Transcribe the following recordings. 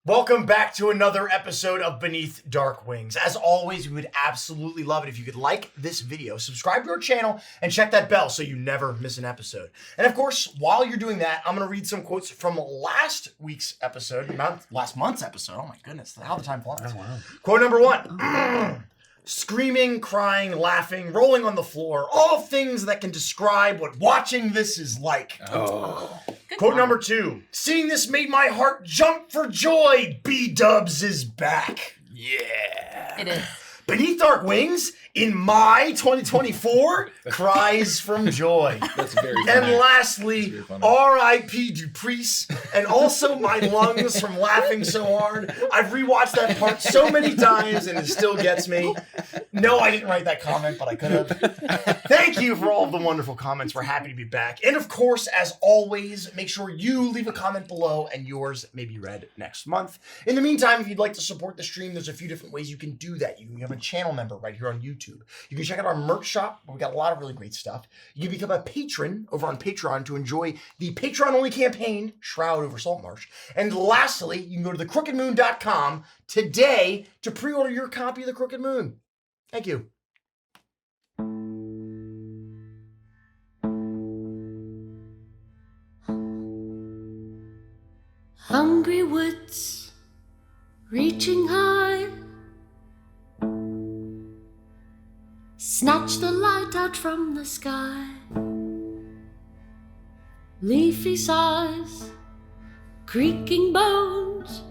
Welcome back to another episode of Beneath Dark Wings. As always, we would absolutely love it if you could like this video, subscribe to our channel, and check that bell so you never miss an episode. And of course, while you're doing that, I'm going to read some quotes from last month's episode. Oh my goodness, how the time flies. Oh, wow. Quote number 1. Screaming, crying, laughing, rolling on the floor, all things that can describe what watching this is like. Oh. Quote number 2. Seeing this made my heart jump for joy. B-Dubs is back. Yeah. It is. Beneath Dark Wings, in my 2024, cries from joy. That's very funny. And lastly, R.I.P. Duprice, and also my lungs from laughing so hard. I've rewatched that part so many times and it still gets me. No, I didn't write that comment, but I could have. Thank you for all of the wonderful comments. We're happy to be back. And of course, as always, make sure you leave a comment below and yours may be read next month. In the meantime, if you'd like to support the stream, there's a few different ways you can do that. You can become a channel member right here on YouTube. You can check out our merch shop, where we got a lot of really great stuff. You can become a patron over on Patreon to enjoy the Patreon-only campaign, Shroud over Saltmarsh. And lastly, you can go to thecrookedmoon.com today to pre-order your copy of The Crooked Moon. Thank you. Hungry woods, reaching high, snatch the light out from the sky. Leafy sighs, creaking bones,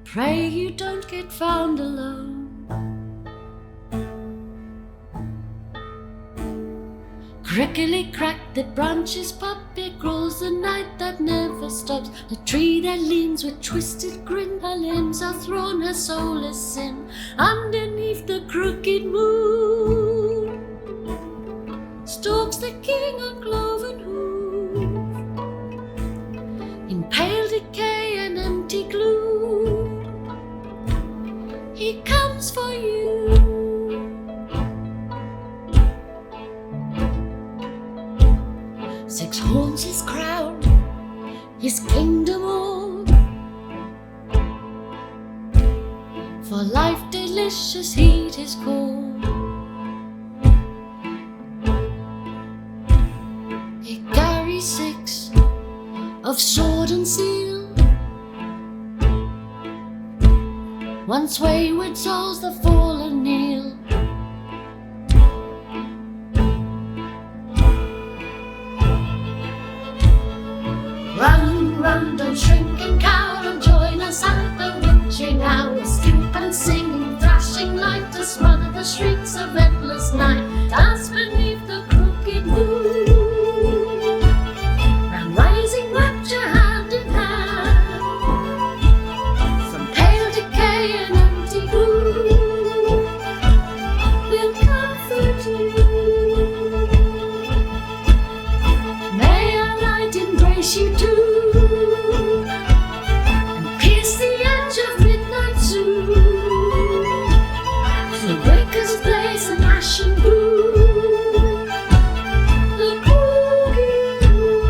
pray you don't get found alone. Crickly crack, the branches pop, it grows the night that never stops. The tree that leans with twisted grin, her limbs are thrown, her soul is sin. Underneath the crooked moon stalks the king on cloven hoof, in pale decay and empty gloom. He comes for you. Six horns his crown, his kingdom all, for life delicious heed his call. He carries 6 of sword and seal, once wayward souls the fallen kneel. Run, run, don't shrink and cower, and join us at the witching hour. Stoop and sing, thrashing light to smother the shrieks of endless night. Dance beneath the crooked moon, and rising rapture hand in hand, from pale decay and empty gloom, we'll comfort you. May our light embrace you too, and pierce the edge of midnight soon. The breakers blaze an ashen gloom, the crooked moon.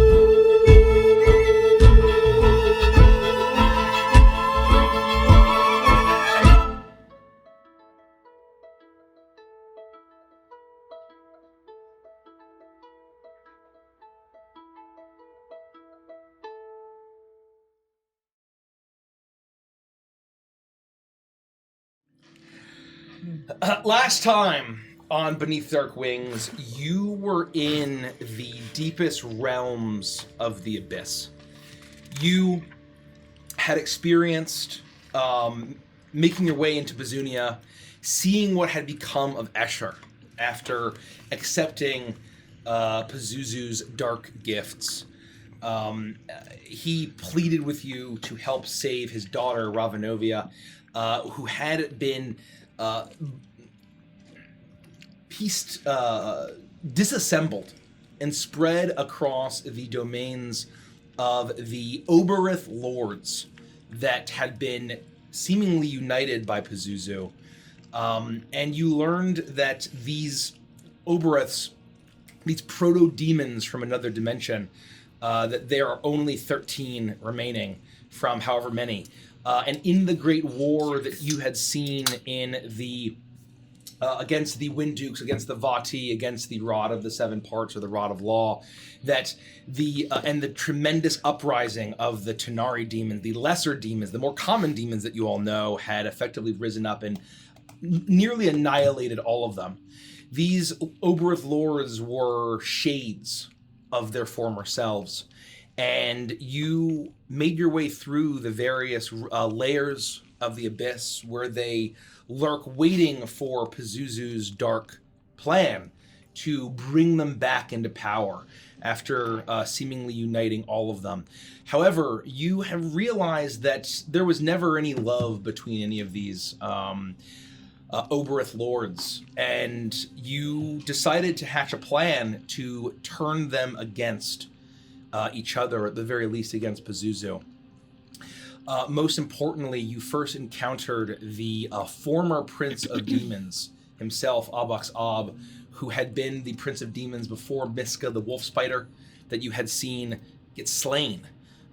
Last time on Beneath Dark Wings, you were in the deepest realms of the abyss. You had experienced making your way into Bazunia, seeing what had become of Escher after accepting Pazuzu's dark gifts. He pleaded with you to help save his daughter, Renovia, who had been disassembled and spread across the domains of the Oberith lords that had been seemingly united by Pazuzu. And you learned that these Oberiths, these proto-demons from another dimension, that there are only 13 remaining from however many. And in the Great War that you had seen in the against the Windukes, against the Vati, against the Rod of the Seven Parts or the Rod of Law, that and the tremendous uprising of the Tanari demons, the lesser demons, the more common demons that you all know, had effectively risen up and nearly annihilated all of them. These Oberth lords were shades of their former selves, and you made your way through the various layers of the abyss where they lurk, waiting for Pazuzu's dark plan to bring them back into power after seemingly uniting all of them. However, you have realized that there was never any love between any of these Oberth lords, and you decided to hatch a plan to turn them against each other, at the very least against Pazuzu. Most importantly, you first encountered the former Prince of Demons himself, Abax Ab, who had been the Prince of Demons before Miska, the wolf spider, that you had seen get slain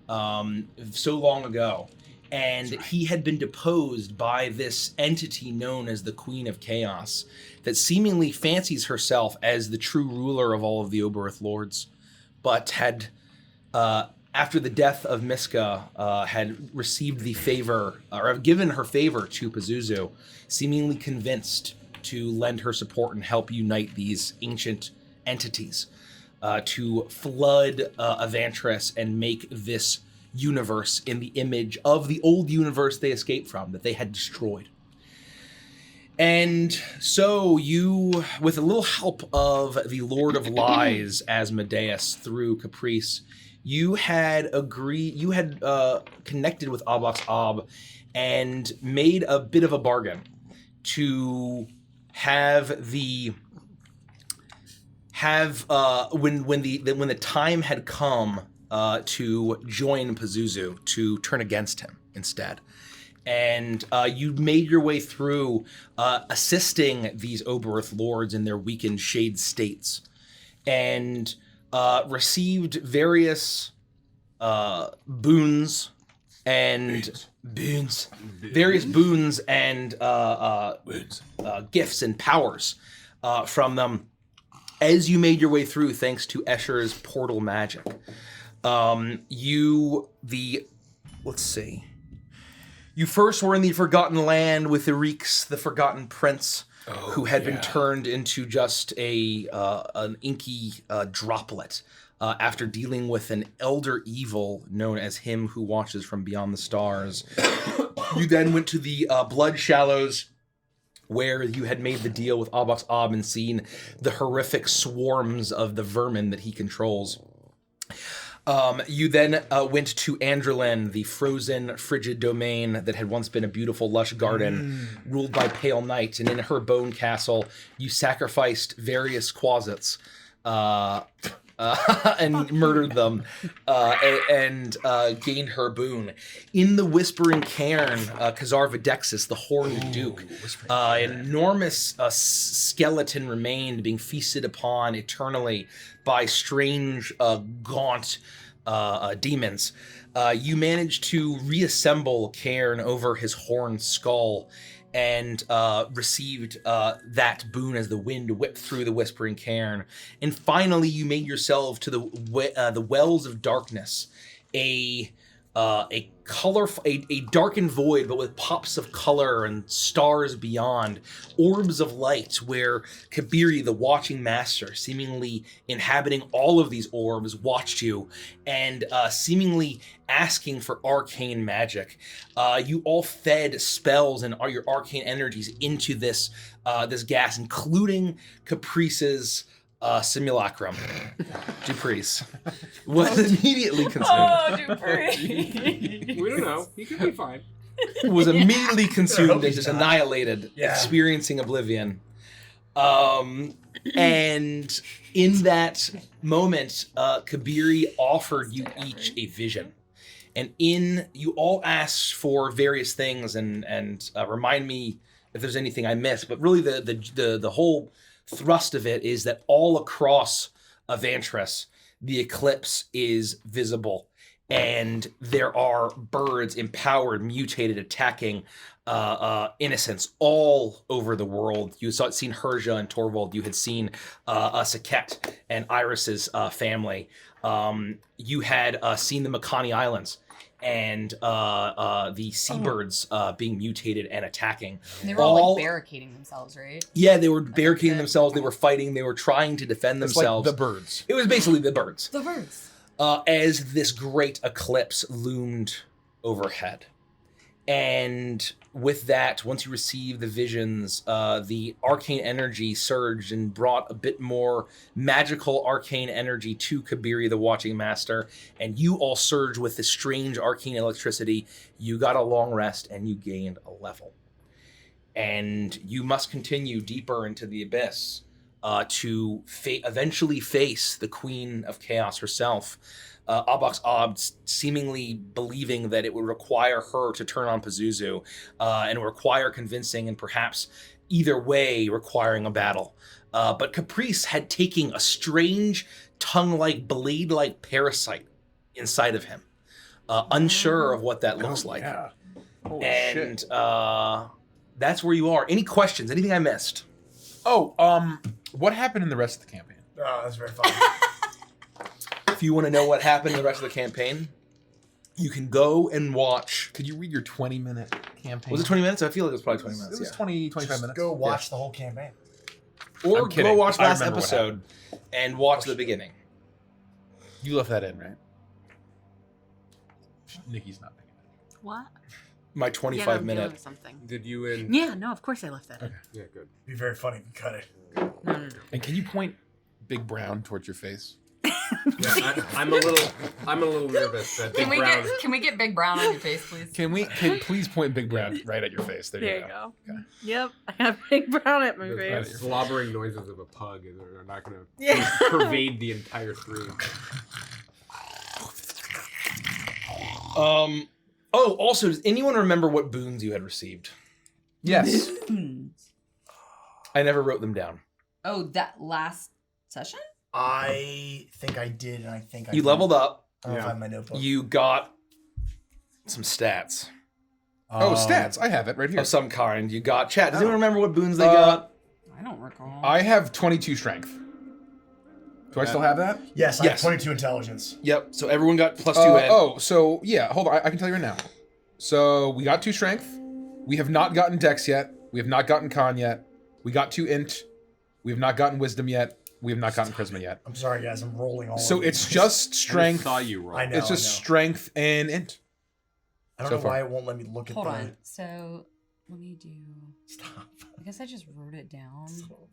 so long ago. And he had been deposed by this entity known as the Queen of Chaos, that seemingly fancies herself as the true ruler of all of the Oberth lords, but had... after the death of Miska, had received the favor, or given her favor to Pazuzu, seemingly convinced to lend her support and help unite these ancient entities, to flood Avantris and make this universe in the image of the old universe they escaped from, that they had destroyed. And so you, with a little help of the Lord of Lies, Asmodeus, through Caprice, you had connected with Abax Ab and made a bit of a bargain to when the time had come to join Pazuzu, to turn against him instead. And you made your way through assisting these Oberth lords in their weakened shade states, and received various boons and gifts and powers from them as you made your way through, thanks to Escher's portal magic. You first were in the Forgotten Land with Erix, the Forgotten Prince, who had been turned into just an inky droplet after dealing with an elder evil known as Him Who Watches from Beyond the Stars. You then went to the Blood Shallows, where you had made the deal with Abax Ab and seen the horrific swarms of the vermin that he controls. You then went to Andrelin, the frozen, frigid domain that had once been a beautiful, lush garden ruled by Pale Night, and in her bone castle, you sacrificed various quasits and murdered them and gained her boon. In the Whispering Cairn, Khazar Videxis, the Horned Duke, an enormous skeleton remained, being feasted upon eternally by strange, gaunt demons. You managed to reassemble Cairn over his horned skull and received that boon as the wind whipped through the Whispering Cairn. And finally, you made yourself to the Wells of Darkness, a darkened void, but with pops of color and stars beyond, orbs of light, where Kabiri, the watching master, seemingly inhabiting all of these orbs, watched you and seemingly asking for arcane magic. You all fed spells and your arcane energies into this gas, including Caprice's simulacrum. Dupree's was immediately consumed. Oh, Dupree! We don't know. He could be fine. Was immediately consumed and just annihilated, experiencing oblivion. And in that moment, Kabiri offered you each a vision. And you all asked for various things, and remind me if there's anything I missed. But really, the whole thrust of it is that all across Avantris, the eclipse is visible, and there are birds, empowered, mutated, attacking innocents all over the world. You had seen Herja and Torvald. You had seen Saket and Iris's family. You had seen the Makani Islands and the seabirds being mutated and attacking. And they were all like barricading themselves, right? Yeah, they were barricading themselves. They were fighting. They were trying to defend themselves. Like the birds. It was basically the birds. The birds. As this great eclipse loomed overhead. And with that, once you received the visions, the arcane energy surged and brought a bit more magical arcane energy to Kabiri, the Watching Master, and you all surged with this strange arcane electricity. You got a long rest, and you gained a level. And you must continue deeper into the abyss to eventually face the Queen of Chaos herself. Abox Ob seemingly believing that it would require her to turn on Pazuzu and require convincing and perhaps either way requiring a battle. But Caprice had taken a strange tongue-like, blade-like parasite inside of him, unsure of what that looks like. Yeah. Holy And shit. That's where you are. Any questions? Anything I missed? What happened in the rest of the campaign? Oh, that's very funny. If you want to know what happened in the rest of the campaign, you can go and watch. Could you read your 20-minute campaign? Was it 20 minutes? I feel like it was probably 20 minutes. It was yeah. 20, 25 Just minutes. go watch the whole campaign. Or I'm kidding. go watch I last remember what episode and watch the beginning. You left that in, right? Nikki's not picking it. What? My Yeah, 25 I'm minute. doing something. Did you in? Yeah, no, of course I left that. Yeah, good. It'd be very funny if you cut it. No. And can you point Big Brown towards your face? Yeah, I'm a little nervous. That Big Brown. Can we get Big Brown on your face, please? Can please point Big Brown right at your face? There you go. Okay. Yep, I have Big Brown at my The face. slobbering noises of a pug are not going to Yeah. pervade the entire screen. Also, does anyone remember what boons you had received? Yes. I never wrote them down. Oh, that last session? I think I did, and I think I You did. leveled up. I don't know if I have my notebook. You got some stats Stats. I have it right here. of some kind. You got chat. Does anyone remember what boons they got? I don't recall. I have 22 strength. Do I still have that? Yes, I Yes. have 22 intelligence. Yep. So everyone got plus 2 ed. So yeah, hold on. I can tell you right now. So we got 2 strength. We have not gotten dex yet. We have not gotten con yet. We got 2 int. We have not gotten wisdom yet. We have not gotten charisma yet. I'm sorry, guys. I'm rolling all So over it's these. just strength. I saw you roll. I know. It's just strength and int. I don't so know far. why it won't let me look at Hold the... on. So, let me do... Stop. I guess I just wrote it down.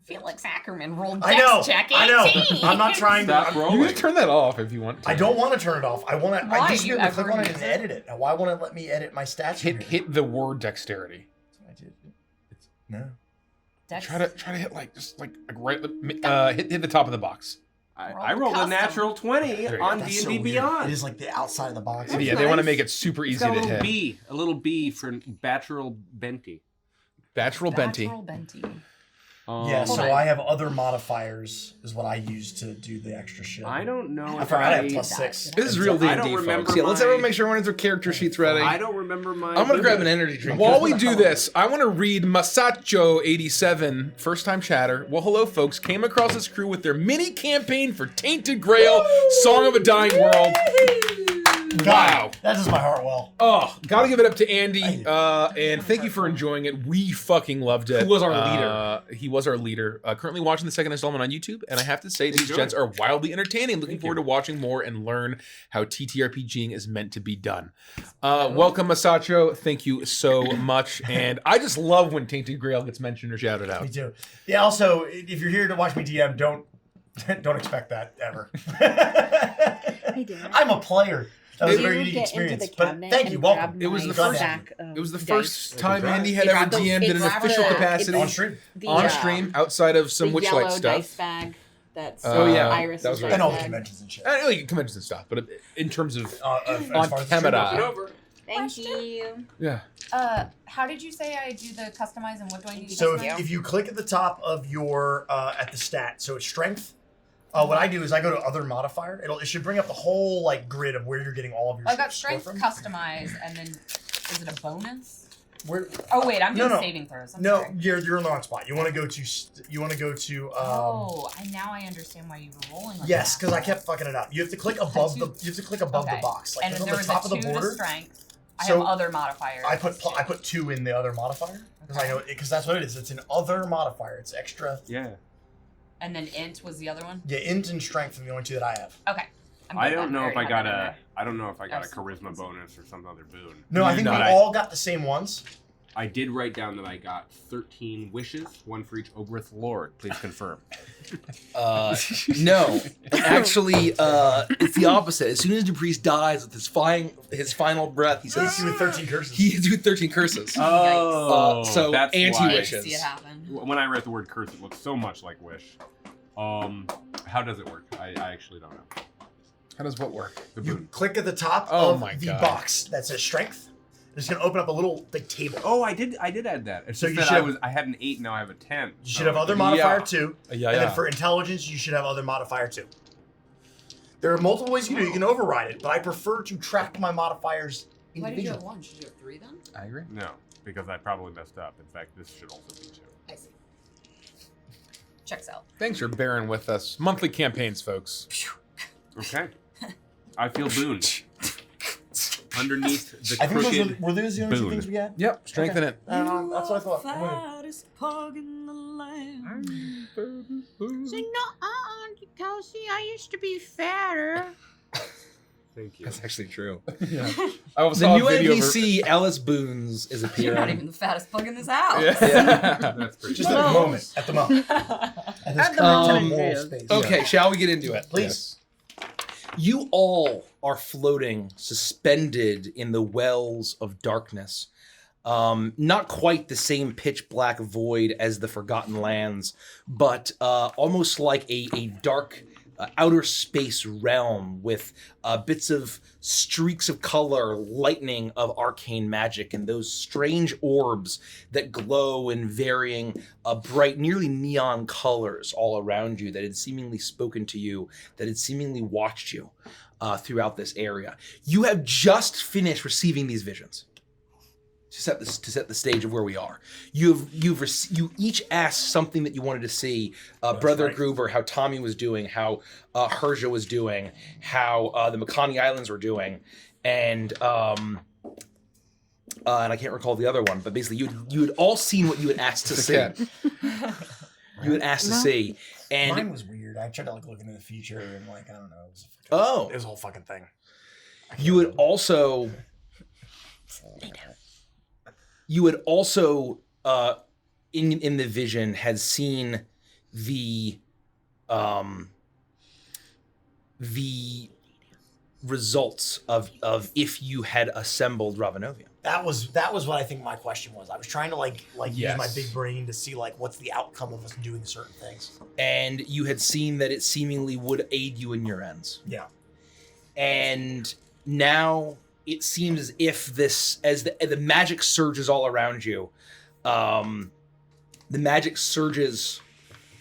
Felix Ackerman rolled I know. dex check 18. I know. I'm not trying to... Stop I'm- rolling. You can turn that off if you want to. I don't want to turn it off. I want to... Why? I just You need to click ever on it use and it? edit it. Now, why won't it let me edit my stats? from here? Hit the word dexterity. I did. No. Dex. Try to hit just right hit the top of the box. I rolled a Custom. natural 20 There you go. on That's D&D so weird. Beyond. It is like the outside of the box. That's Yeah, they want to nice. make it super It's easy got to a little hit. B, a little B for Bachelor Benti. Bachelor Benti. Natural Benti. Yeah, Hold so on. I have other modifiers is what I use to do the extra shit. I don't know I if forgot I have I... plus 6. This is real I D&D, don't remember folks. Yeah, let's my- everyone make sure everyone's their character sheets ready. I don't remember my... I'm gonna grab an energy drink. While we do this, I want to read Masacho87, first time chatter. Well, hello, folks. Came across this crew with their mini campaign for Tainted Grail, Song of a Dying World. Wow. That does my heart well. Oh, gotta give it up to Andy. And thank you for enjoying it. We fucking loved it. Who was our leader? He was our leader. Currently watching the second installment on YouTube, and I have to say these Enjoy. gents are wildly entertaining. Looking Thank forward you. to watching more and learn how TTRPGing is meant to be done. Welcome, Masacho. Thank you so much. And I just love when Tainted Grail gets mentioned or shouted out. Me too. Yeah, also, if you're here to watch me DM, don't expect that ever. Hey, Dan. I'm a player. That was a Did very you unique get into experience. the But cabinet thank you. and Welcome. grab It was my the first- stack of It was the dice? first time Right. Andy had He ever grabbed those- DM'd in an it's official the- capacity. On stream. The, On stream, outside of some the Witchlight yellow stuff. dice bag. That's Oh, yeah. Iris. That was right. And all the conventions and shit. Like conventions and stuff, but in terms of As On far as the stream camera. goes. Over. Thank you. yeah. How did you say I do the customize and what do I need to So customize? if you click at the top of your at the stat, so it's strength, What I do is I go to other modifier. It should bring up the whole like grid of where you're getting all of your. I got score strength from. customized, and then is it a bonus? Where? Oh wait, I'm doing No. saving throws. I'm No, sorry. you're in the wrong spot. You want to go to. Now I understand why you were rolling. Like Yes, that. because I kept fucking it up. You have to click above the. You have to click above Okay. the box, like And it's then on there the was top a of the 2 to border. strength. I So, have other modifiers. I put 2 in the other modifier because I know because that's what it is. It's an other modifier. It's extra. Yeah. And then int was the other one. Yeah, int and strength are the only 2 that I have. Okay. I don't know if I got a. I don't know if I got a Absolutely. charisma bonus or some other boon. No, I think we But all got the same ones. I did write down that I got 13 wishes, 1 for each Oberth Lord. Please confirm. No, actually, it's the opposite. As soon as Dupriest dies with his final breath, he He's says doing 13 curses. he hits you with 13 curses. So that's anti-wishes. See it happen. why. When I read the word curse, it looks so much like wish. How does it work? I actually don't know. How does what work? The You boon. click at the top Oh of my the God. box that says strength. It's gonna open up a little like table. Oh, I did add that. It's So just you that should I had an 8, now I have a 10. You should have other modifier 2. Yeah, And then for intelligence, you should have other modifier 2. There are multiple ways you can do it. You can override it, but I prefer to track my modifiers Why did you have individually. 1? Should you have 3 then? I agree. No, because I probably messed up. In fact, this should also be 2. I see. Checks out. Thanks for bearing with us. Monthly campaigns, folks. Okay. I feel booned. Underneath the I think crooked were those the only 2 boon. things we had? Yep, strengthen it. That's what I thought. I'm gonna- Fattest pug in the land. Kelsey, I used to be fatter. Thank you. That's actually true. I The saw new a video NPC, Alice Boons, is You're not appearing. even the fattest pug in this house. Yeah. That's pretty Just good. at the moment. At the moment. At this At the current moment. moral space. Okay, shall we get into it? Please. You all are floating, suspended in the wells of darkness. Not quite the same pitch black void as the Forgotten Lands, but almost like a dark outer space realm with bits of streaks of color, lightning of arcane magic, and those strange orbs that glow in varying bright, nearly neon colors all around you that had seemingly spoken to you, that had seemingly watched you throughout this area. You have just finished receiving these visions. To set the stage of where we are, you each asked something that you wanted to see. Brother right. Gruber, how Tommy was doing, how Herja was doing, how the Makani Islands were doing, and I can't recall the other one. But basically, you had all seen what you had asked to see. You had asked to see, Mine and was weird. I tried to like look into the future and like I don't know. It was a whole fucking thing. you had also. You had also, in the vision, had seen the results of if you had assembled Renovia. That was what I think my question was. I was trying to like use my big brain to see like what's the outcome of us doing certain things. And you had seen that it seemingly would aid you in your ends. Yeah. And now it seems as if as the magic surges all around you, the magic surges,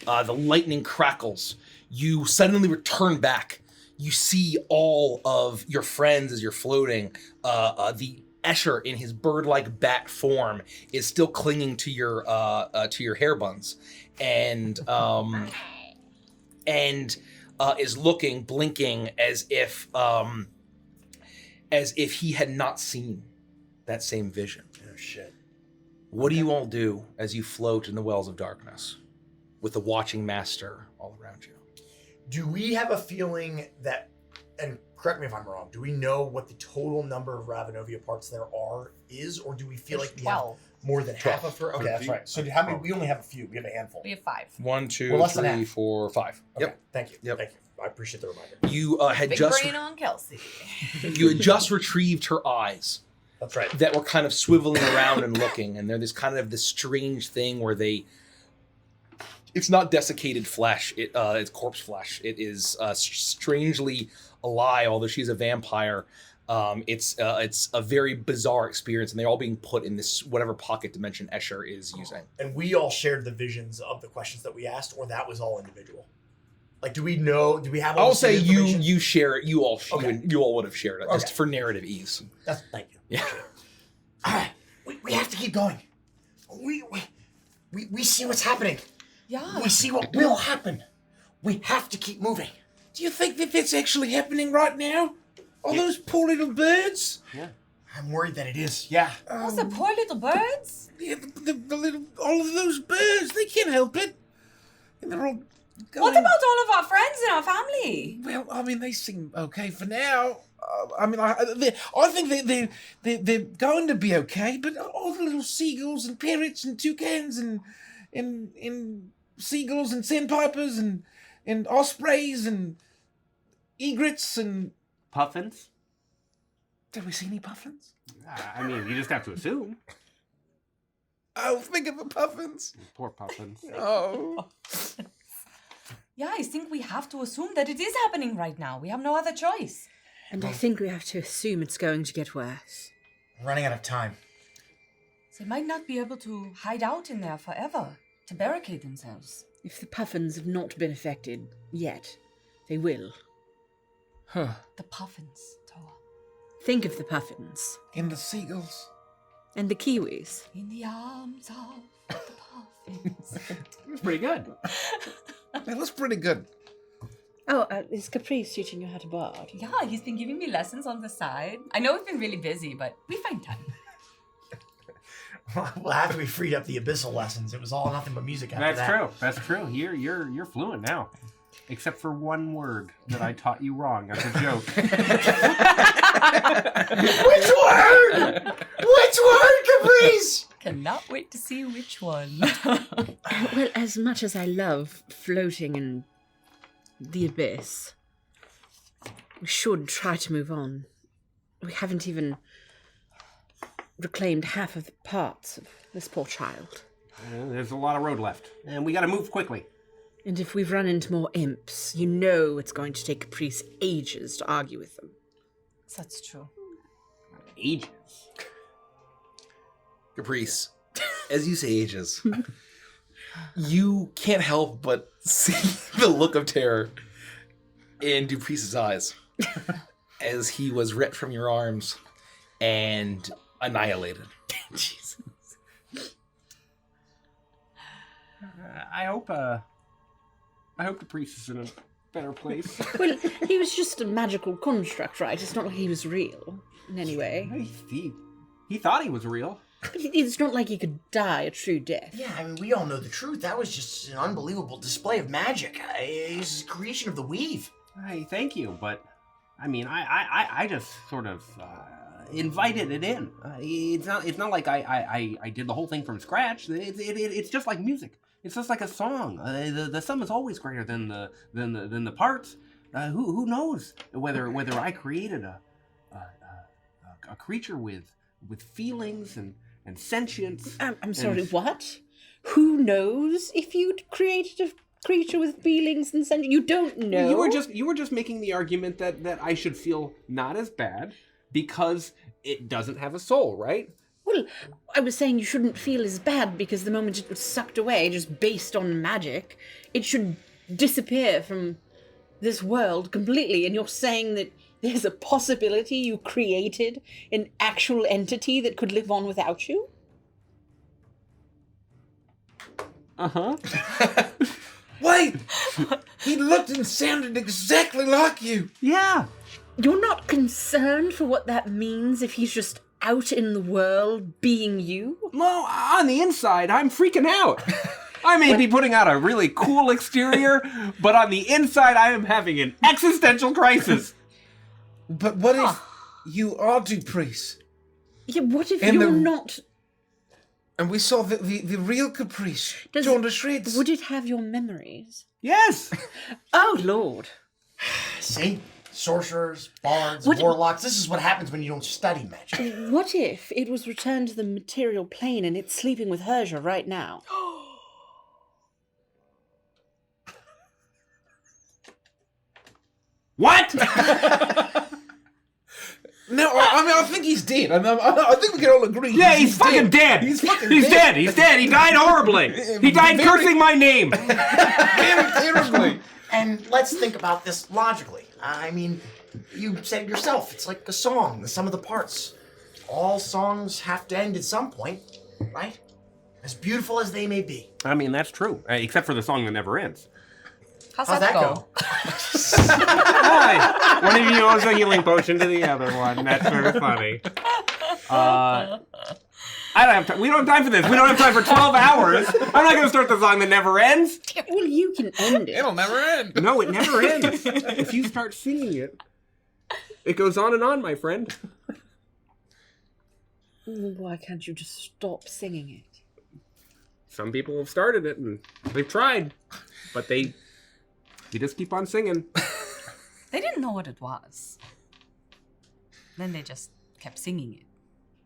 the lightning crackles. You suddenly return back. You see all of your friends as you're floating. The Escher, in his bird-like bat form, is still clinging to your hair buns, and is looking, blinking as if he had not seen that same vision. Oh shit. What do you all do as you float in the wells of darkness with the watching master all around you? Do we have a feeling that, and correct me if I'm wrong, do we know what the total number of Renovia parts there is, or do we feel There's like we have 12. more than half of her? Okay, that's right. So how many? We only have a few. We have a handful. We have 5. 1, 2, We're less than 3, half. 4, 5. Okay, Yep. thank you. Yep. Thank you. I appreciate the reminder. You had Big just brain on Kelsey. you had just retrieved her eyes That's right. that were kind of swiveling around and looking, and they're this strange thing where it's not desiccated flesh, it's corpse flesh. It is strangely alive, although she's a vampire. It's a very bizarre experience, and they're all being put in this whatever pocket dimension Escher is using. And we all shared the visions of the questions that we asked, or that was all individual. Like, do we know? Do we have? All I'll the say information? you share it. You all Okay. you all would have shared it just Okay. for narrative ease. Thank you. Yeah. All right, we have to keep going. We see what's happening. Yeah. We see what will happen. We have to keep moving. Do you think that that's actually happening right now? All those poor little birds? Yeah. I'm worried that it is. Yeah. What's the poor little birds? Yeah, the little, all of those birds, they can't help it. And they're all going... What about all of our friends and our family? Well, I mean, they seem okay for now. I think they're going to be okay, but all the little seagulls and parrots and toucans and seagulls and sandpipers and ospreys and egrets and... Puffins? Did we see any puffins? I mean, you just have to assume. Oh, think of the puffins. Poor puffins. Oh. Yeah, I think we have to assume that it is happening right now. We have no other choice. And I think we have to assume it's going to get worse. We're running out of time. They might not be able to hide out in there forever, to barricade themselves. If the puffins have not been affected yet, they will. Huh. The puffins, Toa. Think of the puffins. And the seagulls. And the kiwis. In the arms of the puffins. It's pretty good. That was pretty good. Oh, is Caprice teaching you how to bard? Yeah, he's been giving me lessons on the side. I know we've been really busy, but we find time. Well, after we freed up the abyssal lessons, it was all nothing but music after that. That's true. You're fluent now. Except for one word that I taught you wrong as a joke. Which word? Which word, Caprice? Cannot wait to see which one. Well, as much as I love floating in the abyss, we should try to move on. We haven't even reclaimed half of the parts of this poor child. There's a lot of road left, and we gotta move quickly. And if we've run into more imps, you know it's going to take Caprice ages to argue with them. That's true. Ages. Caprice, as you say ages, you can't help but see the look of terror in Duprice's eyes as he was ripped from your arms and annihilated. Jesus. I hope the priest is in a better place. Well, he was just a magical construct, right? It's not like he was real in any way. He thought he was real. But it's not like he could die a true death. Yeah, I mean, we all know the truth. That was just an unbelievable display of magic. It's a creation of the weave. Hey, thank you, but I mean, I just sort of invited it in. It's not like I did the whole thing from scratch. It's just like music. It's just like a song. The sum is always greater than the parts. Who knows whether I created a creature with feelings and sentience. I'm sorry, what? Who knows if you'd created a creature with feelings and sentience? You don't know. You were just making the argument that I should feel not as bad because it doesn't have a soul, right? Well, I was saying you shouldn't feel as bad because the moment it was sucked away, just based on magic, it should disappear from this world completely. And you're saying that there's a possibility you created an actual entity that could live on without you? Uh-huh. Wait! He looked and sounded exactly like you! Yeah. You're not concerned for what that means if he's just out in the world being you? Well, on the inside, I'm freaking out. I may be putting out a really cool exterior, but on the inside, I am having an existential crisis. But what if you are Duprice? Yeah, what if And you're the- not... And we saw the real Caprice torn to shreds. Would it have your memories? Yes. Oh, Lord. See? Sorcerers, bards, What- warlocks. This is what happens when you don't study magic. What if it was returned to the material plane and it's sleeping with Herja right now? What? No, I think he's dead. I think we can all agree. Yeah, he's fucking dead. He's fucking He's dead. dead. He's dead. He died horribly. He died Very- cursing my name. Very terribly. And let's think about this logically. I mean, you said it yourself, it's like a song, the sum of the parts. All songs have to end at some point, right? As beautiful as they may be. I mean, that's true. Except for the song that never ends. How's that go? Hi. One of you owes a healing potion to the other one. That's very funny. I don't have time. We don't have time for this. We don't have time for 12 hours. I'm not going to start the song that never ends. Well, you can end it. It'll never end. No, it never ends. If you start singing it, it goes on and on, my friend. Why can't you just stop singing it? Some people have started it and they've tried, but they just keep on singing. They didn't know what it was. Then they just kept singing it.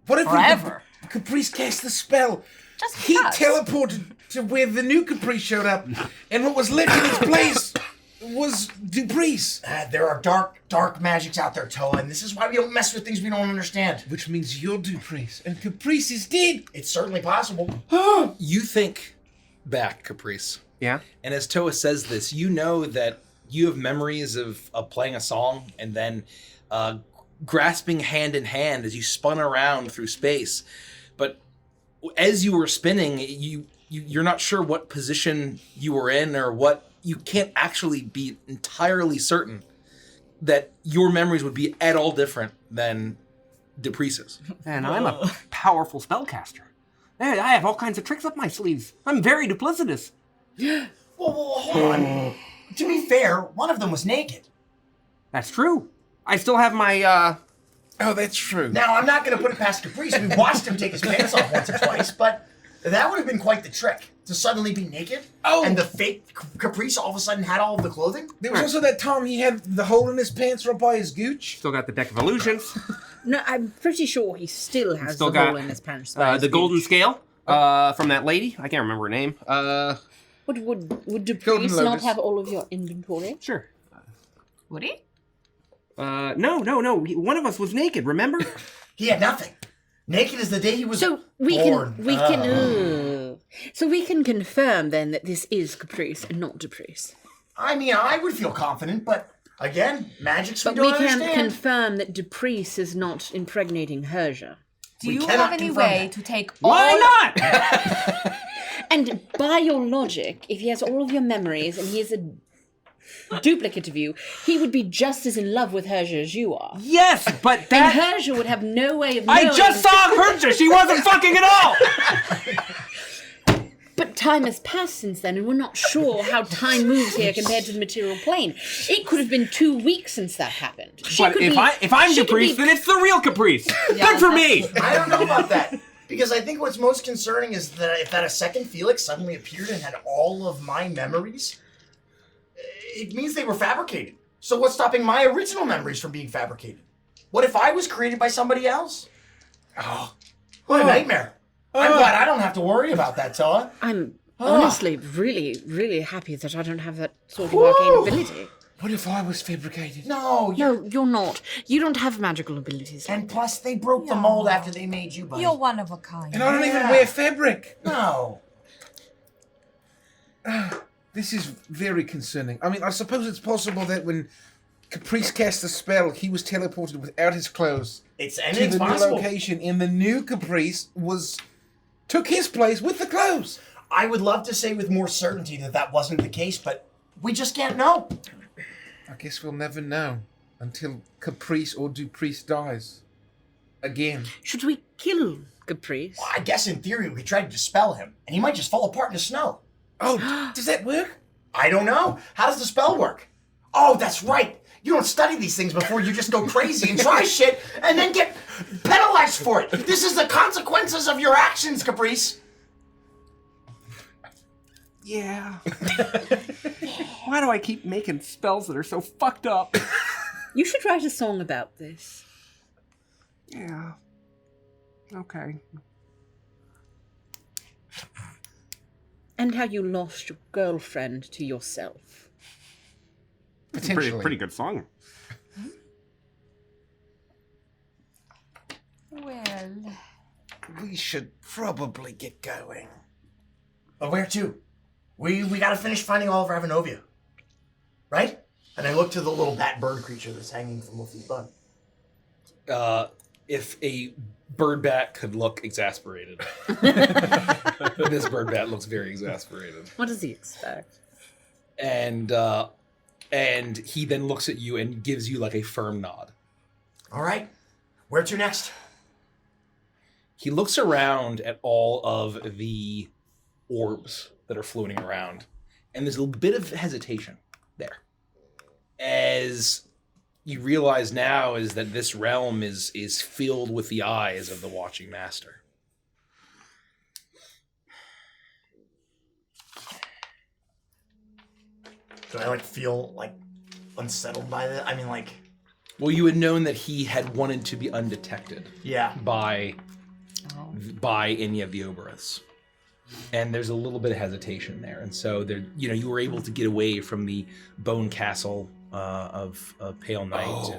What if Forever. Caprice cast the spell? Just He because. teleported to where the new Caprice showed up, and what was left in its place was Duprice. There are dark magics out there, Toa, and this is why we don't mess with things we don't understand. Which means you're Duprice, and Caprice is dead. It's certainly possible. You think back, Caprice. Yeah? And as Toa says this, you know that you have memories of playing a song and then grasping hand in hand as you spun around through space. But as you were spinning, you're not sure what position you were in or what. You can't actually be entirely certain that your memories would be at all different than Duprice's. And I'm a powerful spellcaster. I have all kinds of tricks up my sleeves. I'm very duplicitous. Well, hold on. To be fair, one of them was naked. That's true. I still have my, Oh, that's true. Now, I'm not going to put it past Caprice. We watched him take his pants off once or twice, but that would have been quite the trick. To suddenly be naked, and the fake Caprice all of a sudden had all of the clothing. There was also that time he had the hole in his pants right by his gooch. Still got the deck of illusions. No, I'm pretty sure he still has Still the got, hole in his pants. the golden scale from that lady. I can't remember her name. Would Golden Duprice not Lotus. have all of your inventory? Sure. Would he? No. One of us was naked, remember? He had nothing. Naked as the day he was So we born. So we can confirm then that this is Caprice and not Duprice. I mean, I would feel confident, but again, magic's we But don't we can understand. confirm that Duprice is not impregnating Herja. Do We you cannot have any confirm way that. to take all... Why not? And by your logic, if he has all of your memories and he is a duplicate of you, he would be just as in love with Herja as you are. Yes, but And that... Herja would have no way of knowing... I just saw Herja! She wasn't fucking at all! But time has passed since then, and we're not sure how time moves here compared to the material plane. It could have been 2 weeks since that happened. But if I'm Caprice, then it's the real Caprice. Good for me! I don't know about that. Because I think what's most concerning is that if that a second Felix suddenly appeared and had all of my memories, it means they were fabricated. So what's stopping my original memories from being fabricated? What if I was created by somebody else? Oh, what a nightmare. I'm glad I don't have to worry about that, Toa. I'm honestly really, really happy that I don't have that sort of arcane ability. What if I was fabricated? No, No, you're not. You don't have magical abilities. And plus, they broke the mold after they made you, buddy. You're one of a kind. And I don't even wear fabric. No. This is very concerning. I mean, I suppose it's possible that when Caprice cast the spell, he was teleported without his clothes It's to the new possible. location, and the new Caprice took his place with the clothes. I would love to say with more certainty that that wasn't the case, but we just can't know. I guess we'll never know until Caprice or Duprice dies. Again. Should we kill Caprice? Well, I guess in theory we could try to dispel him, and he might just fall apart in the snow. Oh, does that work? I don't know. How does the spell work? Oh, that's right. You don't study these things before you just go crazy and try shit and then get penalized for it. This is the consequences of your actions, Caprice. Yeah. Why do I keep making spells that are so fucked up? You should write a song about this. Yeah. Okay. And how you lost your girlfriend to yourself. Potentially. Pretty good song. Well... We should probably get going. But where to? We gotta finish finding all of Renovia. right? And I look to the little bat bird creature that's hanging from Wolfie's bug. If a bird bat could look exasperated, this bird bat looks very exasperated. What does he expect? And he then looks at you and gives you like a firm nod. All right, where to next? He looks around at all of the orbs that are floating around, and there's a bit of hesitation there. As you realize now is that this realm is filled with the eyes of the Watching Master. Do I feel unsettled by that? I mean, Well, you had known that he had wanted to be undetected. Yeah. By any of the Oberths. And there's a little bit of hesitation there. And so there, you were able to get away from the bone castle of Pale Knight.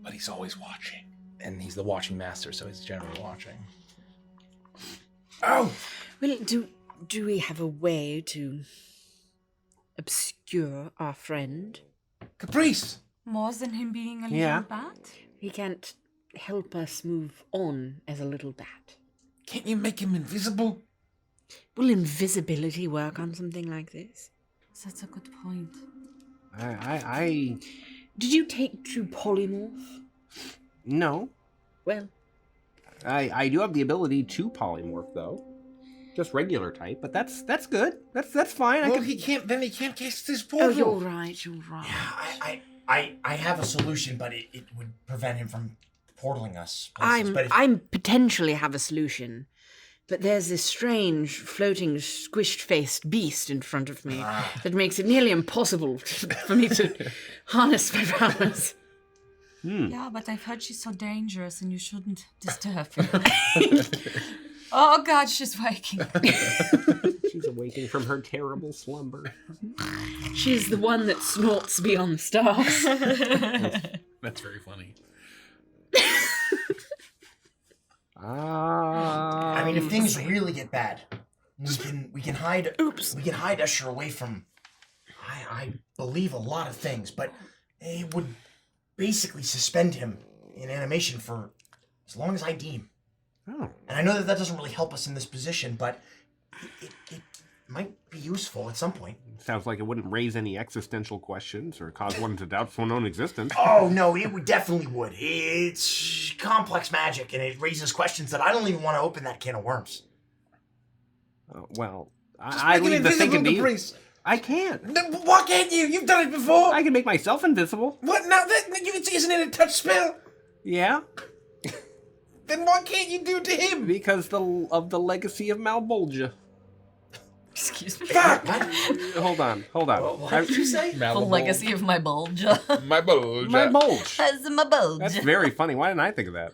But he's always watching. And he's the Watching Master, so he's generally watching. Oh! Well, do we have a way to obscure our friend? Caprice! More than him being a Yeah. little bat? He can't help us move on as a little bat. Can't you make him invisible? Will invisibility work on something like this? That's a good point. Did you take to polymorph? No. Well, I do have the ability to polymorph though. Just regular type, but that's good. That's fine. Well, he can't cast his portal. oh, you're right. yeah, I have a solution, but it would prevent him from portaling us. I potentially have a solution, but there's this strange, floating, squished-faced beast in front of me that makes it nearly impossible for me to harness my powers. Yeah, but I've heard she's so dangerous and you shouldn't disturb her. Oh God, she's waking. She's awaking from her terrible slumber. She's the one that snorts beyond the stars. That's very funny. I mean, if things really get bad, we can hide. We can hide Usher away from. I believe a lot of things, but it would basically suspend him in animation for as long as I deem. Oh. And I know that doesn't really help us in this position, but it might be useful at some point. Sounds like it wouldn't raise any existential questions or cause one to doubt one's own existence. Oh, no, it definitely would. It's complex magic, and it raises questions that I don't even want to open that can of worms. Well, I leave the thinking to you. I can't. Why can't you? You've done it before. I can make myself invisible. What? Now that you isn't it a touch spell? Yeah, Then why can't you do it to him? because of the legacy of Malbolgia. Excuse me? Fuck! Hold on. What did you say? The legacy of my bulge. My bulge. My bulge. That's my bulge. That's very funny. Why didn't I think of that?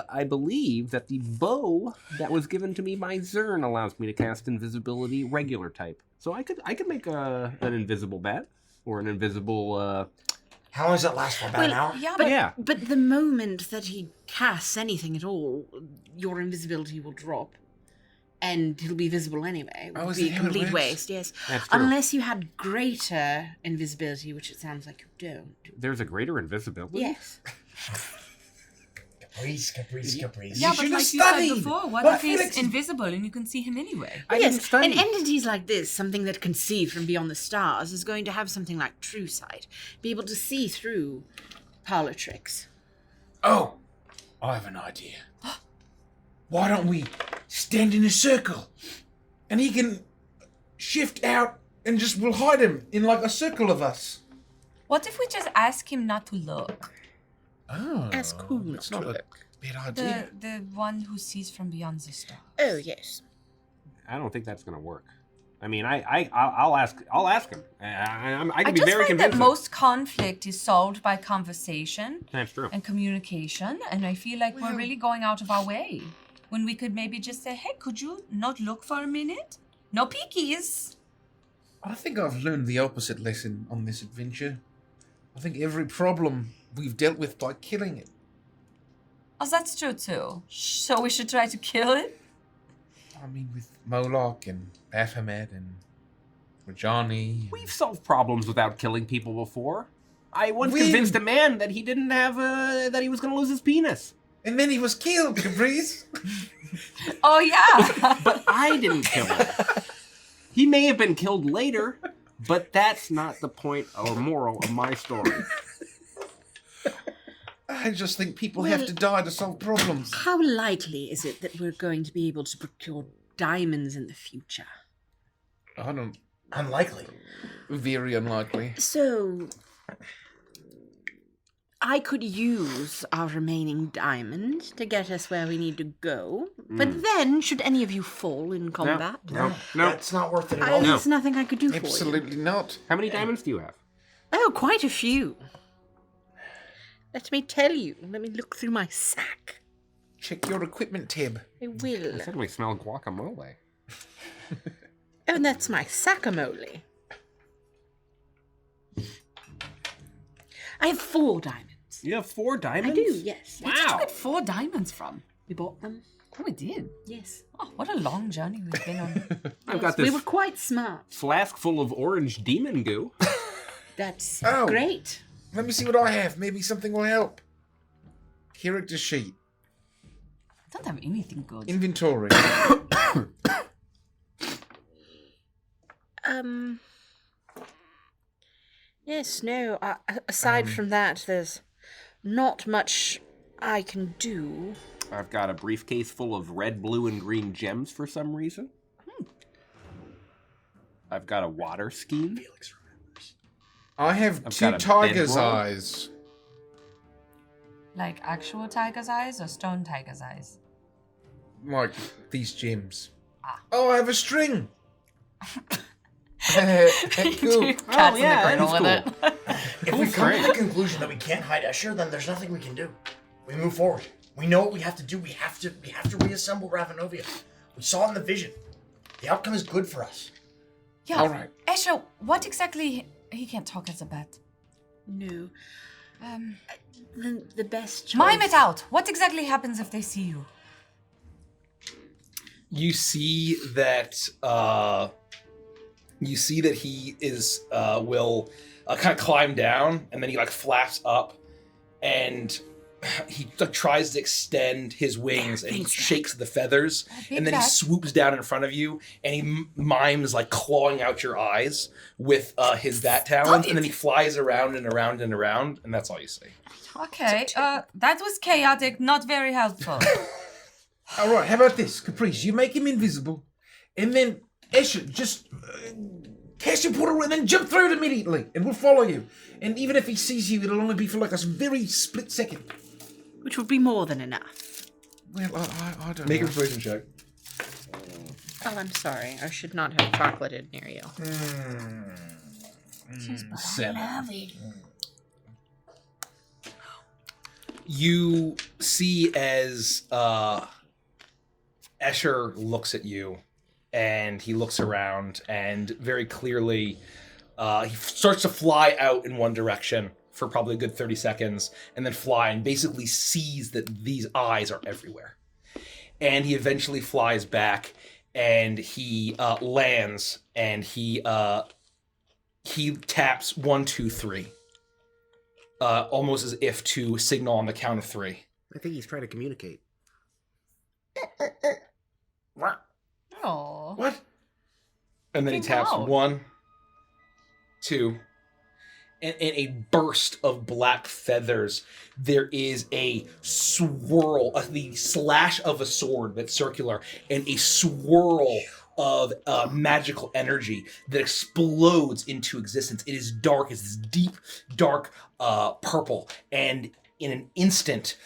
I believe that the bow that was given to me by Zern allows me to cast invisibility regular type. So I could make an invisible bat or an invisible. How long does that last for? About an hour? Yeah, but But the moment that he casts anything at all, your invisibility will drop. And he'll be visible anyway. It would is be that a how it complete works? waste, yes. That's true. Unless you had greater invisibility, which it sounds like you don't. There's a greater invisibility. Yes. Caprice. yeah, but should have like you said studied. before, what What if he's Felix- invisible and you can see him anyway? I didn't Yes, study. and entities like this, something that can see from beyond the stars, is going to have something like true sight. Be able to see through parlor tricks. Oh, I have an idea. Why don't we stand in a circle, and he can shift out, and just we'll hide him in like a circle of us. What if we just ask him not to look? Oh, As cool that's as not a look. bad idea. The one who sees from beyond the stars. Oh, yes. I don't think that's gonna work. I mean, I'll ask him. I can be just very find that convincing. most conflict is solved by conversation That's true. and communication, and I feel like we're really going out of our way. When we could maybe just say, hey, could you not look for a minute? No peekies. I think I've learned the opposite lesson on this adventure. I think every problem we've dealt with by killing it. Oh, that's true too. So we should try to kill it? I mean, with Moloch and Baphomet and With Johnny. We've solved problems without killing people before. I once convinced a man that he didn't have, that he was going to lose his penis. And then he was killed, Caprice. Oh, yeah. But I didn't kill him. He may have been killed later, but that's not the point or moral of my story. I just think people have to die to solve problems. How likely is it that we're going to be able to procure diamonds in the future? I don't... Unlikely. Very unlikely. So, I could use our remaining diamond to get us where we need to go. But then, should any of you fall in combat? No. That's not worth it at all. There's nothing I could do for you. Absolutely not. How many diamonds do you have? Oh, quite a few. Let me tell you. Let me look through my sack. Check your equipment tab. I will. I said we smell guacamole. Oh, and that's my sacamole. I have 4 diamonds. You have 4 diamonds? I do, yes. Where did you get 4 diamonds from? We bought them. Oh, we did. Yes. Oh, what a long journey we've been on. I've got this We were quite smart. flask full of orange demon goo. That's Oh. great. Let me see what I have. Maybe something will help. Character sheet. I don't have anything good. Inventory. Yes, no. Aside from that, there's not much I can do. I've got a briefcase full of red, blue, and green gems for some reason. I've got a water ski. I have I've 2 got a tiger's bedroll. eyes. Like actual tiger's eyes or stone tiger's eyes? Like these gems. Ah. Oh, I have a string. Cool. Cats in yeah, the cradle that is with it. If we come to the conclusion that we can't hide Escher, then there's nothing we can do. We move forward. We know what we have to do. We have to reassemble Renovia. We saw it in the vision. The outcome is good for us. Yeah. All right. Escher, what exactly... He can't talk as a bat. No. The best choice. Mime it out. What exactly happens if they see you? You see that he is will kind of climb down, and then he like flaps up, and he tries to extend his wings, and he shakes the feathers, and then he swoops down in front of you, and he mimes like clawing out your eyes with his bat talons, and then he flies around and around and around, and that's all you see. Okay, that was chaotic, not very helpful. All right, how about this, Caprice? You make him invisible, and then Escher just cast your portal and then jump through it immediately, and we'll follow you. And even if he sees you, it'll only be for like a very split second. Which would be more than enough. Well, I don't Make a know. persuasion check. Oh, I'm sorry. I should not have chocolated near you. 7. You see as Escher looks at you, and he looks around, and very clearly he starts to fly out in one direction for probably a good 30 seconds, and then fly, and basically sees that these eyes are everywhere. And he eventually flies back, and he lands, and he taps 1, 2, 3. Almost as if to signal on the count of 3. I think he's trying to communicate. Oh. What? And then he Think taps out. 1, 2, and in a burst of black feathers, there is a swirl, the slash of a sword that's circular, and a swirl of magical energy that explodes into existence. It is dark, it's this deep, dark purple, and in an instant,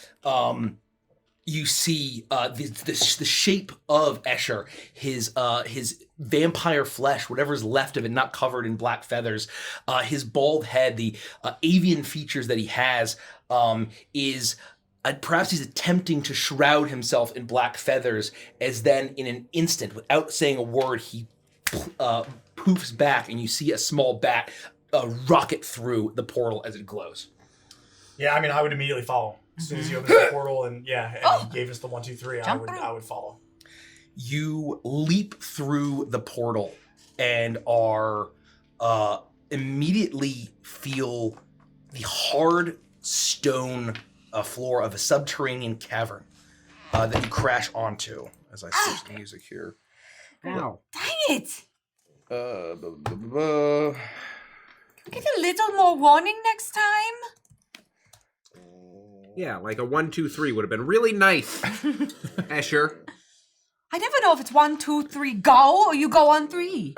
you see the shape of Escher, his vampire flesh, whatever's left of it, not covered in black feathers, his bald head, the avian features that he has, is perhaps he's attempting to shroud himself in black feathers, as then in an instant, without saying a word, he poofs back, and you see a small bat rocket through the portal as it glows. Yeah, I mean, I would immediately follow. As soon as he opens the portal and he gave us the 1, 2, 3, I would follow. You leap through the portal, and are immediately feel the hard stone floor of a subterranean cavern that you crash onto. As I switch the music here. Ow. Dang it! Uh, Get a little more warning next time. Yeah, like a 1, 2, 3 would have been really nice. Escher. I never know if it's 1, 2, 3, go, or you go on 3.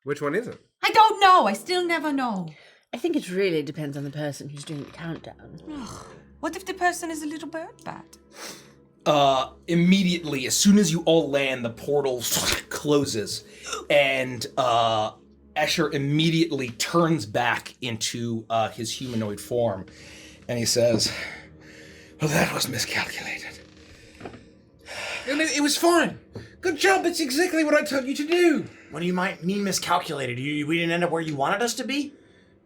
Which one is it? I don't know. I still never know. I think it really depends on the person who's doing the countdown. What if the person is a little bird bat? Immediately, as soon as you all land, the portal closes, and Escher immediately turns back into his humanoid form, and he says, "Well, that was miscalculated." It was fine. Good job. It's exactly what I told you to do. What do you mean miscalculated? We didn't end up where you wanted us to be?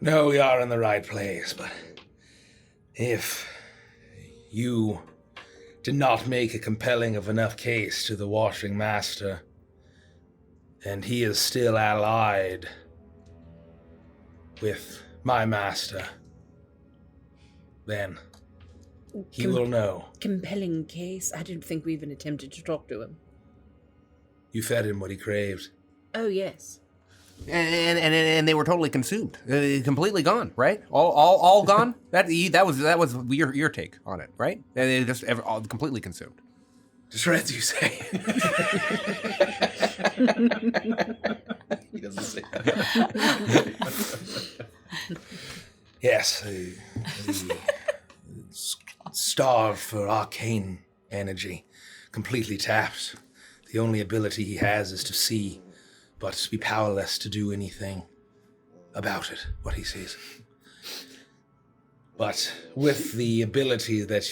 No, we are in the right place, but if you did not make a compelling of enough case to the Washing Master, and he is still allied with my master, then he will know. Compelling case? I don't think we even attempted to talk to him. You fed him what he craved. Oh, yes. And they were totally consumed, completely gone, right? All gone. That was your take on it, right? They just all completely consumed. Just read you say. He doesn't say that. Yes, the starved for arcane energy, completely tapped. The only ability he has is to see, but to be powerless to do anything about it, what he sees. But with the ability that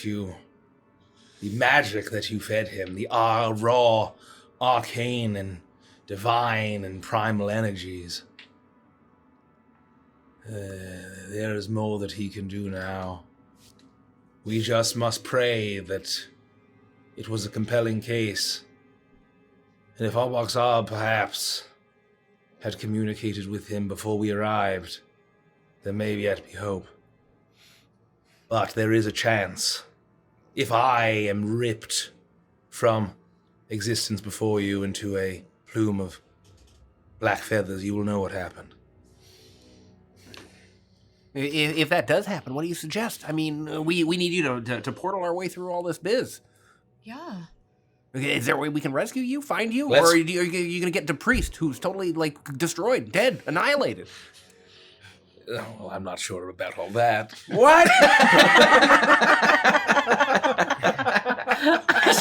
the magic that you fed him, the raw, arcane, and divine and primal energies, there is more that he can do now. We just must pray that it was a compelling case. And if Albaxar perhaps had communicated with him before we arrived, there may yet be hope. But there is a chance. If I am ripped from existence before you into a plume of black feathers, you will know what happened. If that does happen, what do you suggest? I mean, we need you to portal our way through all this biz. Yeah. Okay, is there a way we can rescue you, find you? Let's- Or are you going to get to Priest, who's totally, destroyed, dead, annihilated? Well, I'm not sure about all that. What?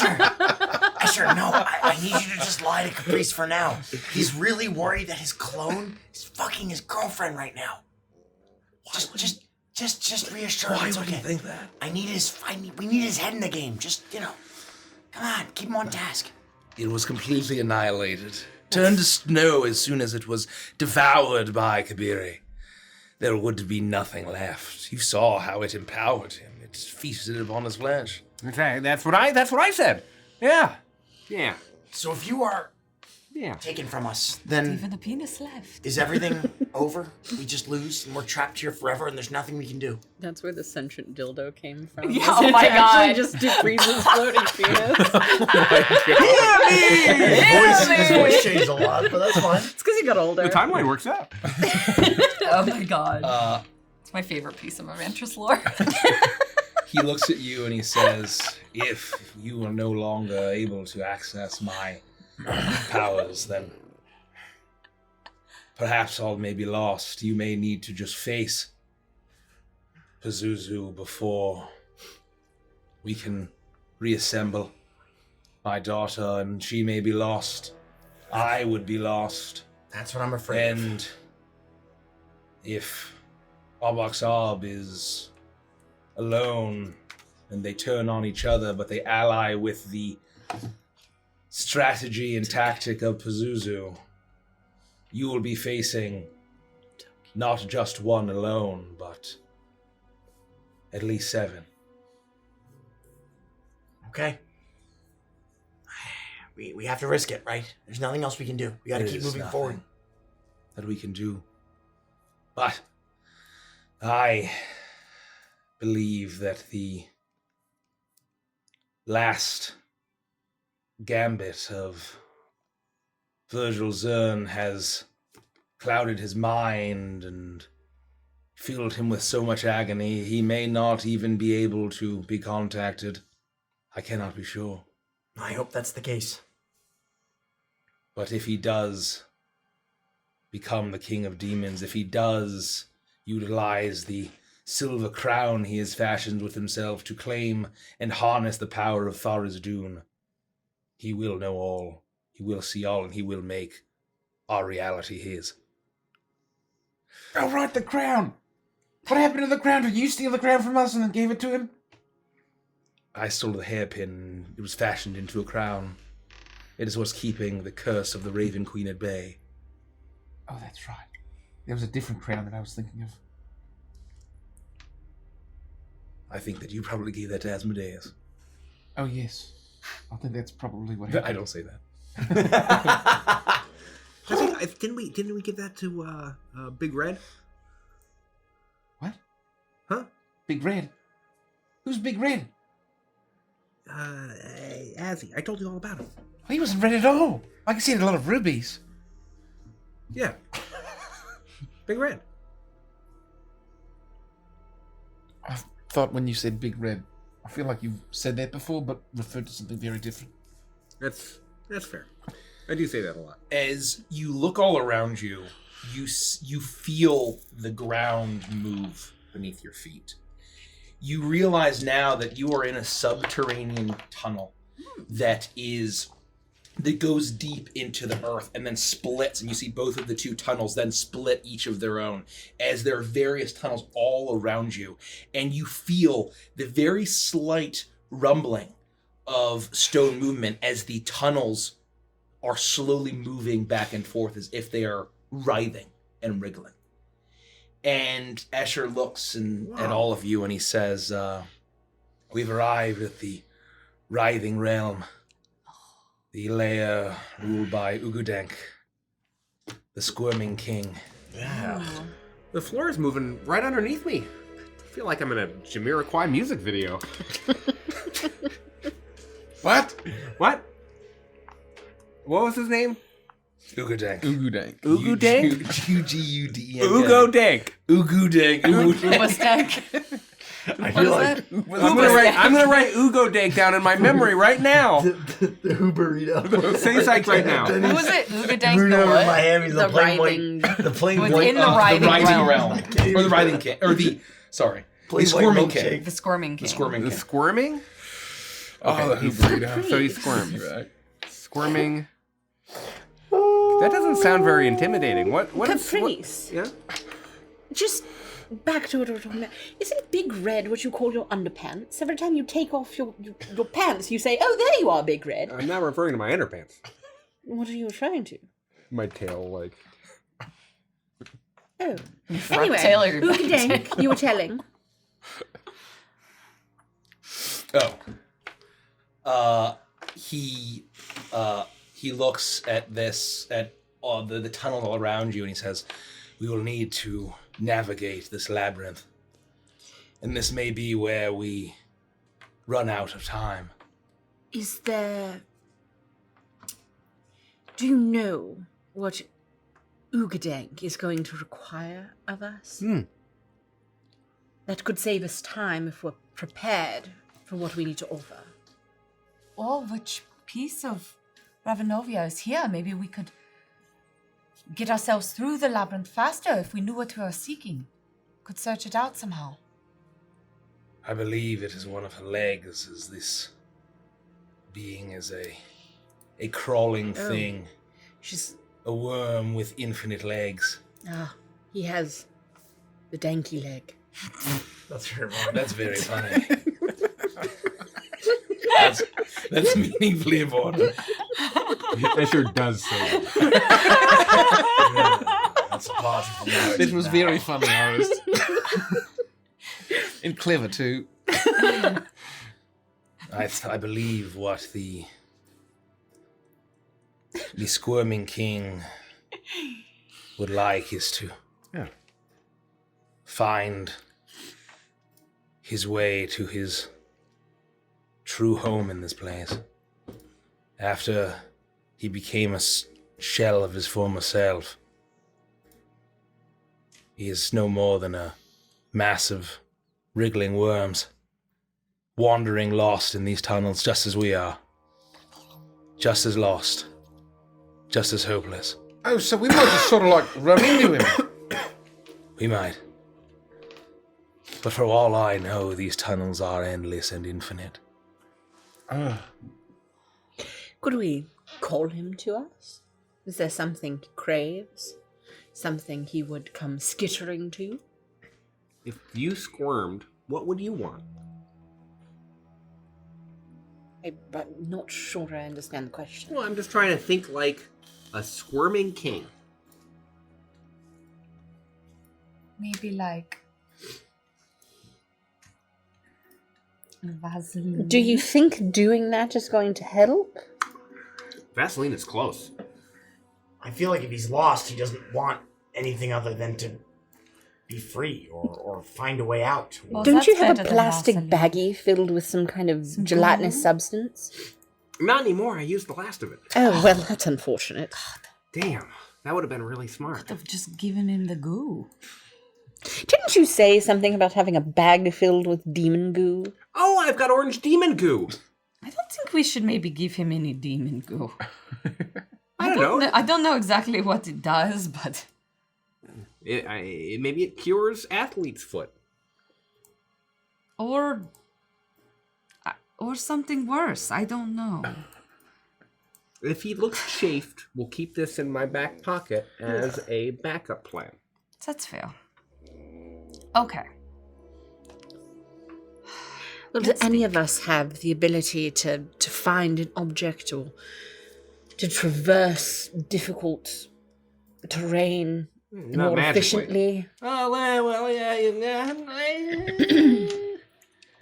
Escher, no, I need you to just lie to Caprice for now. He's really worried that his clone is fucking his girlfriend right now. Just reassure him. Why It's would okay. you think that? We need his head in the game. Just, come on, keep him on task. It was completely annihilated. Turned to snow as soon as it was devoured by Kabiri. There would be nothing left. You saw how it empowered him. It feasted upon his flesh. Okay, that's what I said. Yeah. Yeah. So if you are Yeah. taken from us, then Even the penis left. is everything over? We just lose and we're trapped here forever and there's nothing we can do. That's where the sentient dildo came from. Yeah, Was oh it my to actually God. just defreeze his floating penis. His voice changed a lot, but that's fine. It's because he got older. The timeline works out. Oh my god. It's my favorite piece of Aventress lore. He looks at you and he says, if you are no longer able to access my powers, then perhaps all may be lost. You may need to just face Pazuzu before we can reassemble my daughter, and she may be lost. I would be lost. That's what I'm afraid of. And if Albaxarb is alone and they turn on each other, but they ally with the strategy and tactic of Pazuzu, you will be facing not just one alone, but at least 7. Okay. we have to risk it, right? There's nothing else we can do. We got to keep moving forward. That we can do. But I believe that the last gambit of Virgil Zern has clouded his mind and filled him with so much agony, he may not even be able to be contacted. I cannot be sure. I hope that's the case. But if he does become the king of demons, if he does utilize the silver crown he has fashioned with himself to claim and harness the power of Tharizdun, he will know all, he will see all, and he will make our reality his. Oh, right, the crown. What happened to the crown? Did you steal the crown from us and then gave it to him? I stole the hairpin. It was fashioned into a crown. It is what's keeping the curse of the Raven Queen at bay. Oh, that's right. There was a different crown that I was thinking of. I think that you probably gave that to Asmodeus. Oh, yes. I think that's probably what I happened. don't say that. Didn't we give that to Big Red? What? Huh? Big Red? Who's Big Red? Azzy. I told you all about him. Oh, he wasn't red at all. I can see a lot of rubies. Yeah. Big Red. I thought when you said Big Red, I feel like you've said that before, but referred to something very different. That's fair. I do say that a lot. As you look all around you, you feel the ground move beneath your feet. You realize now that you are in a subterranean tunnel that goes deep into the earth and then splits, and you see both of the two tunnels then split each of their own as there are various tunnels all around you, and you feel the very slight rumbling of stone movement as the tunnels are slowly moving back and forth as if they are writhing and wriggling. And Escher looks at all of you and he says, we've arrived at the writhing realm, the lair ruled by Ugudenk, the squirming king. Yeah. The floor is moving right underneath me. I feel like I'm in a Jamiroquai music video. What? What? What was his name? Ugudenk. Ugudenk. Ugudenk? U-G-U-D-E-N. Ugodank. Ugudenk. Ugudenk. I feel like I'm gonna write Ugodank down in my memory right now. the Who burrito. Say psych right now. Who was it? Ugudenk Bruno the in what? Miami, the plain writhing- white, the plain Within white, the writhing realm. realm. Or the writhing king. Or the, sorry. plain the squirming white king. milkshake. The squirming king. The squirming The king. squirming? Oh, the Who burrito. So he squirms. Right. Squirming. That doesn't sound very intimidating. What is Caprice. Yeah? Just back to what we were talking about. Isn't Big Red what you call your underpants? Every time you take off your pants, you say, "Oh, there you are, Big Red." I'm not referring to my underpants. What are you referring to? My tail, like. Oh. Anyway, tail your back Ugadank, you were telling. He looks at the tunnel all around you and he says, we will need to navigate this labyrinth. And this may be where we run out of time. Is there... Do you know what Ugadank is going to require of us? That could save us time if we're prepared for what we need to offer. Or which piece of Renovia is here? Maybe we could get ourselves through the labyrinth faster if we knew what we were seeking. Could search it out somehow. I believe it is one of her legs, as this being is a crawling thing. She's... A worm with infinite legs. he has the danky leg. That's very wrong. That's very funny. That's meaningfully important. That sure does say that. That's a positive narrative. This was now. very funny, Iris. And clever, too. I believe what the the squirming king would like is to find his way to his true home in this place. After he became a shell of his former self, he is no more than a mass of wriggling worms, wandering lost in these tunnels just as we are. Just as lost. Just as hopeless. Oh, so we might just sort of like run into him. We might. But for all I know, these tunnels are endless and infinite. Could we call him to us? Is there something he craves? Something he would come skittering to? If you squirmed, what would you want? I'm not sure I understand the question. Well, I'm just trying to think like a squirming king. Maybe like Vaseline. Do you think doing that is going to help? Vaseline is close. I feel like if he's lost, he doesn't want anything other than to be free or find a way out. Well, Don't you that's have a better than plastic Vaseline. baggie filled with some kind of gelatinous substance? Not anymore. I used the last of it. Oh, well, that's unfortunate. Damn, that would have been really smart. Could have just given him the goo. Didn't you say something about having a bag filled with demon goo? Oh, I've got orange demon goo. I don't think we should maybe give him any demon goo. I don't know. I don't know exactly what it does, but Maybe it cures athlete's foot. or something worse. I don't know. If he looks chafed, we'll keep this in my back pocket as a backup plan. That's fair. Okay. Well, do any of us have the ability to find an object or to traverse difficult terrain Not more magically. efficiently? Oh, well, yeah.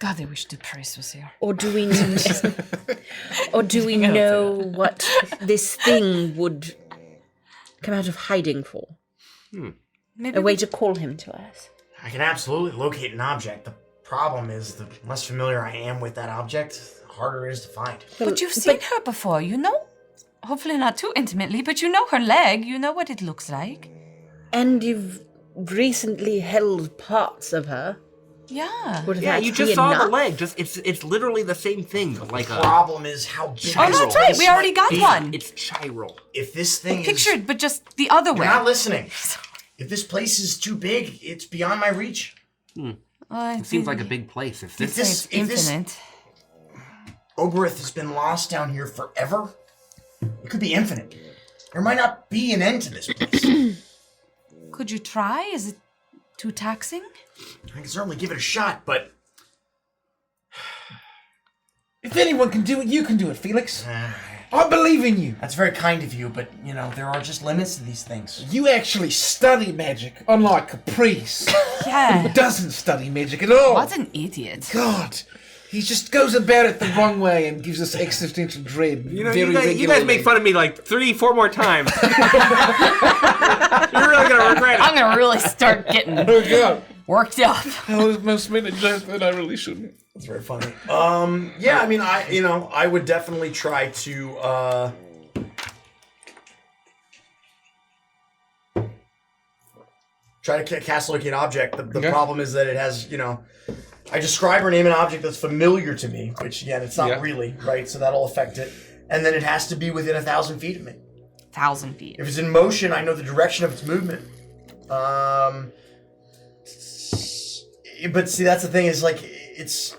God, I wish the priest was here. Or do we know what this thing would come out of hiding for? Maybe A way to call him to us. I can absolutely locate an object. The problem is, the less familiar I am with that object, the harder it is to find. But you've seen her before, you know? Hopefully not too intimately, but you know her leg. You know what it looks like. And you've recently held parts of her. Yeah. Would Yeah, that you be just saw the enough? leg. It's literally the same thing, but like The a problem is how big. Oh, this that's right. place We already might got be. one. It's chiral. If this thing Pictured, but just the other is... way. You're not listening. If this place is too big, it's beyond my reach. It seems like a big place. If It's this infinite. Oberith has been lost down here forever, it could be infinite. There might not be an end to this place. Could you try? Is it too taxing? I can certainly give it a shot, but... If anyone can do it, you can do it, Felix. I believe in you. That's very kind of you, but, you know, there are just limits to these things. You actually study magic, unlike Caprice, Yeah. who doesn't study magic at all. What an idiot. God, he just goes about it the wrong way and gives us existential dread. you very guys regularly. make fun of me like 3-4 more times. You're really gonna regret it. I'm gonna really start getting Oh God, worked up. I almost made a joke that I really shouldn't. That's very funny. Yeah, I mean, I would definitely try to, try to cast locate object. The Okay. problem is that it has, I describe or name an object that's familiar to me, which again, it's not Yeah. really, right? So that'll affect it. And then it has to be within 1,000 feet of me. 1,000 feet. If it's in motion, I know the direction of its movement. But see, that's the thing is like, it's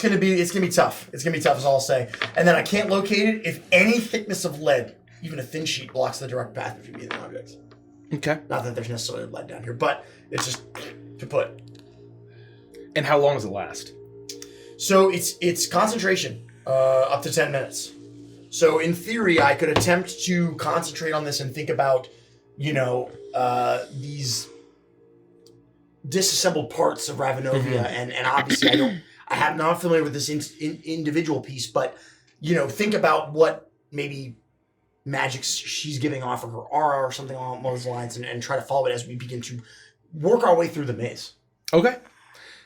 gonna be tough. It's gonna be tough is all I'll say. And then I can't locate it if any thickness of lead, even a thin sheet, blocks the direct path of the object. Okay. Not that there's necessarily lead down here, but it's just to put. And how long does it last? So it's concentration, up to 10 minutes. So in theory, I could attempt to concentrate on this and think about, these disassembled parts of Renovia, and obviously I'm not familiar with this individual piece, but think about what maybe magic she's giving off of her aura or something along those lines and try to follow it as we begin to work our way through the maze. Okay.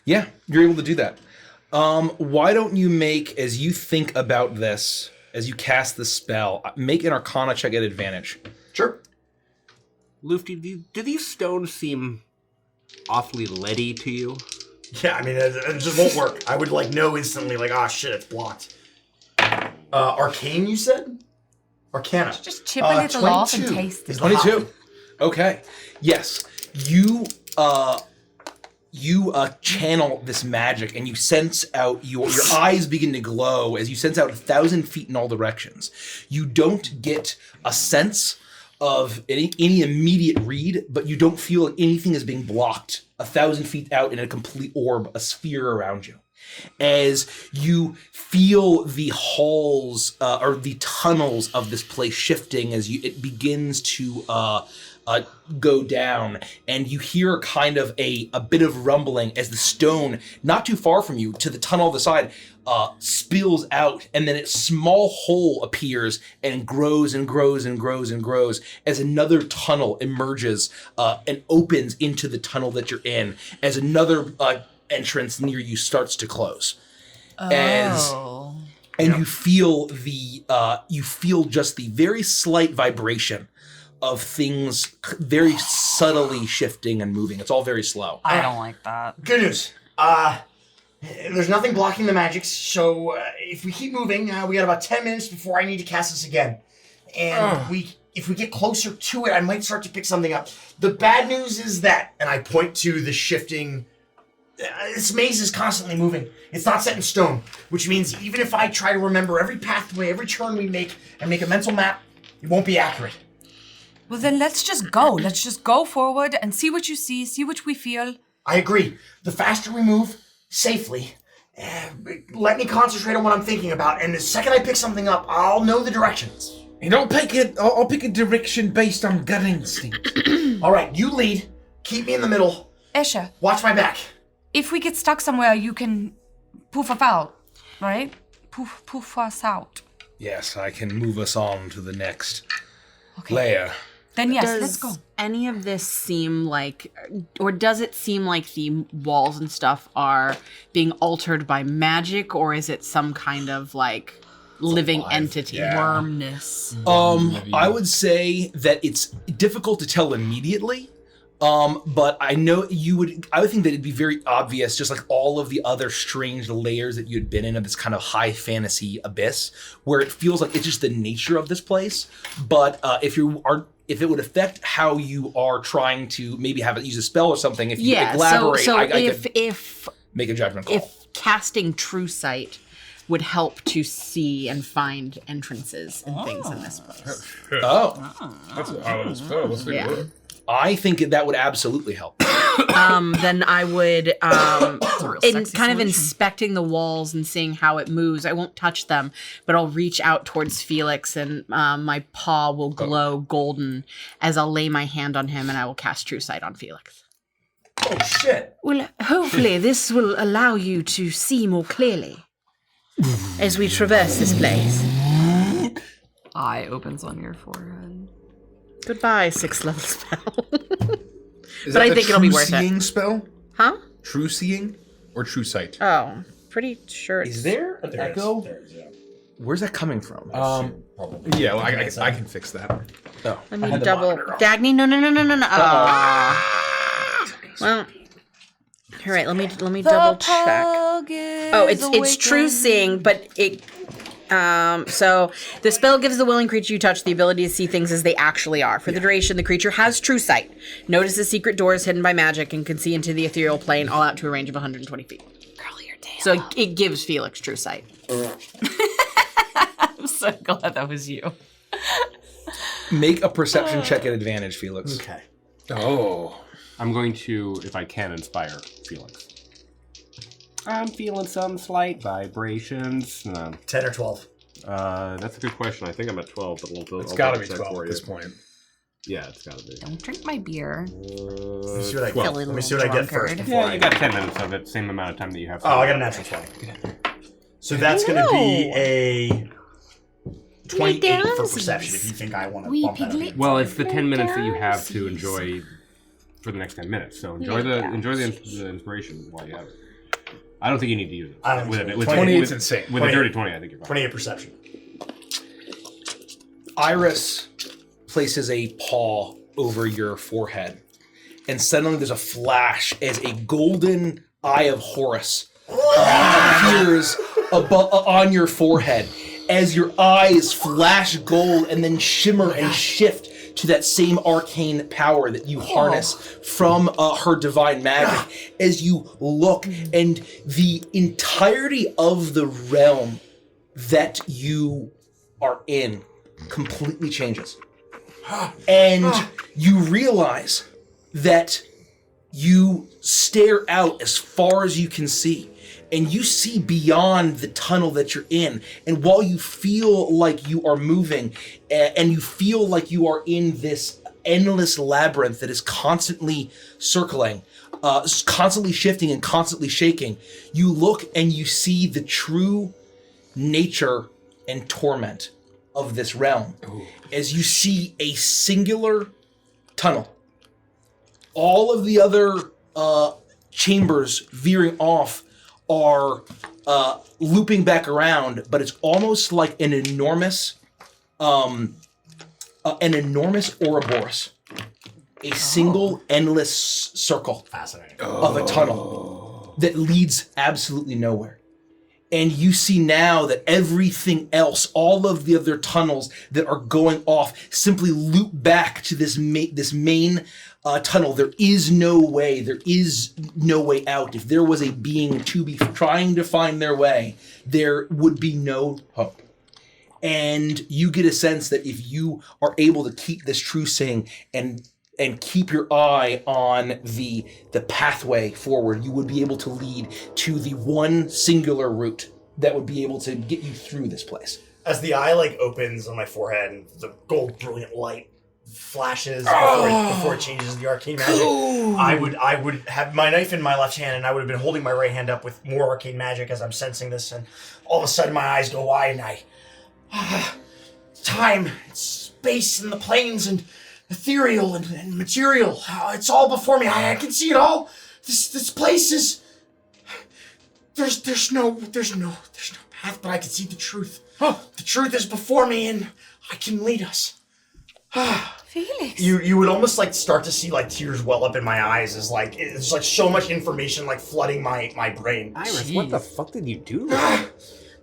Yeah, you're able to do that. Why don't you make, as you think about this, as you cast the spell, make an Arcana check at advantage. Sure. Lufty, do these stones seem awfully leady to you? Yeah, I mean, it just won't work. I would know instantly, shit, it's blocked. Arcane, you said? Arcana. Just chip a little off and taste it. 22. Okay. Yes. You channel this magic and you sense out, your eyes begin to glow as you sense out 1,000 feet in all directions. You don't get a sense of any immediate read, but you don't feel like anything is being blocked 1,000 feet out in a complete orb, a sphere around you. As you feel the halls or the tunnels of this place shifting as it begins to go down, and you hear kind of a bit of rumbling as the stone not too far from you to the tunnel on the side spills out, and then a small hole appears and grows and grows and grows and grows as another tunnel emerges and opens into the tunnel that you're in as another entrance near you starts to close. Oh. And you feel just the very slight vibration of things very subtly shifting and moving. It's all very slow. I don't like that. Good news. There's nothing blocking the magic, so if we keep moving, we got about 10 minutes before I need to cast this again. And if we get closer to it, I might start to pick something up. The bad news is that, and I point to the shifting, this maze is constantly moving. It's not set in stone, which means even if I try to remember every pathway, every turn we make, and make a mental map, it won't be accurate. Well, then let's just go. Let's just go forward and see what you see what we feel. I agree. The faster we move, safely, let me concentrate on what I'm thinking about, and the second I pick something up, I'll know the directions. And I'll pick a direction based on gut instinct. All right, you lead. Keep me in the middle. Escher, Watch my back. if we get stuck somewhere, you can poof us out, right? Poof us out. Yes, I can move us on to the next layer. Then yes, Does let's go. any of this seem like, or does it seem like the walls and stuff are being altered by magic, or is it some kind of living entity? Wormness. I would say that it's difficult to tell immediately. But I know I would think that it'd be very obvious, just like all of the other strange layers that you had been in of this kind of high fantasy abyss, where it feels like it's just the nature of this place. But if it would affect how you are trying to maybe have it use a spell or something, if you elaborate, so I if make a judgment call. If casting True Sight would help to see and find entrances and things in this place. That's a spell. Let's take a look. I think that would absolutely help. Then I would, in kind of solution. inspecting the walls and seeing how it moves. I won't touch them, but I'll reach out towards Felix, and my paw will glow golden as I'll lay my hand on him, and I will cast True Sight on Felix. Oh, shit. Well, hopefully this will allow you to see more clearly as we traverse this place. Eye opens on your forehead. Goodbye, 6th level spell. But I think it'll be worth it. True seeing spell? Huh? True seeing or true sight? Oh, pretty sure it's... Is there an echo? There is, yeah. Where's that coming from? Probably. Yeah, well, I can fix that. Oh, Let me double... Dagny, no. Well... All right, let me double check. Oh, it's true seeing, but it... So the spell gives the willing creature you touch the ability to see things as they actually are. For the duration, the creature has true sight, notices secret doors hidden by magic, and can see into the ethereal plane all out to a range of 120 feet. Girl, your tail. So it gives Felix true sight. I'm so glad that was you. Make a perception check at advantage, Felix. Okay. Oh. I'm going to, if I can, inspire Felix. I'm feeling some slight vibrations. 10 or 12. That's a good question. I think I'm at 12, but It's I'll got to be double check 12 for at you. this point. Yeah, it's got to be. Don't drink my beer. Let me see what I get. Feel a Let me little see what I get first. drunkard. Before Yeah, you got 10 minutes of it. Same amount of time that you have. Oh, I got a natural 20. So that's going to be a 28 for perception if you think I want to bump that up. Well, it's the 10 minutes that you have to enjoy for the next 10 minutes. So enjoy the inspiration while you have it. I don't think you need to use it. I don't think so. 28 is insane. With a dirty 20, I think you're fine. 28 perception. Iris places a paw over your forehead, and suddenly there's a flash as a golden eye of Horus appears on your forehead as your eyes flash gold and then shimmer and shift to that same arcane power that you harness from her divine magic. As you look, and the entirety of the realm that you are in completely changes. And you realize that you stare out as far as you can see, and you see beyond the tunnel that you're in. And while you feel like you are moving, and you feel like you are in this endless labyrinth that is constantly circling, constantly shifting and constantly shaking, you look and you see the true nature and torment of this realm. As you see a singular tunnel. All of the other chambers veering off are looping back around, but it's almost like an enormous Ouroboros. A single endless circle of a tunnel that leads absolutely nowhere. And you see now that everything else, all of the other tunnels that are going off, simply loop back to this main tunnel. There is no way. There is no way out. If there was a being to be trying to find their way, there would be no hope. And you get a sense that if you are able to keep this trucing and keep your eye on the pathway forward, you would be able to lead to the one singular route that would be able to get you through this place. As the eye opens on my forehead and the gold brilliant light flashes before it changes the arcane magic, I would have my knife in my left hand, and I would have been holding my right hand up with more arcane magic as I'm sensing this, and all of a sudden my eyes go wide, and time, space, and the planes, and ethereal and material. It's all before me. I can see it all. This place is. There's no path, but I can see the truth. The truth is before me, and I can lead us. Felix. You would almost start to see tears well up in my eyes as it's so much information flooding my brain. Iris, what the fuck did you do?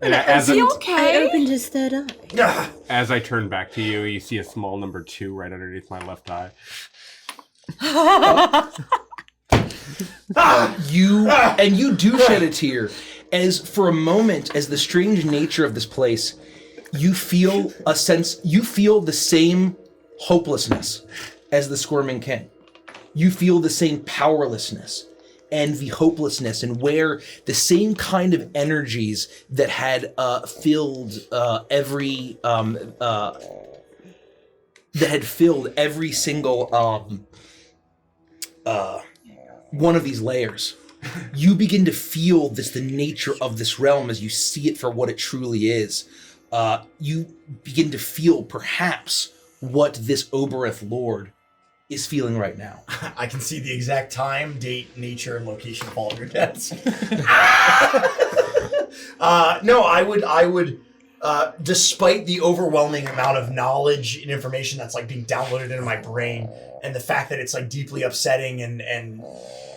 And is he okay? I opened his third eye. As I turn back to you, you see a small number 2 right underneath my left eye. You do shed a tear, as for a moment, as the strange nature of this place, you feel the same hopelessness as the Squirming King. You feel the same powerlessness and the hopelessness, and where the same kind of energies that had filled every single one of these layers. You begin to feel the nature of this realm as you see it for what it truly is. You begin to feel perhaps what this Oberith Lord is feeling right now. I can see the exact time, date, nature, and location of all of your deaths. No, I would, despite the overwhelming amount of knowledge and information that's being downloaded into my brain, and the fact that it's deeply upsetting, and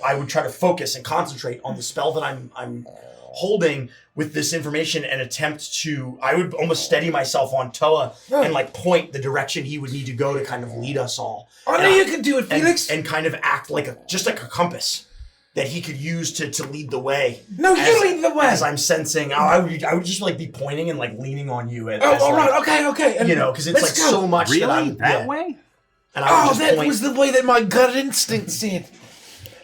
I would try to focus and concentrate on the spell that I'm holding with this information and attempt to, I would almost steady myself on Toa and point the direction he would need to go to kind of lead us all. I know you can do it, Felix. And kind of act just like a compass that he could use to lead the way. No, you lead the way. As I'm sensing, I would just be pointing and leaning on you. All right, okay. And because it's so much really? that I'm that way. And I would that was the way that my gut instinct said.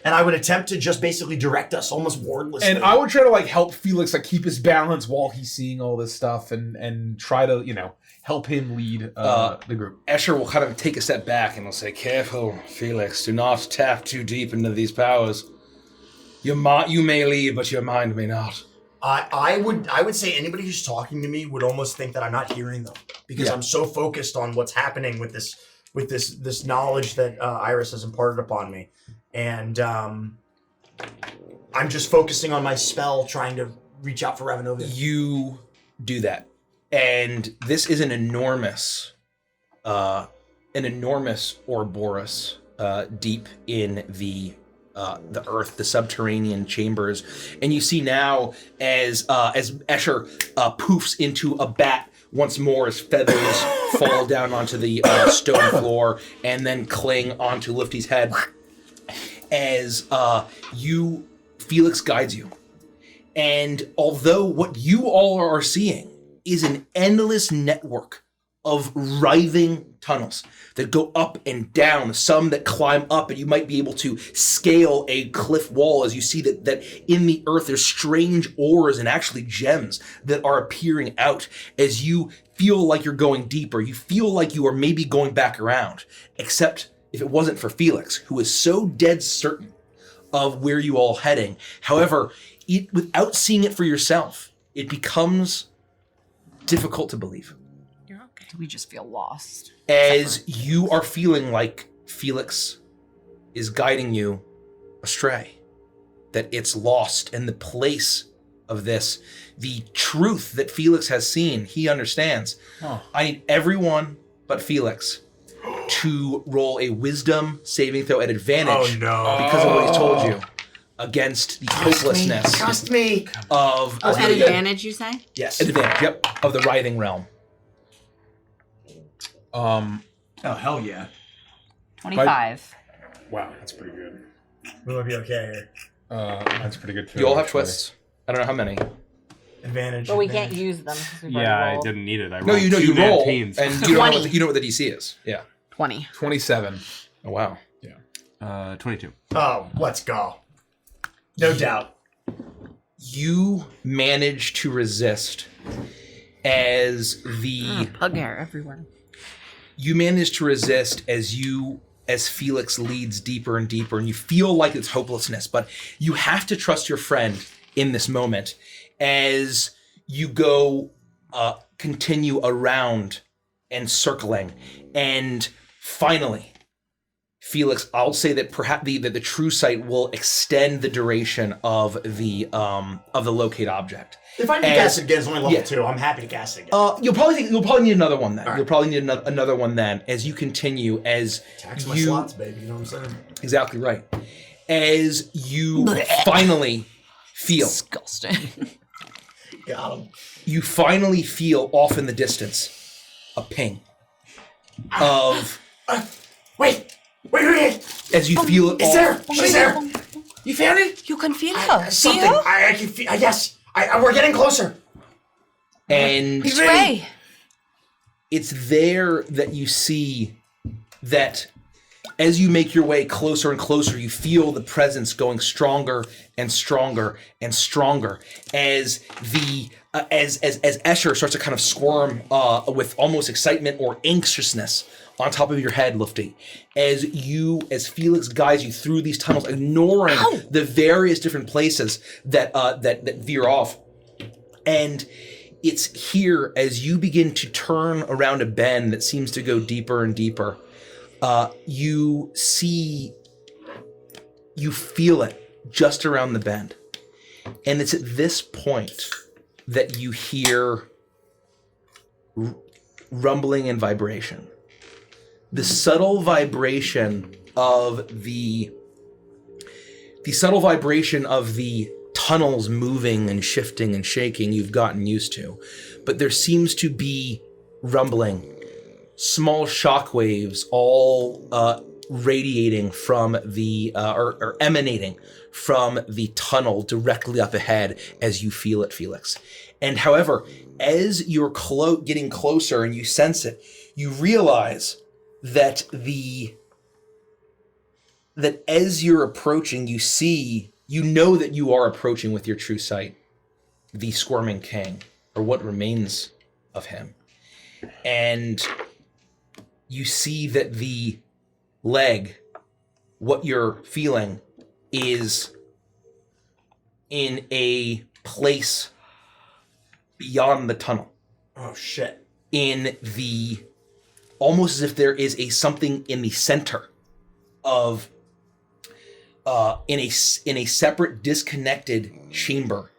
And I would attempt to just basically direct us almost wordlessly. And I would try to help Felix keep his balance while he's seeing all this stuff, and try to help him lead the group. Escher will kind of take a step back and will say, "Careful, Felix. Do not tap too deep into these powers. You may lead, but your mind may not." I would say anybody who's talking to me would almost think that I'm not hearing them because I'm so focused on what's happening with this knowledge that Iris has imparted upon me, and I'm just focusing on my spell, trying to reach out for Renovia. You do that, and this is an enormous Ouroboros deep in the earth, the subterranean chambers, and you see now as Escher poofs into a bat once more, as feathers fall down onto the stone floor and then cling onto Lifty's head. As Felix guides you, and although what you all are seeing is an endless network of writhing tunnels that go up and down, some that climb up, and you might be able to scale a cliff wall as you see that in the earth there's strange ores and actually gems that are appearing out as you feel like you're going deeper. You feel like you are maybe going back around, except if it wasn't for Felix, who is so dead certain of where you all heading. However, without seeing it for yourself, it becomes difficult to believe. We just feel lost. As you are feeling like Felix is guiding you astray, that it's lost, and the place of this, the truth that Felix has seen, he understands. I need everyone but Felix to roll a wisdom saving throw at advantage because of what he's told you against the hopelessness of at advantage, you say? Yes, advantage, of the writhing realm. Oh, hell yeah. 25. Wow, that's pretty good. We might be okay here. That's pretty good too. You all have twists. I don't know how many. Advantage. But we can't use them. I didn't need it. No, you know you roll, and you know what the DC is. Yeah. 20. 27. Oh, wow. Yeah. 22. Oh, let's go. No doubt. You manage to resist as the... pug hair everywhere. You manage to resist as Felix leads deeper and deeper, and you feel like it's hopelessness, but you have to trust your friend in this moment as you go continue around and circling, and finally, Felix, I'll say that perhaps the true sight will extend the duration of the locate object. If I need to cast it again, it's only level 2. I'm happy to cast it again. You'll probably need another one then. Right. You'll probably need another one then as you continue tax my slots, baby. You know what I'm saying? Exactly right. As you finally feel disgusting. Got him. You finally feel off in the distance a ping of wait. As you feel it. It's there. She's there. You found it? You can feel her. Something. I can feel. Yes. We're getting closer. And it's Ray. It's there that you see that as you make your way closer and closer, you feel the presence going stronger and stronger and stronger as as Escher starts to kind of squirm with almost excitement or anxiousness on top of your head, Lufty, as Felix guides you through these tunnels, ignoring the various different places that veer off. And it's here as you begin to turn around a bend that seems to go deeper and deeper. You feel it just around the bend. And it's at this point that you hear rumbling and vibration. The subtle vibration of the tunnels moving and shifting and shaking you've gotten used to. But there seems to be rumbling, small shockwaves all radiating from or emanating from the tunnel directly up ahead as you feel it, Felix. And however, as you're getting closer and you sense it, you realize that as you're approaching, you know that you are approaching with your true sight the Squirming King, or what remains of him. And you see that the leg, what you're feeling, is in a place beyond the tunnel. Oh shit. Almost as if there is something in the center of in a separate disconnected chamber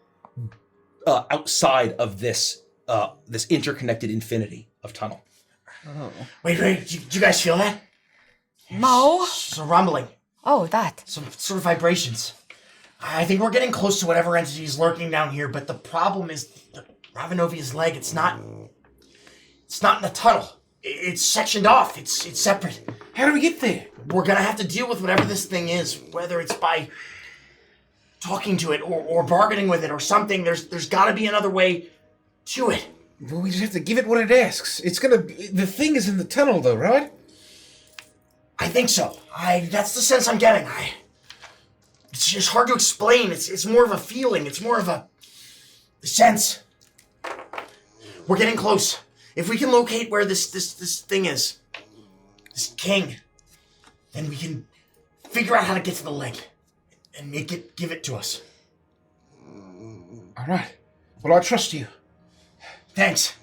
outside of this interconnected infinity of tunnel. Oh. Wait, do you guys feel that? Mo? Some rumbling. Oh, that. Some sort of vibrations. I think we're getting close to whatever entity is lurking down here, but the problem is Ravenovia's leg, it's not in the tunnel. It's sectioned off. It's separate. How do we get there? We're gonna have to deal with whatever this thing is, whether it's by talking to it or bargaining with it or something. There's gotta be another way to it. Well, we just have to give it what it asks. The thing is in the tunnel though, right? I think so. That's the sense I'm getting. It's just hard to explain. It's more of a feeling. It's more of a sense. We're getting close. If we can locate where this thing is, this king, then we can figure out how to get to the leg and give it to us. All right. Well, I trust you. Thanks.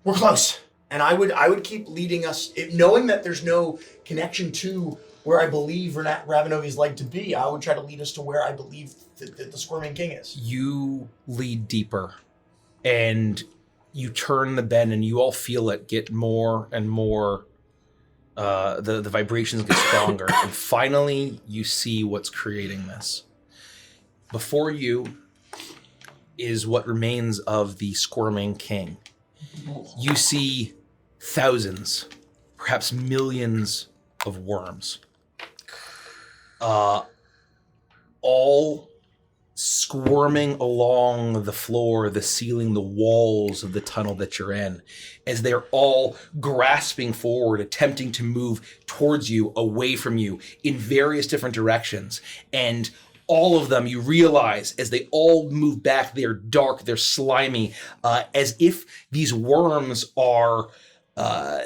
We're close. And I would keep leading us, knowing that there's no connection to where I believe Ravenovia's leg to be. I would try to lead us to where I believe that the Squirming King is. You lead deeper, and you turn the bend, and you all feel it get more and more. The vibrations get stronger, and finally you see what's creating this. Before you is what remains of the Squirming King. You see thousands, perhaps millions of worms, all squirming along the floor, the ceiling, the walls of the tunnel that you're in, as they're all grasping forward, attempting to move towards you, away from you, in various different directions. And all of them, you realize, as they all move back, they're dark, they're slimy, as if these worms are,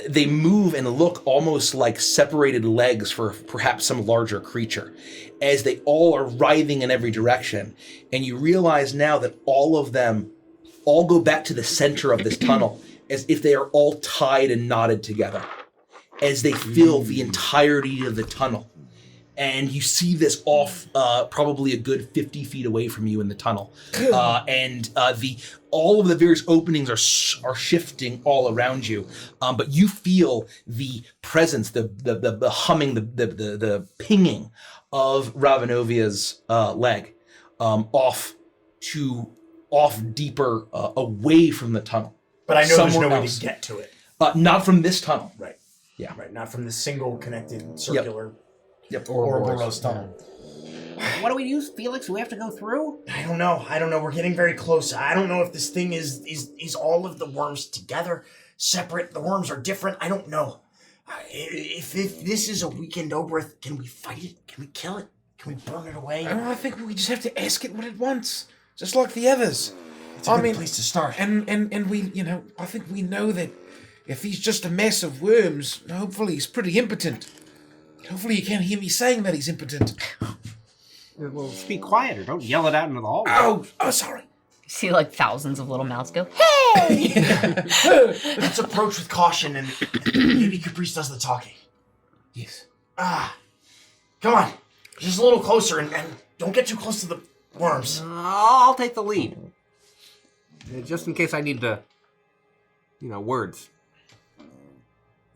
they move and look almost like separated legs for perhaps some larger creature, as they all are writhing in every direction. And you realize now that all of them all go back to the center of this tunnel, as if they are all tied and knotted together, as they fill the entirety of the tunnel. And you see this off probably a good 50 feet away from you in the tunnel. All of the various openings are shifting all around you. But you feel the presence, the humming, the pinging of Ravenovia's leg off deeper away from the tunnel. But I know there's no way to get to it. Not from this tunnel. Right. Yeah. Right. Not from the single connected circular. Yep. Ouroboros tunnel. What do we use, Felix? Do we have to go through? I don't know. We're getting very close. I don't know if this thing is all of the worms together, separate. The worms are different. I don't know. If this is a weakened Oberth, can we fight it? Can we kill it? Can we burn it away? I think we just have to ask it what it wants, just like the others. It's a good place to start. And we, I think we know that if he's just a mess of worms, hopefully he's pretty impotent. Hopefully you can't hear me saying that he's impotent. Well, speak quieter. Don't yell it out into the hallway. Oh, sorry. You see like thousands of little mouths go, hey! Let's approach with caution, and maybe Caprice does the talking. Yes. Come on. Just a little closer, and don't get too close to the worms. I'll take the lead. Just in case I need to, words.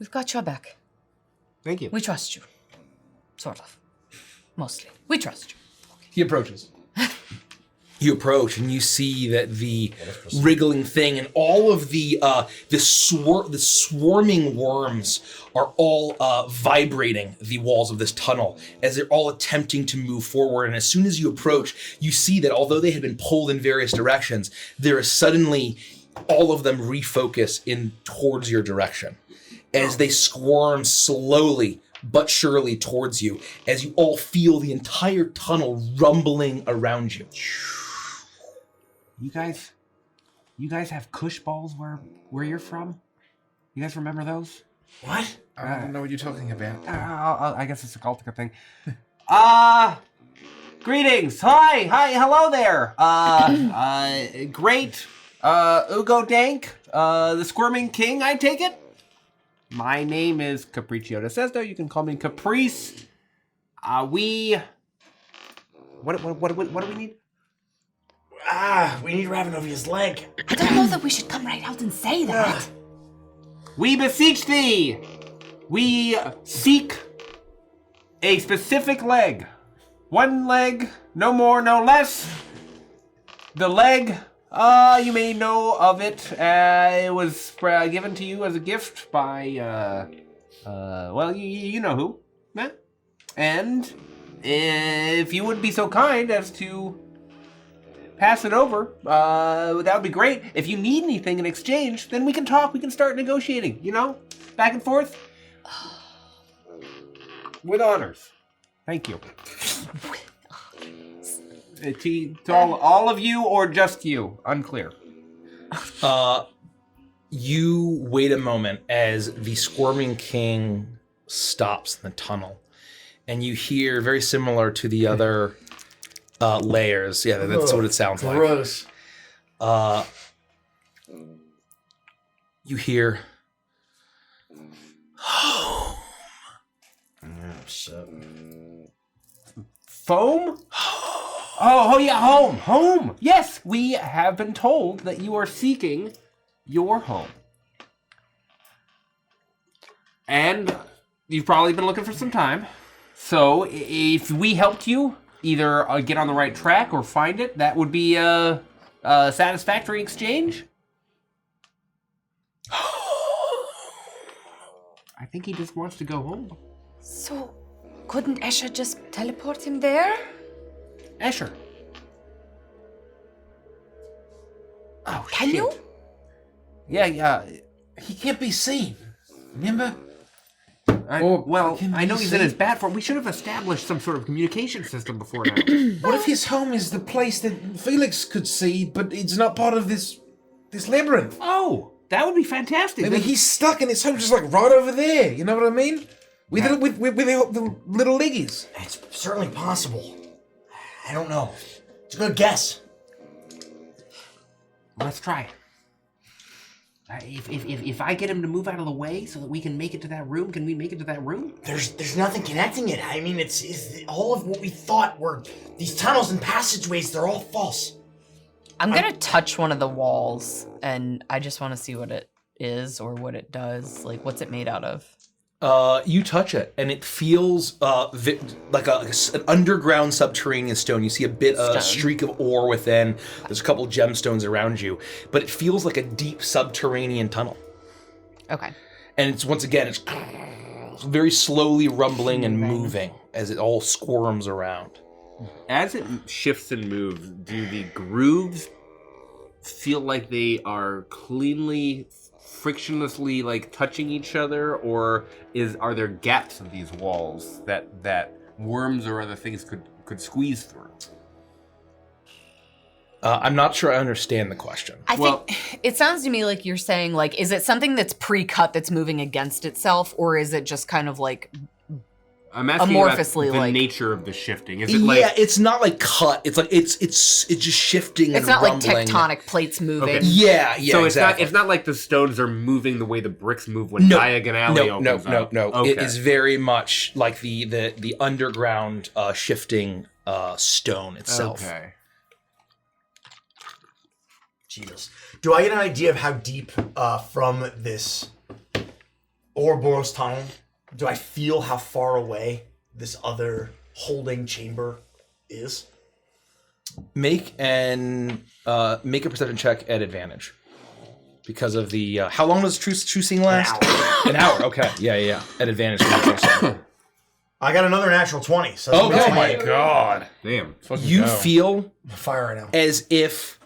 We've got your back. Thank you. We trust you. Sort of. Mostly. We trust you. He approaches. You approach and you see that the wriggling thing and all of the swarming worms are all vibrating the walls of this tunnel as they're all attempting to move forward. And as soon as you approach, you see that although they had been pulled in various directions, there is suddenly all of them refocus in towards your direction as they squirm slowly but surely towards you, as you all feel the entire tunnel rumbling around you. You guys have Kush balls where you're from? You guys remember those? What? I don't know what you're talking about. I guess it's a Cultica thing. Greetings. Hi, hello there. Great Ugo Dank, the Squirming King, I take it? My name is Capriccio de Sesto. You can call me Caprice. What do we need? We need Ravenovia's leg. I don't know that we should come right out and say that. We beseech thee! We seek a specific leg. One leg, no more, no less. The leg, you may know of it. It was given to you as a gift by, well, you know who. Yeah? And if you would be so kind as to pass it over, that would be great. If you need anything in exchange, then we can talk. We can start negotiating, back and forth. With honors. Thank you. To all of you or just you? Unclear. You wait a moment as the Squirming King stops in the tunnel. And you hear, very similar to the other layers. Yeah, that's what it sounds like. Gross. You hear... Foam? Oh yeah, home. Yes, we have been told that you are seeking your home. And you've probably been looking for some time. So if we helped you either get on the right track or find it, that would be a satisfactory exchange. I think he just wants to go home. So, couldn't Escher just teleport him there? Escher. Oh, Can you? Yeah. He can't be seen. Remember? I know he's in his bat form. We should have established some sort of communication system before now. What if his home is the place that Felix could see, but it's not part of this labyrinth? Oh, that would be fantastic. Maybe he's stuck in his home just like right over there. You know what I mean? With the little leggies. It's certainly possible. I don't know. It's a good guess. Let's try. If I get him to move out of the way so that we can make it to that room, can we make it to that room? There's nothing connecting it. I mean, it's all of what we thought were these tunnels and passageways. They're all false. I'm gonna touch one of the walls, and I just want to see what it is or what it does. Like, what's it made out of? You touch it, and it feels like an underground subterranean stone. You see a streak of ore within. There's a couple gemstones around you, but it feels like a deep subterranean tunnel. Okay. And it's it's very slowly rumbling and moving as it all squirms around. As it shifts and moves, do the grooves feel like they are cleanly, frictionlessly like touching each other, or are there gaps in these walls that worms or other things could squeeze through? I'm not sure I understand the question. I think it sounds to me like you're saying, like, is it something that's pre-cut that's moving against itself, or is it just kind of like I'm asking amorphously about the like nature of the shifting? Is it like it's not like cut. It's like it's just shifting. It's and not rumbling. like tectonic plates moving. Okay. Yeah. So exactly. it's not like the stones are moving the way the bricks move when diagonally opens up. No. Okay. It is very much like the underground shifting stone itself. Okay. Jesus. Do I get an idea of how deep from this Ouroboros tunnel? Do I feel how far away this other holding chamber is? Make a perception check at advantage because of the how long does true seeing last? An hour. Okay. Yeah. At advantage. I got another natural 20. So Oh my God. Damn. You feel fire right now. as if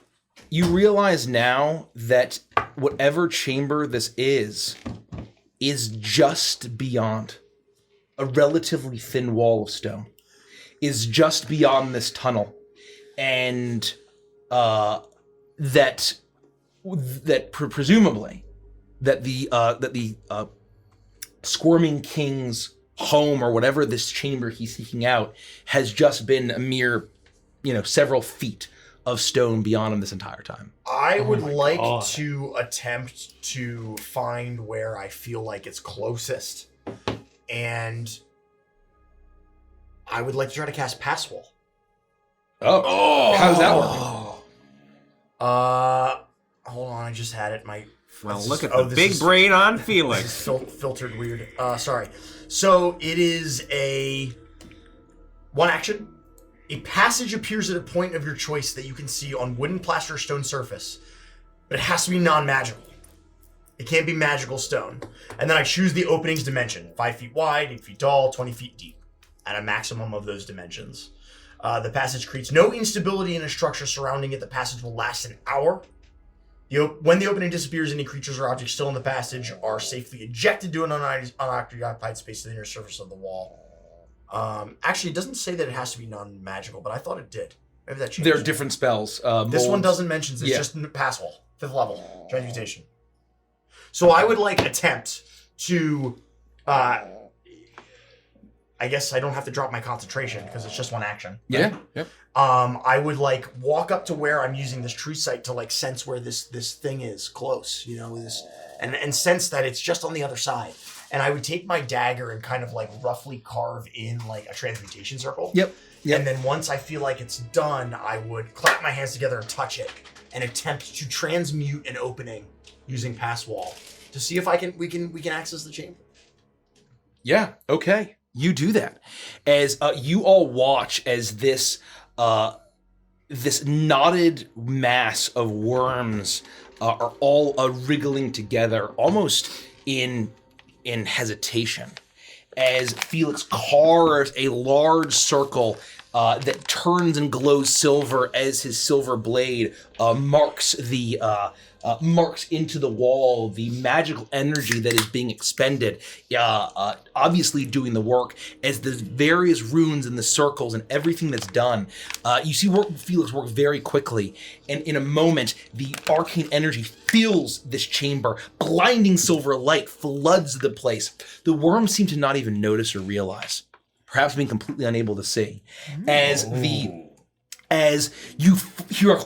you realize now that whatever chamber this is just beyond a relatively thin wall of stone, is just beyond this tunnel, and presumably that the Squirming King's home, or whatever this chamber he's seeking out, has just been a mere several feet of stone beyond him this entire time. I would like to attempt to find where I feel like it's closest. And I would like to try to cast Pass Wall. Oh. How does that work? Hold on, I just had it. Look at the big brain on Felix. This is filtered weird. Sorry. So it is a one action. A passage appears at a point of your choice that you can see on wooden, plaster, or stone surface, but it has to be non-magical. It can't be magical stone. And then I choose the opening's dimension: 5 feet wide, 8 feet tall, 20 feet deep, at a maximum of those dimensions. The passage creates no instability in a structure surrounding it. The passage will last an hour. When the opening disappears, any creatures or objects still in the passage are safely ejected to an unoccupied space to the inner surface of the wall. Actually, it doesn't say that it has to be non-magical, but I thought it did. Maybe that changed. There are different spells. This one doesn't mention it. It's just Pass Wall, 5th level, transmutation. So I would attempt to... I guess I don't have to drop my concentration because it's just one action. Right? Yeah. Yep. I would walk up to where I'm using this true sight to sense where this thing is close, and sense that it's just on the other side. And I would take my dagger and kind of roughly carve in a transmutation circle. Yep. And then once I feel like it's done, I would clap my hands together and touch it and attempt to transmute an opening using Pass Wall to see if we can access the chamber. Yeah. Okay. You do that as you all watch as this knotted mass of worms are all wriggling together, almost in hesitation, as Felix carves a large circle that turns and glows silver as his silver blade marks into the wall the magical energy that is being expended, obviously doing the work as the various runes and the circles and everything that's done. You see Felix work very quickly, and in a moment, the arcane energy fills this chamber. Blinding silver light floods the place. The worms seem to not even notice or realize, perhaps being completely unable to see, as you hear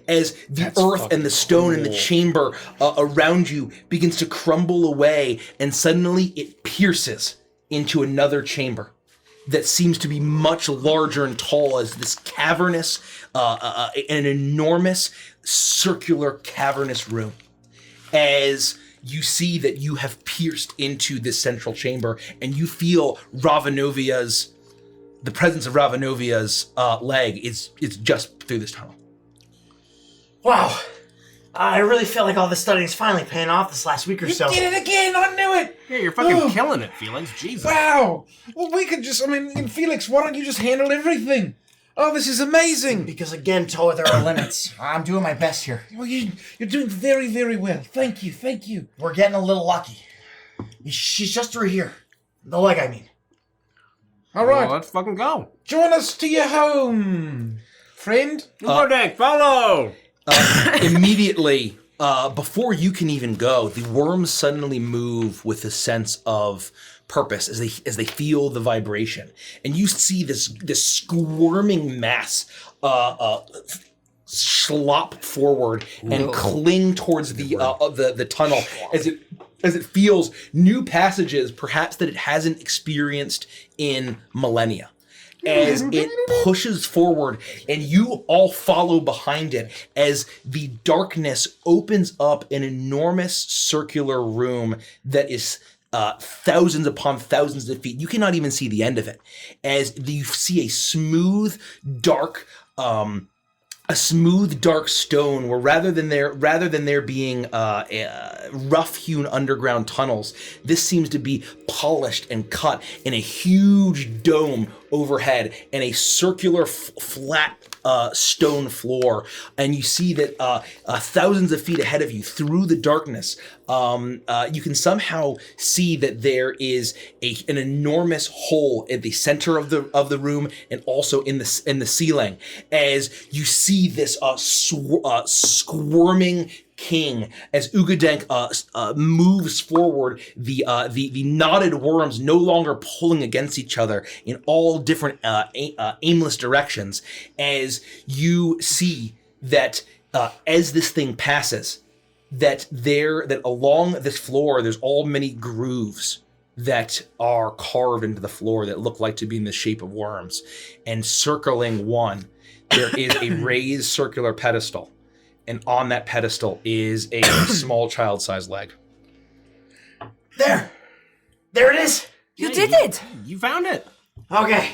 as the earth and the stone in the chamber around you begins to crumble away, and suddenly it pierces into another chamber that seems to be much larger and tall, as this cavernous, an enormous circular cavernous room. As you see that you have pierced into this central chamber, and you feel the presence of Ravenovia's leg is just through this tunnel. Wow. I really feel like all this studying is finally paying off this last week or so. You did it again! I knew it! Yeah, you're fucking killing it, Felix. Jesus. Wow! Well, we could just, Felix, why don't you just handle everything? Oh, this is amazing! Because again, Toa, there are limits. I'm doing my best here. Well, you're doing very, very well. Thank you. We're getting a little lucky. She's just through here. The leg, I mean. All right. Well, let's fucking go. Join us to your home, friend. Poetic, follow! Immediately, before you can even go, the worms suddenly move with a sense of purpose as they feel the vibration, and you see this squirming mass slop forward and cling towards the tunnel as it feels new passages, perhaps that it hasn't experienced in millennia. As it pushes forward, and you all follow behind it as the darkness opens up an enormous circular room that is thousands upon thousands of feet. You cannot even see the end of it, as you see a smooth, dark stone, where rather than there being rough-hewn underground tunnels, this seems to be polished and cut in a huge dome overhead and a circular flat stone floor. And you see that thousands of feet ahead of you, through the darkness, you can somehow see that there is an enormous hole at the center of the room, and also in the ceiling, as you see this squirming king, as Ugadenk moves forward, the knotted worms no longer pulling against each other in all different aimless directions, as you see that as this thing passes, that along this floor there's all many grooves that are carved into the floor that look like to be in the shape of worms, and circling one there is a raised circular pedestal, and on that pedestal is a small child-sized leg. There it is. You did it. You found it. Okay,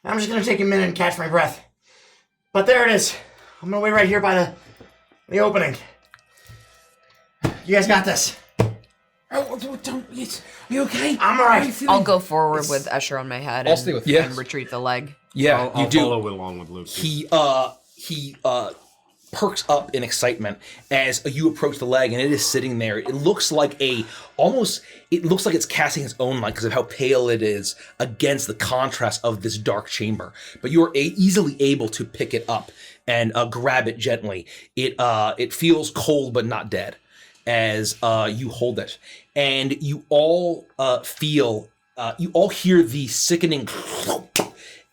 I'm just gonna take a minute and catch my breath. But there it is. I'm gonna wait right here by the opening. You guys got this. Are you okay? I'm alright. I'll go forward with Escher on my head I'll stay with you. and retrieve the leg. Yeah, I'll you do. follow along with Luke. He perks up in excitement as you approach the leg, and it is sitting there. It looks like it's casting its own light because of how pale it is against the contrast of this dark chamber. But you are easily able to pick it up and grab it gently. It feels cold but not dead as you hold it, and you all hear the sickening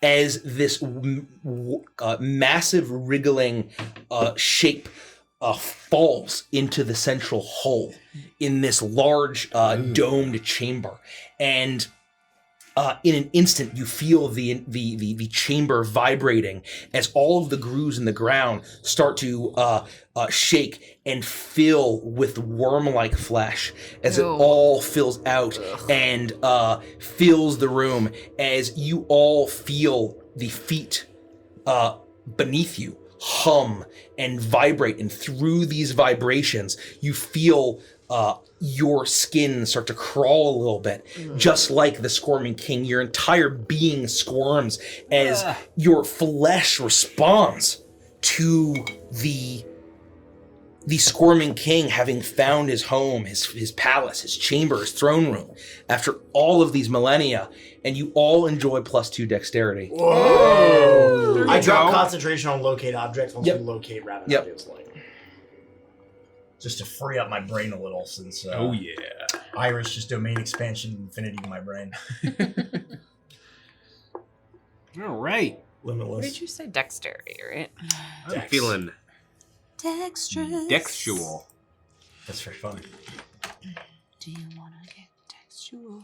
as this massive wriggling shape falls into the central hole in this large domed chamber. And in an instant, you feel the chamber vibrating as all of the grooves in the ground start to shake and fill with worm-like flesh as it all fills out and fills the room, as you all feel the feet beneath you hum and vibrate, and through these vibrations, you feel your skin start to crawl a little bit, just like the squirming king. Your entire being squirms as your flesh responds to the squirming king having found his home, his palace, his chamber, his throne room after all of these millennia, and you all enjoy +2 dexterity. Whoa! I drop concentration on locate objects once we locate Ravenovia's light. Just to free up my brain a little, since Iris just domain expansion infinity to my brain. All right. Limitless. What did you say? Dexterity, right? I'm feeling Dexterous. dexual. That's very funny. Do you want to get textual?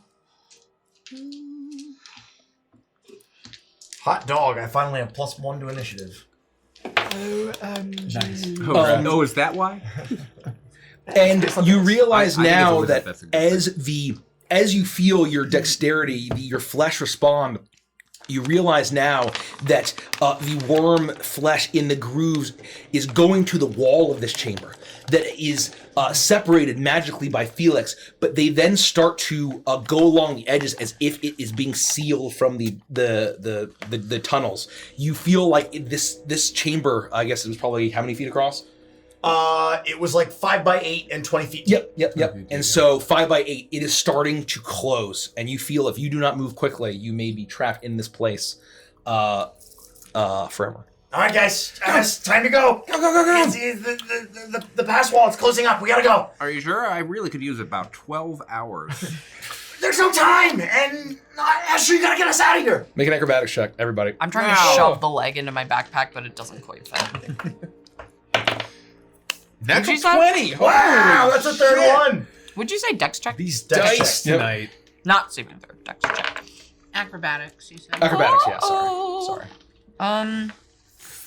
Hot dog, I finally have +1 to initiative. Nice. Oh, is that why? And you realize I think it's now always that that's a good as you feel your dexterity, your flesh respond, you realize now that the worm flesh in the grooves is going to the wall of this chamber that is separated magically by Felix, but they then start to go along the edges as if it is being sealed from the tunnels. You feel like this chamber, I guess it was probably how many feet across? It was like 5 by 8 and 20 feet deep. Yep. And so 5 by 8, it is starting to close, and you feel if you do not move quickly, you may be trapped in this place forever. All right, guys, time to go. Go. The pass wall is closing up. We gotta go. Are you sure? I really could use about 12 hours. There's no time, and Asher, you gotta get us out of here. Make an acrobatics check, everybody. I'm trying to shove the leg into my backpack, but it doesn't quite fit. Natural you say? 20! Wow, that's a third one. Would you say dex check? These Dice checks. tonight. Not saving throw. Dex check. Acrobatics, you said. Acrobatics, yeah, sorry.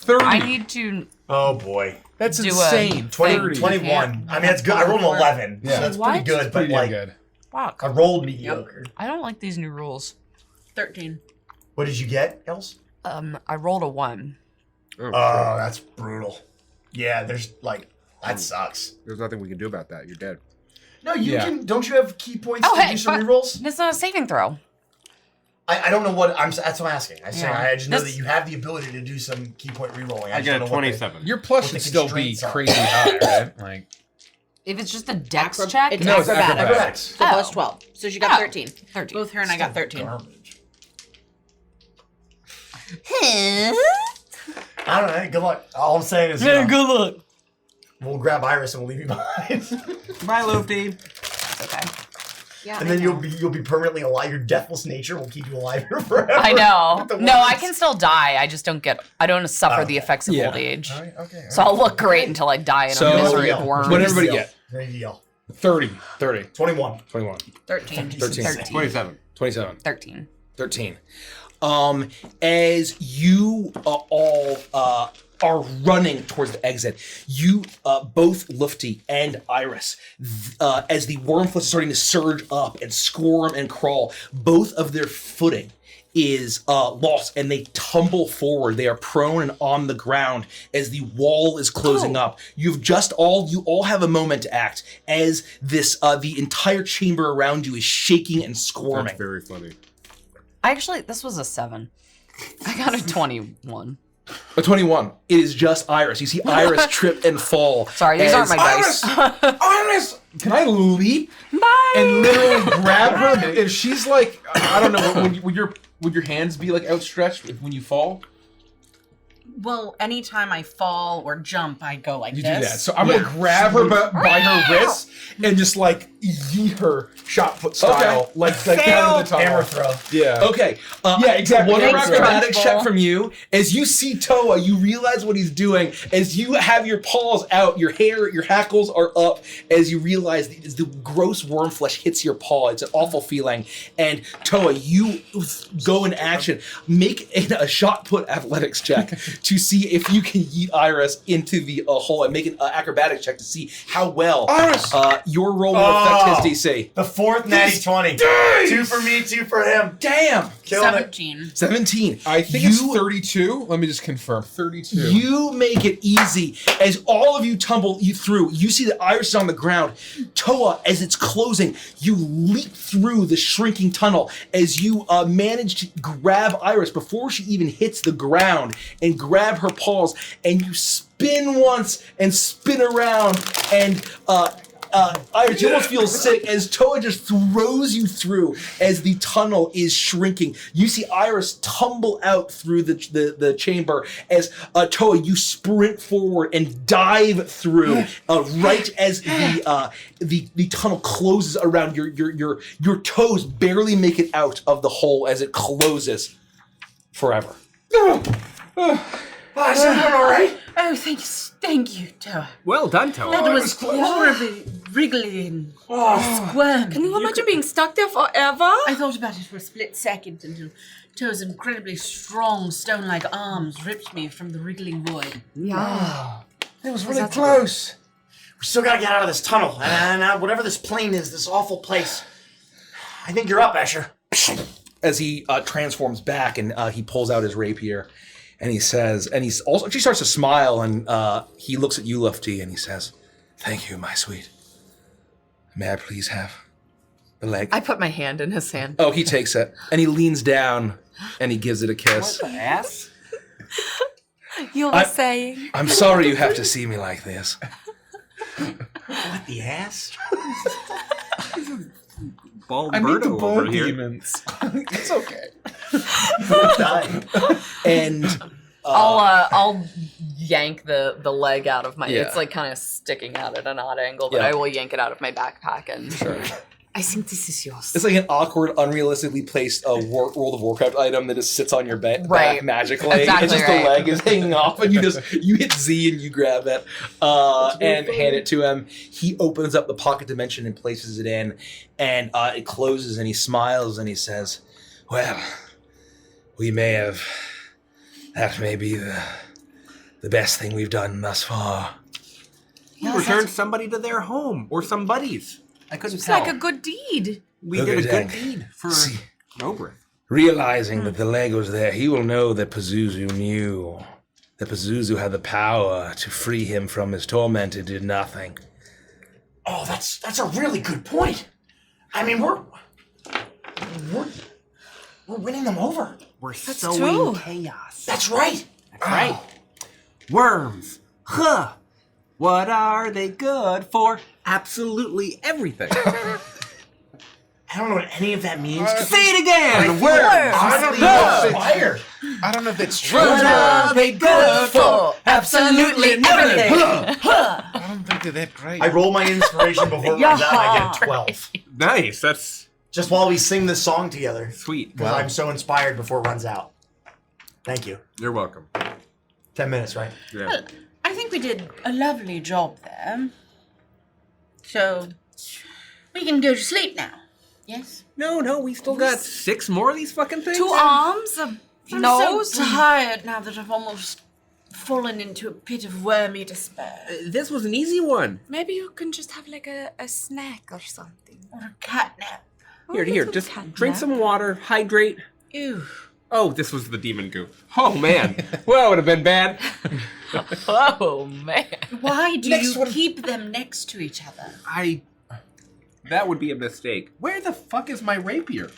30. I need to Oh boy. That's do insane. 20, 21. I mean, that's good. I rolled an 11, so that's What? pretty good. But Pretty like, good. fuck. I rolled mediocre. I don't like these new rules. 13. What did you get, Els? I rolled a 1. Oh, That's brutal. Yeah, there's like, that sucks. there's nothing we can do about that. You're dead. No, you Yeah. can. Don't you have key points Oh, to hey, do some fuck. rerolls? It's not a saving throw. I don't know what that's what I'm asking. Yeah. I just know This- that you have the ability to do some key point rerolling. I just get don't a know what 27. Your plus What should the still be constraints are. crazy high, right? Like, If it's just a dex check, It's No, it's acrobatics. acrobatics. So Oh. plus 12. So she got Oh. 13. 13. Both her and I got 13. Garbage. Huh? I don't know. Hey, good luck. All I'm saying is, Yeah, good luck. We'll grab Iris and we'll leave you behind. Bye, Lofty. Okay. Yeah, And then you'll be permanently alive. Your deathless nature will keep you alive here forever. I know. With the No, I worms. can still die. I just don't suffer the effects of Yeah. old age. All right, okay. So I'll look great until I die in So- a misery Yeah. of worms. What everybody get? Ready to yell. 30. 21. 21. 13. 27. 27. 13. 13. As you all are running towards the exit, you both Lufty and Iris, as the wormflesh is starting to surge up and squirm and crawl, both of their footing is lost and they tumble forward. They are prone and on the ground as the wall is closing up. You all have a moment to act as this the entire chamber around you is shaking and squirming. That's very funny. Actually, this was a 7. I got a 21. A 21. It is just Iris. You see Iris trip and fall. Sorry, these aren't my dice. Iris, can I leap Bye. and literally grab her? If she's like, I don't know, would your hands be like outstretched when you fall? Well, anytime I fall or jump, I go like You this. do that. So I'm gonna grab her by her wrists and just like yeet her shot put style, like down to the Hammer tunnel. throw. Yeah. Okay. Yeah, exactly. One Thanks, acrobatics Crunchball. check from you. As you see Toa, you realize what he's doing. As you have your paws out, your hair, your hackles are up. As you realize as the gross worm flesh hits your paw, it's an awful feeling. And Toa, you go in action. Make a shot put athletics check to see if you can yeet Iris into the hole, and make an acrobatics check to see how well Iris! your roll will affect his DC. The fourth natty 20. 2 for me, 2 for him. Damn. Killing it. 17. 17. I think it's 32. Let me just confirm. 32. You make it easy. As all of you tumble through, you see that Iris is on the ground. Toa, as it's closing, you leap through the shrinking tunnel as you manage to grab Iris before she even hits the ground and grab her paws, and you spin once and spin around, and Iris, you almost feel sick as Toa just throws you through as the tunnel is shrinking. You see Iris tumble out through the chamber as Toa, you sprint forward and dive through right as the tunnel closes around your toes barely make it out of the hole as it closes forever. Is everyone all right? Oh, thank you, Toa. Well done, Toa. That was horribly wriggly and squirming. Can you imagine being stuck there forever? I thought about it for a split second until Toa's incredibly strong, stone-like arms ripped me from the wriggling void. Yeah. It was really close. We still gotta get out of this tunnel. And whatever this plane is, this awful place. I think you're up, Escher. As he transforms back and he pulls out his rapier, and he says, and he's also she starts to smile, and he looks at you, Lufty, and he says, "Thank you, my sweet. May I please have the leg?" I put my hand in his hand. Oh, he takes it, and he leans down, and he gives it a kiss. What the ass? You were saying. I'm sorry you have to see me like this. What the ass? Bald I need the Birdo bone over here. demons. It's okay. And I'll yank the leg out of my. Yeah. It's like kind of sticking out at an odd angle, but Yeah. I will yank it out of my backpack and. Sure. I think this is yours. It's like an awkward, unrealistically placed World of Warcraft item that just sits on your back Right. magically. Exactly It's just right. the leg is hanging off, and you hit Z and you grab it and hand it to him. He opens up the pocket dimension and places it in, and it closes, and he smiles and he says, "Well, we may have. That may be the best thing we've done thus far." We returned somebody to their home, or some buddies. I couldn't It's tell. like a good deed. We Look did a at good that. deed for See. Rebirth. Realizing that the leg was there, he will know that Pazuzu knew. That Pazuzu had the power to free him from his torment and did nothing. Oh, that's a really good point. I mean, we're winning them over. We're true. sowing chaos. That's right. That's right. Worms. Huh. What are they good for? Absolutely everything. I don't know what any of that means. Say it again. Worms. I don't know. Fire. I don't know if that's true. What are they good for? Absolutely everything. I don't do that great. I roll my inspiration before it runs out and I get a 12. Nice. That's Just while we sing this song together. sweet. Because I'm so inspired before it runs out. Thank you. You're welcome. 10 minutes, right? Yeah. Well, I think we did a lovely job there. So, we can go to sleep now. Yes? No, we still got 6 more of these fucking things. 2 arms, a I'm nose. so tired now that I've almost fallen into a pit of wormy despair. This was an easy one. Maybe you can just have like a snack or something. Or a catnap. Here, just drink some water, hydrate. Ew. Oh, this was the demon goo. Oh, man. Well, it would have been bad. Oh, man. Why do you keep them next to each other? That would be a mistake. Where the fuck is my rapier?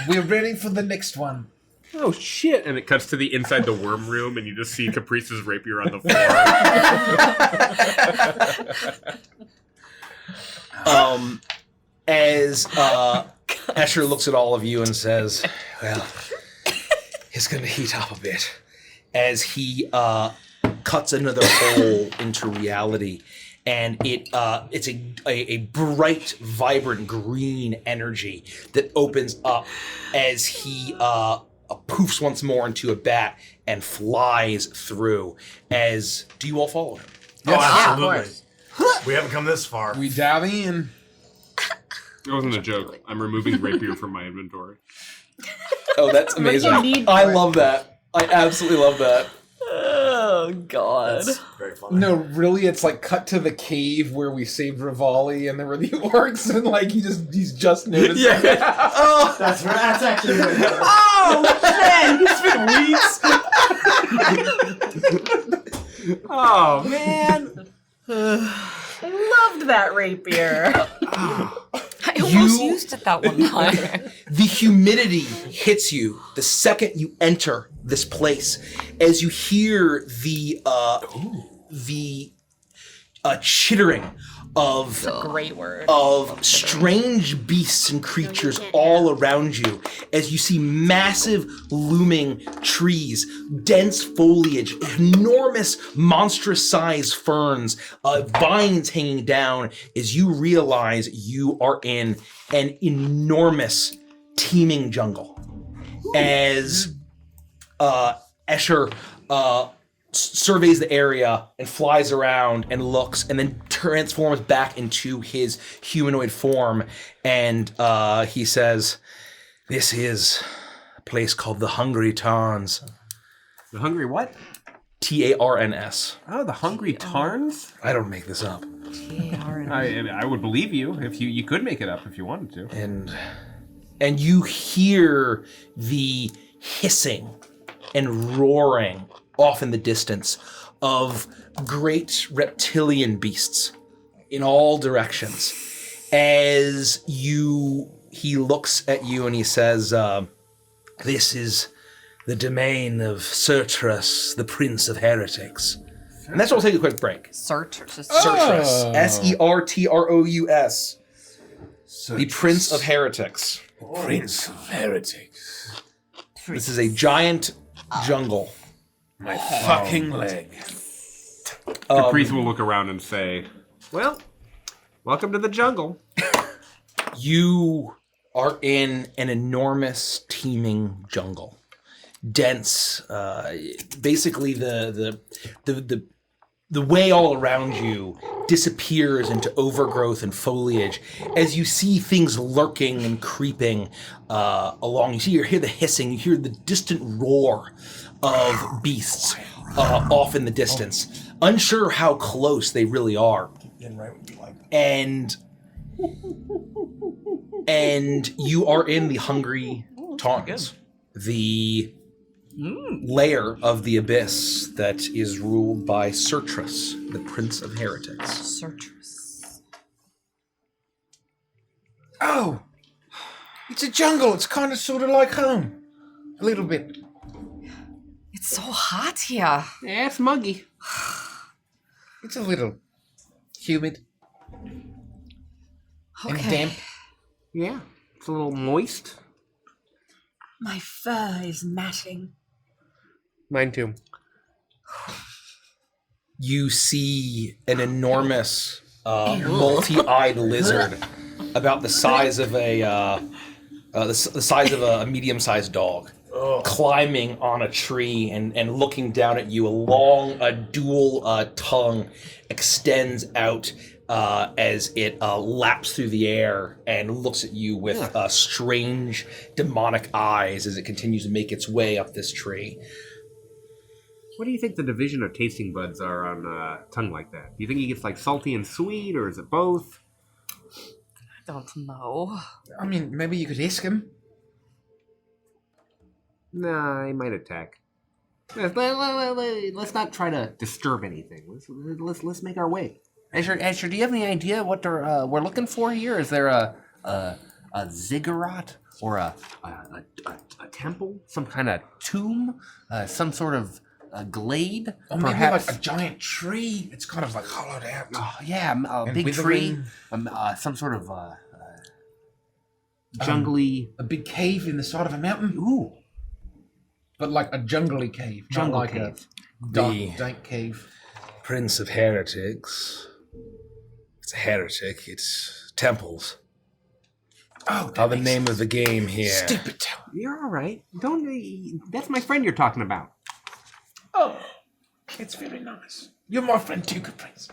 We're ready for the next one. Oh, shit. And it cuts to the inside the worm room, and you just see Caprice's rapier on the floor. As Escher looks at all of you and says, well, it's going to heat up a bit. As he cuts another hole into reality. And it's a bright, vibrant green energy that opens up as he poofs once more into a bat and flies through. Do you all follow him? Yes. Yeah, of Absolutely. We haven't come this far. We dive in. It wasn't a joke. I'm removing rapier from my inventory. Oh, that's amazing. I love that. I absolutely love that. Oh, God. That's very funny. No, really, it's like cut to the cave where we saved Rivali and there were the orcs and like he's just noticed. Yeah. Oh, that's actually what happened. It's been weeks. Oh, man. I loved that rapier. I almost used it that one time. The humidity hits you the second you enter this place, as you hear the chittering of Great word. of strange beasts and creatures all around you, as you see massive looming trees, dense foliage, enormous monstrous sized ferns, vines hanging down, as you realize you are in an enormous teeming jungle. As Escher surveys the area and flies around and looks and then transforms back into his humanoid form, and he says, this is a place called the Hungry Tarns. The hungry what? Tarns. Oh, the hungry tarns? I don't make this up. I would believe you if you could make it up if you wanted to. And you hear the hissing and roaring off in the distance of great reptilian beasts in all directions. As he looks at you and he says, this is the domain of Sertrus, the Prince of Heretics. And that's why we'll take a quick break. Sertrus. Sertrus. Sertrous. The Prince of Heretics. Prince of Heretics. This is a giant jungle. My fucking leg. Caprice will look around and say, well, welcome to the jungle. You are in an enormous teeming jungle. Dense, basically the way all around you disappears into overgrowth and foliage as you see things lurking and creeping along. You hear the hissing, you hear the distant roar of beasts off in the distance, unsure how close they really are. And you are in the Hungry Tarns, the layer of the abyss that is ruled by Sertrus, the Prince of Heretics. Sertrus. Oh, it's a jungle. It's kind of sort of like home. A little bit. It's so hot here. Yeah, it's muggy. It's a little humid and damp. Yeah, it's a little moist. My fur is matting. Mine too. you see an enormous multi-eyed lizard about the size of the size of a medium-sized dog, climbing on a tree and looking down at you. A dual tongue extends out as it laps through the air and looks at you with strange demonic eyes as it continues to make its way up this tree. What do you think the division of tasting buds are on a tongue like that? Do you think he gets like salty and sweet, or is it both? I don't know. I mean, maybe you could ask him. Nah, he might attack. Let's not try to disturb anything. Let's make our way. Asher, do you have any idea what we're looking for here? Is there a ziggurat or a temple, some kind of tomb, some sort of glade, Or maybe perhaps like a giant tree. It's kind of like hollowed out. Oh, yeah, a And big withering. tree, some sort of jungly. A big cave in the side of a mountain. Ooh, But like a jungly cave. Not jungle like cave. a dark, The- dank cave. Prince of Heretics. It's a heretic. It's temples. Oh, Are the name of the game here. Stupid. You're all right. Don't. That's my friend you're talking about. Oh, it's very nice. You're my friend too, good prince.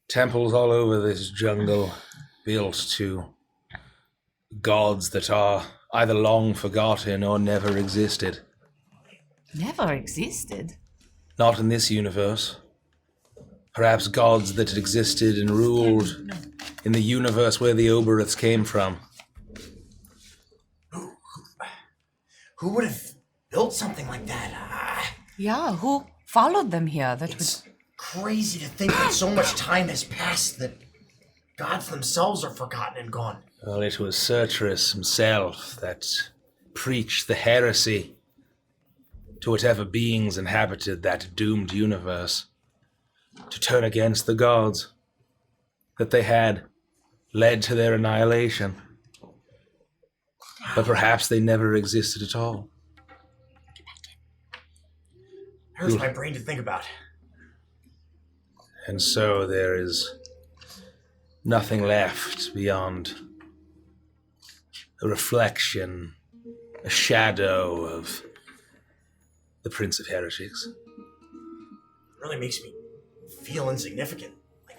Temples all over this jungle, built to gods that are either long forgotten or never existed. Never existed. Not in this universe. Perhaps gods that had existed and ruled in the universe where the Oberiths came from. Who would have built something like that? Yeah, who followed them here? That It's crazy to think that so much time has passed that gods themselves are forgotten and gone. Well, it was Cerberus himself that preached the heresy to whatever beings inhabited that doomed universe, to turn against the gods that they had led to their annihilation. But perhaps they never existed at all. Hurts my brain to think about. And so there is nothing left beyond a reflection, a shadow of the Prince of Heretics. It really makes me feel insignificant. Like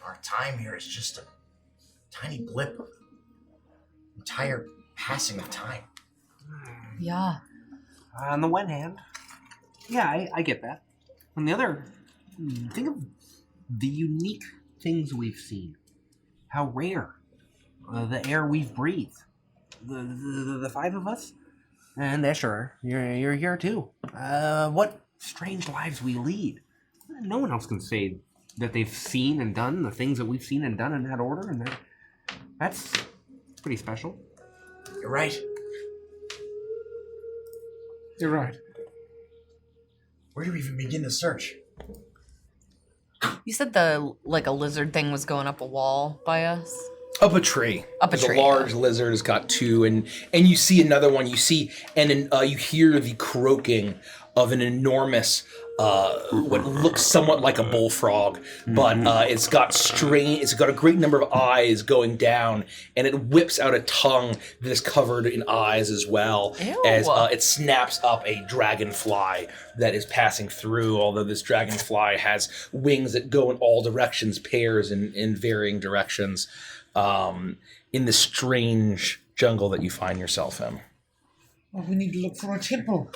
our time here is just a tiny blip of the entire passing of time. yeah. On the one hand, yeah, I get that. On the other, think of the unique things we've seen. How rare the air we've breathed. The five of us, and Escher, you're here too. What strange lives we lead. No one else can say that they've seen and done the things that we've seen and done in that order, and that's pretty special. You're right. You're right. Where do we even begin to search? You said a lizard thing was going up a wall by us? Up a tree. Up a There's tree, a large lizard has got two, and you see another one. You see, and you hear the croaking of an enormous, what looks somewhat like a bullfrog, but it's got a great number of eyes going down, and it whips out a tongue that is covered in eyes as well. Ew. As it snaps up a dragonfly that is passing through. Although this dragonfly has wings that go in all directions, pairs in varying directions. In the strange jungle that you find yourself in. Well, we need to look for a temple.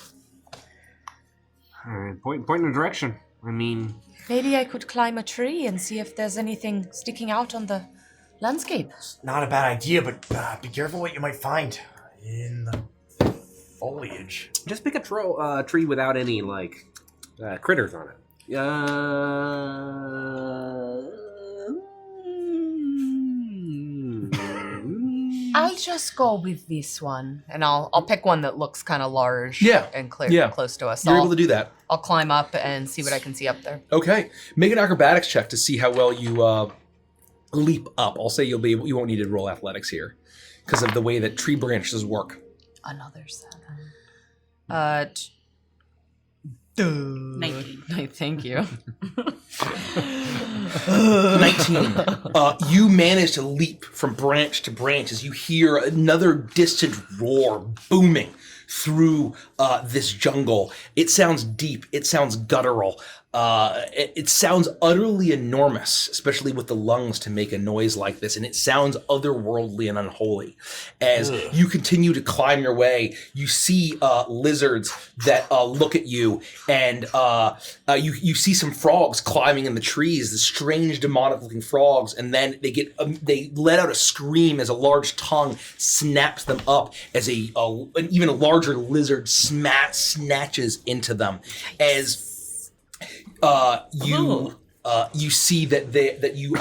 Point in a direction. I mean, Maybe I could climb a tree and see if there's anything sticking out on the landscape. Not a bad idea, but be careful what you might find in the foliage. just pick a tree without any critters on it. I'll just go with this one. And I'll pick one that looks kind of large and clear, Yeah. close to us. You're I'll, able to do that. I'll climb up and see what I can see up there. Okay, make an acrobatics check to see how well you leap up. I'll say you won't need to roll athletics here because of the way that tree branches work. Another 7. 19. Thank you. 19. You manage to leap from branch to branch as you hear another distant roar booming through this jungle. It sounds deep. It sounds guttural. It sounds utterly enormous, especially with the lungs to make a noise like this, and it sounds otherworldly and unholy. As you continue to climb your way, you see lizards that look at you, and you see some frogs climbing in the trees, the strange demonic-looking frogs, and then they let out a scream as a large tongue snaps them up as an even larger lizard snatches into them. As you see that you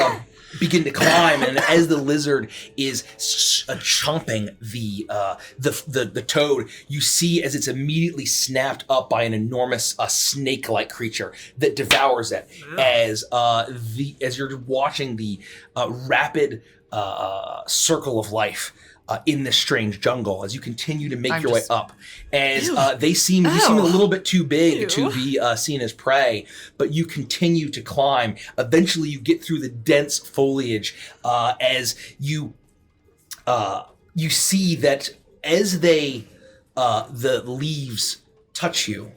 begin to climb, and as the lizard is chomping the toad, you see as it's immediately snapped up by an enormous snake-like creature that devours it. As you're watching the rapid circle of life in this strange jungle, as you continue to make your way up, as you seem a little bit too big to be seen as prey, but you continue to climb. Eventually, you get through the dense foliage, as you see that as the leaves touch you,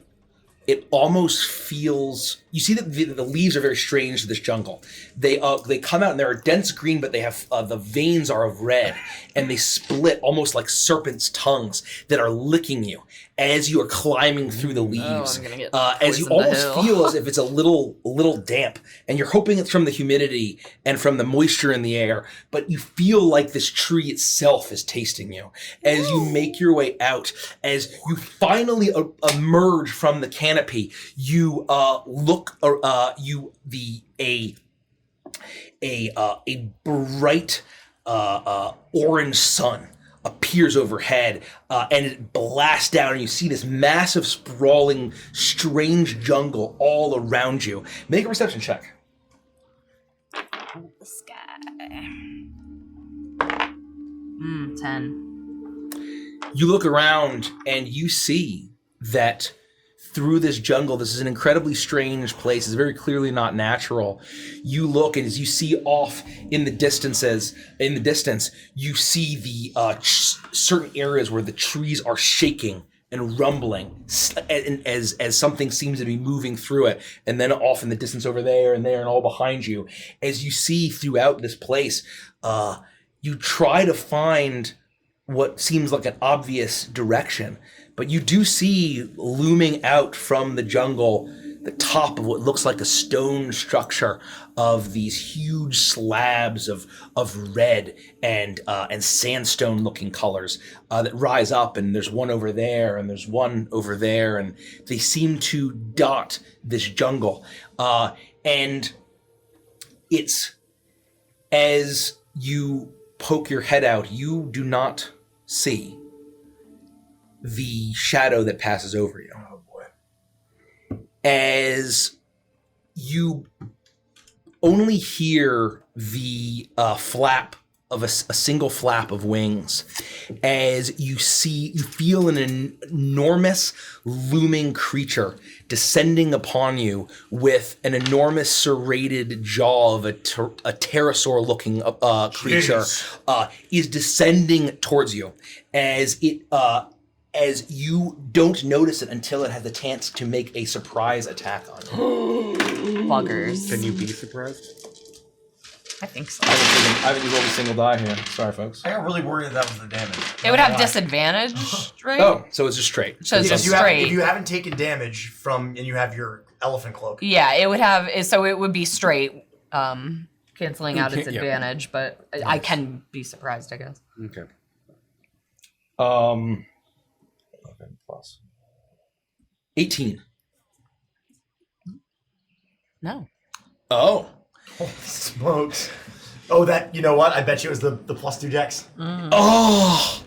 it almost feels. You see that the leaves are very strange to this jungle. They come out and they're a dense green, but they have the veins are of red, and they split almost like serpents' tongues that are licking you as you are climbing through the leaves. As you almost feel as if it's a little damp, and you're hoping it's from the humidity and from the moisture in the air, but you feel like this tree itself is tasting you as you make your way out. As you finally emerge from the canopy, you look. A bright orange sun appears overhead, and it blasts down, and you see this massive, sprawling, strange jungle all around you. Make a perception check. The sky. 10. You look around, and you see that through this jungle, this is an incredibly strange place. It's very clearly not natural. You look, and as you see off in the distance, you see the certain areas where the trees are shaking and rumbling, and as something seems to be moving through it. And then off in the distance over there and all behind you, as you see throughout this place, you try to find what seems like an obvious direction. But you do see looming out from the jungle the top of what looks like a stone structure of these huge slabs of red and sandstone-looking colors that rise up. And there's one over there, and there's one over there, and they seem to dot this jungle. And it's as you poke your head out, you do not see the shadow that passes over you. Oh boy. As you only hear the flap of a single flap of wings, as you feel an enormous looming creature descending upon you with an enormous serrated jaw of a pterosaur-looking creature is descending towards you. As you don't notice it until it has the chance to make a surprise attack on you. Buggers. Can you be surprised? I think so. I haven't rolled a single die here. Sorry, folks. I got really worried that was the damage. It would have disadvantage, right? Oh, so it's just straight. So it's just If straight. you haven't taken damage from, and you have your elephant cloak. Yeah, it would have. So it would be straight, canceling out its advantage. But I can be surprised, I guess. Okay. 11 plus 18. No. Oh. Holy smokes. Oh, you know what? I bet you it was the +2 dex. Oh.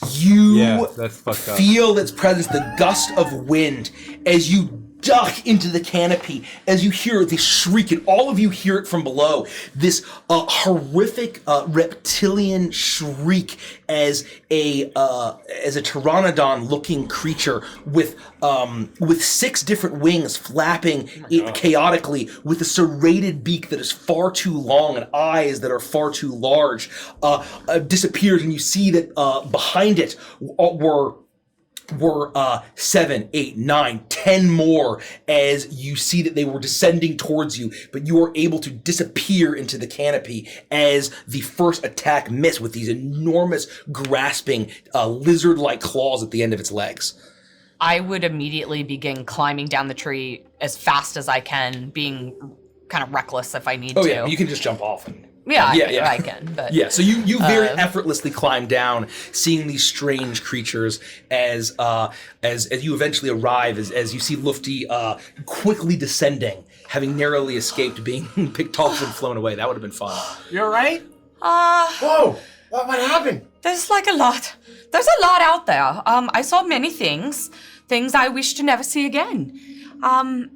You that's fucked up. feel its presence, the gust of wind, as you duck into the canopy as you hear this shriek, and all of you hear it from below. This horrific reptilian shriek as a pteranodon-looking creature with 6 different wings flapping chaotically, with a serrated beak that is far too long and eyes that are far too large, disappears, and you see that behind it were 7, 8, 9, 10 more as you see that they were descending towards you, but you are able to disappear into the canopy as the first attack missed with these enormous, grasping, lizard-like claws at the end of its legs. I would immediately begin climbing down the tree as fast as I can, being kind of reckless if I need to. Oh yeah, you can just jump off and... Yeah, I can. But yeah, so you very effortlessly climb down, seeing these strange creatures as you eventually arrive, as you see Lufty quickly descending, having narrowly escaped being picked off and flown away. That would have been fun. You all right? Whoa! What happened? There's like a lot. There's a lot out there. I saw many things I wish to never see again. I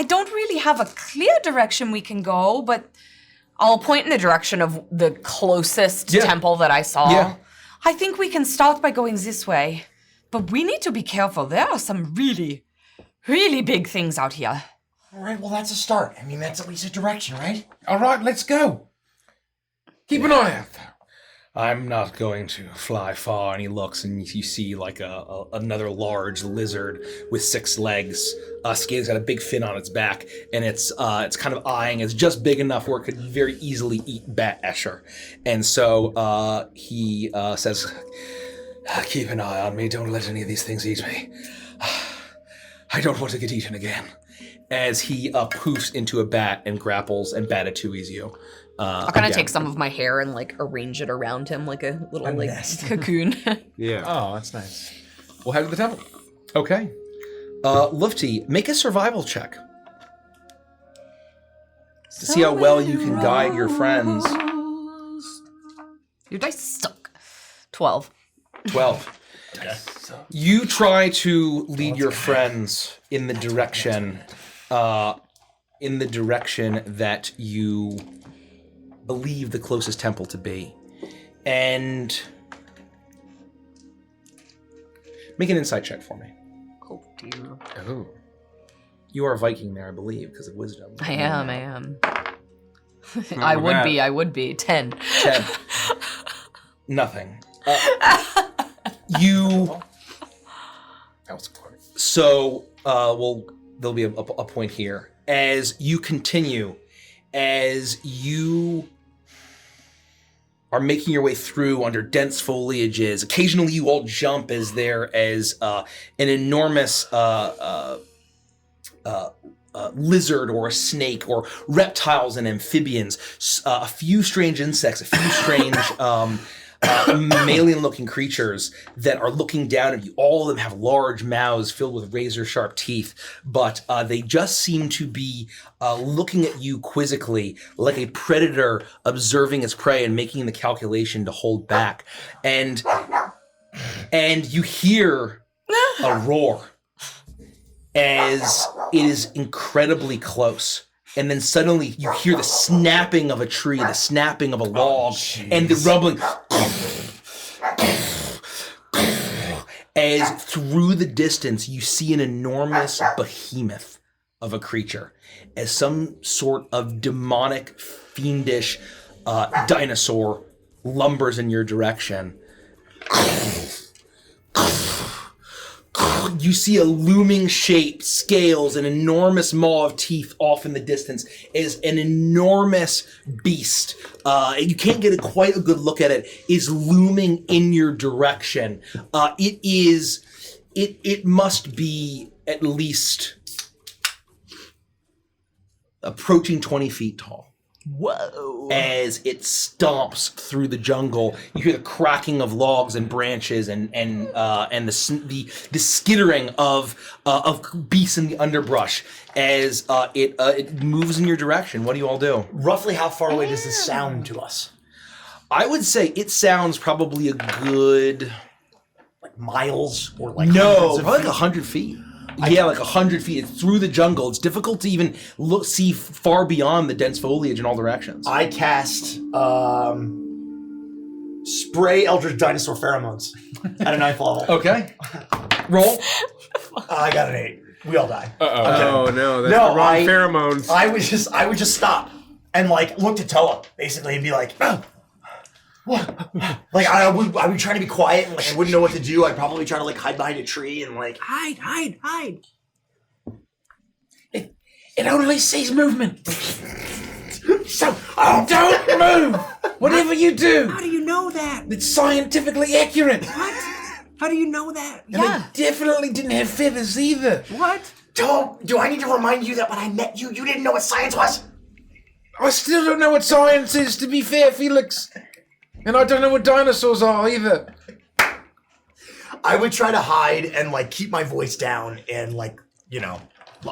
don't really have a clear direction we can go, but I'll point in the direction of the closest temple that I saw. Yeah. I think we can start by going this way, but we need to be careful. There are some really, really big things out here. All right, well, that's a start. I mean, that's at least a direction, right? All right, let's go. Keep an eye out there. I'm not going to fly far. And he looks, and you see like another large lizard with 6 legs. Skate's got a big fin on its back, and it's kind of eyeing. It's just big enough where it could very easily eat Bat Escher. And so he says, "Keep an eye on me. Don't let any of these things eat me. I don't want to get eaten again." As he poofs into a bat and grapples and batatuis you. I'll kind of take some of my hair and like arrange it around him like a little cocoon. Yeah. Oh, that's nice. We'll head to the temple. Okay. Lufty, make a survival check to see how well you can guide your friends. Your dice suck. 12. 12. Okay. You try to lead your friends in the direction that you believe the closest temple to be. And make an insight check for me. Oh dear. Oh. You are a Viking there, I believe, because of wisdom. I am. I would be. 10. 10. Nothing. You... That was important. So, there'll be a point here. As you continue, as you are making your way through under dense foliages, occasionally you all jump as an enormous lizard or a snake or reptiles and amphibians, a few strange insects, a few strange mammalian-looking creatures that are looking down at you. All of them have large mouths filled with razor-sharp teeth, but they just seem to be looking at you quizzically, like a predator observing its prey and making the calculation to hold back. And you hear a roar as it is incredibly close. And then suddenly you hear the snapping of a tree, the snapping of a log, and the rumbling. As through the distance you see an enormous behemoth of a creature, as some sort of demonic, fiendish dinosaur lumbers in your direction. You see a looming shape, scales, an enormous maw of teeth off in the distance as an enormous beast. You can't get quite a good look at it, is looming in your direction. It must be at least approaching 20 feet tall. Whoa. As it stomps through the jungle, you hear the cracking of logs and branches and the skittering of beasts in the underbrush as it moves in your direction. What do you all do? Roughly how far away does this sound to us? I would say it sounds probably a good... Like miles or like No, hundreds of probably like feet? 100 feet. Yeah, like 100 feet. It's through the jungle. It's difficult to even see far beyond the dense foliage in all directions. I cast spray Eldritch Dinosaur Pheromones at a 9th level. Okay. Roll. I got an 8. We all die. Oh no, that's the wrong pheromones. I would just stop and like look to Toa basically and be like, oh, what? Like I would try to be quiet and like I wouldn't know what to do. I'd probably try to like hide behind a tree and like hide. It only sees movement. So don't move. Whatever you do. How do you know that? It's scientifically accurate. What? How do you know that? And they definitely didn't have feathers either. What? Do I need to remind you that when I met you, you didn't know what science was? I still don't know what science is, to be fair, Felix. And I don't know what dinosaurs are either. I would try to hide and like keep my voice down and like, you know,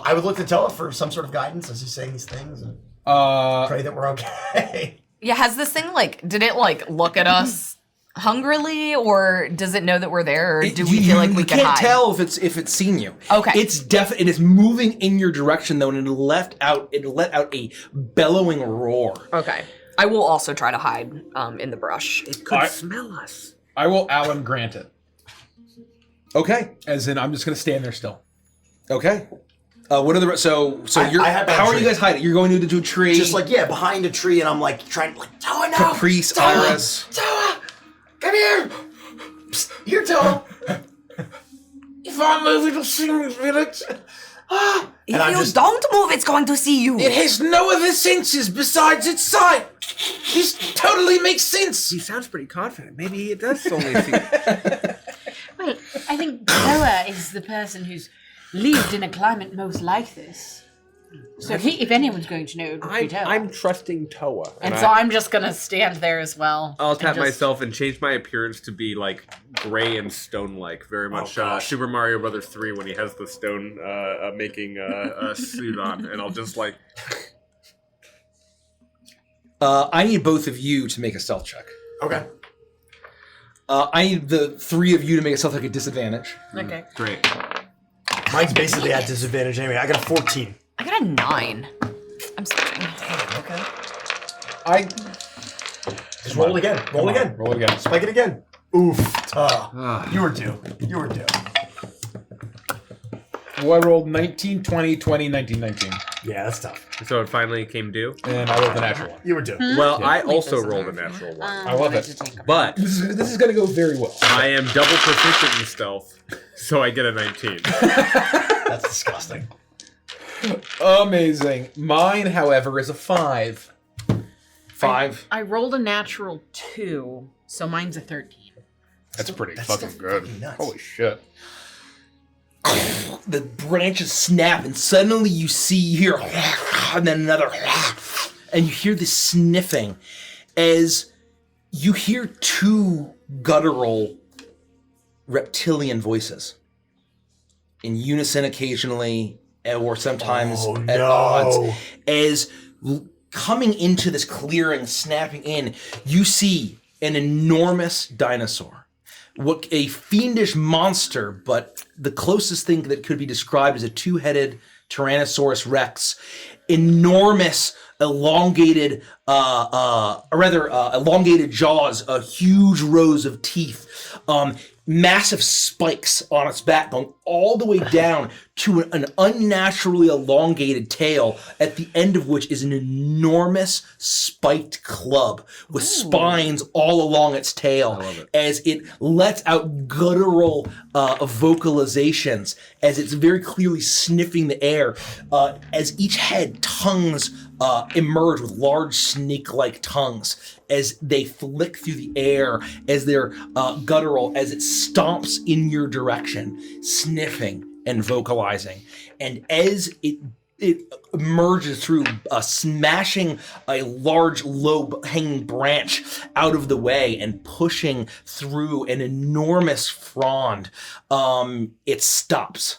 I would look to Toa for some sort of guidance as he's saying these things and pray that we're okay. Yeah, has this thing did it look at us hungrily, or does it know that we're there, or do we feel like we can hide? You can't tell if it's seen you. Okay. It is moving in your direction though, and it let out a bellowing roar. Okay. I will also try to hide in the brush. It could smell us. I will Alan grant it. Okay. As in, I'm just going to stand there still. Okay. What are the how are you guys hiding? You're going into a tree, just behind a tree, and I'm like trying to Toa now. Caprice, Iris. Toa, come here. Psst, here, Toa. If I move, it'll see me, Felix. If you don't move, it's going to see you. It has no other senses besides its sight. This totally makes sense. He sounds pretty confident. Maybe it does only see. Well, I think Toa is the person who's lived in a climate most like this. So if anyone's going to know, it would be Toa. I'm trusting Toa. And so I'm just going to stand there as well. I'll tap myself and change my appearance to be like gray and stone-like. Very much Super Mario Brothers 3 when he has the stone making suit on. And I'll just like... I need both of you to make a stealth check. Okay. I need the 3 of you to make a stealth check at disadvantage. Okay. Great. Mine's basically at disadvantage anyway. I got a 14. I got a 9. I'm switching. Okay. Just roll again. Roll again. Roll again. Spike it again. Oof. You were due. You were due. Well, I rolled 19, 20, 20, 19, 19. Yeah, that's tough. So it finally came due? And I rolled the natural one. You were due. Well, yeah. I also rolled a natural one. I love it. But this is going to go very well. I am double proficient in stealth, so I get a 19. That's disgusting. Amazing. Mine, however, is a 5. 5. I rolled a natural 2, so mine's a 13. That's pretty fucking good. Holy shit. The branches snap, and suddenly you hear, and then another, and you hear this sniffing as you hear 2 guttural reptilian voices in unison occasionally, or sometimes at odds. As coming into this clearing, snapping in, you see an enormous dinosaur. What a fiendish monster, but the closest thing that could be described as a 2-headed Tyrannosaurus Rex. Enormous, elongated, elongated jaws, huge rows of teeth, massive spikes on its back going all the way down to an unnaturally elongated tail, at the end of which is an enormous spiked club with spines all along its tail as it lets out guttural vocalizations as it's very clearly sniffing the air, as each head tongues emerge with large snake-like tongues as they flick through the air, as they're guttural, as it stomps in your direction, sniffing and vocalizing. And as it emerges through smashing a large low-hanging branch out of the way and pushing through an enormous frond, it stops.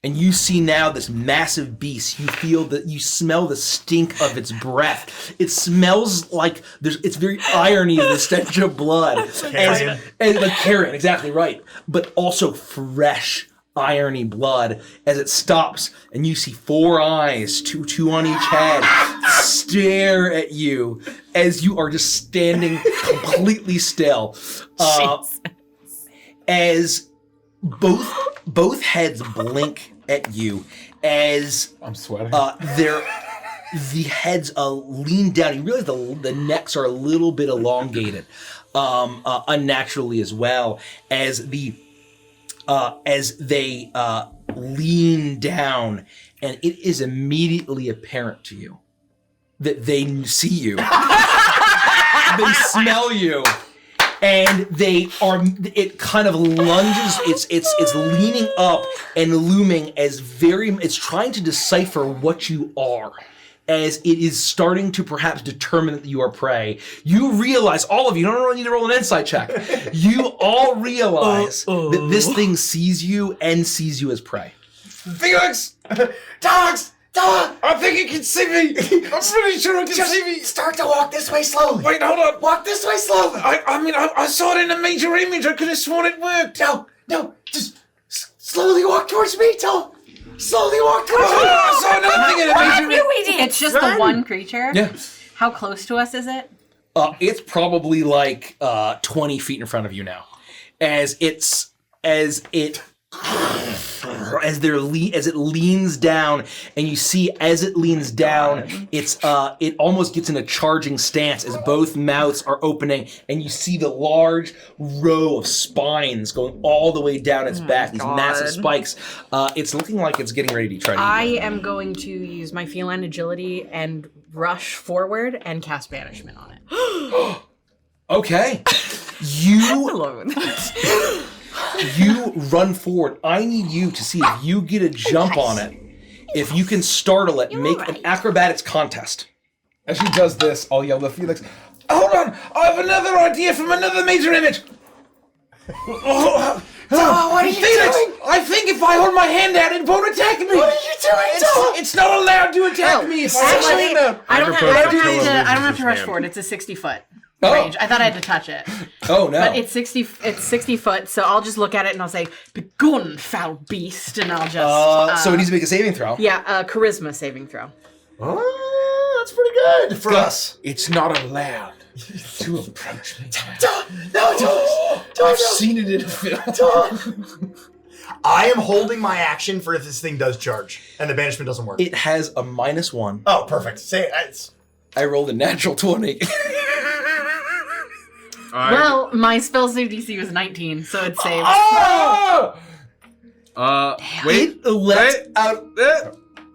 And you see now this massive beast. You smell the stink of its breath. It smells like it's very irony of the stench of blood. And like carrion, exactly right. But also fresh. irony blood as it stops, and you see 4 eyes, two on each head, stare at you as you are just standing completely still. As both heads blink at you, as I'm sweating. The heads lean down. You realize the necks are a little bit elongated, unnaturally as well, as they lean down, and it is immediately apparent to you that they see you, they smell you, and it kind of lunges. It's leaning up and looming it's trying to decipher what you are, as it is starting to perhaps determine that you are prey. You realize, all of you, don't really need to roll an insight check. You all realize that this thing sees you and sees you as prey. Felix! Dogs! Dog! I think it can see me! I'm pretty sure it can see me! Start to walk this way slowly! Wait, hold on! Walk this way slowly! I saw it in a major image. I could have sworn it worked. No, just slowly walk towards me, Tom! Slowly walk towards me! I saw another thing in a major image. You idiot! It's just the one creature? Yeah. How close to us is it? It's probably like 20 feet in front of you now, as it leans down, and you see as it leans down, it almost gets in a charging stance as both mouths are opening, and you see the large row of spines going all the way down its back, these massive spikes. It's looking like it's getting ready to try to eat you. I am going to use my feline agility and rush forward and cast banishment on it. Okay. You run forward. I need you to see if you get a jump on it. If you can startle it, make an acrobatics contest. As she does this, I'll yell to Felix, hold on, I have another idea from another major image. What are you doing? I think if I hold my hand out, it won't attack me. What are you doing, Tom? It's not allowed to attack me. If I hold my hand out. I don't have to rush forward. It's a 60-foot range. I thought I had to touch it. Oh no! But it's 60 foot, so I'll just look at it and I'll say, "Begone, foul beast," and I'll just. So it needs to make a saving throw. Yeah, charisma saving throw. Oh, that's pretty good for us. It's not allowed to approach me. No, I've seen it in a film. I am holding my action for if this thing does charge and the banishment doesn't work. It has a -1. Oh, perfect. Say it. I rolled a natural 20. Well, my spell save DC was 19, so it saves. Wait.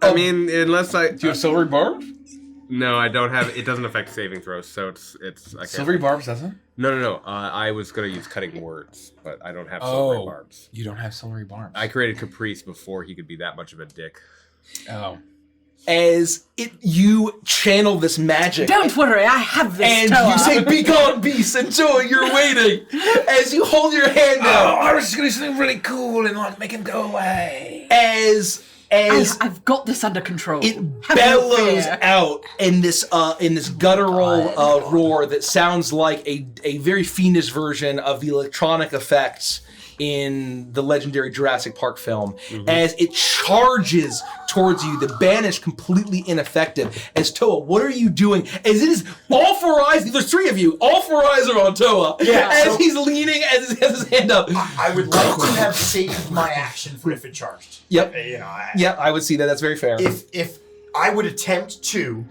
I mean, unless I... Do you have silvery barbs? No, I don't have... It doesn't affect saving throws, so it's... I can't... Silvery barbs doesn't? No. I was going to use cutting words, but I don't have silvery barbs. You don't have silvery barbs. I created Caprice before he could be that much of a dick. Oh. As you channel this magic. Don't worry, I have this. And Toa. you say, "Be gone, beast," and Toa, you're waiting. As you hold your hand out. I was just going to do something really cool and like make him go away. As I've got this under control. It bellows out in this guttural roar that sounds like a very fiendish version of the electronic effects in the legendary Jurassic Park film. As it charges towards you, the banish completely ineffective. As Toa, what are you doing? As it is all 4 eyes, there's 3 of you, all 4 eyes are on Toa. Yeah, as he's leaning, as he has his hand up. I would like to have saved my action for if it charged. Yep. I would see that. That's very fair. If I would attempt to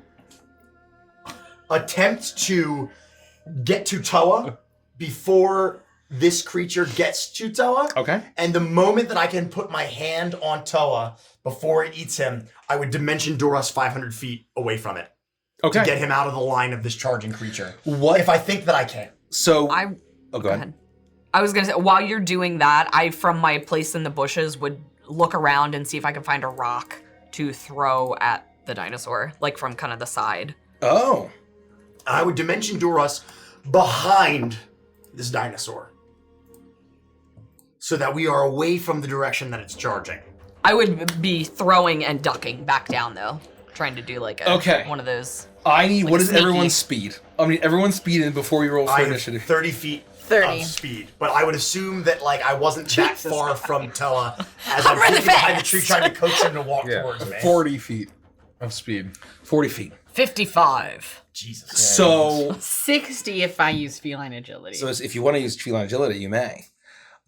get to Toa before this creature gets to Toa. Okay. And the moment that I can put my hand on Toa before it eats him, I would dimension door us 500 feet away from it. Okay. To get him out of the line of this charging creature. What? If I think that I can. So go ahead. I was gonna say, while you're doing that, I, from my place in the bushes, would look around and see if I can find a rock to throw at the dinosaur, like from kind of the side. Oh. I would dimension door us behind this dinosaur, so that we are away from the direction that it's charging. I would be throwing and ducking back down, though. Trying to do like one of those. I need, like what is sneaky. everyone's speed? I mean, everyone's speed in before you roll for initiative. 30 feet 30. of speed, but I would assume that like I wasn't that far from Toa as I'm I'm really really behind the fast. tree trying to coax him to walk towards me. 40 feet of speed. 40 feet. 55. Jesus. So 60 if I use feline agility. So if you want to use feline agility, you may.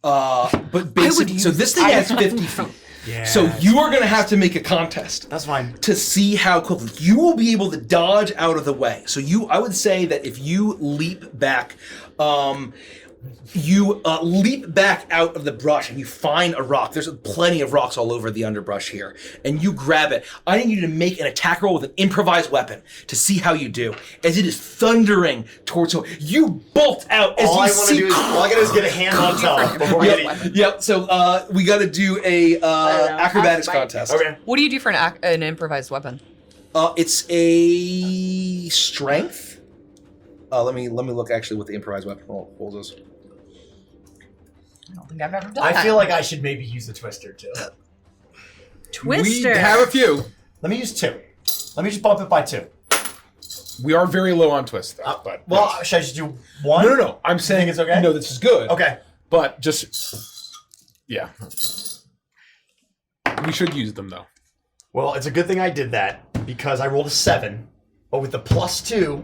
But basically, so this thing has 50 feet. Yeah. So you are going to have to make a contest. That's fine. To see how quickly you will be able to dodge out of the way. So I would say that if you leap back, you leap back out of the brush and you find a rock. There's plenty of rocks all over the underbrush here. And you grab it. I need you to make an attack roll with an improvised weapon to see how you do. As it is thundering towards you, you bolt out as All you I want to see... do is, all I gotta do is get a hand on Toa before we get it. Yep, so we got to do a acrobatics contest. Okay. What do you do for an improvised weapon? It's a strength. Let me look actually what the improvised weapon rolls is. I don't think I've ever done I that. feel like I should maybe use the twister too. Twister. We have a few. Let me use 2. Let me just bump it by 2. We are very low on twist, though. But Well, should I just do 1? no. I'm saying it's okay? No, this is good. Okay. But just yeah, we should use them though. Well, it's a good thing I did that because I rolled a 7, but with the +2,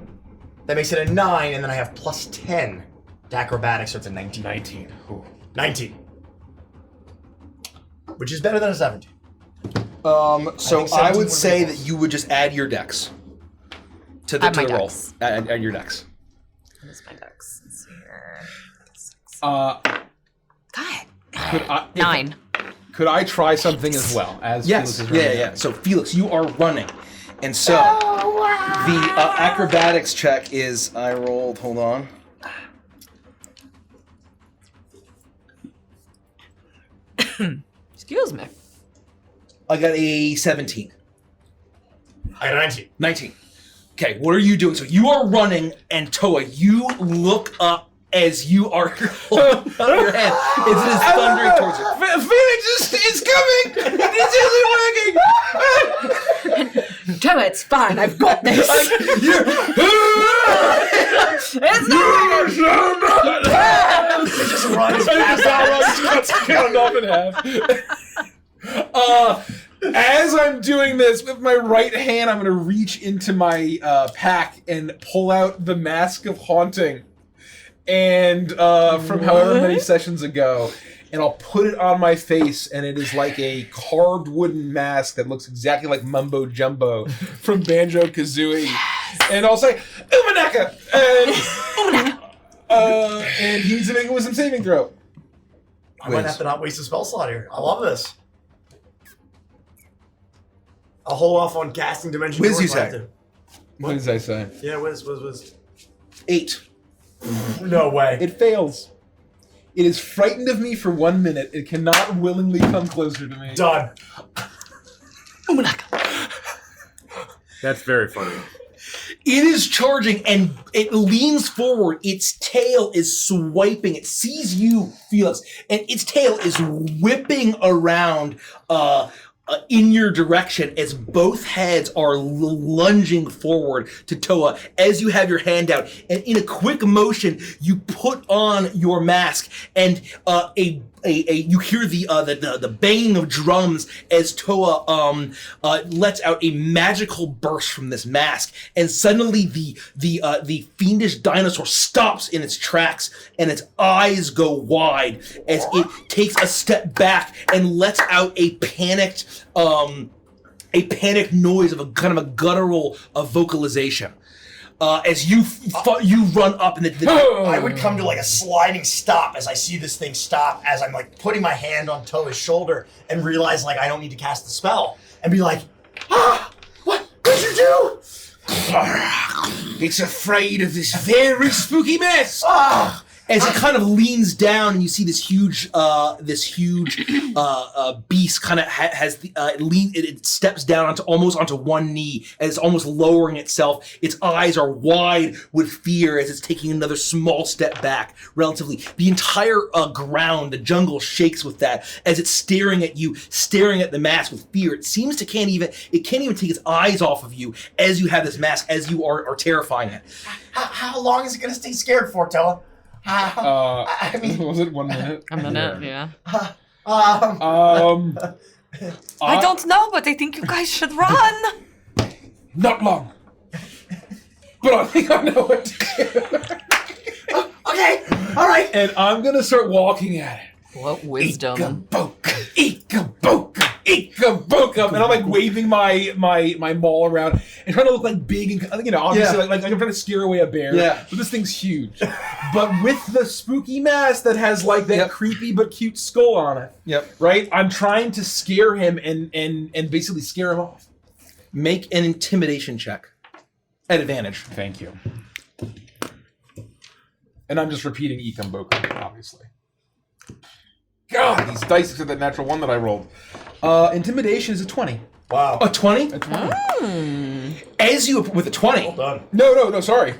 that makes it a 9, and then I have +10 to acrobatics, so it's a 19. 19. Ooh. 19. Which is better than a 17. So think I 17 would would say be that close. you would just add your dex to the, Add my roll. dex. Add your dex. Where's my dex? Let's see here. God. 9. Could I try something as well? As Yes. Felix is running Yeah. out? So Felix, you are running, and so the acrobatics check is I rolled. Hold on. Excuse me. I got a 17. I got a 19. 19. Okay, what are you doing? So you are running, and Toa, you look up as you are holding out your hand as it is thundering towards you. Felix is coming! It isn't working! Toa, it's fine. I've got this. It's not It just runs past cuts count off in half. As I'm doing this with my right hand, I'm going to reach into my pack and pull out the Mask of Haunting, and from however many sessions ago, and I'll put it on my face, and it is like a carved wooden mask that looks exactly like Mumbo Jumbo from Banjo-Kazooie, and I'll say Umanaka, and he needs to make a wisdom saving throw. I might have to not waste a spell slot here. I love this. I'll hold off on casting Dimension Whiz, Door you if I have say? to. What did I say? Yeah, whiz. 8. No way. It fails. It is frightened of me for 1 minute. It cannot willingly come closer to me. Done. That's very funny. It is charging, and it leans forward. Its tail is swiping. It sees you, Felix, and its tail is whipping around in your direction as both heads are lunging forward to Toa as you have your hand out. And in a quick motion, you put on your mask, and you hear the banging of drums as Toa lets out a magical burst from this mask, and suddenly the fiendish dinosaur stops in its tracks, and its eyes go wide as it takes a step back and lets out a panicked noise of a kind of a guttural vocalization. As you run up, and I would come to like a sliding stop as I see this thing stop, as I'm like putting my hand on Toa's shoulder and realize like I don't need to cast the spell, and be like, what did you do? It's afraid of this very spooky mess. As it kind of leans down, and you see this huge beast kind of it steps down almost onto one knee, as it's almost lowering itself. Its eyes are wide with fear as it's taking another small step back. Relatively, the entire ground, the jungle shakes with that as it's staring at you, staring at the mask with fear. It seems to can't even take its eyes off of you as you have this mask, as you are terrifying it. How long is it gonna stay scared for, Toa? I mean, was it 1 minute? A minute, yeah. I don't know, but I think you guys should run. Not long. But I think I know what to do. Okay, all right. And I'm gonna start walking at it. What wisdom. Ika-boka, and I'm like waving my maul around and trying to look like big and obviously like I'm trying to scare away a bear. Yeah. But this thing's huge. But with the spooky mask that has like that creepy but cute skull on it. Yep. Right? I'm trying to scare him and basically scare him off. Make an intimidation check. At advantage. Thank you. And I'm just repeating Ikamboka, obviously. God, these dice except that natural one that I rolled. Intimidation is a 20. Wow. A 20? A 20. As you with a 20. Well done. No, sorry.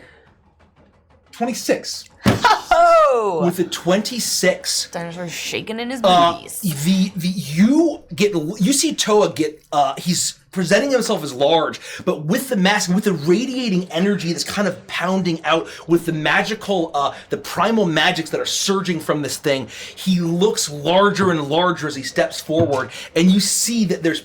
26. Oh! With a 26. Dinosaur's shaking in his booties. You see Toa get he's presenting himself as large, but with the mask, with the radiating energy that's kind of pounding out, with the magical, the primal magics that are surging from this thing, he looks larger and larger as he steps forward, and you see that there's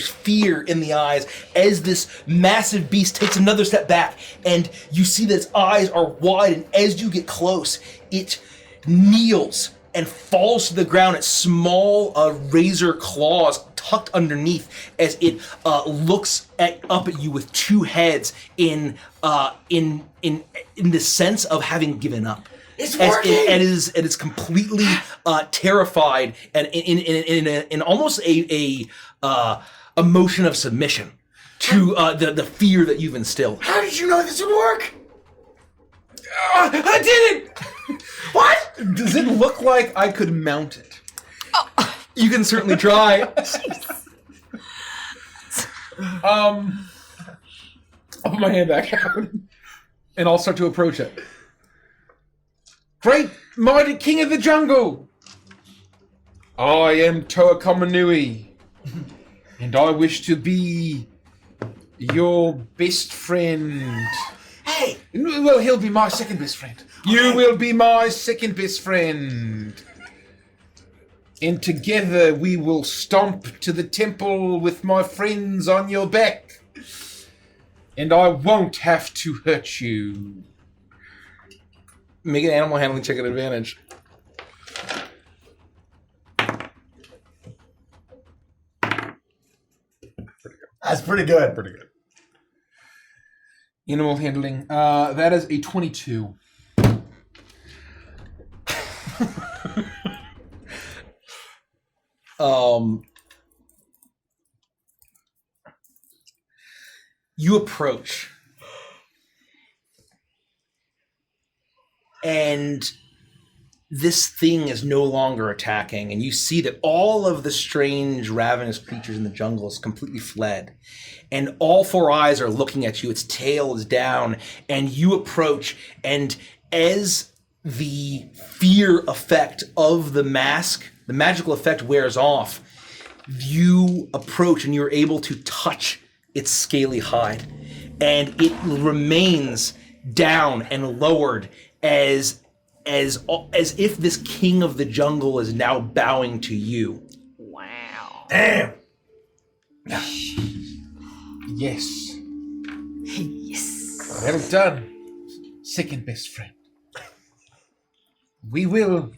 fear in the eyes as this massive beast takes another step back, and you see that its eyes are wide, and as you get close, it kneels and falls to the ground, its small razor claws tucked underneath as it looks up at you with two heads in the sense of having given up. It's working! It is completely terrified and in almost a motion of submission to the fear that you've instilled. How did you know this would work? I did it! What? Does it look like I could mount it? You can certainly try. I'll put my hand back out and I'll start to approach it. Great mighty king of the jungle! I am Toa Kamanui, and I wish to be your best friend. Hey! Well, he'll be my second best friend. You will be my second best friend. And together we will stomp to the temple with my friends on your back. And I won't have to hurt you. Make an animal handling check at advantage. That's pretty good. Pretty good. Animal handling. That is a 22. You approach, and this thing is no longer attacking, and you see that all of the strange ravenous creatures in the jungle has completely fled, and all four eyes are looking at you. Its tail is down, and you approach, and as the fear effect of the mask, the magical effect wears off, you approach and you're able to touch its scaly hide, and it remains down and lowered as if this king of the jungle is now bowing to you. Wow. Damn. Yes. Yes. Well done, second best friend. We will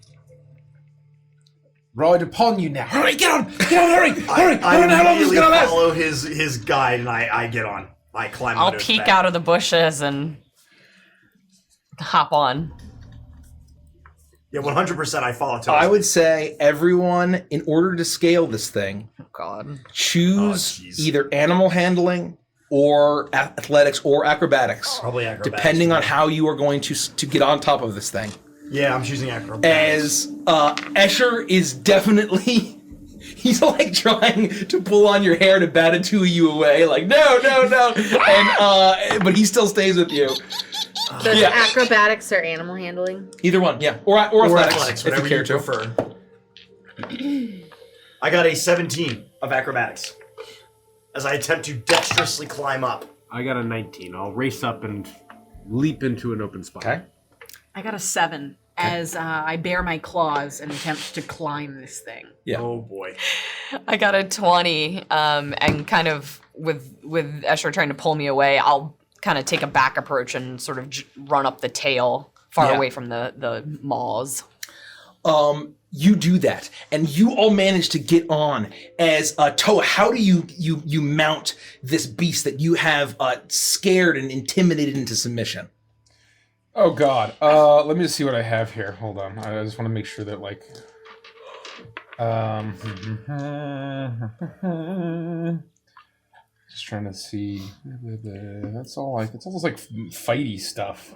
ride upon you now. Hurry, get on, hurry. I don't know how long this is gonna last. Follow his guide, and I get on. I climb. I'll peek out of the bushes and hop on. Yeah, 100%. I follow. I would say everyone, in order to scale this thing, Oh God. choose either animal handling or athletics or acrobatics. Probably acrobatics. Depending on how you are going to get on top of this thing. Yeah, I'm choosing acrobatics. As Escher is definitely, he's like trying to pull on your hair to bat the two of you away, like no, and but he still stays with you. So it's acrobatics or animal handling? Either one, yeah, or athletics, whatever if you care you to. prefer. I got a 17 of acrobatics as I attempt to dexterously climb up. I got a 19. I'll race up and leap into an open spot. Okay. I got a 7. as I bare my claws and attempt to climb this thing. Yeah. Oh boy. I got a 20, and kind of with Escher trying to pull me away, I'll kind of take a back approach and sort of run up the tail far away from the maws. You do that, and you all manage to get on. As Toa, how do you mount this beast that you have scared and intimidated into submission? Oh God. Let me just see what I have here. Hold on. I just want to make sure that like. Just trying to see. That's all like it's almost like fighty stuff.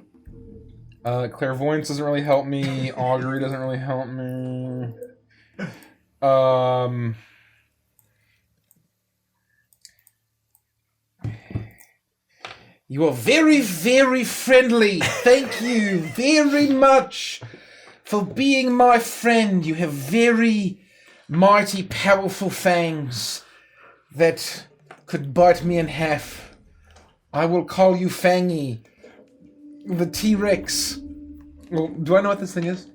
Clairvoyance doesn't really help me. Augury doesn't really help me. You are very, very friendly. Thank you very much for being my friend. You have very mighty, powerful fangs that could bite me in half. I will call you Fangy. The T-Rex. Well, do I know what this thing is?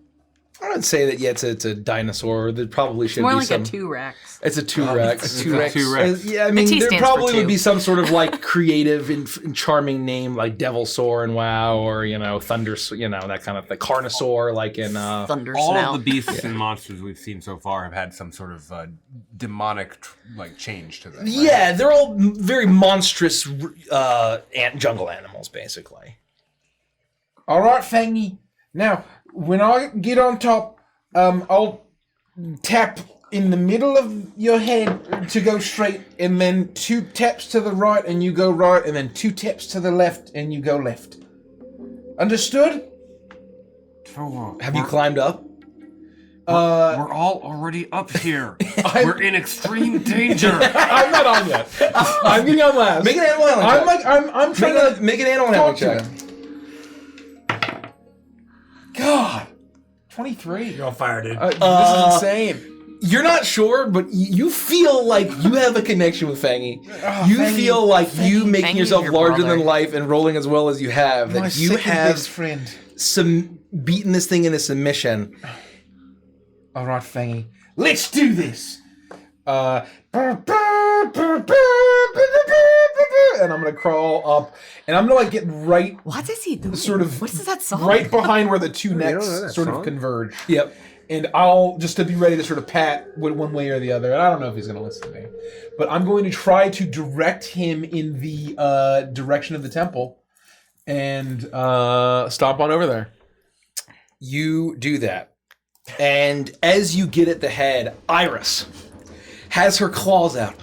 I would say that it's a dinosaur. There probably should More be like some. a T-Rex. It's a T-Rex. T-Rex. Yeah, I mean, The T there stands probably for would two. be some sort of like creative and charming name like Devilsaur and WoW, or Thunder, that kind of thing. Carnosaur, like in Thunder All snout. of the beasts and monsters we've seen so far have had some sort of demonic change to them. Right? Yeah, they're all very monstrous jungle animals, basically. All right, Fangy. Now, when I get on top, I'll tap in the middle of your head to go straight, and then 2 taps to the right and you go right, and then 2 taps to the left and you go left. Understood? Have you climbed up? We're all already up here. We're in extreme danger. I'm not on yet. I'm getting on last. Make an animal handling check. I'm trying to make an animal handling talk to check. them. God, 23. You're on fire, dude. This is insane. You're not sure, but you feel like you have a connection with Fangy. You Fangy, feel like you making Fangy's yourself your larger brother. than life and rolling as well as you have. My That you second have best friend. beaten this thing into submission. All right, Fangy, let's do this. And I'm gonna crawl up, and I'm gonna get right, What is he doing? sort of, What is that song? right behind where the 2 you don't know necks that sort of song? converge. Yep. And I'll just to be ready to sort of pat one way or the other. And I don't know if he's gonna listen to me, but I'm going to try to direct him in the direction of the temple, and stomp on over there. You do that. And as you get at the head, Iris has her claws out.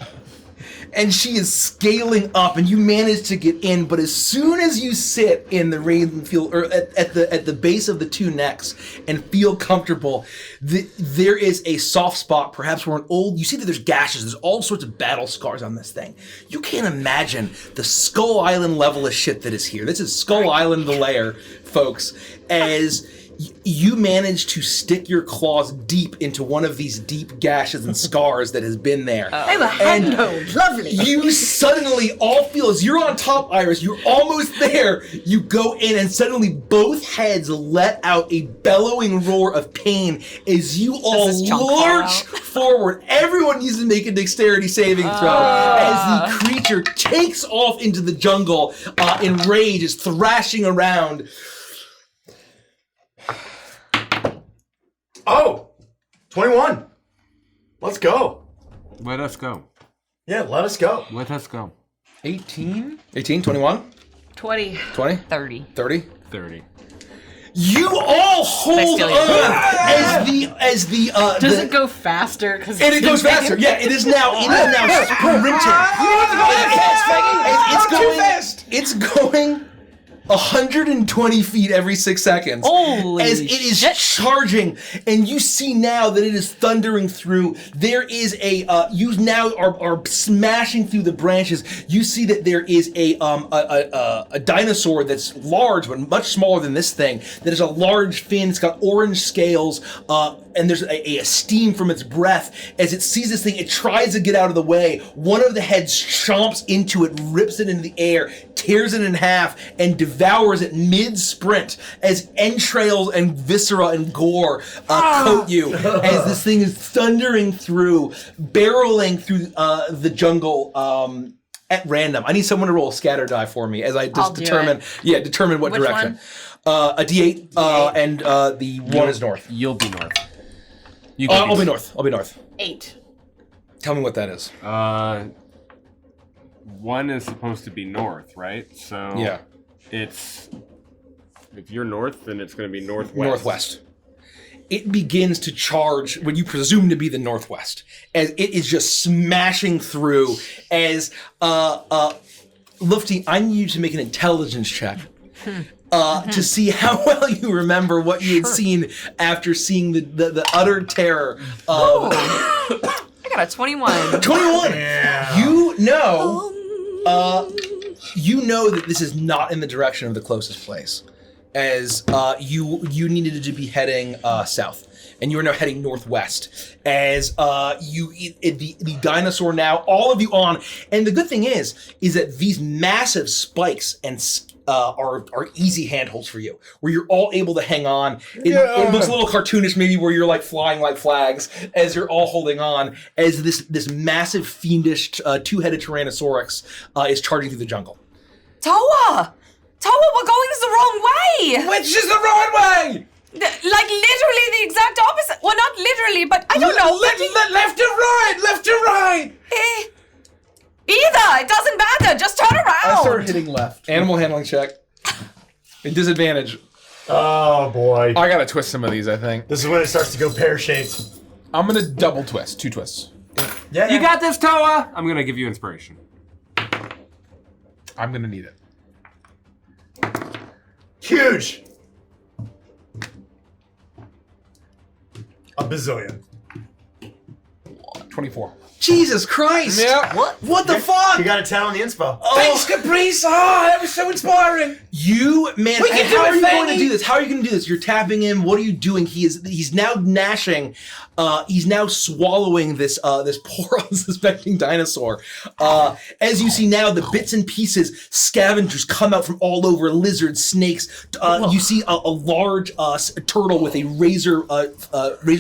And she is scaling up, and you manage to get in. But as soon as you sit in the rain field, or at the base of the 2 necks, and feel comfortable, there is a soft spot, perhaps where you see that there's gashes. There's all sorts of battle scars on this thing. You can't imagine the Skull Island level of shit that is here. This is Skull Island, the lair, folks. As you manage to stick your claws deep into one of these deep gashes and scars that has been there. They were handled. Lovely. You suddenly all feel, as you're on top, Iris, you're almost there. You go in, and suddenly both heads let out a bellowing roar of pain as you all this chunk lurch forward. Everyone needs to make a dexterity saving throw as the creature takes off into the jungle in rage, is thrashing around. Oh, 21. Let's go. Let us go. Yeah, let us go. Let us go. 18? 18, 21, 20. 20, 30. 30. 30. You all hold steal your on as the Does it go faster? And it goes faster. Yeah, it is now sprinting. It's going 120 feet every 6 seconds. Holy as it is shit. charging, and you see now that it is thundering through. There is you now are smashing through the branches. You see that there is a dinosaur that's large but much smaller than this thing. That is a large fin. It's got orange scales, and there's a steam from its breath. As it sees this thing, it tries to get out of the way. One of the heads chomps into it, rips it into the air, tears it in half, and devours it mid-sprint as entrails and viscera and gore coat you as this thing is thundering through, barreling through the jungle at random. I need someone to roll a scatter die for me as I just determine what Which direction. one? A D8, and the one is north. You'll be north. I'll be north. 8. Tell me what that is. 1 is supposed to be north, right? So Yeah. it's if you're north, then it's going to be northwest. Northwest. It begins to charge what you presume to be the northwest, as it is just smashing through. As Lufty, I need you to make an intelligence check to see how well you remember what you had seen after seeing the utter terror of. I got a 21. 21. Yeah. You know that this is not in the direction of the closest place, as you needed to be heading south, and you are now heading northwest. As the dinosaur now, all of you on, and the good thing is that these massive spikes and are easy handholds for you, where you're all able to hang on. It looks a little cartoonish, maybe, where you're like flying like flags as you're all holding on. As this massive fiendish two-headed Tyrannosaurus is charging through the jungle. Toa, we're going the wrong way. Which is the wrong way? Like literally the exact opposite. Well, not literally, but I don't know. Left to right. Either. It doesn't matter. Just turn around. I start hitting left. Animal handling check. A disadvantage. Oh boy. I gotta twist some of these, I think. This is when it starts to go pear-shaped. I'm gonna double twist. 2 twists. Yeah. You got this, Toa! I'm gonna give you inspiration. I'm gonna need it. Huge. A bazillion. 24. Jesus Christ! Yeah. What the fuck? You got a 10 on the inspo. Thanks, Caprice! that was so inspiring! How are you going to do this? How are you going to do this? You're tapping him. What are you doing? He's now gnashing. He's now swallowing this poor unsuspecting dinosaur. As you see now, the bits and pieces, scavengers come out from all over, lizards, snakes. You see a large turtle with a razor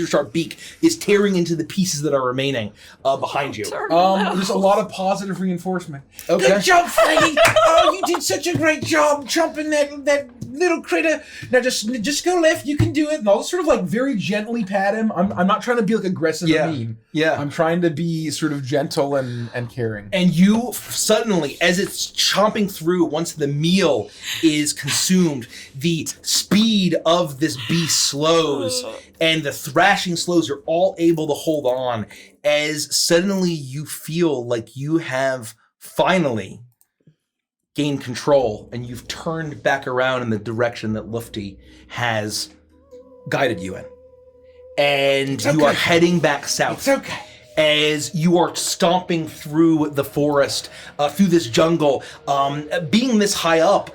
sharp beak is tearing into the pieces that are remaining behind you. There's a lot of positive reinforcement. Okay. Good job, Freddy! Oh, you did such a great job jumping that little critter. Now just go left. You can do it. And I'll sort of like very gently pat him. I'm not trying to be like aggressive or mean. Yeah. I'm trying to be sort of gentle and caring. And you suddenly, as it's chomping through, once the meal is consumed, the speed of this beast slows and the thrashing slows. You're all able to hold on as suddenly you feel like you have finally gained control and you've turned back around in the direction that Lufty has guided you in. And you are heading back south. It's okay. As you are stomping through the forest, through this jungle, being this high up,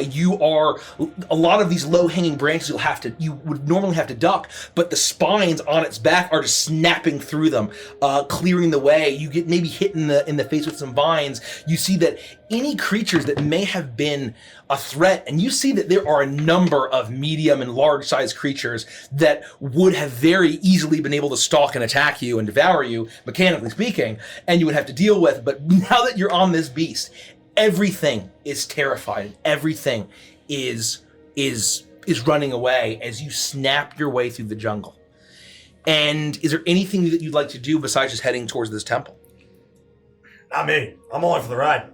you are a lot of these low-hanging branches. You would normally have to duck, but the spines on its back are just snapping through them, clearing the way. You get maybe hit in the face with some vines. You see that any creatures that may have been a threat, and you see that there are a number of medium and large-sized creatures that would have very easily been able to stalk and attack you and devour you, mechanically speaking, and you would have to deal with. But now that you're on this beast, everything is terrified. Everything is running away as you snap your way through the jungle. And is there anything that you'd like to do besides just heading towards this temple? Not me. I'm along for the ride.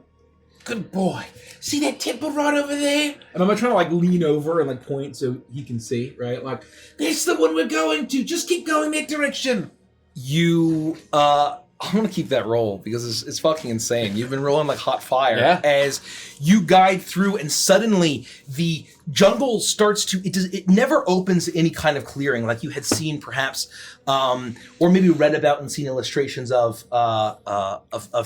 Good boy. See that temple right over there? And I'm trying to like lean over and like point so he can see, right? Like, that's the one we're going to. Just keep going that direction. You, I'm gonna keep that roll because it's fucking insane. You've been rolling like hot fire as you guide through, and suddenly the jungle starts to. It never opens to any kind of clearing like you had seen perhaps, or maybe read about and seen illustrations of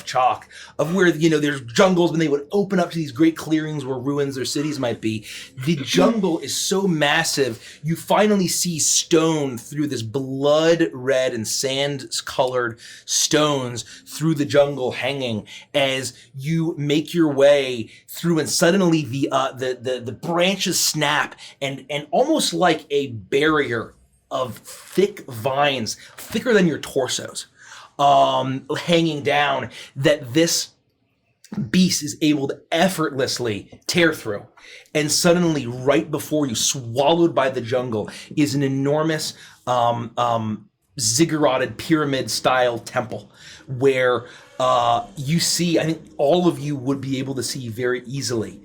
chalk, of where there's jungles and they would open up to these great clearings where ruins or cities might be. The jungle is so massive, you finally see stone through this blood red and sand colored stone stones through the jungle hanging as you make your way through, and suddenly the branches snap and almost like a barrier of thick vines, thicker than your torsos, hanging down, that this beast is able to effortlessly tear through. And suddenly, right before you, swallowed by the jungle, is an enormous zigguratted pyramid-style temple where you see, I think all of you would be able to see very easily,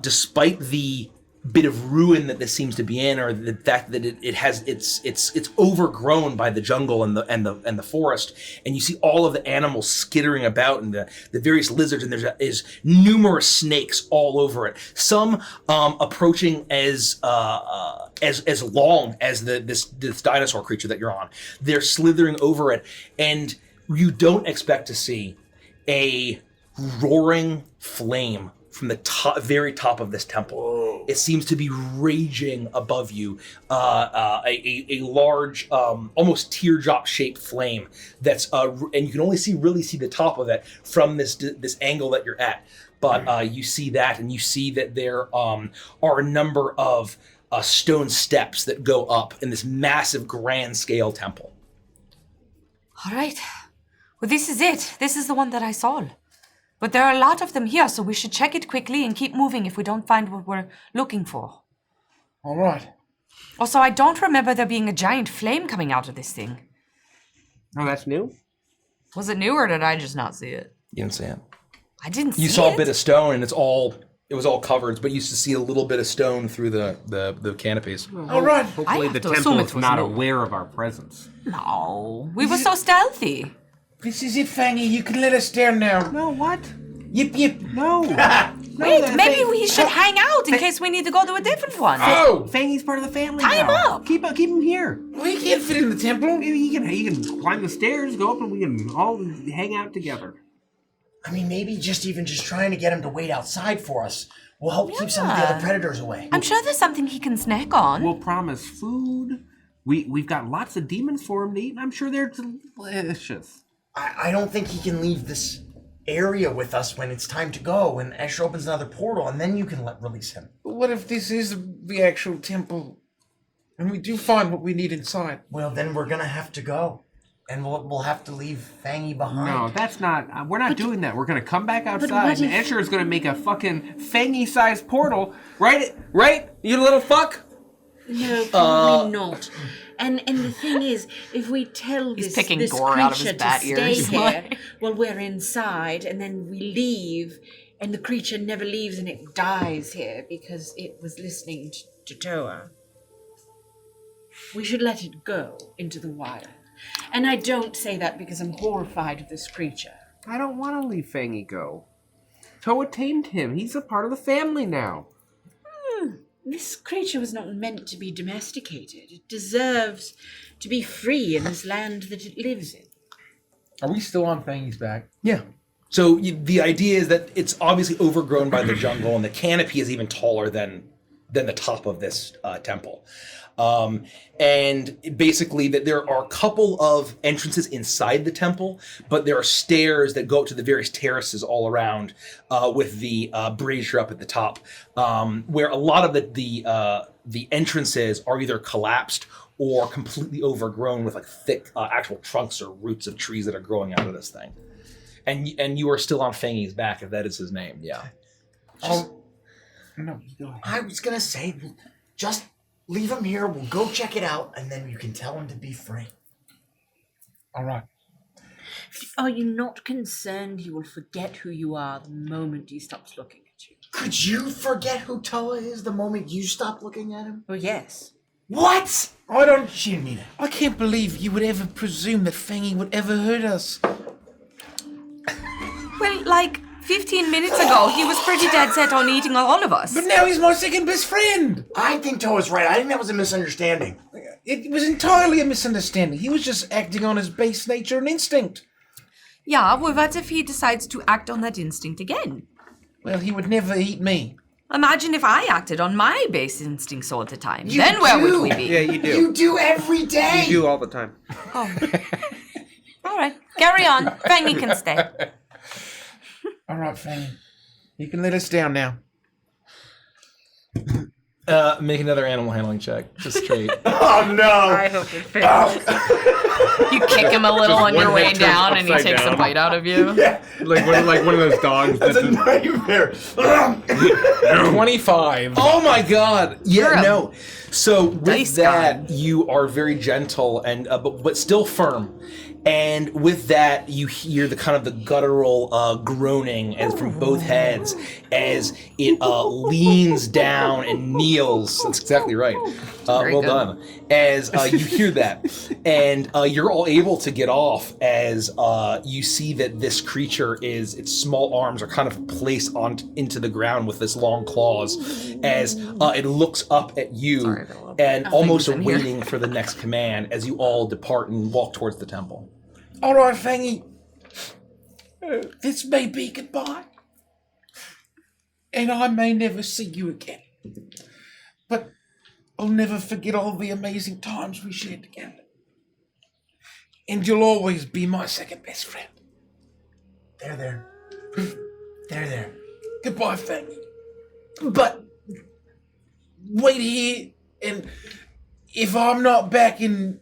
despite the bit of ruin that this seems to be in, or the fact that it's overgrown by the jungle and the forest, and you see all of the animals skittering about and the various lizards, and there's numerous snakes all over it. Some approaching as long as this dinosaur creature that you're on. They're slithering over it, and you don't expect to see a roaring flame from the very top of this temple. Whoa. It seems to be raging above you, a large, almost teardrop-shaped flame that's, and you can only really see the top of it from this angle that you're at. But you see that, and you see that there are a number of stone steps that go up in this massive grand-scale temple. All right. Well, this is it. This is the one that I saw. But there are a lot of them here, so we should check it quickly and keep moving if we don't find what we're looking for. All right. Also, I don't remember there being a giant flame coming out of this thing. Oh, that's new? Was it new, or did I just not see it? You didn't see it. I didn't see it. You saw a bit of stone, and it was all covered, but you used to see a little bit of stone through the canopies. Well, all right. Hopefully the temple is not aware of our presence. No, we were so stealthy. This is it, Fangy. You can let us down now. No, what? Yip, yip. No. Wait, maybe we should hang out in case we need to go to a different one. Oh! Fangy's part of the family Tie him now. up. Keep him here. We can't fit in the temple. Maybe you can climb the stairs, go up, and we can all hang out together. I mean, maybe just trying to get him to wait outside for us will help keep some of the other predators away. I'm sure there's something he can snack on. We'll promise food. We've got lots of demons for him to eat, and I'm sure they're delicious. I don't think he can leave this area with us when it's time to go, when Escher opens another portal, and then you can release him. But what if this is the actual temple, and we do find what we need inside? Well, then we're gonna have to go, and we'll have to leave Fangy behind. No, that's not. We're not doing that. We're gonna come back outside, and Escher is gonna make a fucking Fangy-sized portal. Right? You little fuck. No, probably not. And the thing is, if we tell this creature to stay here while we're inside, and then we leave, and the creature never leaves and it dies here because it was listening to Toa, we should let it go into the wild. And I don't say that because I'm horrified of this creature. I don't want to leave Fangy go. Toa tamed him. He's a part of the family now. This creature was not meant to be domesticated. It deserves to be free in this land that it lives in. Are we still on Fangy's back? Yeah. So the idea is that it's obviously overgrown by the jungle, and the canopy is even taller than the top of this temple. And basically that there are a couple of entrances inside the temple, but there are stairs that go up to the various terraces all around, with the brazier up at the top, where a lot of the entrances are either collapsed or completely overgrown with like thick actual trunks or roots of trees that are growing out of this thing. And you are still on Fangy's back, if that is his name. Yeah. No, go ahead. I was gonna say, just leave him here. We'll go check it out, and then you can tell him to be free. All right. Are you not concerned he will forget who you are the moment he stops looking at you? Could you forget who Toa is the moment you stop looking at him? Well, yes. What? I don't. She didn't mean it. I can't believe you would ever presume that Fangy would ever hurt us. Well, like 15 minutes ago, he was pretty dead set on eating all of us. But now he's my second best friend. I think Toa's right. I think that was a misunderstanding. It was entirely a misunderstanding. He was just acting on his base nature and instinct. Yeah, well, what if he decides to act on that instinct again? Well, he would never eat me. Imagine if I acted on my base instincts all the time. Then where would we be? Yeah, you do. You do every day. You do all the time. Oh. All right, carry on. Fangy can stay. All right, Fanny. You can let us down now. Make another animal handling check. Just straight. Oh no! I hope it fails. You kick him a little Just on your one way hit turns down, and he upside takes a down. bite out of you. Yeah, Like one of those dogs. that's a nightmare. 25. Oh my god! Yeah, You're a no. So with dice that, god. you are very gentle and but still firm. And with that, you hear the kind of the guttural groaning as from both heads as it leans down and kneels. That's exactly right. Very Well good. done. As you hear that, and you're all able to get off as you see that this creature its small arms are kind of placed into the ground with this long claws as it looks up at you Sorry, Philip. and almost in here. waiting for the next command as you all depart and walk towards the temple. All right, Fangy. This may be goodbye. And I may never see you again. But I'll never forget all the amazing times we shared together. And you'll always be my second best friend. There. There. Goodbye, Fangy. But wait here, and if I'm not back in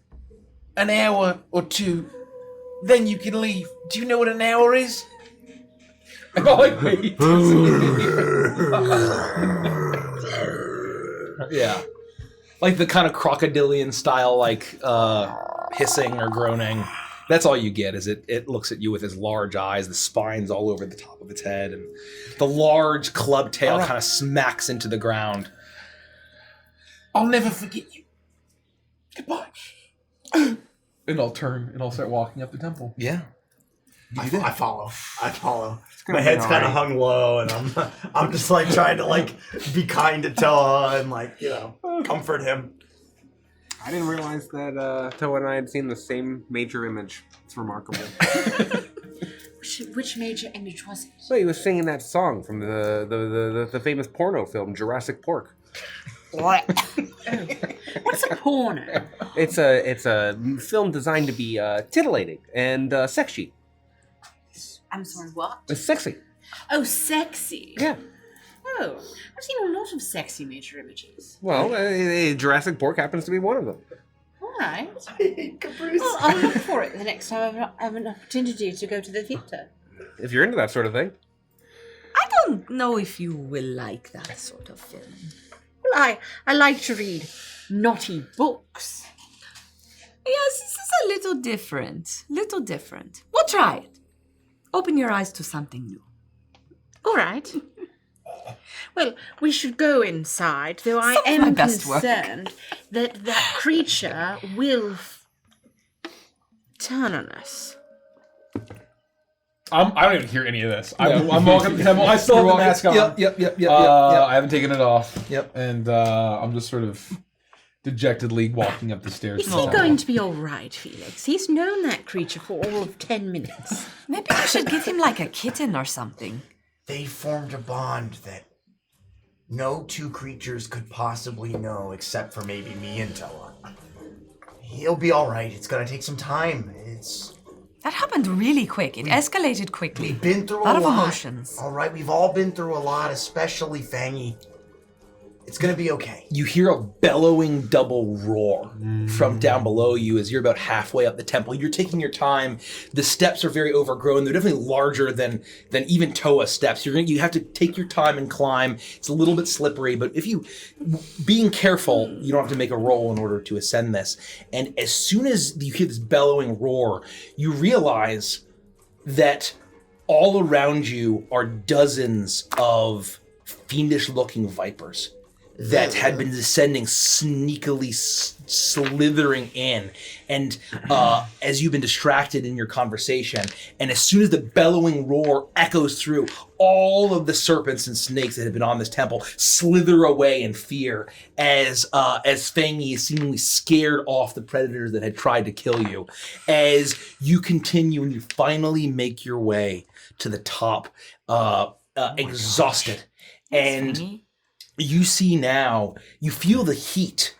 an hour or two, then you can leave. Do you know what an hour is? And I like wait. Yeah. Like the kind of crocodilian style, like hissing or groaning. That's all you get is it looks at you with its large eyes, the spines all over the top of its head, and the large club tail kind of smacks into the ground. I'll never forget you. Goodbye. And I'll turn and I'll start walking up the temple. Yeah. I follow. gonna My be head's kind alright. of hung low, and I'm just like trying to like be kind to Toa and like comfort him. I didn't realize that Toa and I had seen the same major image. It's remarkable. Which major image was it? So he was singing that song from the famous porno film Jurassic Pork. What? What's a porno? It's a film designed to be titillating and sexy. I'm sorry, what? It's sexy. Oh, sexy. Yeah. Oh, I've seen a lot of sexy major images. Well, Jurassic Pork happens to be one of them. All right. Caprice. Well, I'll look for it the next time I have an opportunity to go to the theatre. If you're into that sort of thing. I don't know if you will like that sort of film. Well, I like to read naughty books. Yes, this is a little different. We'll try it. Open your eyes to something new. All right. Well, we should go inside, though I Some of my am best work. concerned that that creature will turn on us. I don't even hear any of this. I'm walking up the temple. I still have the walking- mask on. Yep. I haven't taken it off. Yep. And I'm just sort of dejectedly walking up the stairs. Is he going to be all right, Felix? He's known that creature for all of 10 minutes. Maybe we should give him like a kitten or something. They formed a bond that no two creatures could possibly know except for maybe me and Toa. He'll be all right. It's gonna take some time. That happened really quick. It escalated quickly. We've been through a lot a of lot. emotions. All right, we've all been through a lot, especially Fangy. It's gonna be okay. You hear a bellowing double roar from down below you as you're about halfway up the temple. You're taking your time. The steps are very overgrown. They're definitely larger than even Toa steps. You have to take your time and climb. It's a little bit slippery, but being careful, you don't have to make a roll in order to ascend this. And as soon as you hear this bellowing roar, you realize that all around you are dozens of fiendish-looking vipers that had been descending, sneakily slithering in. And as you've been distracted in your conversation, and as soon as the bellowing roar echoes through, all of the serpents and snakes that have been on this temple slither away in fear as Fangy is seemingly scared off the predators that had tried to kill you. As you continue and you finally make your way to the top, exhausted. And you see now, you feel the heat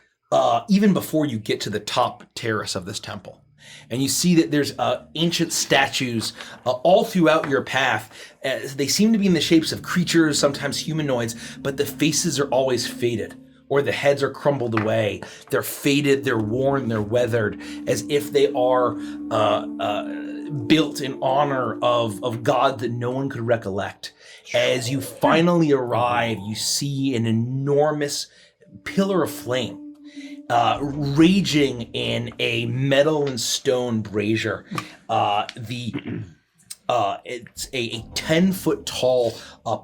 even before you get to the top terrace of this temple. And you see that there's ancient statues all throughout your path. They seem to be in the shapes of creatures, sometimes humanoids, but the faces are always faded, or the heads are crumbled away. They're faded, they're worn, they're weathered, as if they are built in honor of God that no one could recollect. As you finally arrive, you see an enormous pillar of flame raging in a metal and stone brazier. It's a 10-foot tall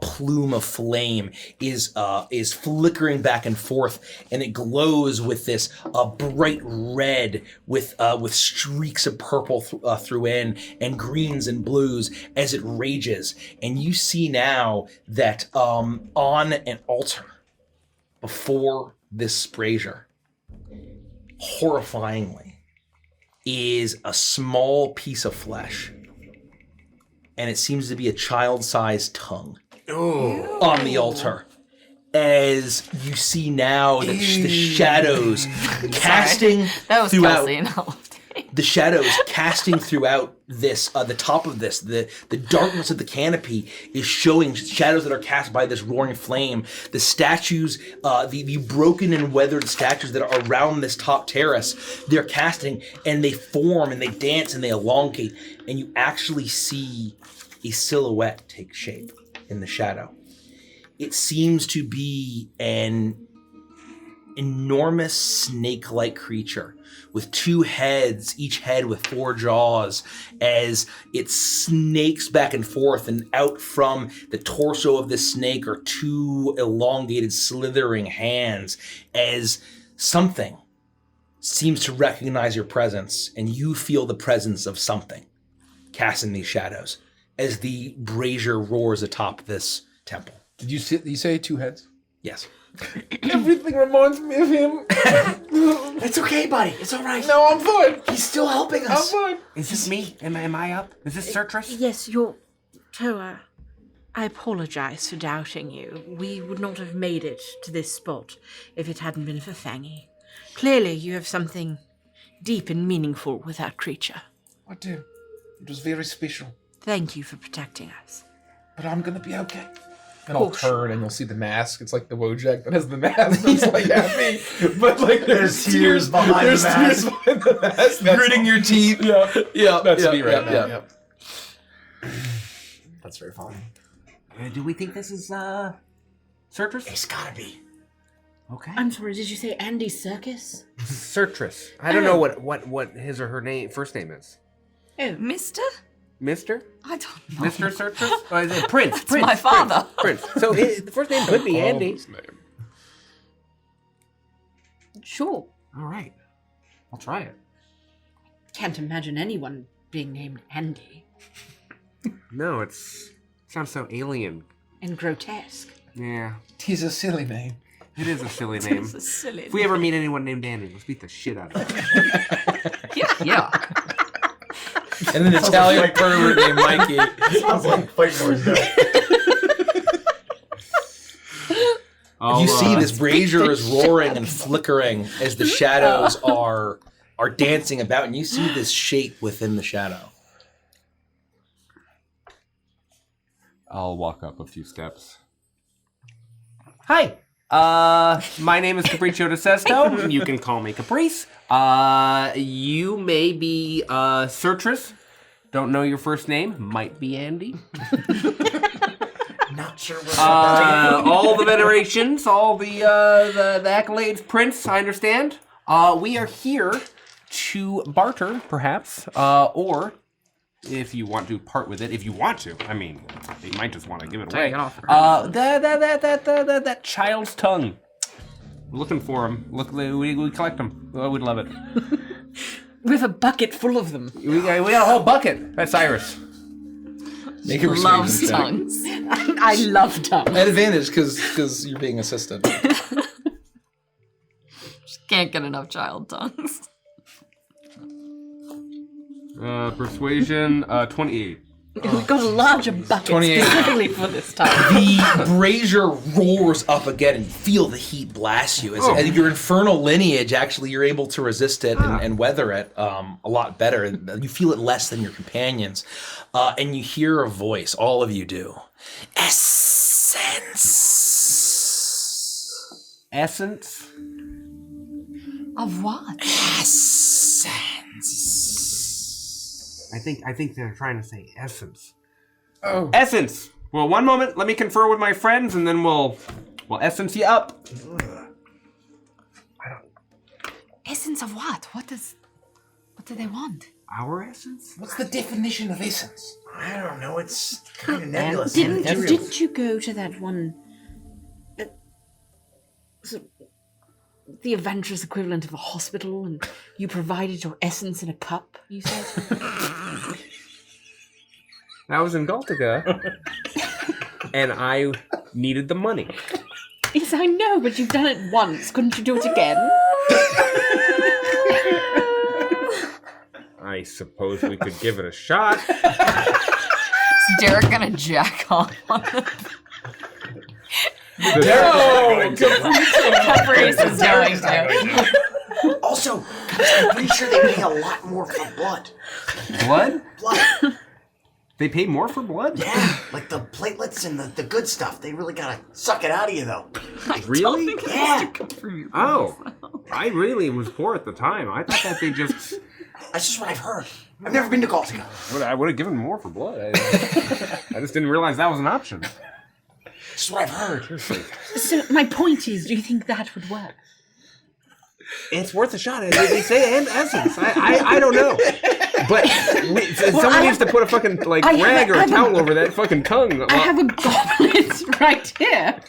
plume of flame is flickering back and forth, and it glows with this bright red with streaks of purple through in, and greens and blues as it rages. And you see now that on an altar before this brazier, horrifyingly, is a small piece of flesh. And it seems to be a child-sized tongue on the altar. As you see now the shadows casting throughout. The shadows casting throughout this, the top of this, the darkness of the canopy is showing shadows that are cast by this roaring flame. The statues, the broken and weathered statues that are around this top terrace, they're casting, and they form and they dance and they elongate, and you actually see a silhouette take shape in the shadow. It seems to be an enormous snake-like creature with 2 heads, each head with 4 jaws, as it snakes back and forth, and out from the torso of the snake are 2 elongated, slithering hands, as something seems to recognize your presence, and you feel the presence of something cast in these shadows as the brazier roars atop this temple. Did you say 2 heads? Yes. Everything reminds me of him. It's okay, buddy. It's all right. No, I'm fine. He's still helping us. I'm fine. Is this me? Am I up? Is this Sertress? Yes, you're... Toa, I apologize for doubting you. We would not have made it to this spot if it hadn't been for Fangy. Clearly, you have something deep and meaningful with that creature. I do. It was very special. Thank you for protecting us. But I'm gonna be okay. And I'll turn and you'll see the mask. It's like the Wojak that has the mask. It's like happy, but like there's tears behind the mask. There's tears behind the mask. Gritting your teeth. Yeah. That's me right now. Yeah. That's very funny. Do we think this is Sertress? It's gotta be. Okay. I'm sorry, did you say Andy Serkis? Sertress. I don't know what his or her first name is. Oh, Mister? Mister? I don't know. Mr. Sertress? Or is it Prince? That's my father. Prince. So the first name could be Andy. Sure. All right. I'll try it. Can't imagine anyone being named Andy. No, it sounds so alien. And grotesque. Yeah. He's a silly name. It is a silly name. It's a silly If we ever meet anyone named Andy, let's beat the shit out of it. Yeah. And an Italian pervert named Mikey. Sounds like fight noise. You see this brazier is roaring and flickering as the shadows are dancing about, and you see this shape within the shadow. I'll walk up a few steps. Hi. My name is Capriccio de Sesto. You can call me Caprice. You may be Sertress. Don't know your first name. Might be Andy. Not sure what all the venerations, all the accolades, Prince, I understand. We are here to barter, perhaps, or if you want to part with it, if you want to. I mean, they might just want to give it away. Take it off. That child's tongue. We're looking for him. Look, we collect them. Oh, we'd love it. We have a bucket full of them. We got a whole bucket. That's Iris. Make a Loves persuasion check. tongues. I love tongues. At advantage because you're being assisted. Can't get enough child tongues. Persuasion, 28. We've got a larger bucket 28. specifically for this time. The brazier roars up again, and you feel the heat blast you. As your infernal lineage, actually, you're able to resist it and weather it a lot better. You feel it less than your companions. And you hear a voice, all of you do. Essence. Essence? Of what? Essence. I think they're trying to say essence. Oh. Essence! Well, one moment, let me confer with my friends, and then we'll essence you up. Essence of what? What do they want? Our essence? What's the definition of essence? I don't know. It's kind of nebulous. Didn't you go to that one? The adventurous equivalent of a hospital, and you provided your essence in a cup, you said? That was in Galtica. And I needed the money. Yes, I know, but you've done it once. Couldn't you do it again? I suppose we could give it a shot. Is Derek gonna jack off on him? Caprice is going to. Also, I'm pretty sure they pay a lot more for blood. Blood? Blood. They pay more for blood? Yeah, like the platelets and the good stuff. They really gotta suck it out of you, though. Really? Yeah. Oh, I really was poor at the time. I thought that they just... That's just what I've heard. I've never been to Galtica. I would have given more for blood. I just didn't realize that was an option. That's what I've heard. So my point is, do you think that would work? It's worth a shot. They say and essence. I don't know. But someone needs to put a fucking rag or a towel over that fucking tongue. I have a goblet right here.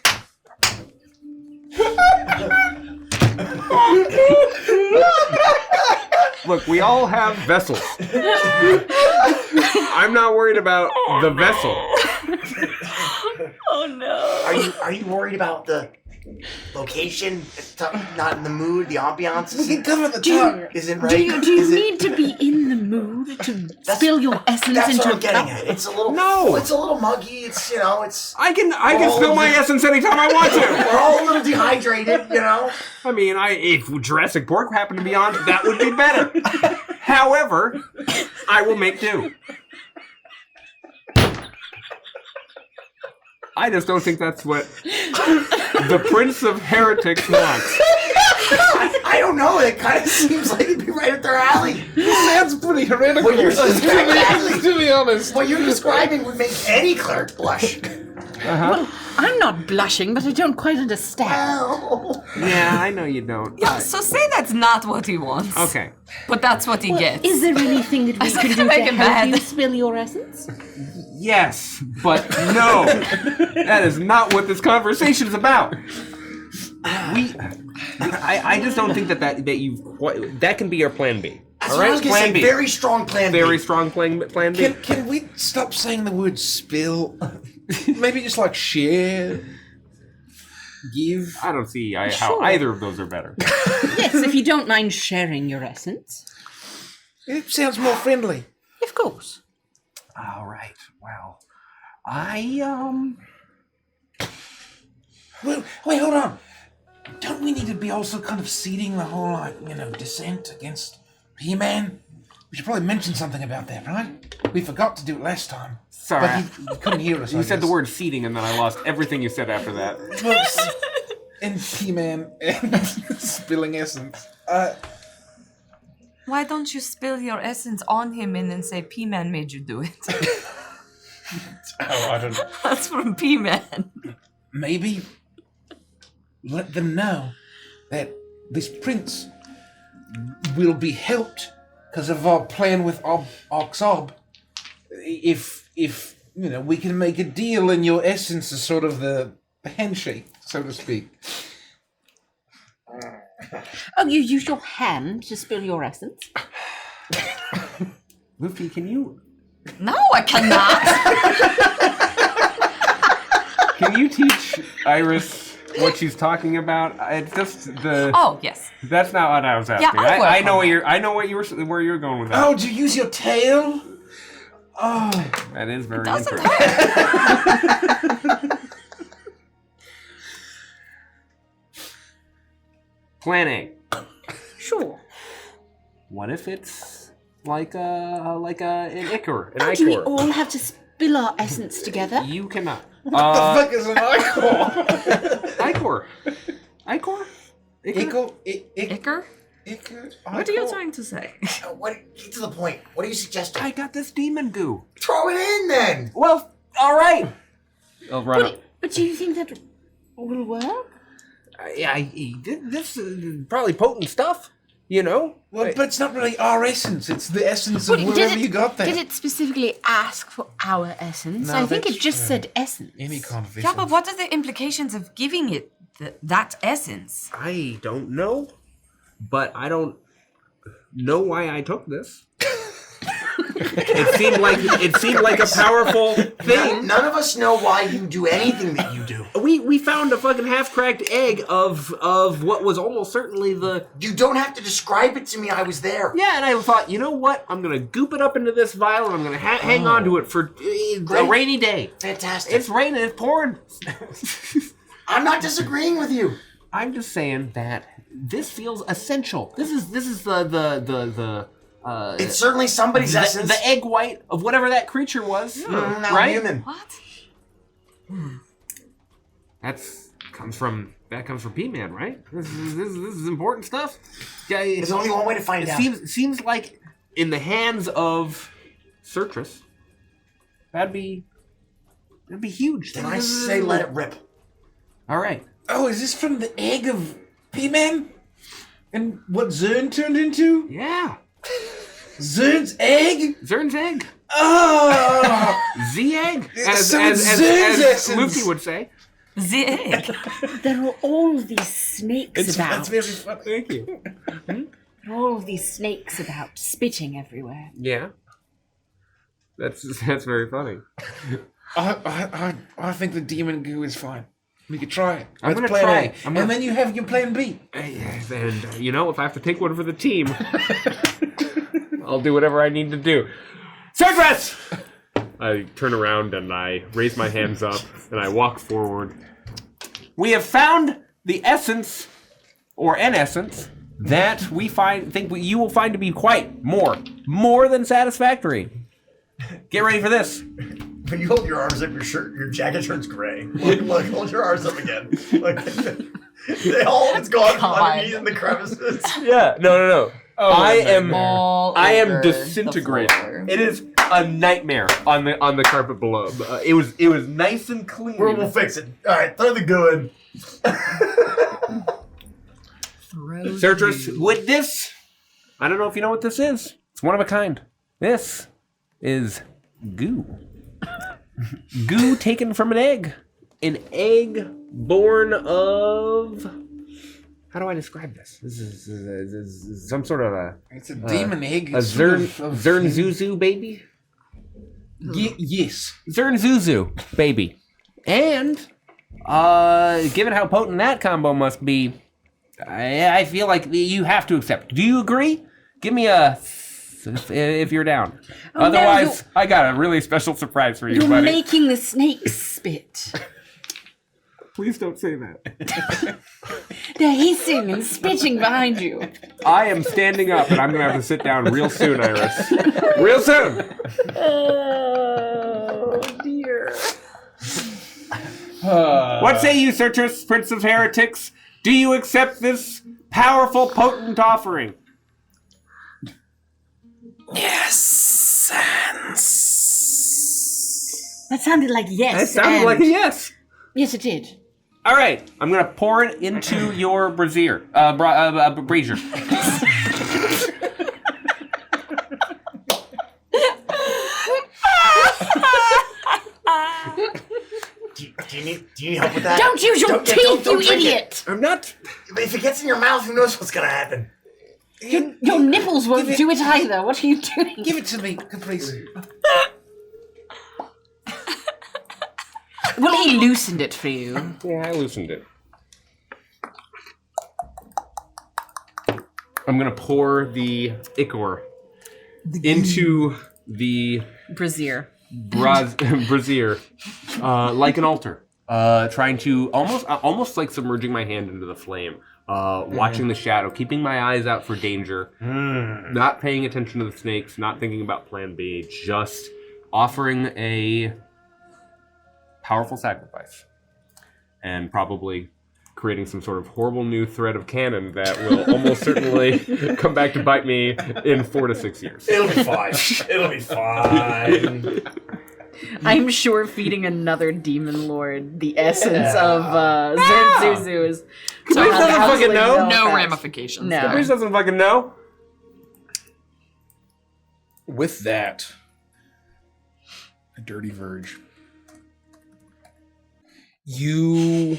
Look, we all have vessels. I'm not worried about the vessel. Oh no. Are you worried about the location? It's not in the mood, the ambiance We can cover the tongue. isn't right. Do you need to be in the mood to spill your essence That's into what a I'm getting cup? at. It's a little it's a little muggy. It's it's. I can spill my essence anytime I want to. We're all a little dehydrated, I mean, if Jurassic Park happened to be on, that would be better. However, I will make do. I just don't think that's what the Prince of Heretics wants. I don't know. It kind of seems like it'd be right up their alley. Sounds pretty heretical. What you're to be honest. What you're describing would make any cleric blush. Well, I'm not blushing, but I don't quite understand. Well. Yeah, I know you don't. Yeah, so say that's not what he wants. Okay. But that's what he gets. Is there anything that we can do make to him help mad. you spill your essence? Yes, but no. That is not what this conversation is about. I just don't think that can be your plan B. That's all what right? I was going to say. B. Very strong plan B. Very strong plan B. Can we stop saying the word spill? Maybe just like share, give. I don't see how either of those are better. Yes, if you don't mind sharing your essence. It sounds more friendly. Of course. All right. Well, Well, wait, hold on. Don't we need to be also kind of seeding the whole, dissent against He-Man? We should probably mention something about that, right? We forgot to do it last time. Sorry. But he couldn't hear us. You said the word seeding, and then I lost everything you said after that. And He-Man and spilling essence. Why don't you spill your essence on him and then say P-Man made you do it? I don't know. That's from P-Man. Maybe let them know that this prince will be helped because of our plan with Oxob. If we can make a deal and your essence is sort of the handshake, so to speak. Oh, you use your hand to spill your essence? Luffy, can you... No, I cannot. Can you teach Iris what she's talking about? It's just the... Oh, yes. That's not what I was asking. Yeah, I know where you're going with that. Oh, do you use your tail? Oh, that is very doesn't interesting. Plan A. Sure. What if it's like an ichor, an Do we ichor? all have to spill our essence together? You cannot. What the fuck is an ichor? Ichor. Ichor? Ichor? Ichor? Ichor? What are you trying to say? Get to the point. What are you suggesting? I got this demon goo. Throw it in then. Well, all right. I'll run up. But do you think that will work? This is probably potent stuff, you know? Well, but it's not really our essence. It's the essence of wherever you got there. Did it specifically ask for our essence? No, I think it that's just true. said essence. Any kind of Yeah, essence. but what are the implications of giving it that essence? I don't know, but I don't know why I took this. It seemed like a powerful thing. None of us know why you do anything that you do. We found a fucking half-cracked egg of what was almost certainly the... You don't have to describe it to me. I was there. Yeah, and I thought, you know what? I'm going to goop it up into this vial, and I'm going to hang on to it for a rainy day. Fantastic. It's raining. It's pouring. I'm not disagreeing with you. I'm just saying that this feels essential. This is the it's certainly somebody's essence. The egg white of whatever that creature was, Now right? human. What? That comes from P-Man, right? This is important stuff. Yeah, There's only one way to find out. Seems like in the hands of Sertress, that'd be huge. Then I say let it rip. All right. Oh, is this from the egg of P-Man? And what Zern turned into? Yeah. Zern's egg? Zern's egg. Oh! Z egg, So it's as Zern's essence. Luffy would say. The egg. There are all of these snakes about. That's very fun. Thank you. There are all of these snakes about, spitting everywhere. Yeah. That's very funny. I think the demon goo is fine. We could try it. I'm That's gonna plan try A. it. And then you have your plan B. And you know, if I have to take one for the team, I'll do whatever I need to do. Sertress! I turn around and I raise my hands up and I walk forward. We have found the essence, or an essence, that you will find to be quite more than satisfactory. Get ready for this. When you hold your arms up, your jacket turns gray. Look, hold your arms up again. Look, it's gone underneath in the crevices. Yeah, no. Oh, I All am over disintegrating. the floor. It is a nightmare on the carpet below. It was nice and clean. We'll fix it. All right, throw the goo in. Sertress, with this, I don't know if you know what this is. It's one of a kind. This is goo. Goo taken from an egg. An egg born of... How do I describe this? This is some sort of a... It's a demon egg. A Zernzuzu baby? Yes. Zernzuzu baby. And, given how potent that combo must be, I feel like you have to accept. Do you agree? Give me a... if you're down. Otherwise, I got a really special surprise for you, You're buddy. making the snakes spit. Please don't say that. They're hissing and spitting behind you. I am standing up, and I'm going to have to sit down real soon, Iris. Real soon! Oh, dear. What say you, Sertress, Prince of Heretics? Do you accept this powerful, potent offering? Yes. That sounded like yes. That sounded like a yes. Yes, it did. All right, I'm going to pour it into your brazier. Brazier. Do you need help with that? Don't use your teeth, don't you drink idiot! I'm not... If it gets in your mouth, who knows what's gonna happen? Your nipples won't do it either. What are you doing? Give it to me, please. Well, he loosened it for you. Yeah, I loosened it. I'm going to pour the ichor into the Brazier. brazier, like an altar, trying to almost like submerging my hand into the flame, watching the shadow, keeping my eyes out for danger, not paying attention to the snakes, not thinking about Plan B, just offering a powerful sacrifice, and probably creating some sort of horrible new thread of canon that will almost certainly come back to bite me in 4 to 6 years. It'll be fine. It'll be fine. I'm sure feeding another demon lord the essence of Zenzuzu is... Caprice doesn't fucking know. No ramifications. No. Caprice doesn't fucking know. With that, a dirty verge. You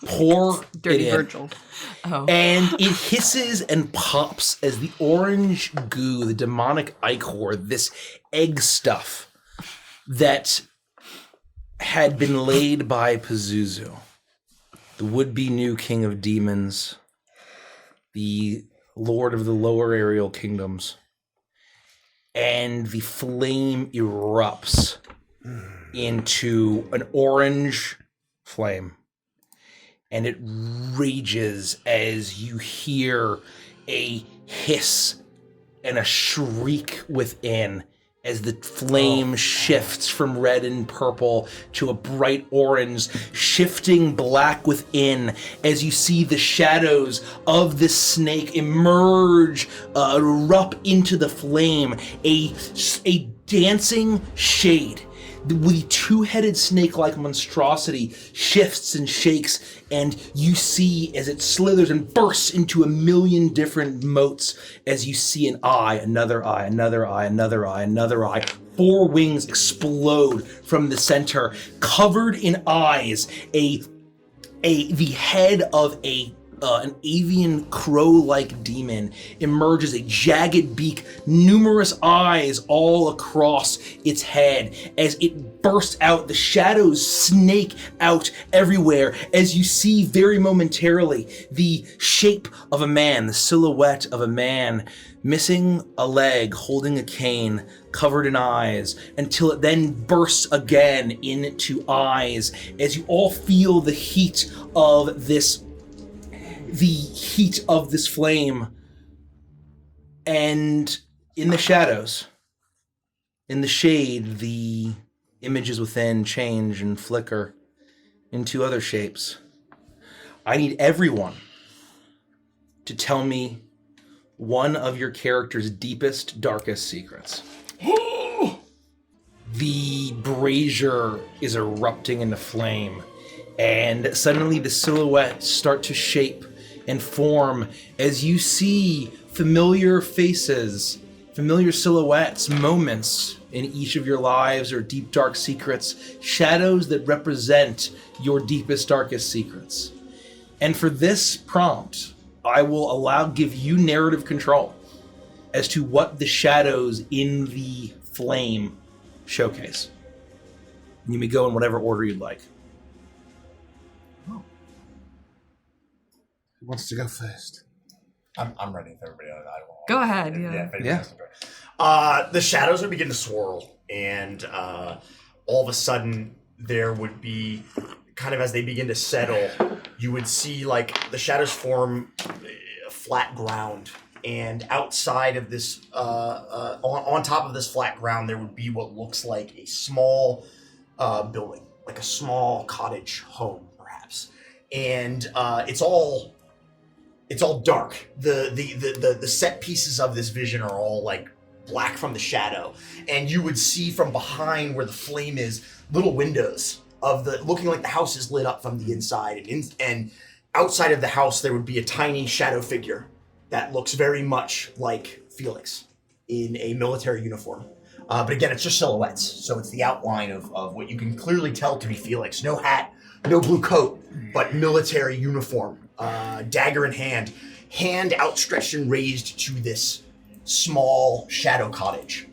pour Dirty it in, Virgil. Oh. and it hisses and pops as the orange goo, the demonic ichor, this egg stuff that had been laid by Pazuzu, the would-be new king of demons, the lord of the lower aerial kingdoms, and the flame erupts into an orange flame, and it rages as you hear a hiss and a shriek within as the flame shifts from red and purple to a bright orange, shifting black within as you see the shadows of this snake emerge, erupt into the flame, a dancing shade. The two-headed snake-like monstrosity shifts and shakes, and you see as it slithers and bursts into a million different motes as you see an eye, another eye, another eye, another eye, another eye. 4 wings explode from the center, covered in eyes. The head of an avian crow-like demon emerges, a jagged beak, numerous eyes all across its head. As it bursts out, the shadows snake out everywhere as you see very momentarily the shape of a man, the silhouette of a man, missing a leg, holding a cane, covered in eyes, until it then bursts again into eyes as you all feel the heat of this flame. And in the shadows, in the shade, the images within change and flicker into other shapes. I need everyone to tell me one of your character's deepest, darkest secrets. The brazier is erupting into flame, and suddenly the silhouettes start to shape and form as you see familiar faces, familiar silhouettes, moments in each of your lives or deep, dark secrets, shadows that represent your deepest, darkest secrets. And for this prompt, I will give you narrative control as to what the shadows in the flame showcase. You may go in whatever order you'd like. Who wants to go first? I'm ready if everybody else. Go ahead, The shadows would begin to swirl, and all of a sudden there would be, kind of as they begin to settle, you would see like the shadows form a flat ground, and outside of this, on top of this flat ground, there would be what looks like a small building, like a small cottage home, perhaps, and it's all dark. The set pieces of this vision are all like black from the shadow, and you would see from behind where the flame is little windows of looking like the house is lit up from the inside, and outside of the house there would be a tiny shadow figure that looks very much like Felix in a military uniform. But again, it's just silhouettes, so it's the outline of what you can clearly tell to be Felix. No hat, no blue coat, but military uniform. Dagger in hand, hand outstretched and raised to this small shadow cottage.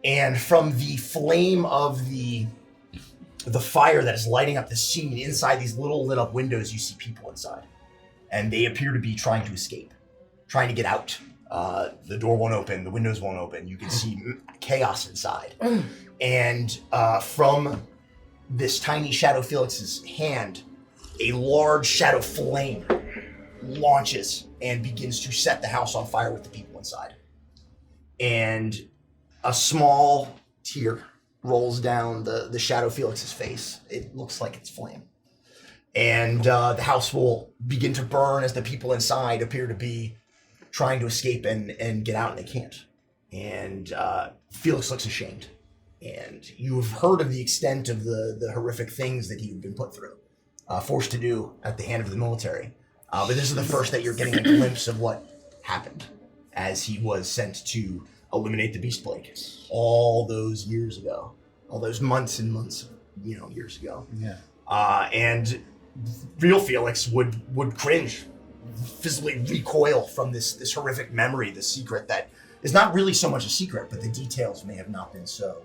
And from the flame of the fire that is lighting up the scene, inside these little lit up windows, you see people inside. And they appear to be trying to escape, trying to get out The door won't open, the windows won't open. You can see chaos inside. And from this tiny Shadow Felix's hand, a large shadow flame launches and begins to set the house on fire with the people inside. And a small tear rolls down the Shadow Felix's face. It looks like it's flame. And the house will begin to burn as the people inside appear to be trying to escape and get out, and they can't. And Felix looks ashamed. And you have heard of the extent of the horrific things that he had been put through, forced to do at the hand of the military. But this is the first that you're getting a glimpse of what happened as he was sent to eliminate the Beast Plague all those years ago, all those months and months, years ago. Yeah. And real Felix would cringe, physically recoil from this horrific memory, this secret that is not really so much a secret, but the details may have not been so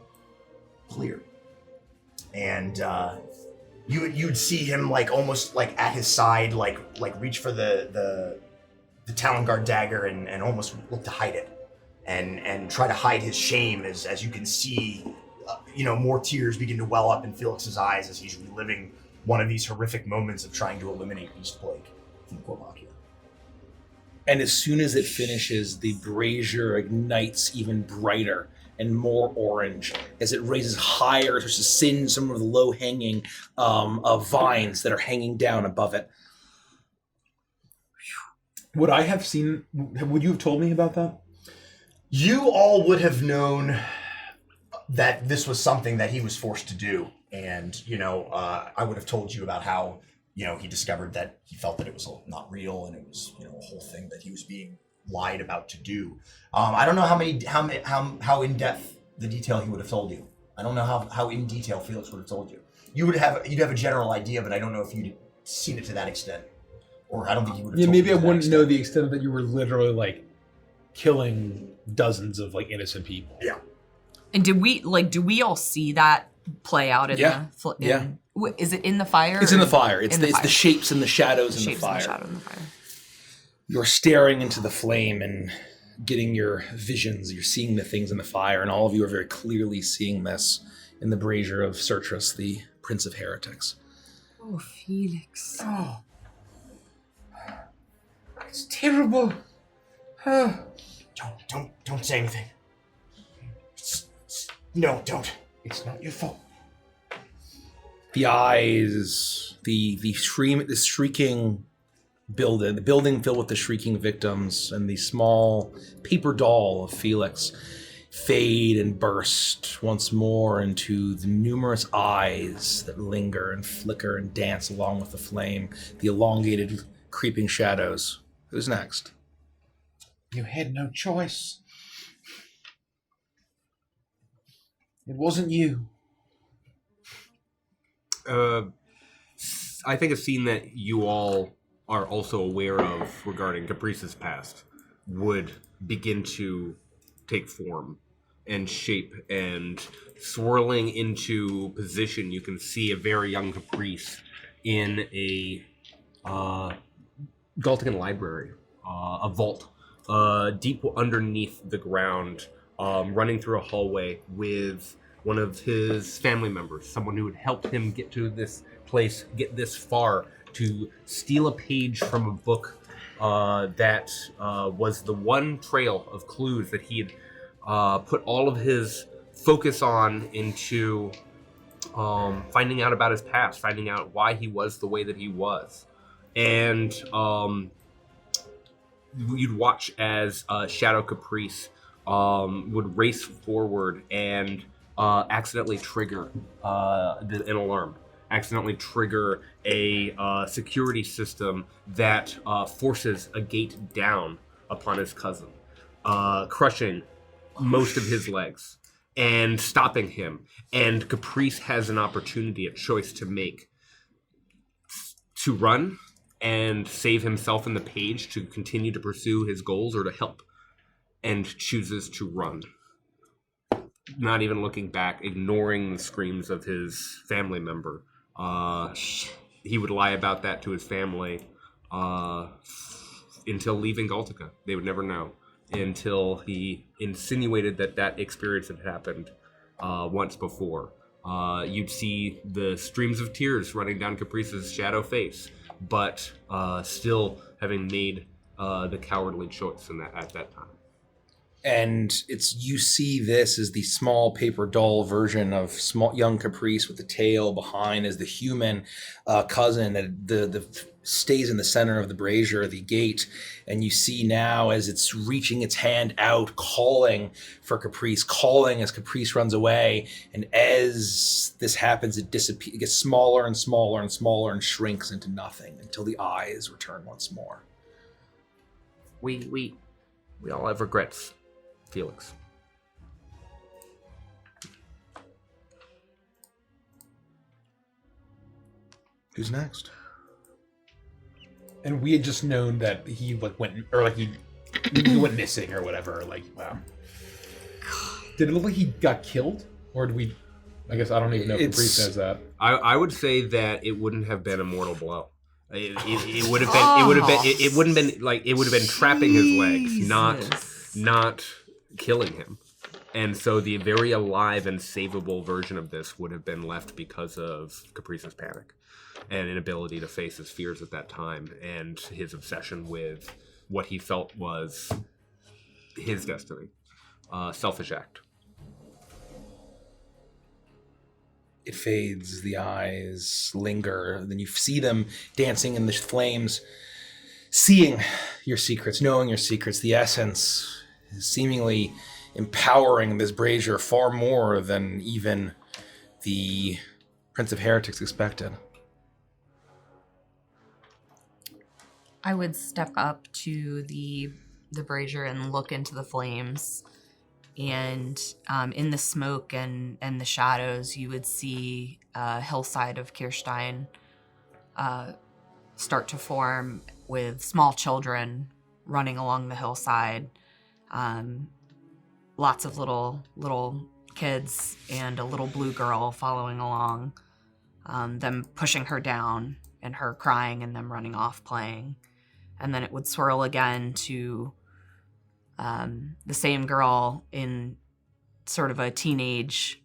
clear. And you'd see him almost at his side, reach for the Talon Guard dagger and almost look to hide it, and try to hide his shame as you can see, more tears begin to well up in Felix's eyes as he's reliving one of these horrific moments of trying to eliminate Beast Plague from Corvakia. And as soon as it finishes, the brazier ignites even brighter and more orange as it raises higher, starts to singe some of the low-hanging vines that are hanging down above it. Would I have seen? Would you have told me about that? You all would have known that this was something that he was forced to do, and I would have told you about how he discovered that he felt that it was not real, and it was a whole thing that he was being lied about to do. I don't know how in depth the detail he would have told you. I don't know how in detail Felix would have told you. You'd have a general idea, but I don't know if you'd seen it to that extent, or I don't think you would have. Yeah, told maybe you I to wouldn't that know extent. the extent that you were literally killing dozens of innocent people. Yeah. And do we all see that play out in the? Yeah. Is it in the fire? It's in the fire. It's in the shapes and the shadows in the fire. Shadow in the fire. You're staring into the flame and getting your visions. You're seeing the things in the fire, and all of you are very clearly seeing this in the brazier of Sertrus, the Prince of Heretics. Oh, Felix. Oh. It's terrible. Don't say anything. No, don't. It's not your fault. The eyes, the shrieking building, the building filled with the shrieking victims, and the small paper doll of Felix fade and burst once more into the numerous eyes that linger and flicker and dance along with the flame, the elongated, creeping shadows. Who's next? You had no choice. It wasn't you. I think a scene that you all are also aware of regarding Caprice's past would begin to take form and shape, and swirling into position, you can see a very young Caprice in a Galtican library, a vault, deep underneath the ground, running through a hallway with one of his family members, someone who had helped him get to this place, get this far, to steal a page from a book that was the one trail of clues that he had put all of his focus on into finding out about his past, finding out why he was the way that he was. And you'd watch as Shadow Caprice would race forward and accidentally trigger an alarm, accidentally trigger a security system that forces a gate down upon his cousin, crushing most of his legs and stopping him. And Caprice has an opportunity, a choice to make, to run and save himself in the page to continue to pursue his goals, or to help, and chooses to run. Not even looking back, ignoring the screams of his family member. He would lie about that to his family until leaving Galtica. They would never know. until he insinuated that experience had happened once before. You'd see the streams of tears running down Caprice's shadow face, but still having made the cowardly choice at that time. And you see this as the small paper doll version of young Caprice with the tail behind as the human cousin that stays in the center of the brazier, the gate. And you see now as it's reaching its hand out, calling for Caprice, calling as Caprice runs away. And as this happens, it disappears. It gets smaller and smaller and smaller and shrinks into nothing until the eyes return once more. We all have regrets, Felix. Who's next? And we had just known that he went missing or whatever. Like, wow. Did it look like he got killed, or did we? I guess I don't even know if Caprice knows that. I would say that it wouldn't have been a mortal blow. It would have been. It wouldn't been like it would have been trapping his legs, not killing him. And so the very alive and savable version of this would have been left because of Caprice's panic and inability to face his fears at that time, and his obsession with what he felt was his destiny. Selfish act. It fades, the eyes linger, then you see them dancing in the flames, seeing your secrets, knowing your secrets. The essence is seemingly empowering this brazier far more than even the Prince of Heretics expected. I would step up to the brazier and look into the flames. And in the smoke and the shadows, you would see a hillside of Kirstein start to form with small children running along the hillside. Lots of little kids and a little blue girl following along, them pushing her down and her crying and them running off playing. And then it would swirl again to the same girl in sort of a teenage,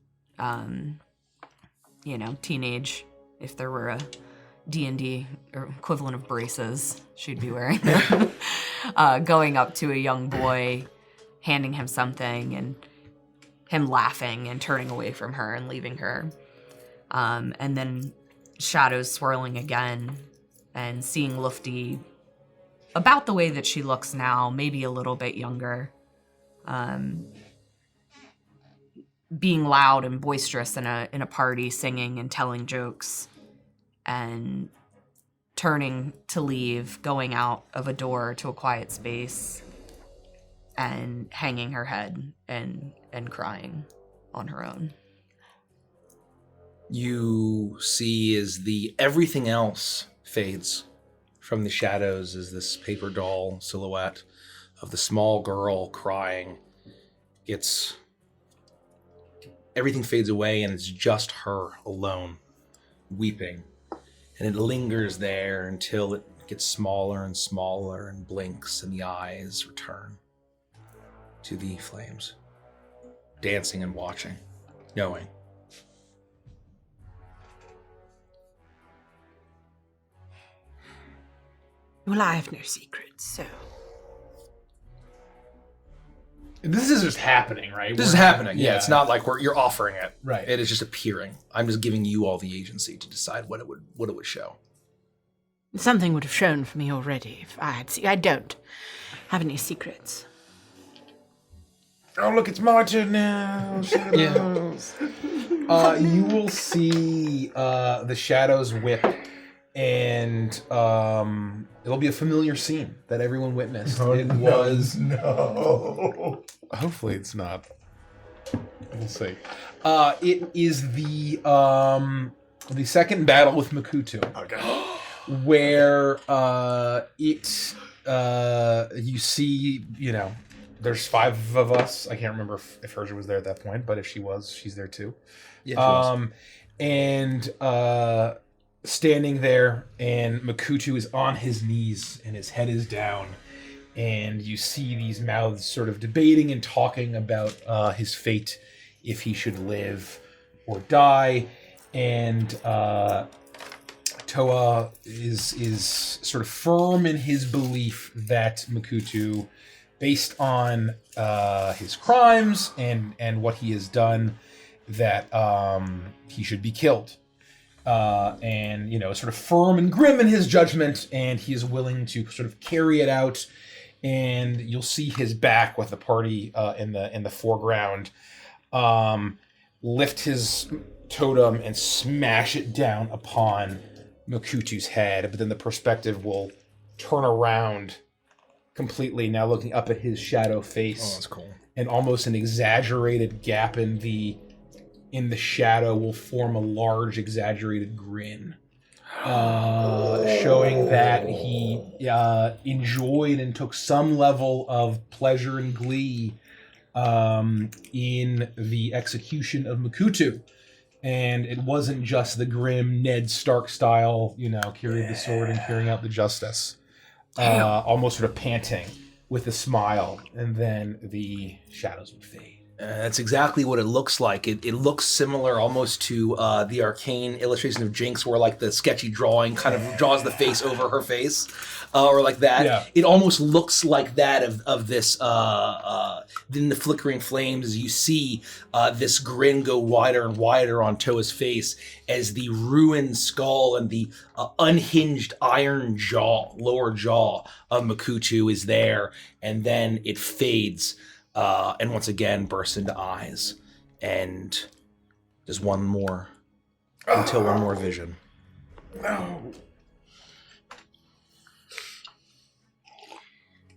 teenage, if there were a D&D or equivalent of braces, she'd be wearing them, going up to a young boy, handing him something, and him laughing and turning away from her and leaving her. And then shadows swirling again and seeing Lufty about the way that she looks now, maybe a little bit younger, being loud and boisterous in a party, singing and telling jokes, and turning to leave, going out of a door to a quiet space, and hanging her head and crying on her own. You see as everything else fades from the shadows as this paper doll silhouette of the small girl crying everything fades away, and it's just her alone weeping. And it lingers there until it gets smaller and smaller and blinks, and the eyes return to the flames, dancing and watching, knowing. Well, I have no secrets, so... This is just happening, right? This is happening, yeah. It's not like you're offering it. Right. It is just appearing. I'm just giving you all the agency to decide what it would show. Something would have shown for me already if I had... I don't have any secrets. Oh, look, it's my turn now. Shadows. You will see the shadows whip, and it'll be a familiar scene that everyone witnessed. No. Hopefully it's not. We'll see. It is the second battle with Makutu. Okay. Where you see, there's 5 of us. I can't remember if Herja was there at that point, but if she was, she's there too. Yeah, she was. And standing there, and Makutu is on his knees, and his head is down, and you see these mouths sort of debating and talking about his fate, if he should live or die. And Toa is sort of firm in his belief that Makutu, based on his crimes and what he has done, that he should be killed. And, sort of firm and grim in his judgment, and he is willing to sort of carry it out. And you'll see his back with the party in the foreground, lift his totem and smash it down upon Makutu's head, but then the perspective will turn around completely, now looking up at his shadow face. Oh, that's cool. And almost an exaggerated gap in the shadow will form a large exaggerated grin, showing that he enjoyed and took some level of pleasure and glee in the execution of Makutu. And it wasn't just the grim Ned Stark style, carrying the sword and carrying out the justice. Almost sort of panting with a smile, and then the shadows would fade. That's exactly what it looks like. It looks similar almost to the arcane illustration of Jinx, where like the sketchy drawing kind of draws the face over her face, or like that. Yeah. It almost looks like that of this. In the flickering flames, as you see this grin go wider and wider on Toa's face, as the ruined skull and the unhinged iron jaw, lower jaw of Makutu is there, and then it fades. And once again bursts into eyes, and there's one more vision.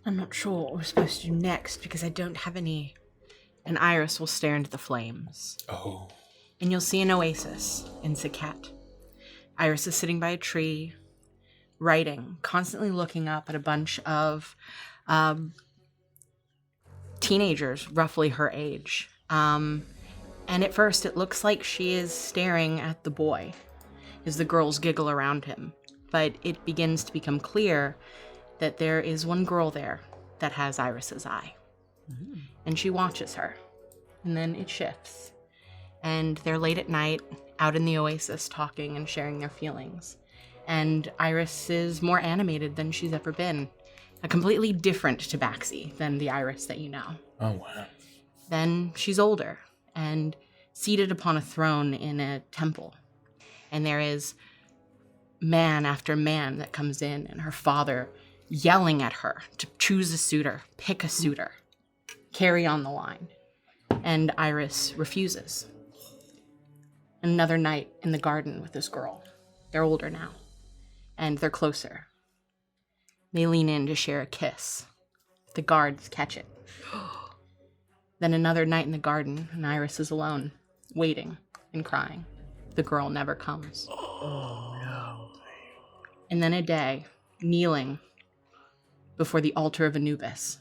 I'm not sure what we're supposed to do next because I don't have any. And Iris will stare into the flames. Oh. And you'll see an oasis in Sakat. Iris is sitting by a tree, writing, constantly looking up at a bunch of teenagers, roughly her age. And at first it looks like she is staring at the boy as the girls giggle around him. But it begins to become clear that there is one girl there that has Iris's eye. Mm-hmm. And she watches her. And then it shifts. And they're late at night, out in the oasis, talking and sharing their feelings. And Iris is more animated than she's ever been. A completely different Tabaxi than the Iris that you know. Oh, wow. Then she's older and seated upon a throne in a temple. And there is man after man that comes in, and her father yelling at her to choose a suitor, pick a suitor, carry on the line. And Iris refuses. Another night in the garden with this girl. They're older now, and they're closer. They lean in to share a kiss. The guards catch it. Then another night in the garden, and Iris is alone, waiting and crying. The girl never comes. Oh, no. And then a day, kneeling before the altar of Anubis,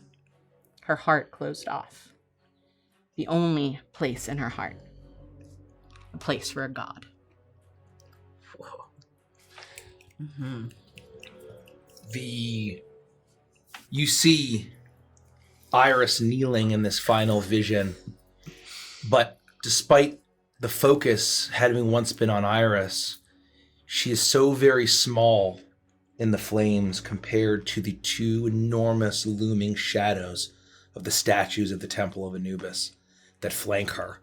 her heart closed off. The only place in her heart. A place for a god. Whoa. Mm-hmm. You see Iris kneeling in this final vision, but despite the focus having once been on Iris, she is so very small in the flames compared to the two enormous looming shadows of the statues of the Temple of Anubis that flank her,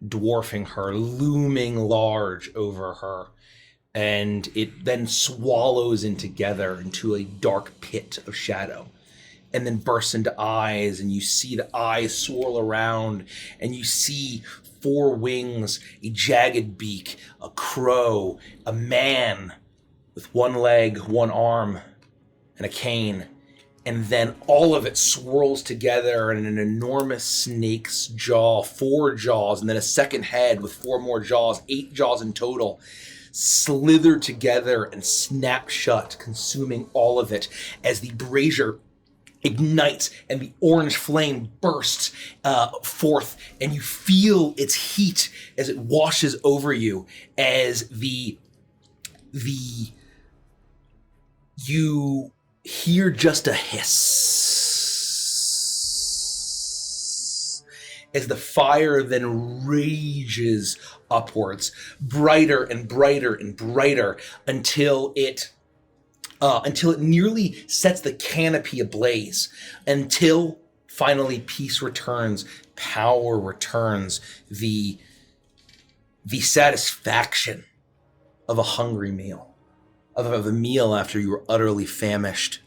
dwarfing her, looming large over her. And it then swallows in together into a dark pit of shadow, and then bursts into eyes, and you see the eyes swirl around, and you see 4 wings, a jagged beak, a crow, a man with 1 leg, 1 arm, and a cane. And then all of it swirls together in an enormous snake's jaw, 4 jaws, and then a second head with 4 more jaws, 8 jaws in total, slither together and snap shut, consuming all of it as the brazier ignites and the orange flame bursts forth, and you feel its heat as it washes over you, as you hear just a hiss as the fire then rages upwards, brighter and brighter and brighter, until it nearly sets the canopy ablaze, until finally peace returns, power returns, the satisfaction of a hungry meal, of a meal after you were utterly famished,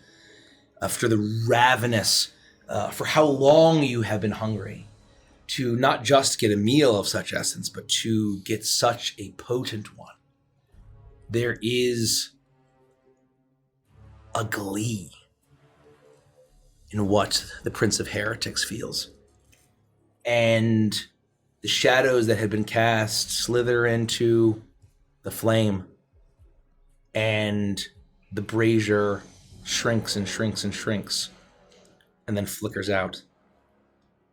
after the ravenous, for how long you have been hungry, to not just get a meal of such essence, but to get such a potent one. There is a glee in what the Prince of Heretics feels. And the shadows that had been cast slither into the flame, and the brazier shrinks and shrinks and shrinks, and then flickers out.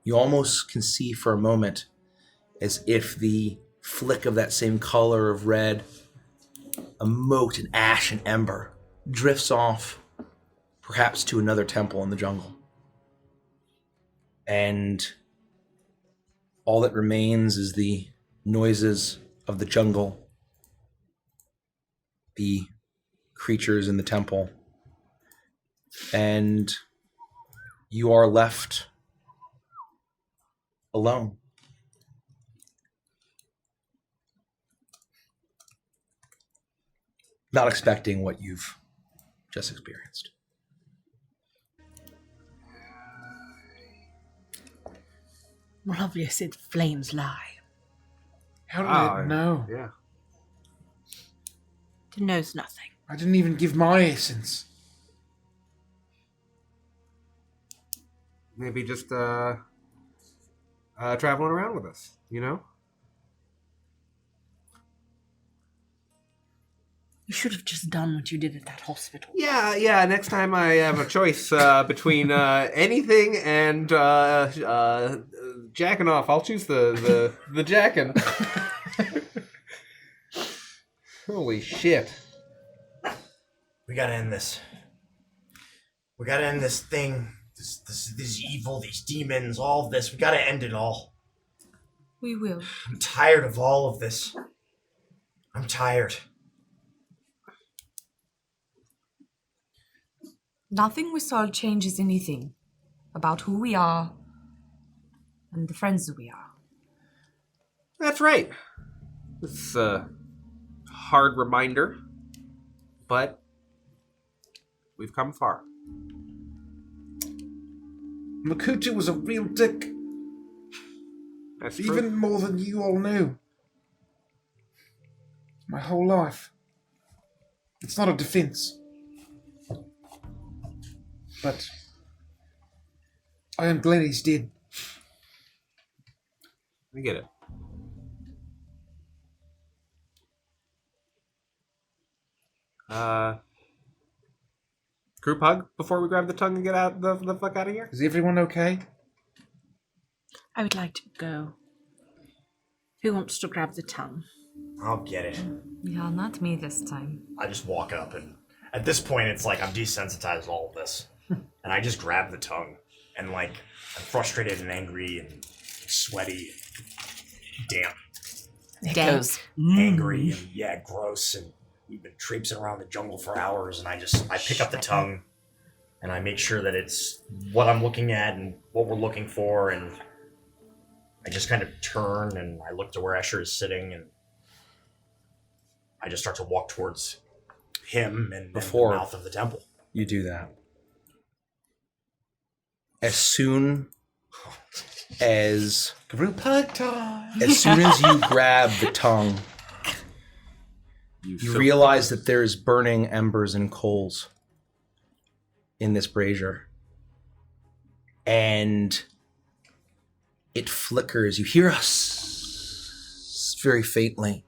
You almost can see for a moment as if the flick of that same color of red, a mote and ash and ember, drifts off, perhaps to another temple in the jungle. And all that remains is the noises of the jungle, the creatures in the temple, and you are left alone. Not expecting what you've just experienced. Renovia said flames lie. How did I know? Yeah. It knows nothing. I didn't even give my essence. Maybe just traveling around with us, you know? You should have just done what you did at that hospital. Yeah. Next time I have a choice between anything and jacking off, I'll choose the jacking. Holy shit. We gotta end this. We gotta end this thing. This evil, these demons, all of this. We gotta end it all. We will. I'm tired of all of this. I'm tired. Nothing we saw changes anything about who we are and the friends that we are. That's right. It's a hard reminder, but we've come far. Makuta was a real dick. That's Even more than you all knew. My whole life. It's not a defense. But I am glad he's dead. I get it. Group hug before we grab the tongue and get out the fuck out of here? Is everyone okay? I would like to go. Who wants to grab the tongue? I'll get it. Yeah, not me this time. I just walk up, and at this point, it's like I'm desensitized to all of this. And I just grab the tongue, and like I'm frustrated and angry and sweaty, and damp, It goes. angry, and gross. And we've been traipsing around the jungle for hours, and I pick up the tongue, and I make sure that it's what I'm looking at and what we're looking for, and I just kind of turn and I look to where Escher is sitting, and I just start to walk towards him and the mouth of the temple. You do that. As soon as Group hug time. as soon as you grab the tongue, you realize that there's burning embers and coals in this brazier. And it flickers. You hear us very faintly.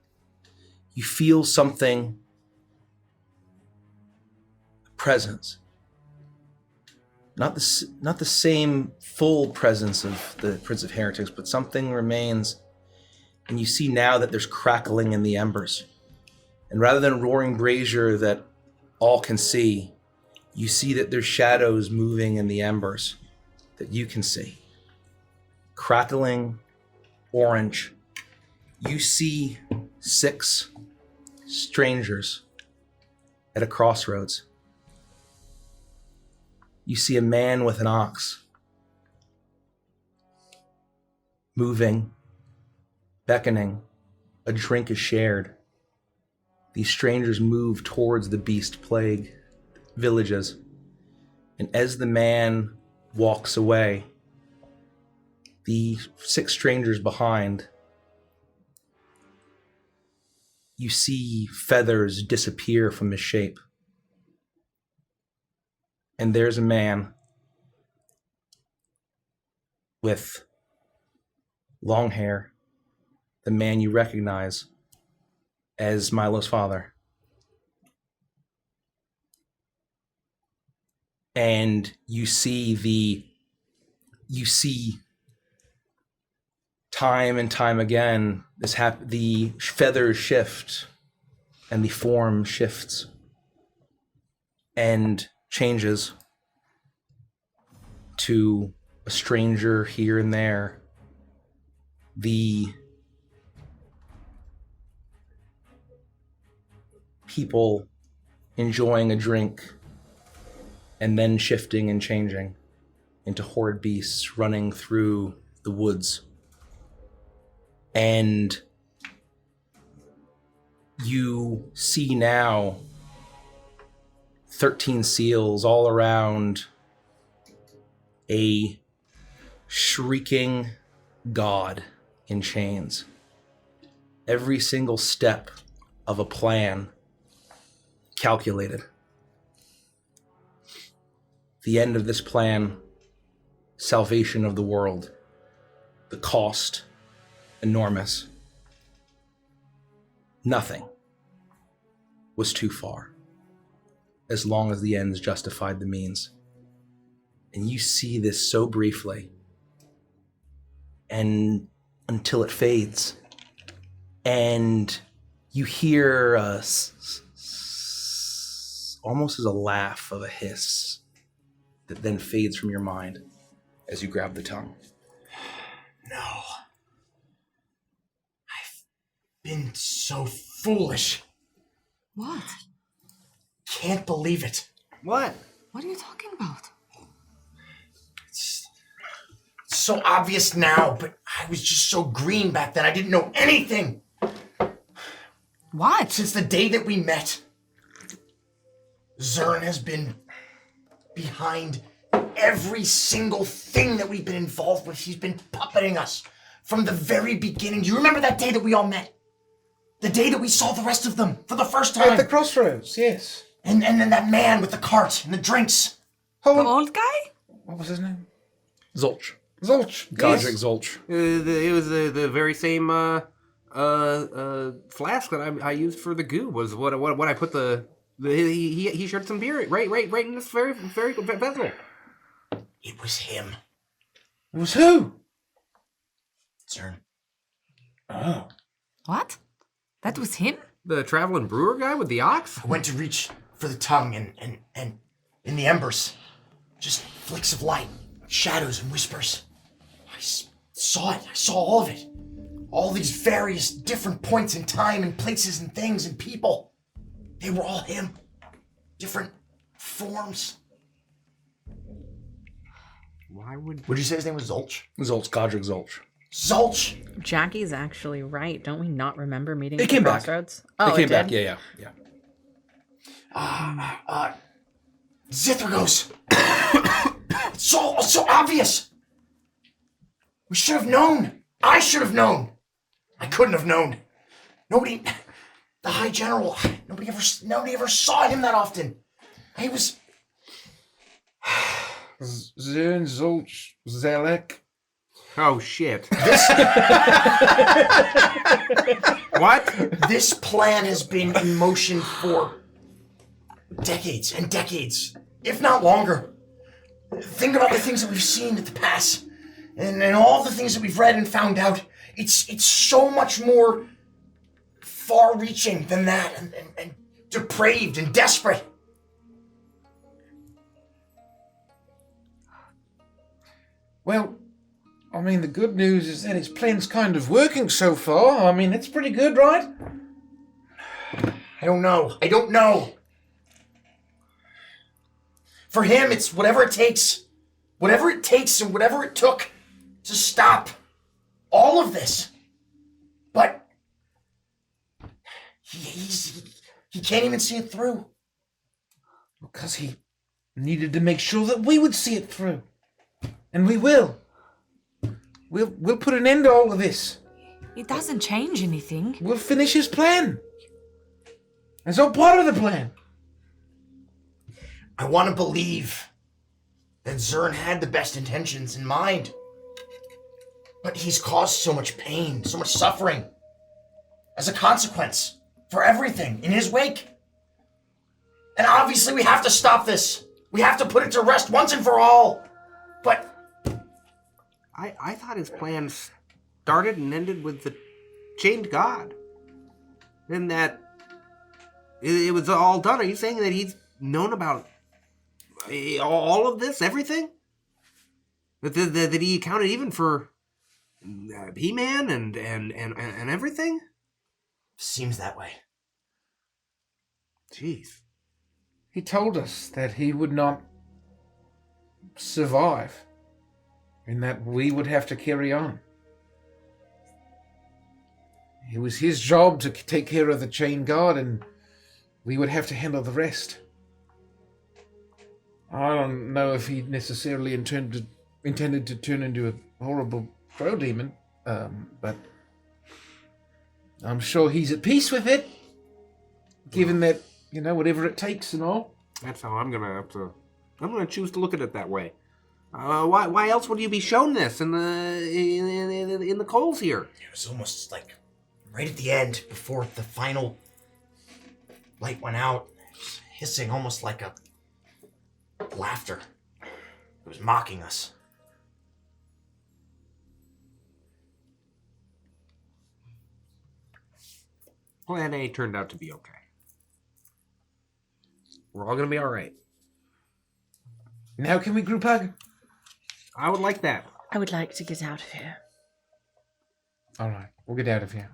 You feel something, a presence. Not the same full presence of the Prince of Heretics, but something remains. And you see now that there's crackling in the embers. And rather than a roaring brazier that all can see, you see that there's shadows moving in the embers that you can see. crackling orange, you see 6 strangers at a crossroads. You see a man with an ox moving, beckoning. A drink is shared. These strangers move towards the beast plague villages. And as the man walks away, the 6 strangers behind, you see feathers disappear from his shape. And there's a man with long hair, the man you recognize as Milo's father. And you see time and time again the feathers shift and the form shifts and changes to a stranger here and there. The people enjoying a drink and then shifting and changing into horrid beasts running through the woods. And you see now 13 seals all around a shrieking god in chains. Every single step of a plan calculated. The end of this plan, salvation of the world. The cost, enormous. Nothing was too far, as long as the ends justified the means. And you see this so briefly, and until it fades, and you hear almost as a laugh of a hiss that then fades from your mind as you grab the tongue. No. I've been so foolish. What? Can't believe it. What? What are you talking about? It's so obvious now, but I was just so green back then. I didn't know anything. What? Since the day that we met, Zern has been behind every single thing that we've been involved with. He's been puppeting us from the very beginning. Do you remember that day that we all met? The day that we saw the rest of them for the first time? At the crossroads, yes. And then that man with the cart and the drinks. The old guy? What was his name? Zolch. Godric Zolch. It was the very same flask that I used for the goo. Was what I put he shared some beer right in this very vessel. It was him. It was who? Zern. Oh. What? That was him? The traveling brewer guy with the ox? I went to reach for the tongue and in the embers, just flicks of light, shadows and whispers. I saw it. I saw all of it. All these various different points in time and places and things and people. They were all him. Different forms. Why would... Would you say his name was Zolch? Godric Zolch. Zolch! Jackie's actually right. Don't we not remember meeting It at came the back. crossroads? It came did? back, yeah. Zithragos! It's so obvious! We should have known! I should have known! I couldn't have known. Nobody... The High General, nobody ever saw him that often. He was... Zern Zolch Zelek. Oh, shit. What? This plan has been in motion for decades and decades, if not longer. Think about the things that we've seen at the pass, and all the things that we've read and found out. It's so much more far-reaching than that, and depraved and desperate. Well, I I mean, the good news is that his plan's kind of working so far. I mean, it's pretty good, right? I don't know. For him, it's whatever it takes. Whatever it takes and whatever it took to stop all of this. But he can't even see it through. Because he needed to make sure that we would see it through. And we will. We'll put an end to all of this. It doesn't change anything. We'll finish his plan. It's all part of the plan. I want to believe that Zern had the best intentions in mind. But he's caused so much pain, so much suffering, as a consequence for everything in his wake. And obviously we have to stop this. We have to put it to rest once and for all. But I thought his plan started and ended with the chained god. And that it was all done. Are you saying that he's known about all of this, everything? That he accounted even for He-Man and everything? Seems that way. Jeez. He told us that he would not survive and that we would have to carry on. It was his job to take care of the chain guard and we would have to handle the rest. I don't know if he necessarily intended to turn into a horrible crow demon, but I'm sure he's at peace with it, given that, whatever it takes and all. That's how I'm gonna choose to look at it that way. Why else would you be shown this in the coals here? It was almost like right at the end, before the final light went out, it was hissing almost like a laughter. It was mocking us. Plan A turned out to be okay. We're all gonna be alright. Now can we group hug? I would like that. I would like to get out of here. Alright, we'll get out of here.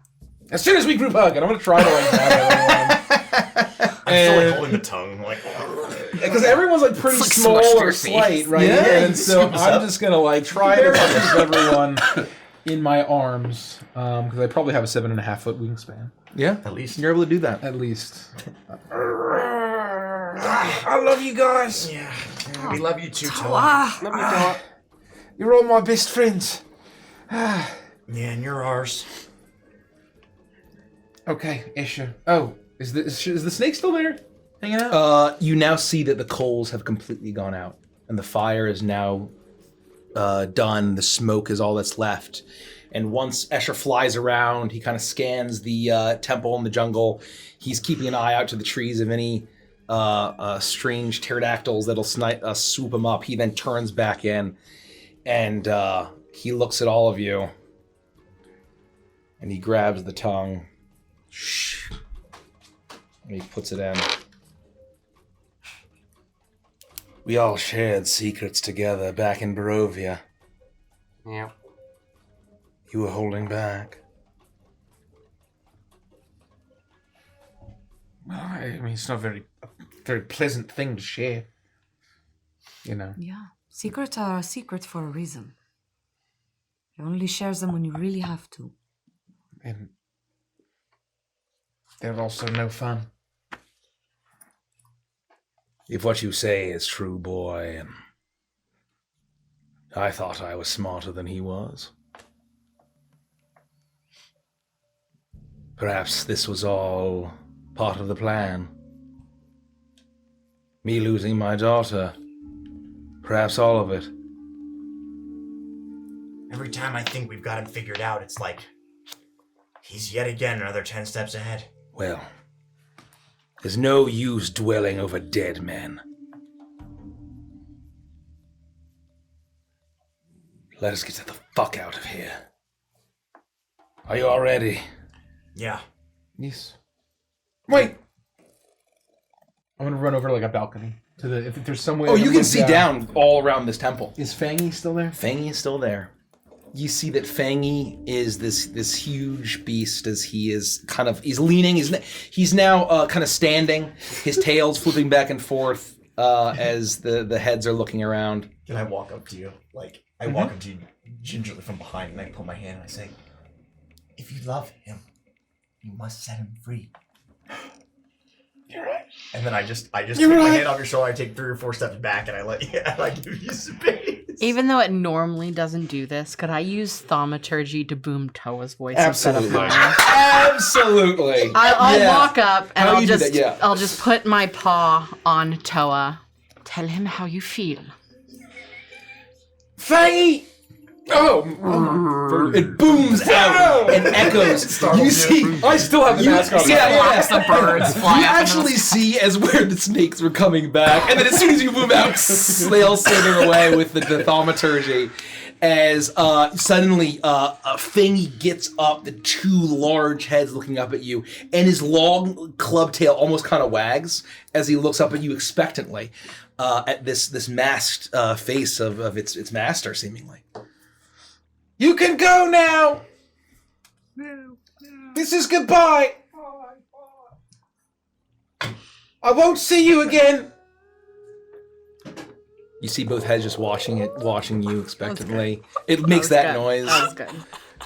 As soon as we group hug, and I'm gonna try to like grab everyone. I'm still like holding the tongue, like because everyone's like pretty It's like small smushed or your slight, face. right? Yeah, And so scoops I'm up. just gonna like try to push everyone in my arms, because I probably have a 7.5 foot wingspan. Yeah, at least. you're able to do that. At least. I love you guys. Yeah, we love you too, Toa. Love you, Toa. You're all my best friends. Yeah, and you're ours. Okay, Escher. Oh, is the snake still there? Hanging out? You now see that the coals have completely gone out, and the fire is now done. The smoke is all that's left. And once Escher flies around, he kind of scans the temple in the jungle. He's keeping an eye out to the trees of any strange pterodactyls that'll swoop him up. He then turns back in, and he looks at all of you, and he grabs the tongue. Shh. And he puts it in. We all shared secrets together back in Barovia. Yeah. You were holding back. Well, I mean, it's not a very pleasant thing to share. Yeah. Secrets are a secret for a reason. You only share them when you really have to. And they're also no fun. If what you say is true, boy, and I thought I was smarter than he was. Perhaps this was all part of the plan. Me losing my daughter. Perhaps all of it. Every time I think we've got him figured out, it's like he's yet again another 10 steps ahead. Well, there's no use dwelling over dead men. Let us get the fuck out of here. Are you all ready? Yeah. Yes. Wait! I'm gonna run over like a balcony to the. If there's some way. Oh, you can see down all around this temple. Is Fangy still there? Fangy is still there. you see that Fangy is this huge beast as he's leaning. He's now kind of standing. His tail's flipping back and forth as the heads are looking around. Can I walk up to you? I walk up to you gingerly from behind, and I put my hand and I say, "If you love him, you must set him free." You're right. And then I just take my hand off your shoulder. I take 3 or 4 steps back, and I give you space. Even though it normally doesn't do this, could I use thaumaturgy to boom Toa's voice Absolutely. instead of mine? Absolutely. I'll walk up and How you do that? Yeah. I'll just put my paw on Toa. Tell him how you feel. Fangy! Oh! It booms out and echoes. You see, I still have the mask on. Watch the birds fly. You actually see as where the snakes were coming back, and then as soon as you boom out, they all slither away with the thaumaturgy. As suddenly Fangy gets up, the 2 large heads looking up at you, and his long club tail almost kind of wags as he looks up at you expectantly at this masked face of its master, seemingly. You can go now! This is goodbye! I won't see you again! You see both heads just watching you expectantly. It makes that noise. That was good.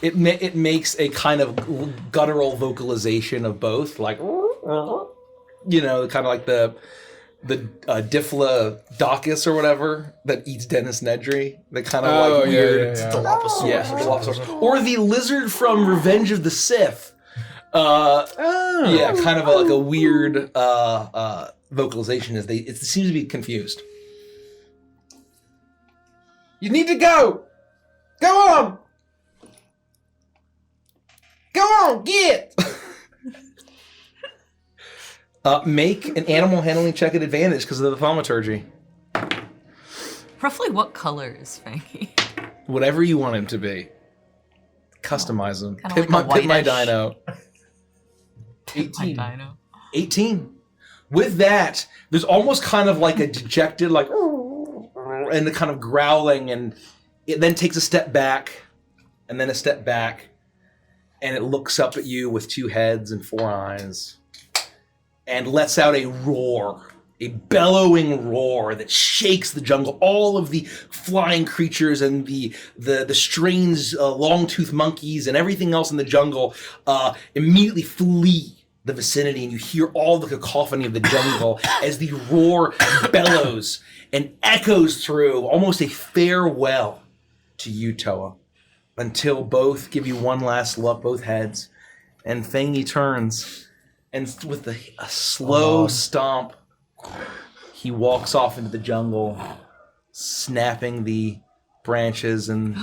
It makes a kind of guttural vocalization of both, like, kind of like the Diplodocus or whatever that eats Dennis Nedry. The kind of weird. Dilophosaurus. Or the lizard from Revenge of the Sith. Yeah, kind of like a weird vocalization as it seems to be confused. You need to go! Go on! Go on, get! Make an animal handling check at advantage because of the thaumaturgy. Roughly what color is Fangy? Whatever you want him to be. Customize him. Kinda Pit like a my whitish. dino. My dino. 18. With that, there's almost kind of like a dejected, like, and the kind of growling, and it then takes a step back, and then a step back, and it looks up at you with 2 heads and 4 eyes, and lets out a roar, a bellowing roar that shakes the jungle. All of the flying creatures and the strange long-toothed monkeys and everything else in the jungle immediately flee the vicinity, and you hear all the cacophony of the jungle as the roar bellows and echoes through, almost a farewell to you, Toa, until both give you one last look, both heads, and Fangy turns, and with a slow stomp, he walks off into the jungle, snapping the branches, and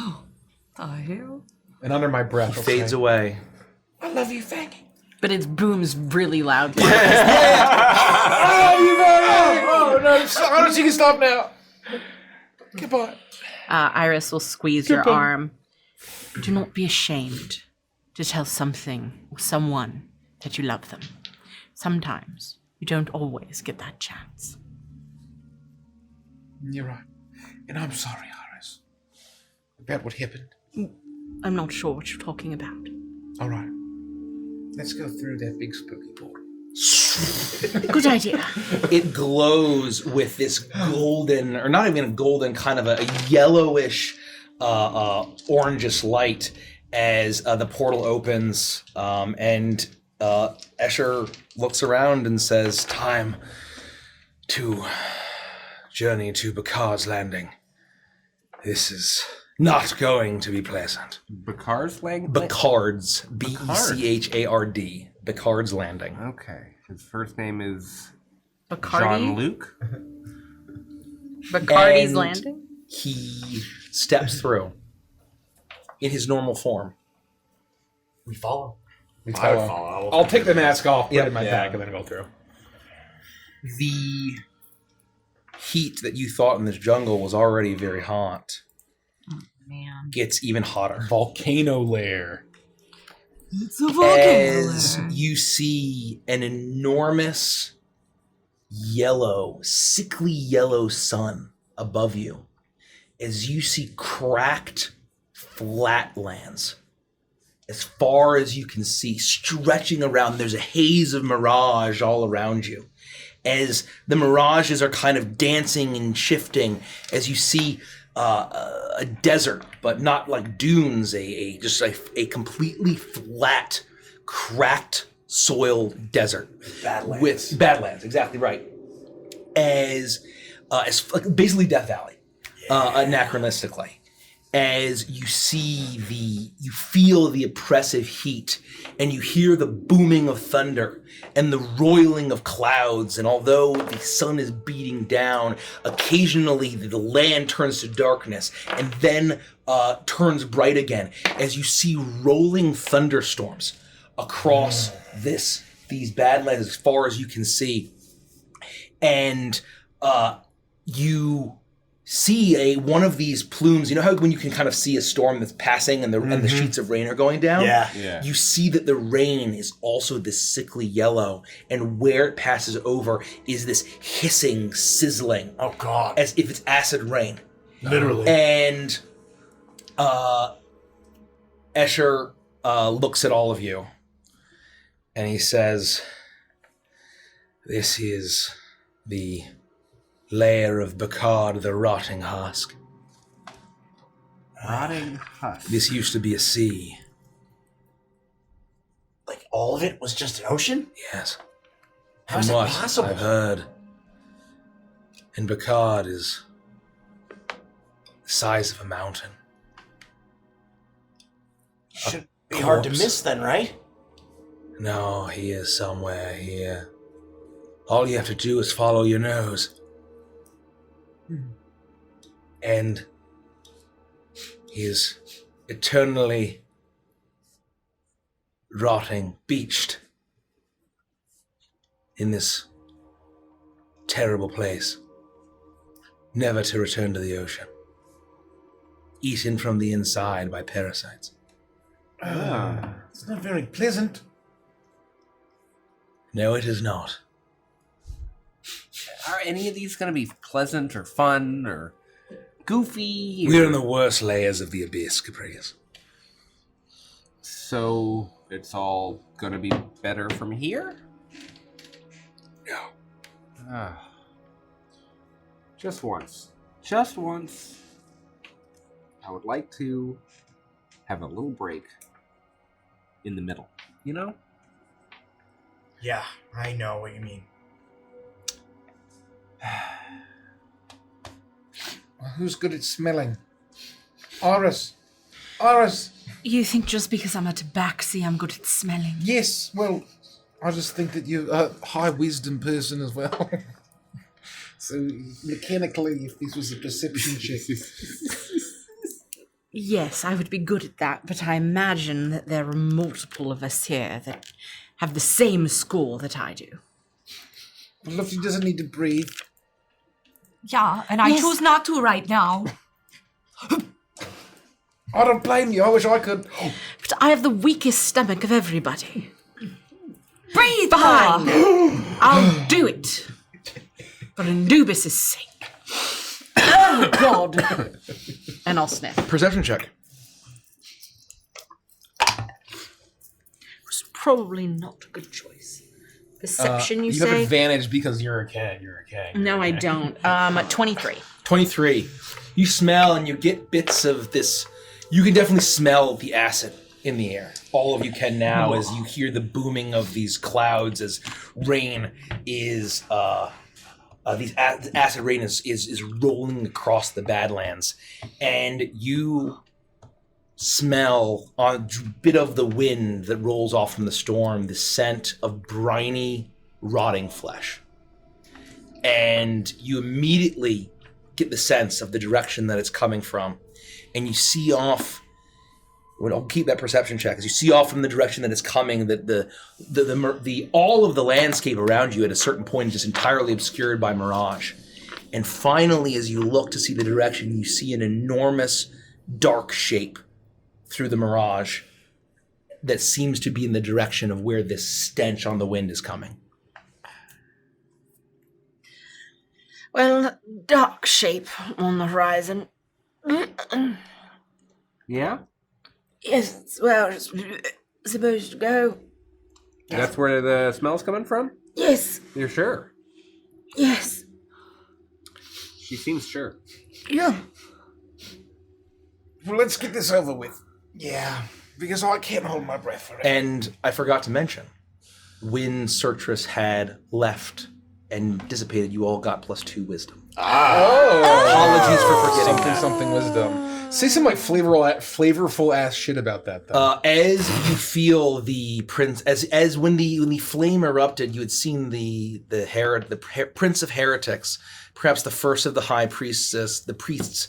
And under my breath, he fades away. I love you, Fangy. But it booms really loudly. Oh, no, you can stop now. Goodbye. Iris will squeeze your arm. Do not be ashamed to tell something or someone that you love them. Sometimes you don't always get that chance. You're right. And I'm sorry, Iris, about what happened. I'm not sure what you're talking about. All right. Let's go through that big spooky portal. Good idea. It glows with this golden, or not even a golden, kind of a yellowish, orangish light as the portal opens, and Escher looks around and says, "Time to journey to Bakar's Landing. This is not going to be pleasant." Bakar's Landing? Bakar's, B-E-C-H-A-R-D. Bakar's Landing. Okay. His first name is Bacardi? Jean-Luc? Bacardi's And Landing? he steps through in his normal form. We follow. I would follow. I'll take the mask off, put it in my Yeah. bag, and then go through. The heat that you thought in this jungle was already very hot Man. gets even hotter. Volcano lair. It's a volcano. As you see an enormous yellow, sickly yellow sun above you, as you see cracked flatlands. As far as you can see, stretching around, there's a haze of mirage all around you. As the mirages are kind of dancing and shifting, as you see a desert, but not like dunes, just a completely flat, cracked soil desert. Badlands. With Badlands, exactly right. As like basically Death Valley, anachronistically. As you feel the oppressive heat, and you hear the booming of thunder and the roiling of clouds, and although the sun is beating down, occasionally the land turns to darkness and then turns bright again as you see rolling thunderstorms across these badlands as far as you can see. And you see one of these plumes. You know how when you can kind of see a storm that's passing and the sheets of rain are going down? Yeah. You see that the rain is also this sickly yellow, and where it passes over is this hissing, sizzling. Oh, God. As if it's acid rain. Literally. And Escher looks at all of you, and he says, "This is the lair of Bakard the Rotting Husk. Rotting husk. This used to be a sea." Like, all of it was just an ocean? Yes. How's From that what possible? I've heard. And Bakard is the size of a mountain. Should be hard to miss then, right? No, he is somewhere here. All you have to do is follow your nose. And he is eternally rotting, beached in this terrible place, never to return to the ocean, eaten from the inside by parasites. It's not very pleasant. No, it is not. Are any of these going to be pleasant or fun or goofy? We're in the worst layers of the abyss, Caprius. So it's all going to be better from here? No. Just once. Just once. I would like to have a little break in the middle. You know? Yeah, I know what you mean. Who's good at smelling? Iris. Iris. You think just because I'm a tabaxi, I'm good at smelling? Yes, well, I just think that you're a high wisdom person as well. So, mechanically, if this was a perception check. Yes, I would be good at that, but I imagine that there are multiple of us here that have the same score that I do. Well, Luffy doesn't need to breathe. Yeah, and I choose not to right now. I don't blame you. I wish I could. But I have the weakest stomach of everybody. Breathe! Fine. I'll do it. For Anubis' sake. Oh, God. And I'll sniff. Perception check. Was probably not a good choice. Perception, you You say? have advantage because you're a king. You're a king. No, I don't. 23. 23. You smell and you get bits of this. You can definitely smell the acid in the air. All of you can now as you hear the booming of these clouds as rain is, acid rain is rolling across the Badlands. And you smell on a bit of the wind that rolls off from the storm, the scent of briny, rotting flesh. And you immediately get the sense of the direction that it's coming from. And you see off, well, I'll keep that perception check, as you see off from the direction that it's coming, that the all of the landscape around you at a certain point is just entirely obscured by mirage. And finally, as you look to see the direction, you see an enormous dark shape through the mirage that seems to be in the direction of where this stench on the wind is coming. Well, dark shape on the horizon. Yeah? Yes, it's where it's supposed to go. That's where the smell's coming from? Yes, You're sure? yes, She seems sure. yeah. Well, let's get this over with, Yeah. because I can't hold my breath forever. And I forgot to mention, when Sertress had left and dissipated, you all got +2 wisdom. Apologies for forgetting Something wisdom. Say some like flavorful ass shit about that though. As you feel the prince, as when the flame erupted, you had seen the prince of heretics, perhaps the first of the high priestess, the priests,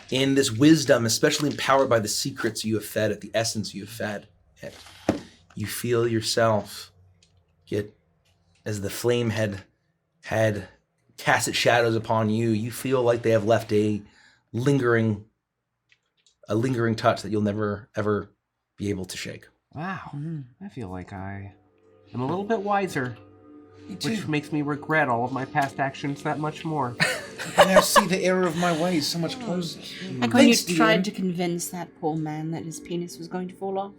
in this wisdom, especially empowered by the secrets you have fed it, the essence you have fed it. You feel yourself get, as the flame had cast its shadows upon you. You feel like they have left a lingering touch that you'll never, ever be able to shake. Wow. I feel like I am a little bit wiser. Which makes me regret all of my past actions that much more. I now see the error of my ways so much closer. Like when you tried to convince that poor man that his penis was going to fall off.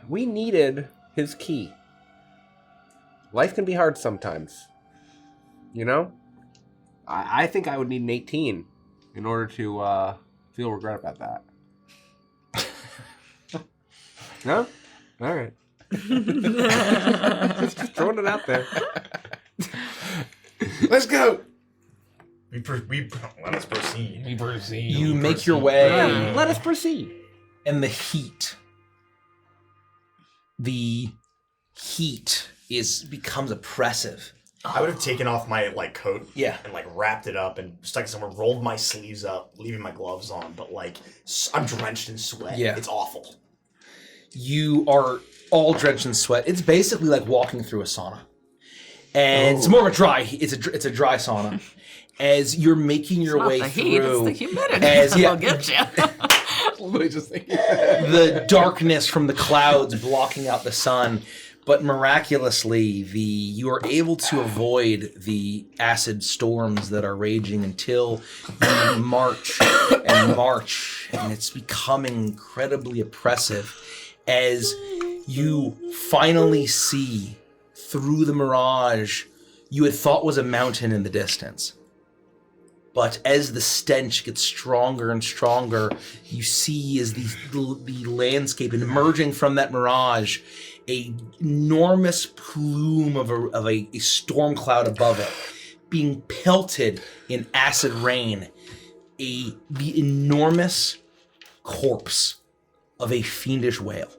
We needed his key. Life can be hard sometimes. You know? I think I would need an 18 in order to feel regret about that. No? Alright. just throwing it out there. Let's go. Let us proceed. You make your way. Let us proceed. And the heat becomes oppressive. I would have taken off my coat, Yeah. and wrapped it up and stuck it somewhere, rolled my sleeves up, leaving my gloves on. But I'm drenched in sweat. Yeah. It's awful. You are all drenched in sweat. It's basically like walking through a sauna, and it's more of a dry. It's a dry sauna. As you're making your way the through, heat, it's the humidity. I'll get you. Literally just thinking. The darkness from the clouds blocking out the sun, but miraculously, you are able to avoid the acid storms that are raging until you march, and it's becoming incredibly oppressive as you finally see through the mirage you had thought was a mountain in the distance. But as the stench gets stronger and stronger, you see as the landscape emerging from that mirage, a enormous plume of a storm cloud above it, being pelted in acid rain, the enormous corpse of a fiendish whale.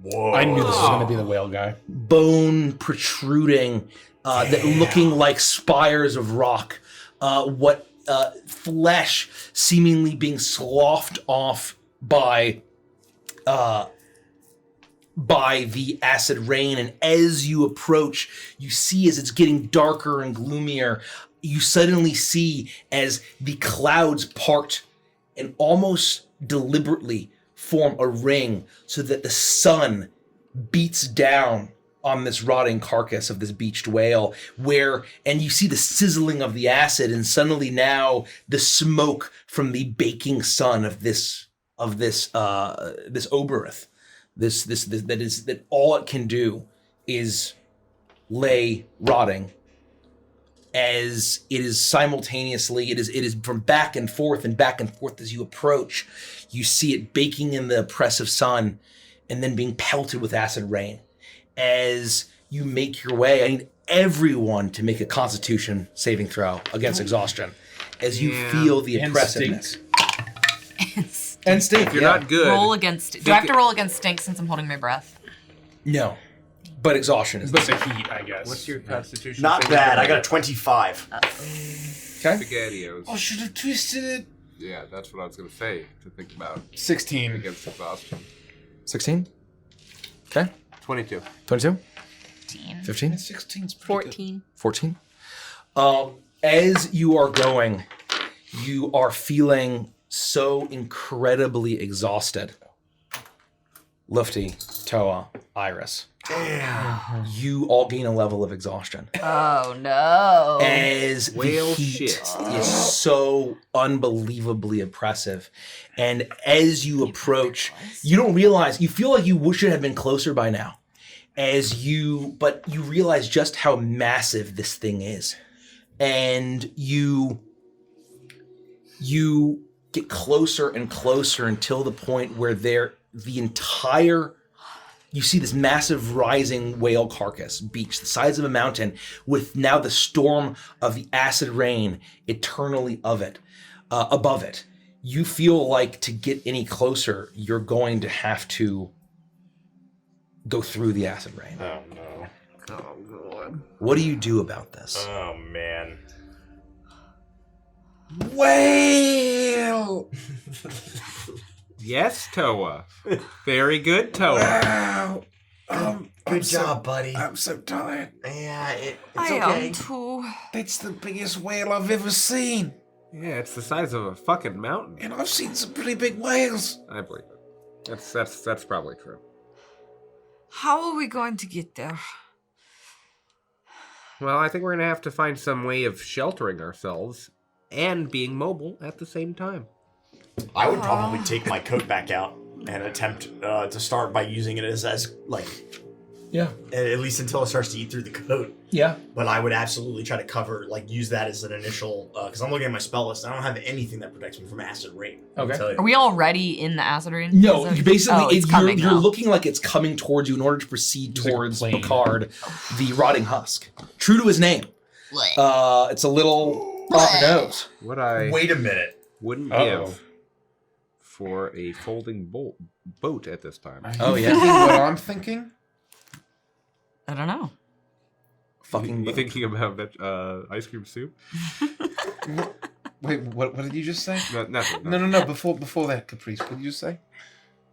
Whoa! I knew this was going to be the whale guy. Bone protruding, that looking like spires of rock. Flesh seemingly being sloughed off by the acid rain, and as you approach, you see as it's getting darker and gloomier, you suddenly see as the clouds part and almost deliberately form a ring so that the sun beats down on this rotting carcass of this beached whale, and you see the sizzling of the acid, and suddenly now the smoke from the baking sun of this Oberith, that all it can do is lay rotting, as it is simultaneously, it is from back and forth as you approach. You see it baking in the oppressive sun and then being pelted with acid rain. As you make your way, I need everyone to make a Constitution saving throw against exhaustion, as you feel the oppressiveness. And stink. If you're not good, Roll against. Do I have to roll against stink since I'm holding my breath? No, but exhaustion is. But the heat, I guess. what's your Constitution? Not saving bad. throw? I got a 25. Okay. SpaghettiOs. I should have twisted it. Yeah, that's what I was gonna say to think about 16. against exhaustion. 16. Okay. 22. 22. 15. 15. 16's pretty 14. 14. As you are going, you are feeling so incredibly exhausted. Lufty, Toa, Iris. Damn. You all gain a level of exhaustion. Oh no. As the heat is so unbelievably oppressive. And as you approach, you don't realize, you feel like you should have been closer by now. But you realize just how massive this thing is. And you get closer and closer until the point where you see this massive rising whale carcass beach, the size of a mountain, with now the storm of the acid rain eternally above it. You feel like to get any closer, you're going to have to go through the acid rain. Oh no. Oh god. What do you do about this? Oh man. Whale! Yes, Toa. Very good, Toa. Wow. Good job, buddy. I'm so tired. Yeah, it's I okay. am too. That's the biggest whale I've ever seen. Yeah, it's the size of a fucking mountain. And I've seen some pretty big whales. I believe it. That's probably true. How are we going to get there? Well, I think we're gonna have to find some way of sheltering ourselves and being mobile at the same time. I would probably take my coat back out and attempt to start by using it as like, yeah, at least until it starts to eat through the coat. Yeah. But I would absolutely try to use that as an initial, because I'm looking at my spell list. I don't have anything that protects me from acid rain. Okay. Are we already in the acid rain? No, Is it- you basically, it's coming you're now. looking like it's coming towards you in order to proceed towards Picard, the rotting husk. True to his name. It's a little off the nose. What I Wait a minute. wouldn't give for a folding boat at this time. Are you thinking what I'm thinking? I don't know. Fucking You thinking about that ice cream soup? Wait, what did you just say? Nothing. No. Before that, Caprice, what did you say?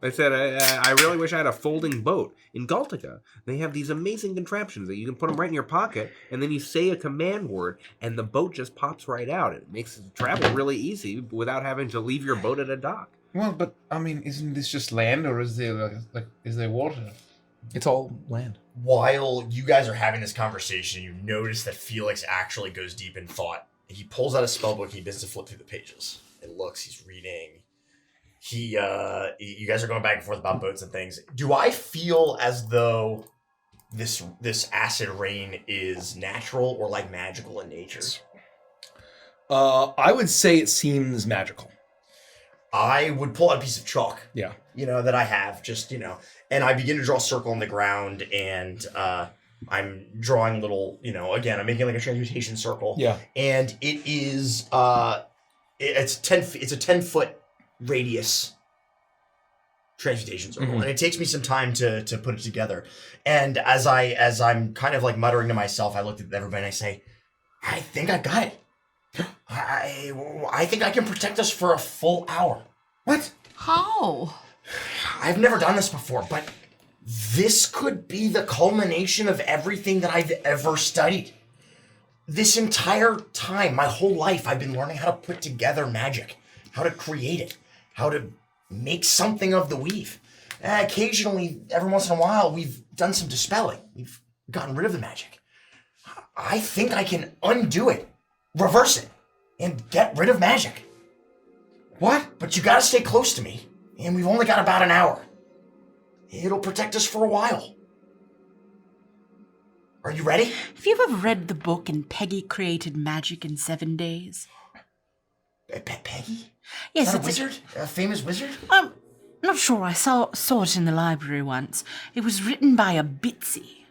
I said, I really wish I had a folding boat. In Galtica, they have these amazing contraptions that you can put them right in your pocket, and then you say a command word, and the boat just pops right out. It makes travel really easy without having to leave your boat at a dock. Well, but, I mean, isn't this just land, or is there, is there water? It's all land. While you guys are having this conversation, you notice that Felix actually goes deep in thought. He pulls out a spellbook and he begins to flip through the pages. It looks, he's reading. You guys are going back and forth about boats and things. Do I feel as though this acid rain is natural or like magical in nature? I would say it seems magical. I would pull out a piece of chalk. Yeah. That I have, and I begin to draw a circle on the ground, and I'm drawing little, again, I'm making like a transmutation circle. Yeah. And it is, it's a 10-foot radius transmutation circle, and it takes me some time to put it together. And as I'm kind of like muttering to myself, I looked at everybody and I say, I think I got it. I think I can protect us for a full hour. What? How? I've never done this before, but this could be the culmination of everything that I've ever studied. This entire time, my whole life, I've been learning how to put together magic, how to create it, how to make something of the weave. Occasionally, every once in a while, we've done some dispelling. We've gotten rid of the magic. I think I can undo it, reverse it, and get rid of magic. What? But you gotta stay close to me, and we've only got about an hour. It'll protect us for a while. Are you ready? Have you ever read the book And Peggy Created Magic in 7 Days? Peggy? Yes, Is that it's a wizard? A famous wizard? I'm not sure. I saw it in the library once. It was written by a Bitsy.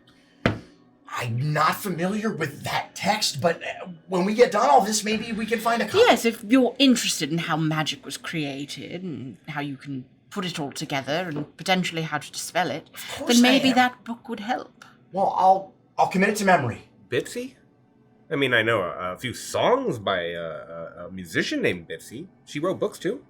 I'm not familiar with that text, but when we get done all this, maybe we can find a copy. Yes, if you're interested in how magic was created and how you can put it all together and potentially how to dispel it, then maybe that book would help. Well, I'll commit it to memory. Bitsy? I mean, I know a few songs by a musician named Bitsy. She wrote books too.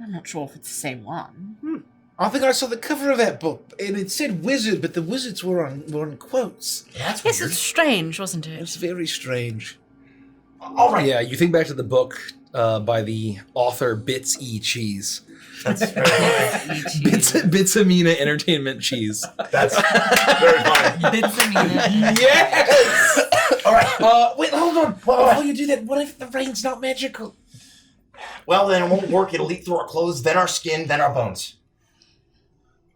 I'm not sure if it's the same one. I think I saw the cover of that book, and it said wizard, but the wizards were on quotes. Yeah, that's Yes, weird. it's strange, wasn't it? It's very strange. All right. Yeah, you think back to the book by the author Bits E Cheese. That's very funny. Bits Amina Entertainment Cheese. That's very funny. Bits Amina. Yes! All right. Wait, hold on. Before you do that, what if the rain's not magical? Well, then it won't work. It'll leak through our clothes, then our skin, then our bones.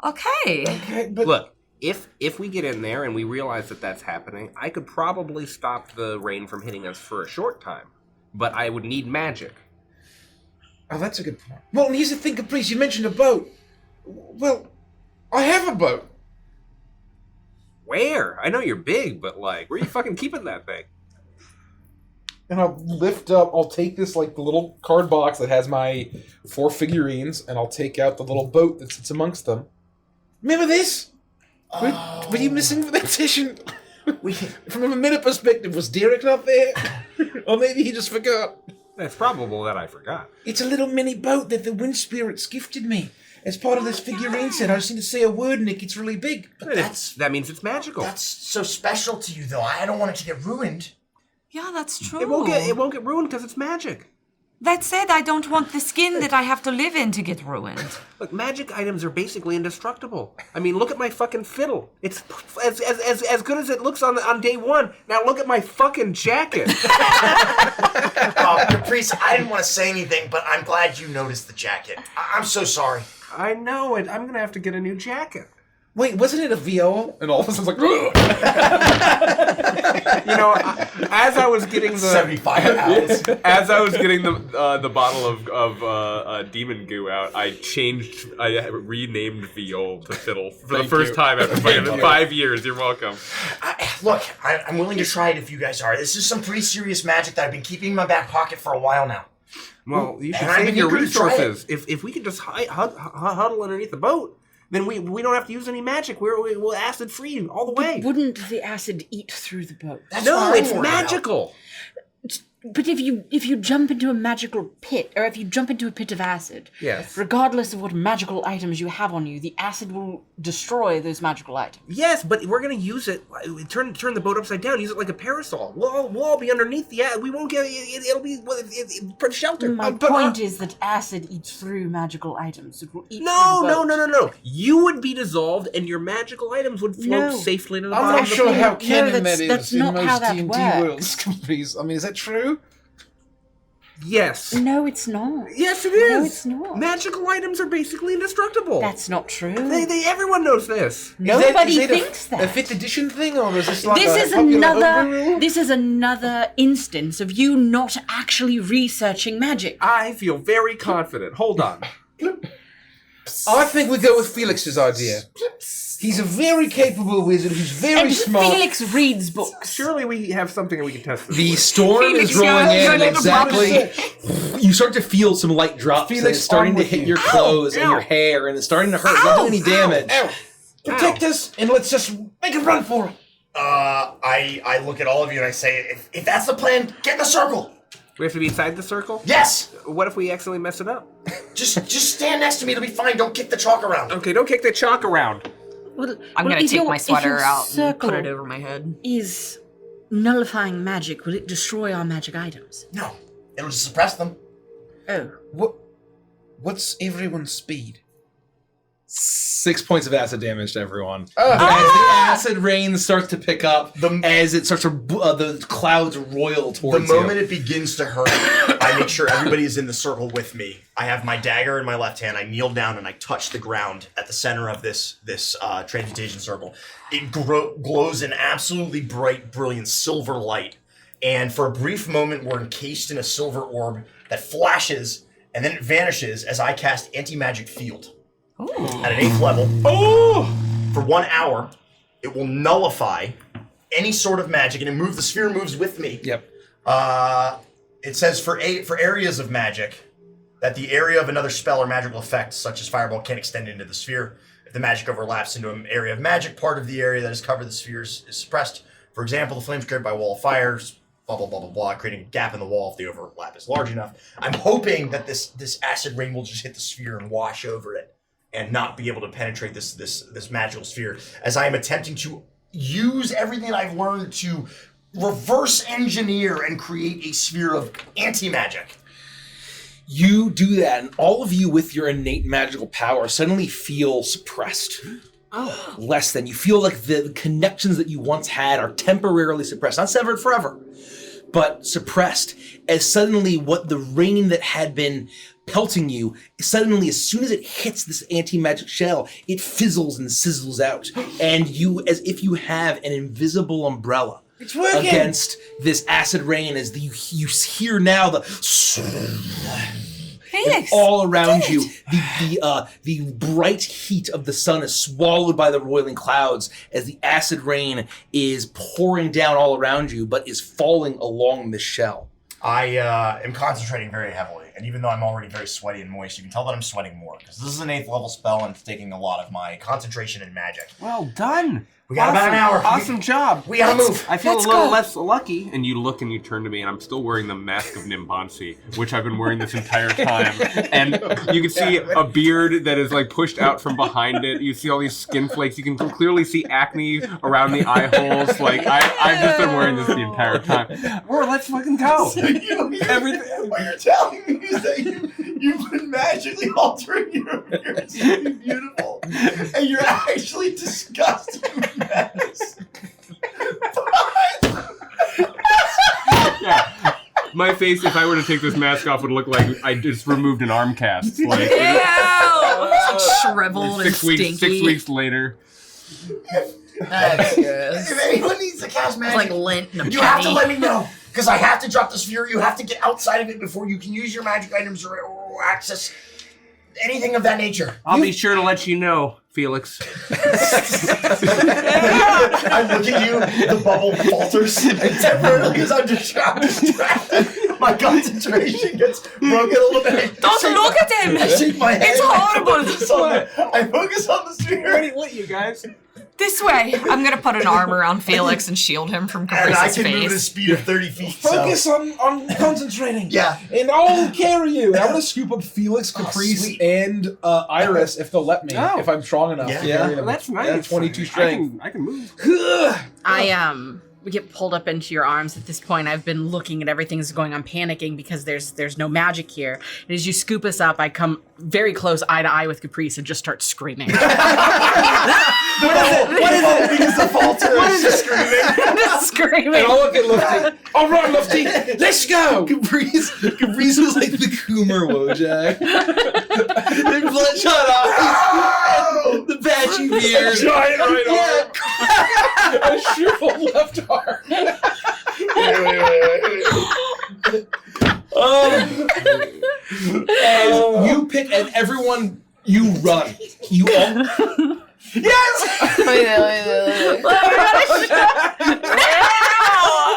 Okay. Okay, but Look, if we get in there and we realize that that's happening, I could probably stop the rain from hitting us for a short time. But I would need magic. Oh, that's a good point. Well, here's the thing, Caprice. You mentioned a boat. Well, I have a boat. Where? I know you're big, but like, where are you fucking keeping that thing? And I'll lift up, I'll take this, like, the little card box that has my 4 figurines, and I'll take out the little boat that sits amongst them. Remember this? Were you missing for that session? From a minute perspective, was Derek not there? Or maybe he just forgot. It's probable that I forgot. It's a little mini boat that the wind spirits gifted me. As part of this figurine set, I just need to say a word and it gets really big. That means it's magical. That's so special to you, though. I don't want it to get ruined. Yeah, that's true. It won't get ruined because it's magic. That said, I don't want the skin that I have to live in to get ruined. Look, magic items are basically indestructible. I mean, look at my fucking fiddle. It's as good as it looks on day one. Now look at my fucking jacket. Caprice, I didn't want to say anything, but I'm glad you noticed the jacket. I'm so sorry. I know it. I'm gonna have to get a new jacket. Wait, wasn't it a VO? And all of a sudden it's like, You know, as I was getting the 75 pounds. As I was getting the bottle of demon goo out, I renamed Viol to Fiddle for the first time after fucking 5 years. You're welcome. Look, I'm willing to try it if you guys are. This is some pretty serious magic that I've been keeping in my back pocket for a while now. Well, you should And I've save been your eager to try resources. If we could just huddle underneath the boat, then we don't have to use any magic. We're acid free all the way. Wouldn't the acid eat through the boat? No, it's magical. But if you jump into a magical pit, or if you jump into a pit of acid, Yes. regardless of what magical items you have on you, the acid will destroy those magical items. Yes, but we're gonna use it. Turn the boat upside down. Use it like a parasol. We'll all be underneath the. We won't get. It'll be for shelter. My point is that acid eats through magical items. It will eat No, through the boat. no. You would be dissolved, and your magical items would float No. safely to the I'm bottom not of the sure pool. how canon that's- that that's is in not how most that D&D works. worlds, Caprice. I mean, is that true? Yes. No, it's not. Yes, it is. No, it's not. Magical items are basically indestructible. That's not true. Everyone knows this. Nobody thinks A that. 5th edition thing, or is this like This a is popular another. overrule? This is another instance of you not actually researching magic. I feel very confident. Hold on. I think we go with Felix's idea. He's a very capable wizard who's very And smart. Felix reads books. Surely we have something that we can test this The with. storm Felix, is rolling you're in, like a exactly. You start to feel some light drops, and Felix, it's starting I'm to with hit you. your clothes and your Ow. hair, and it's starting to hurt. It's not doing any damage. Ow. Protect us, and let's just make a run for it. I look at all of you and I say, if that's the plan, get in the circle. We have to be inside the circle? Yes. What if we accidentally mess it up? Just stand next to me. It'll be fine. Don't kick the chalk around. Okay, don't kick the chalk around. I'm gonna if take your- my if sweater your out and circle put it over my head. Is nullifying magic? Will it destroy our magic items? No, it'll just suppress them. Oh. What's everyone's speed? 6 points of acid damage to everyone. Oh. As the acid rain starts to pick up, as it starts to the clouds roil The towards moment you. it begins to hurt, I make sure everybody is in the circle with me. I have my dagger in my left hand. I kneel down and I touch the ground at the center of this transmutation circle. It glows in absolutely bright, brilliant silver light. And for a brief moment, we're encased in a silver orb that flashes and then it vanishes as I cast Anti-Magic Field. At an 8th level. For 1 hour, it will nullify any sort of magic, and the sphere moves with me. Yep. It says for areas of magic, that the area of another spell or magical effect, such as fireball, can extend into the sphere. If the magic overlaps into an area of magic, part of the area that is covered the sphere is suppressed. For example, the flames created by a wall of fires, blah, blah, blah, blah, blah, creating a gap in the wall if the overlap is large enough. I'm hoping that this acid rain will just hit the sphere and wash over it, and not be able to penetrate this magical sphere, as I am attempting to use everything I've learned to reverse engineer and create a sphere of anti-magic. You do that, and all of you with your innate magical power suddenly feel suppressed. Oh. Less than. You feel like the connections that you once had are temporarily suppressed. Not severed forever, but suppressed. As suddenly what the rain that had been pelting you, suddenly as soon as it hits this anti-magic shell, it fizzles and sizzles out. And you, as if you have an invisible umbrella against this acid rain, as you hear now the Felix, all around you, the bright heat of the sun is swallowed by the roiling clouds as the acid rain is pouring down all around you, but is falling along the shell. I am concentrating very heavily, and even though I'm already very sweaty and moist, you can tell that I'm sweating more, because this is an 8th level spell and it's taking a lot of my concentration and magic. Well done. We got about an hour. Awesome job. We gotta move. I feel a little less lucky. And you look and you turn to me, and I'm still wearing the mask of Nimbansi, which I've been wearing this entire time. And you can see a beard that is like pushed out from behind it. You see all these skin flakes. You can clearly see acne around the eye holes. Like I've just been wearing this the entire time. Roar, let's fucking go. So everything. What you're telling me is that you've been magically altering your appearance to be beautiful, and you're actually disgusting. Yeah. My face, if I were to take this mask off, would look like I just removed an arm cast. Like, shriveled and stinky. 6 weeks later. That's good. If anyone needs to cast magic, like lint in a you have to let me know, because I have to drop this sphere. You have to get outside of it before you can use your magic items or access anything of that nature. I'll be sure to let you know, Felix. I look at you, the bubble falters, and temporarily because I'm distracted, my concentration gets broken a little bit. Don't look at him! I shake my head. It's horrible! I focus on the sphere. Already lit you guys. This way! I'm gonna put an arm around Felix and shield him from And I Caprice's can move at a face. speed of 30 feet. Focus on concentrating. Yeah. And I'll carry you. I'm gonna scoop up Felix, Caprice, sweet. and Iris if they'll let me. Oh. If I'm strong enough. Yeah. to carry them. Well, that's nice. Yeah, 22 strength. I can move. We get pulled up into your arms at this point. I've been looking at everything that's going on, panicking because there's no magic here. And as you scoop us up, I come very close, eye to eye with Caprice, and just start screaming. What is it? Because the falter is just screaming. Screaming. And I'll look at Lufty. All right, Lufty, let's go. Caprice was like the Coomer Wojak. The bloodshot eyes, the patchy beard, Giant right arm. A shriveled left arm. Wait. And you pick, and everyone, you run. You all. Yes!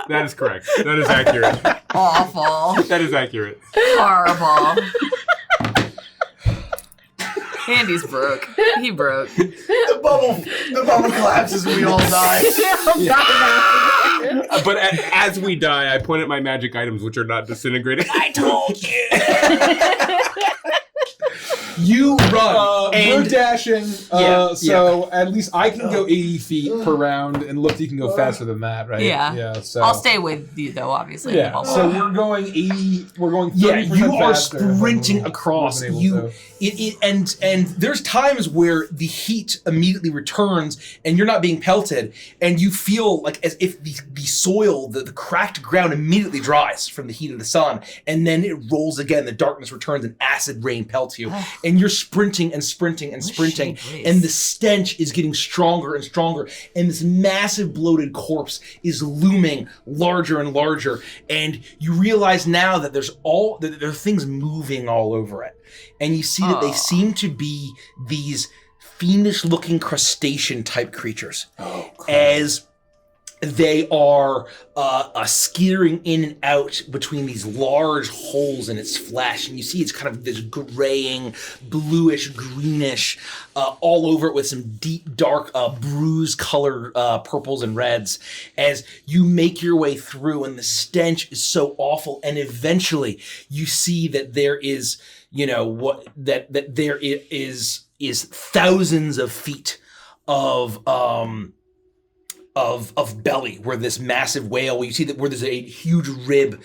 That is correct. That is accurate. Awful. That is accurate. Horrible. Andy's broke. He broke. The bubble collapses and we all die. But as we die, I point at my magic items, which are not disintegrating. I told you. You run. We're dashing, Yeah, so at least I can go 80 feet per round, and Lufty can go faster than that, right? Yeah. Yeah. So I'll stay with you though, obviously. Yeah. Bubble. So we're going 80. We're going 30% Yeah, you are faster than sprinting we've across. been able You to. and there's times where the heat immediately returns and you're not being pelted, and you feel like as if the soil, the cracked ground immediately dries from the heat of the sun, and then it rolls again. The darkness returns and acid rain pelts you, and you're sprinting and sprinting and sprinting, and the stench is getting stronger and stronger, and this massive bloated corpse is looming larger and larger, and you realize now that there are things moving all over it, and you see that they seem to be these fiendish-looking crustacean-type creatures, as they are skittering in and out between these large holes in its flesh, and you see it's kind of this graying, bluish, greenish, all over it with some deep, dark, bruise-colored purples and reds. As you make your way through, and the stench is so awful, and eventually you see that there is, that there is thousands of feet of belly where this massive whale, you see that where there's a huge rib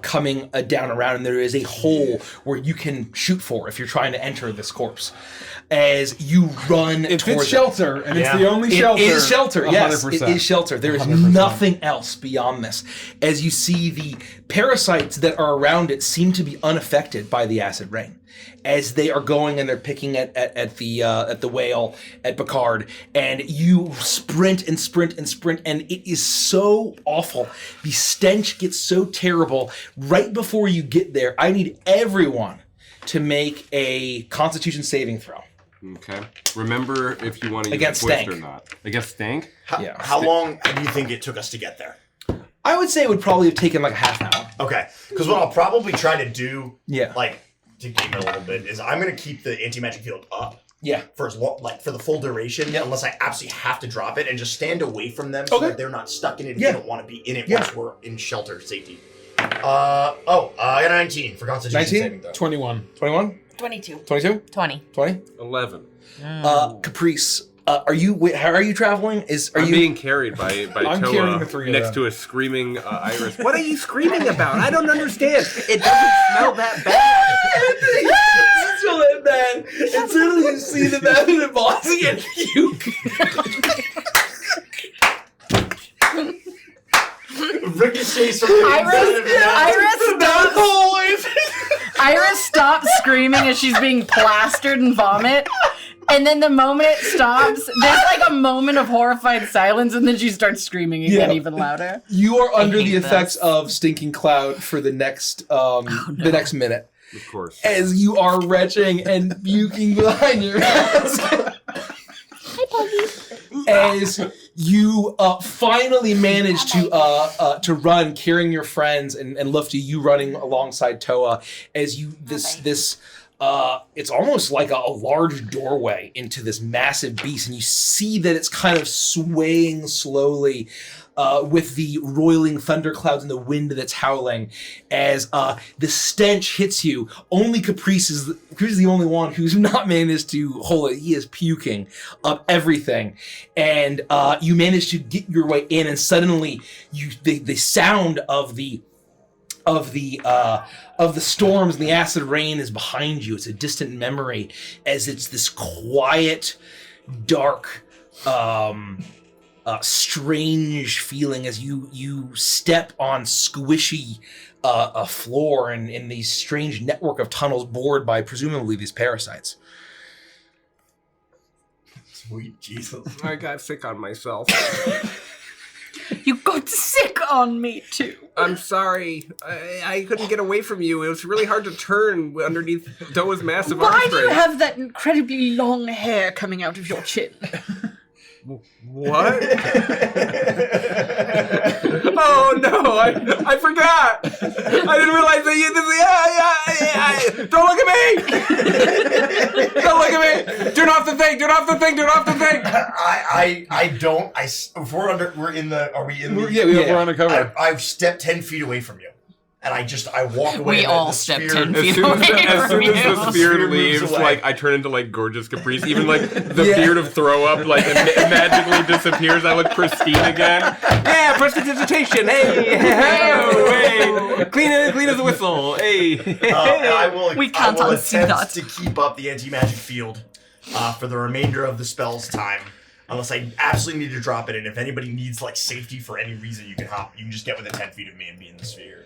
coming down around, and there is a hole where you can shoot for if you're trying to enter this corpse. As you run If towards it's shelter, and it's the only shelter. It is shelter, yes. 100%. It is shelter. There is 100%. nothing else beyond this. As you see, the parasites that are around it seem to be unaffected by the acid rain. As they are going and they're picking at the whale, at Picard, and you sprint and sprint and sprint, and it is so awful. The stench gets so terrible. Right before you get there, I need everyone to make a Constitution saving throw. Okay. Remember if you want to use Against a twist stank. or not. Against stank? How long do you think it took us to get there? I would say it would probably have taken like a half an hour. Okay. Because what I'll probably try to do, Yeah. like, to game it a little bit, is I'm going to keep the anti-magic field up. Yeah. For as long, like for the full duration, unless I absolutely have to drop it, and just stand away from them so that they're not stuck in it if they don't want to be in it once we're in shelter safety. I got a 19 for Constitution saving throw. 21. 21? 22. 22? 20. 20? 11. Caprice, how are you traveling? I'm being carried by I'm Toa carrying the three of next them. to a screaming iris. What are you screaming about? I don't understand. It doesn't smell that bad. It doesn't smell that bad. Until you see the map in the boss and puke. Ricochets from the Iris stops screaming as she's being plastered in vomit. And then the moment it stops, there's like a moment of horrified silence, and then she starts screaming again, even louder. You are under the effects of stinking cloud for the next the next minute. Of course. As you are retching and puking behind your mask. As you finally manage to run, carrying your friends, and Lufty, you running alongside Toa, as you it's almost like a large doorway into this massive beast, and you see that it's kind of swaying slowly with the roiling thunderclouds and the wind that's howling. As the stench hits you, only Caprice is the only one who's not managed to hold it. He is puking up everything, and you manage to get your way in, and suddenly the sound of the storms and the acid rain is behind you. It's a distant memory, as it's this quiet, dark, strange feeling as you step on squishy a floor in these strange network of tunnels bored by presumably these parasites. Sweet Jesus. I got sick on myself. You got sick on me too. I'm sorry. I couldn't get away from you. It was really hard to turn underneath Doa's massive arm Why do you strength. have that incredibly long hair coming out of your chin? What? Oh no! I forgot. I didn't realize that you. Don't look at me! Don't look at me! Turn off the thing! Turn off the thing! Turn off the thing! I don't. If we're in the. Are we in the? We're undercover. I've stepped 10 feet away from you, and I walk away. We and all the stepped sphere- 10 feet As soon away as from you. the sphere moves leaves, away. like I turn into like gorgeous Caprice. Even like the beard of throw up, like magically disappears. I look pristine again. Yeah, prestidigitation. Hey, clean as a whistle. Hey, and I will. We can't I will unsee attempt that. to keep up the anti-magic field for the remainder of the spell's time. Unless I absolutely need to drop it, and if anybody needs like safety for any reason, you can hop. You can just get within 10 feet of me and be in the sphere.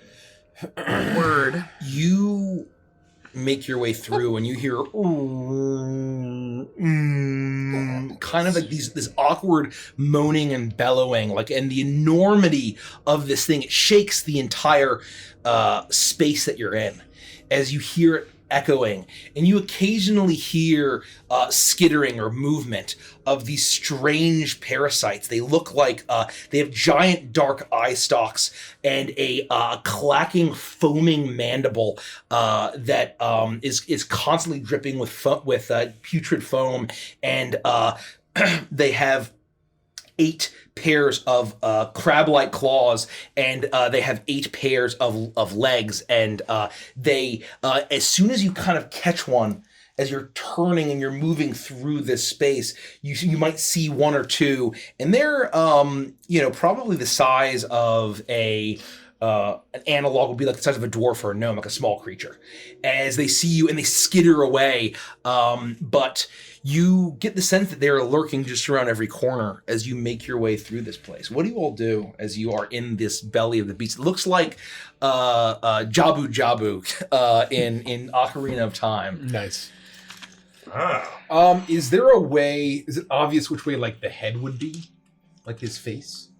Word. You make your way through, and you hear kind of like this awkward moaning and bellowing, and the enormity of this thing, it shakes the entire space that you're in as you hear it echoing, and you occasionally hear skittering or movement of these strange parasites. They look like they have giant dark eye stalks and a clacking, foaming mandible that is constantly dripping with putrid foam, and they have 8 pairs of crab-like claws, and they have 8 pairs of legs, and they as soon as you kind of catch one, as you're turning and you're moving through this space, you might see one or two, and they're probably the size of an analog would be like the size of a dwarf or a gnome, like a small creature. As they see you and they skitter away, but you get the sense that they're lurking just around every corner as you make your way through this place. What do you all do as you are in this belly of the beast? It looks like Jabu Jabu in Ocarina of Time. Nice. Ah. Is there a way? Is it obvious which way like the head would be, like his face?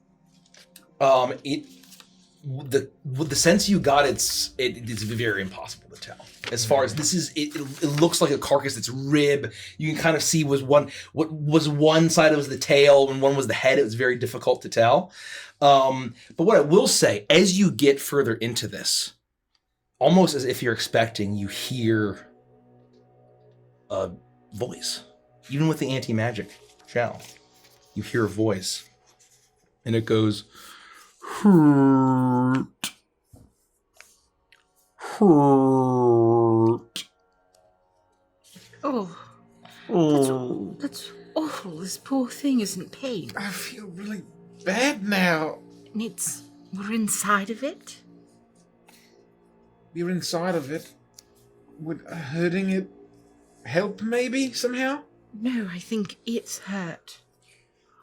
The sense you got, it's very impossible to tell. As far as this is, it looks like a carcass that's rib. You can kind of see what was one side was the tail and one was the head. It was very difficult to tell. But what I will say, as you get further into this, almost as if you're expecting, you hear a voice. Even with the anti-magic shell, you hear a voice, and it goes, "Hurt. Oh, that's awful. This poor thing is in pain. I feel really bad now. We're inside of it? You're inside of it. Would hurting it help maybe somehow? No, I think it's hurt.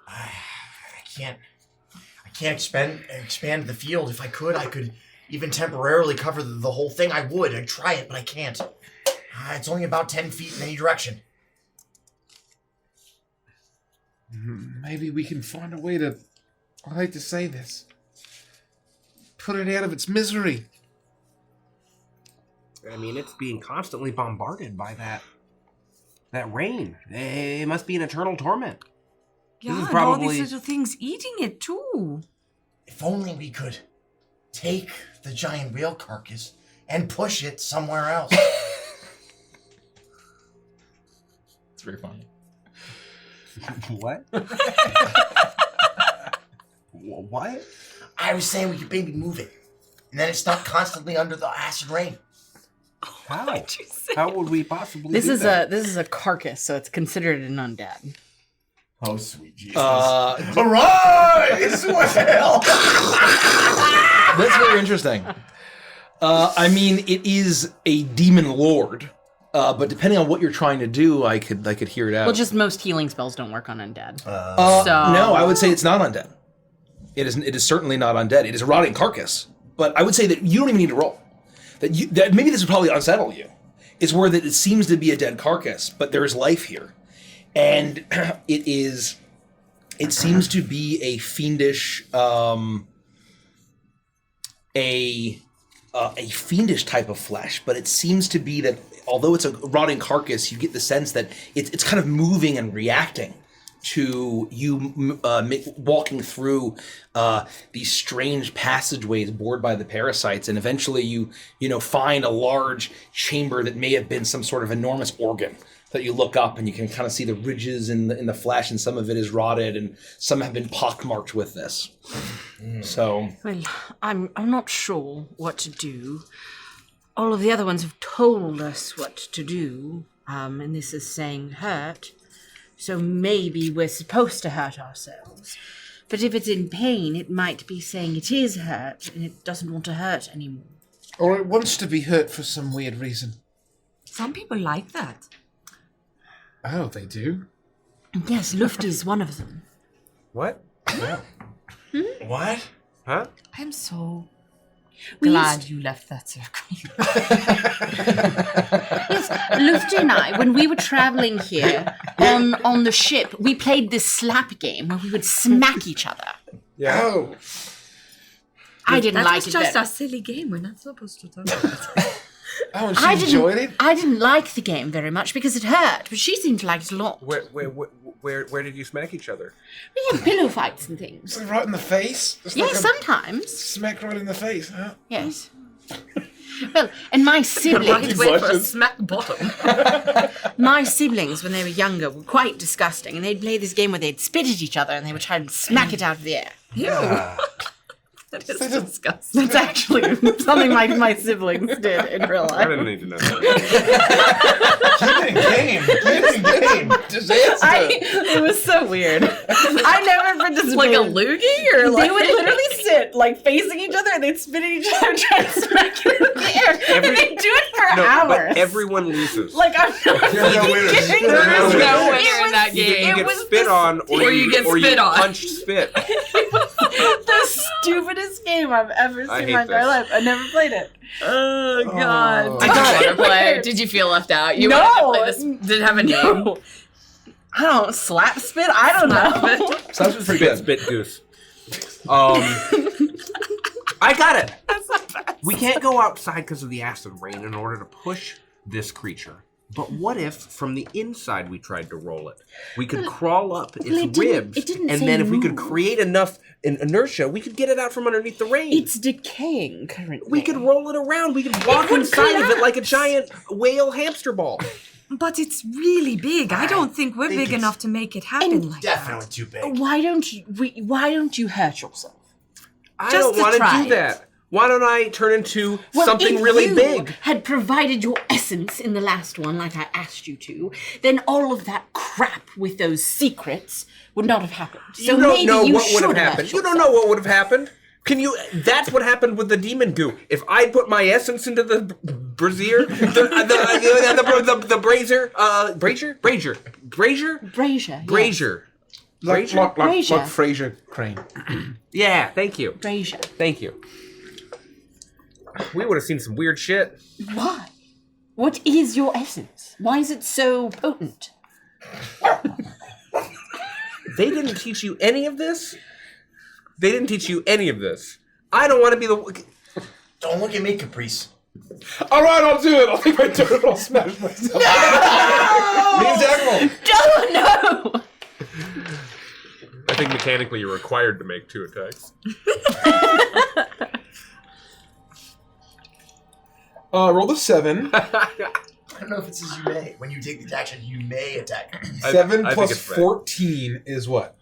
I can't expand the field. If I could even temporarily cover the whole thing. I would. I'd try it, but I can't. It's only about 10 feet in any direction. Maybe we can find a way to, I hate to say this, put it out of its misery. I mean, it's being constantly bombarded by that rain. It must be an eternal torment. Yeah, and all these little things eating it too. If only we could take the giant whale carcass and push it somewhere else. It's very funny. What? What? I was saying we could maybe move it, and then it's not constantly under the acid rain. How? How would we possibly This do is that? this is a carcass, so it's considered an undead. Oh, sweet Jesus. Arise! What the hell? That's very interesting. I mean, it is a demon lord, but depending on what you're trying to do, I could hear it out. Well, just most healing spells don't work on undead. No, I would say it's not undead. It is certainly not undead. It is a rotting carcass. But I would say that you don't even need to roll. That maybe this would probably unsettle you. Is where that it seems to be a dead carcass, but there is life here. And it seems to be a fiendish, a fiendish type of flesh. But it seems to be that although it's a rotting carcass, you get the sense that it's kind of moving and reacting to you walking through these strange passageways bored by the parasites, and eventually you find a large chamber that may have been some sort of enormous organ. That you look up and you can kind of see the ridges in the flesh, and some of it is rotted, and some have been pockmarked with this. So, well, I'm not sure what to do. All of the other ones have told us what to do, and this is saying hurt. So maybe we're supposed to hurt ourselves. But if it's in pain, it might be saying it is hurt and it doesn't want to hurt anymore. Or it wants to be hurt for some weird reason. Some people like that. Oh, they do? Yes, Lufty's one of them. What? Yeah. What? Huh? I'm so glad you left that circle. Yes, Lufty and I, when we were traveling here on the ship, we played this slap game where we would smack each other. Yeah. Oh. I didn't like That it. was just a silly game. We're not supposed to talk about it. Oh, and she enjoyed it? I didn't like the game very much because it hurt, but she seemed to like it a lot. Where did you smack each other? We had pillow fights and things. So right in the face? It's Yes, like a sometimes. smack right in the face, huh? Yes. Well, and my siblings, Wait for a smack bottom. my siblings, when they were younger, were quite disgusting, and they'd play this game where they'd spit at each other and they would try and smack it out of the air. Ew. That is disgusting. That's actually something my siblings did in real I life. didn't need to know that. Keep it in game. Keep It was so weird. I never participated. Like a loogie, or like they would literally sit like facing each other, and they'd spin at each other, trying to smack it in the air, and they'd do it for hours. But everyone loses. Like I'm not There's no winners. kidding. There is no winner in that game. You get spit on, or you get spit on. punch spit. It was the stupidest game I've ever seen in my entire life. I never played it. Oh God! I got Did you it. want to play? Did you feel left out? You No. wanted to play this? Did it have a name? No. I don't know, slap spit? I don't know. Sounds pretty good. Spit goose. I got it. We can't go outside because of the acid rain in order to push this creature. But what if, from the inside, we tried to roll it? We could crawl up its ribs, and then if we could create enough inertia, we could get it out from underneath the rain. It's decaying currently. We could roll it around. We could walk inside of it like a giant whale hamster ball. But it's really big. I don't think we're big enough to make it happen like Definitely too big. Why don't you hurt yourself? I Just don't to want to try do that. Why don't I turn into something if really you big? Had provided your essence in the last one, like I asked you to, then all of that crap with those secrets would not have happened. So You don't maybe know you what would should have happened. You don't know what would have happened. Can you? That's what happened with the demon goo. If I put my essence into the brazier, the brazier. Like Fraser Crane. Yeah, thank you. Brazier. Thank you. We would have seen some weird shit. Why? What is your essence? Why is it so potent? They didn't teach you any of this? They didn't teach you any of this. I don't want to be the... Don't look at me, Caprice. Alright, I'll do it. I'll take my turn and I'll smash myself. Admiral. No! I think mechanically you're required to make 2 attacks. Roll the 7. I don't know if it says you may. When you take the action, you may attack. 7 I plus think it's right. 14 is what?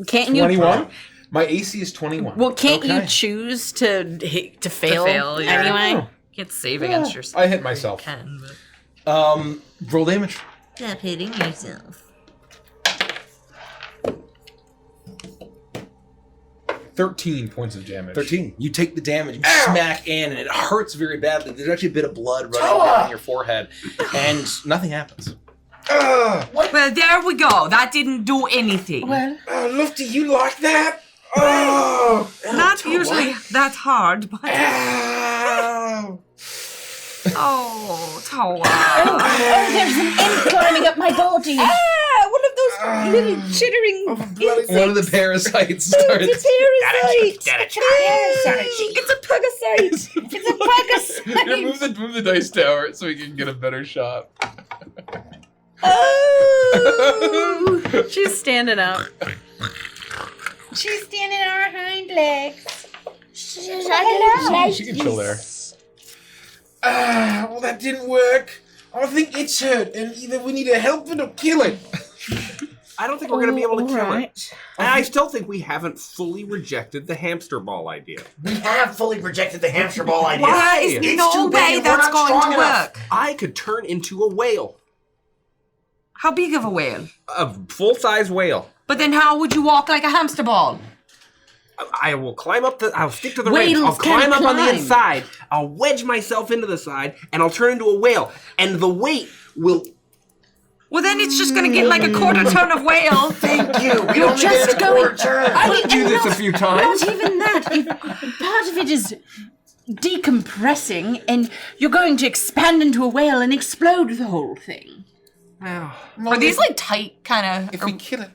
Can't you... 21? My AC is 21. Well, can't you choose to fail, yeah. anyway? Oh. You can't save against yourself. I hit myself. You can, but... Roll damage. Stop hitting yourself. 13 points of damage. 13. You take the damage, you smack in, and it hurts very badly. There's actually a bit of blood running down your forehead, and nothing happens. Well, there we go. That didn't do anything. Well, Lufty, you like that? Oh! Not usually that hard, but... Oh, Toa. Oh, there's an ant climbing up my body. One of those little chittering insects. One of the parasites starts. It's a parasite. It's a pugacite. It's a pugacite. Move the dice tower so we can get a better shot. Oh! She's standing up. She's standing on her hind legs. She can chill there. Well, that didn't work. I think it's hurt, and either we need to help it or kill it. I don't think we're going to be able to kill it. And I still think we haven't fully rejected the hamster ball idea. We have fully rejected the hamster ball idea. Why? It's No too big way and that's we're not going strong to enough. work. I could turn into a whale. How big of a whale? A full-size whale. But then how would you walk like a hamster ball? I will climb up I'll stick to the Whales range. I'll can't climb up on the climb. inside. I'll wedge myself into the side, and I'll turn into a whale. And the weight will... Well, then it's just going to get like a quarter ton of whale. Thank you. We You're only just get a quarter going- turn. I did do this a few times. Not even that. If part of it is decompressing, and you're going to expand into a whale and explode the whole thing. Are these like tight kind of? If we kill it.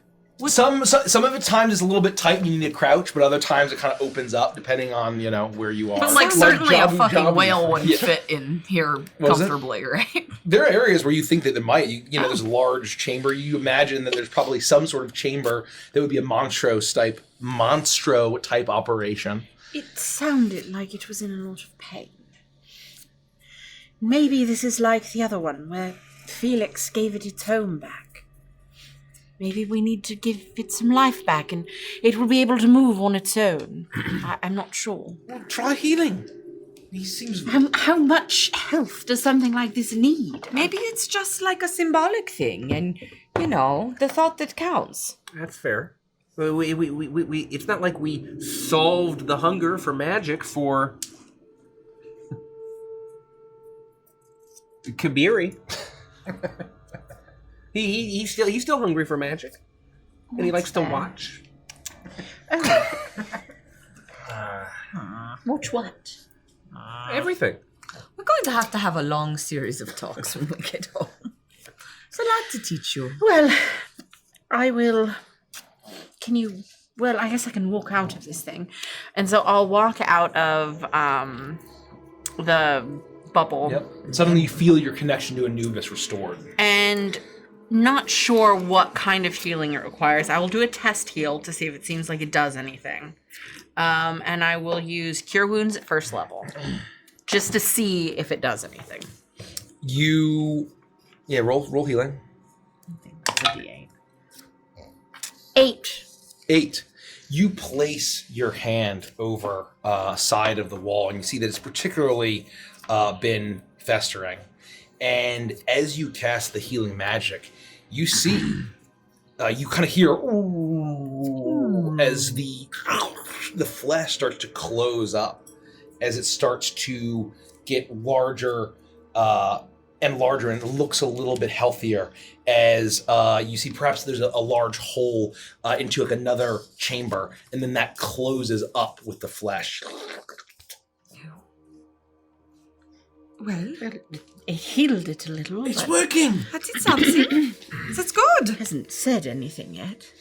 Some of the times it's a little bit tight and you need to crouch, but other times it kind of opens up depending on, where you are. But like certainly a fucking Jabu. whale wouldn't Yeah. fit in here What was it? comfortably, right? There are areas where you think that it might, there's a large chamber. You imagine that there's probably some sort of chamber that would be a monstro type operation. It sounded like it was in a lot of pain. Maybe this is like the other one, where Felix gave it its home back. Maybe we need to give it some life back, and it will be able to move on its own. I'm not sure. Well, try healing. He seems... How much health does something like this need? Maybe it's just like a symbolic thing, and, the thought that counts. That's fair. It's not like we solved the hunger for magic for Kabiri. He's still hungry for magic, and he likes to watch. Watch what? Everything. We're going to have a long series of talks when we get home. There's a lot to teach you. Well, I will... Can you... Well, I guess I can walk out of this thing. And so I'll walk out of the bubble. Yep. Suddenly you feel your connection to Anubis restored. And not sure what kind of healing it requires. I will do a test heal to see if it seems like it does anything. And I will use Cure Wounds at first level. Just to see if it does anything. Roll healing. I think that's a D8. 8. 8. You place your hand over a side of the wall, and you see that it's particularly been festering. And as you cast the healing magic, you see, you kind of hear as the flesh starts to close up, as it starts to get larger and larger, and it looks a little bit healthier, as you see perhaps there's a large hole into like another chamber, and then that closes up with the flesh. Well, it healed it a little. It's working. That did something. That's good. It hasn't said anything yet.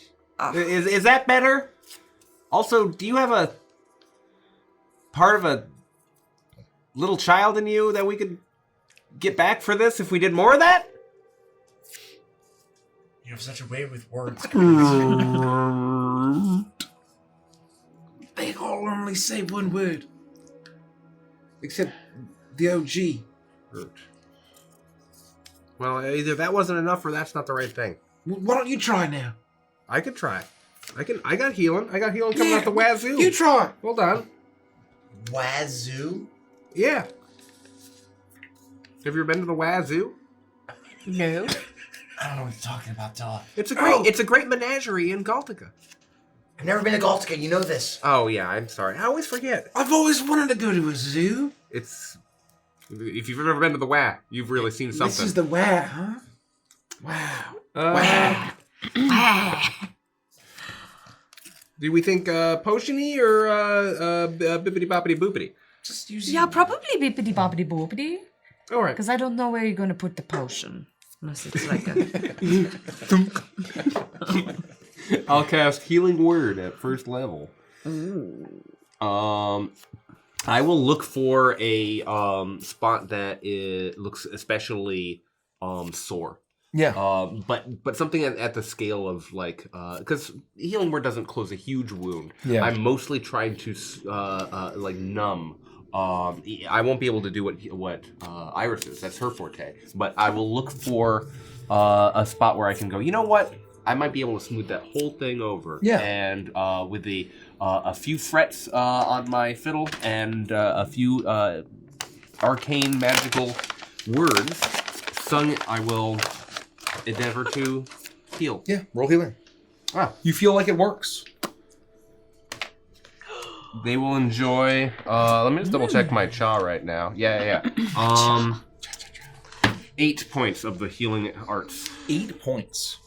Is that better? Also, do you have a part of a little child in you that we could get back for this if we did more of that? You have such a way with words. They all only say one word. Except the OG. Well, either that wasn't enough or that's not the right thing. Why don't you try now? I could try. I got healing. I got healing coming out the wazoo. You try. Hold on. Wazoo? Yeah. Have you ever been to the wazoo? No. I don't know what you're talking about, dog. It's a great menagerie in Galtica. I've never been to Galtica, you know this. Oh yeah, I'm sorry. I always forget. I've always wanted to go to a zoo. If you've ever been to the WA, you've really seen something. This is the WA, huh? Wow. WA. Do we think potion-y or bippity-boppity-boopity? Just use probably bippity boppity boopity. All right. Because I don't know where you're going to put the potion. Unless it's like a... I'll cast Healing Word at first level. I will look for a spot that looks especially sore. Yeah. But something at the scale of like, because Healing Word doesn't close a huge wound. Yeah. I'm mostly trying to like numb. I won't be able to do what Iris is. That's her forte. But I will look for a spot where I can go, you know what? I might be able to smooth that whole thing over. Yeah. And with a few frets on my fiddle and a few arcane magical words sung, I will endeavor to heal. Yeah, roll healing. You feel like it works. They will enjoy. Let me just double check my cha right now. Yeah. 8 points of the healing arts. 8 points.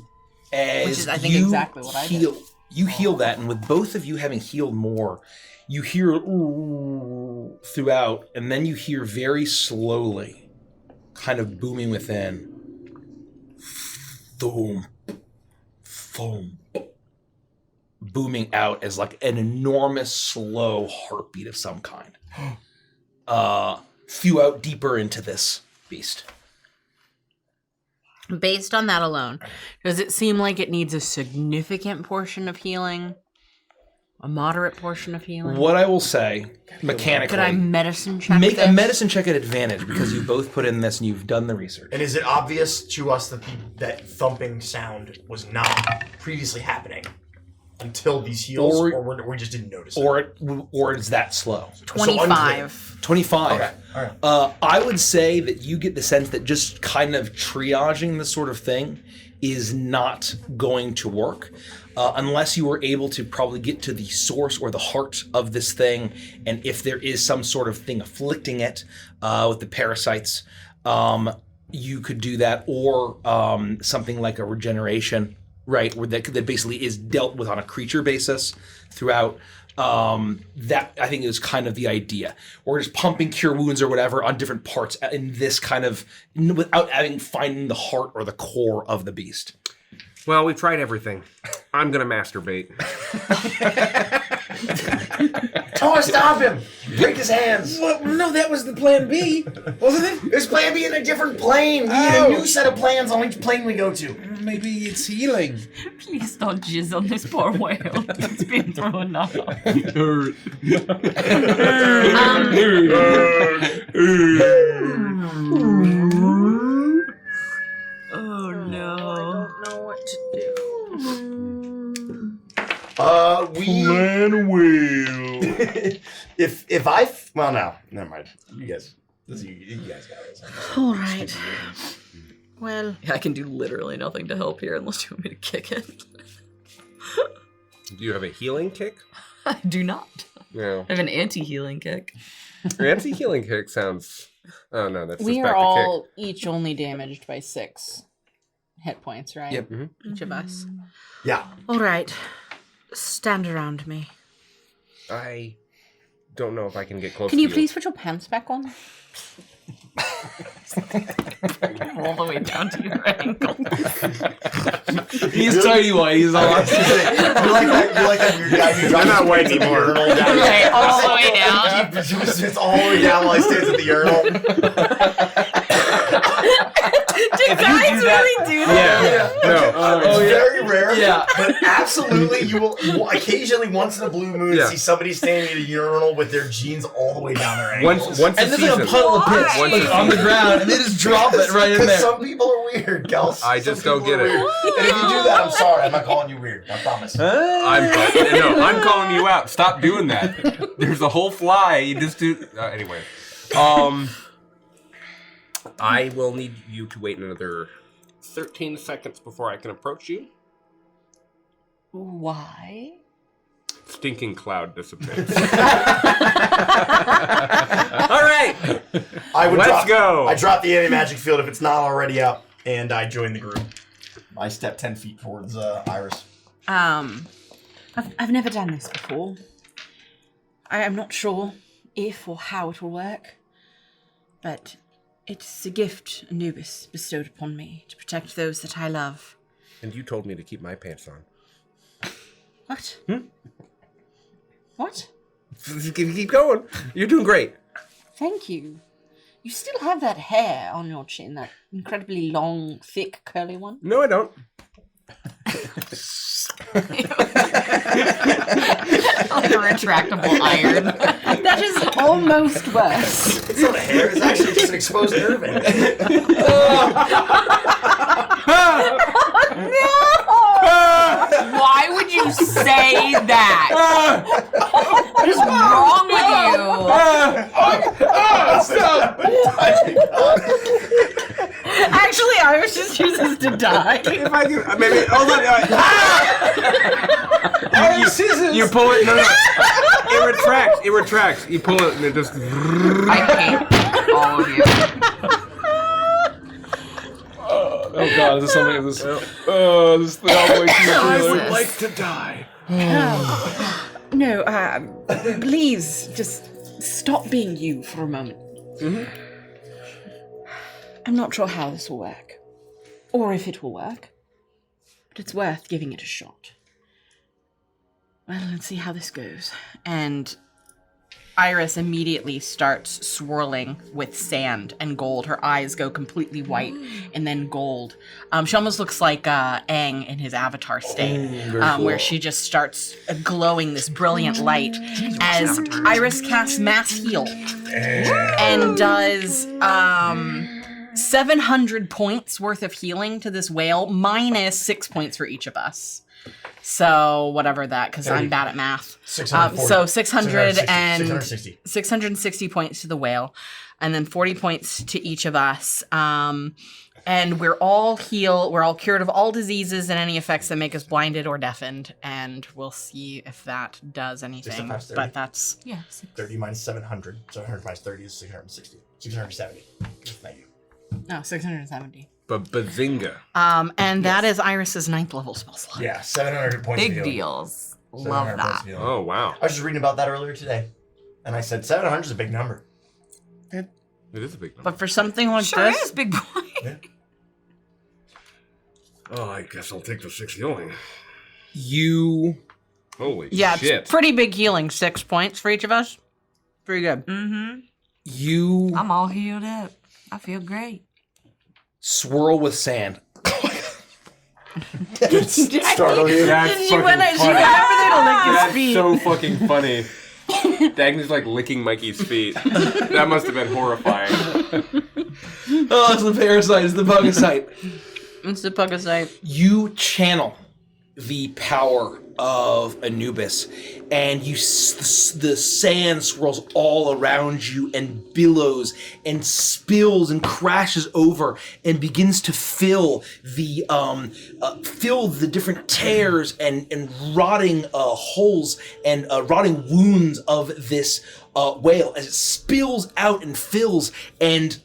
As Which is, I think, you exactly what I did. You heal that, and with both of you having healed more, you hear ooh throughout, and then you hear very slowly, kind of booming within. Boom, boom, booming out as like an enormous slow heartbeat of some kind. Few out deeper into this beast. Based on that alone, does it seem like it needs a significant portion of healing? A moderate portion of healing? What I will say, mechanically... Could I medicine check Make this? a medicine check at advantage, because you both put in this and you've done the research. And is it obvious to us that that thumping sound was not previously happening? until these heals, or we just didn't notice it? Or it's that slow? 25. 25. Okay, all right. I would say that you get the sense that just kind of triaging this sort of thing is not going to work unless you were able to probably get to the source or the heart of this thing, and if there is some sort of thing afflicting it with the parasites, you could do that, or something like a regeneration, right, where that basically is dealt with on a creature basis throughout. That I think is kind of the idea, or just pumping cure wounds or whatever on different parts in this kind of, without finding the heart or the core of the beast. Well, we've tried everything. I'm gonna masturbate. Tor, stop him! Break his hands! Well, no, that was the plan B, wasn't it? There's plan B in a different plane. We need a new set of plans on which plane we go to. Maybe it's healing. Please don't jizz on this poor whale. It's been through enough. Oh no. I don't know what to do. Plan whale. if I well, no, never mind. You guys got it. All right. Well, I can do literally nothing to help here unless you want me to kick it. Do you have a healing kick? I do not. No. I have an anti-healing kick. Your anti-healing kick sounds... Oh no, that's we just are back to all each only damaged by 6 hit points, right? Yep. Each of us. Yeah. All right. Stand around me. kick. I don't know if I can get close Can to you please put your pants back on? All the way down to your ankle. He's tiny white. He's all. You're like that weird guy who I'm not white anymore. Okay, all the way down. It's all the way down while he stands at the urinal. Do guys really do that? Yeah. No. It's very rare. Yeah. But absolutely, you will occasionally, once in a blue moon, see somebody standing at a urinal with their jeans all the way down their ankles. Once And a there's like a season. puddle of piss like on the ground, and they just drop it right in Because there. some people are weird, Kels. I just don't get it. And if you do that, I'm sorry. I'm not calling you weird. I promise. I'm calling you out. Stop doing that. There's a whole fly. You just do. Anyway. I will need you to wait another 13 seconds before I can approach you. Why? Stinking cloud dissipates. All right. Let's go. I drop the anti-magic field if it's not already up, and I join the group. I step 10 feet towards Iris. I've never done this before. I am not sure if or how it will work, but it's a gift Anubis bestowed upon me to protect those that I love. And you told me to keep my pants on. What? What? Keep going. You're doing great. Thank you. You still have that hair on your chin, that incredibly long, thick, curly one? No, I don't. Like a retractable iron. That is almost worse. It's not a hair, it's actually just an exposed nerve end. Why would you say that? What is wrong with you? Actually, Iris just chooses to die. If I can, maybe. Hold on. You pull it. No. It retracts. It retracts. You pull it, and it just. I hate all of you. Oh god, is this something? Is this? This thing all the way through the I would trailer. like to die. No, please, just stop being you for a moment. Mm-hmm. I'm not sure how this will work, or if it will work, but it's worth giving it a shot. Well, let's see how this goes. And Iris immediately starts swirling with sand and gold. Her eyes go completely white and then gold. She almost looks like Aang in his avatar state, where she just starts glowing this brilliant light as Iris casts Mass Heal and does 700 points worth of healing to this whale, minus 6 points for each of us. So whatever that, because I'm bad at math. So 660 points to the whale, and then 40 points to each of us. And we're all cured of all diseases and any effects that make us blinded or deafened, and we'll see if that does anything. But that's 30 minus 700. 700 minus 30 is 660. 670. Thank you. No, 670. But bazinga. And that is Iris's 9th level spell slot. Yeah, 700 points. Big deals. Love that. Oh, wow. I was just reading about that earlier today, and I said 700 is a big number. It is a big number. But for something like Sure this, is, big boy. Yeah. Oh, I guess I'll take the 6 healing. You... Holy yeah, shit. it's pretty big healing. 6 points for each of us. Pretty good. You I'm all healed up. I feel great. swirl with sand. Startle you. That's She fucking went funny. she went over there to lick his That's feet. so fucking funny. Dagny's like licking Mikey's feet. That must have been horrifying. Oh, it's the parasite. It's the bugicite. It's the Pugacite. You channel the power of Anubis, and the sand swirls all around you and billows and spills and crashes over and begins to fill the different tears and rotting holes and rotting wounds of this whale as it spills out and fills and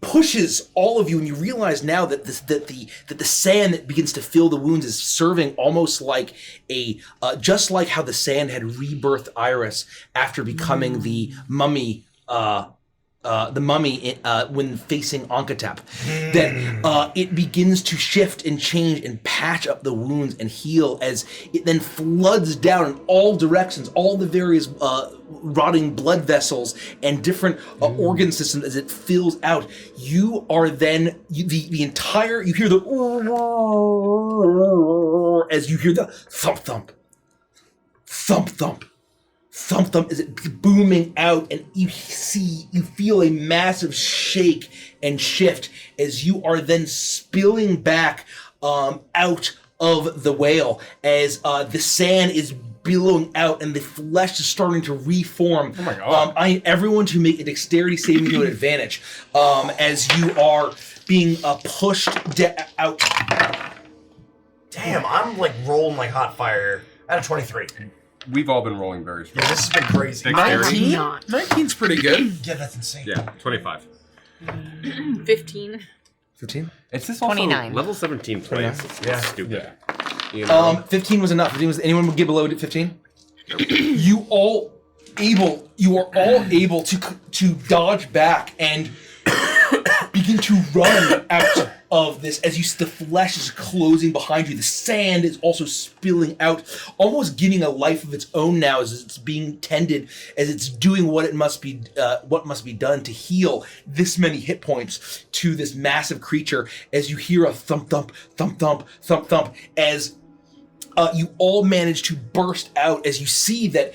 pushes all of you, and you realize now that the sand that begins to fill the wounds is serving almost like just like how the sand had rebirthed Iris after becoming the mummy. When facing Ankhetep, that it begins to shift and change and patch up the wounds and heal as it then floods down in all directions, all the various rotting blood vessels and different organ systems as it fills out. You are then the entire, you hear the as you hear the thump thump, thump thump, thump thump as it booming out, and you feel a massive shake and shift as you are then spilling back out of the whale as the sand is billowing out and the flesh is starting to reform. Oh my god. I need everyone to make a dexterity saving throw at advantage as you are being pushed out. Damn, I'm like rolling like hot fire. Out of 23. We've all been rolling very strong. Yeah, this has been crazy. 19? 19's pretty good. Yeah, that's insane. Yeah, 25. 15. 15? It's just also 29. level 17 plays. Yeah. Stupid. Yeah. You know? 15 was enough. 15 was, anyone would get below 15? You are all able to dodge back and begin to run out of this as the flesh is closing behind you. The sand is also spilling out, almost getting a life of its own now as it's being tended, as it's doing what must be done to heal this many hit points to this massive creature. As you hear a thump thump thump thump thump thump as you all manage to burst out as you see that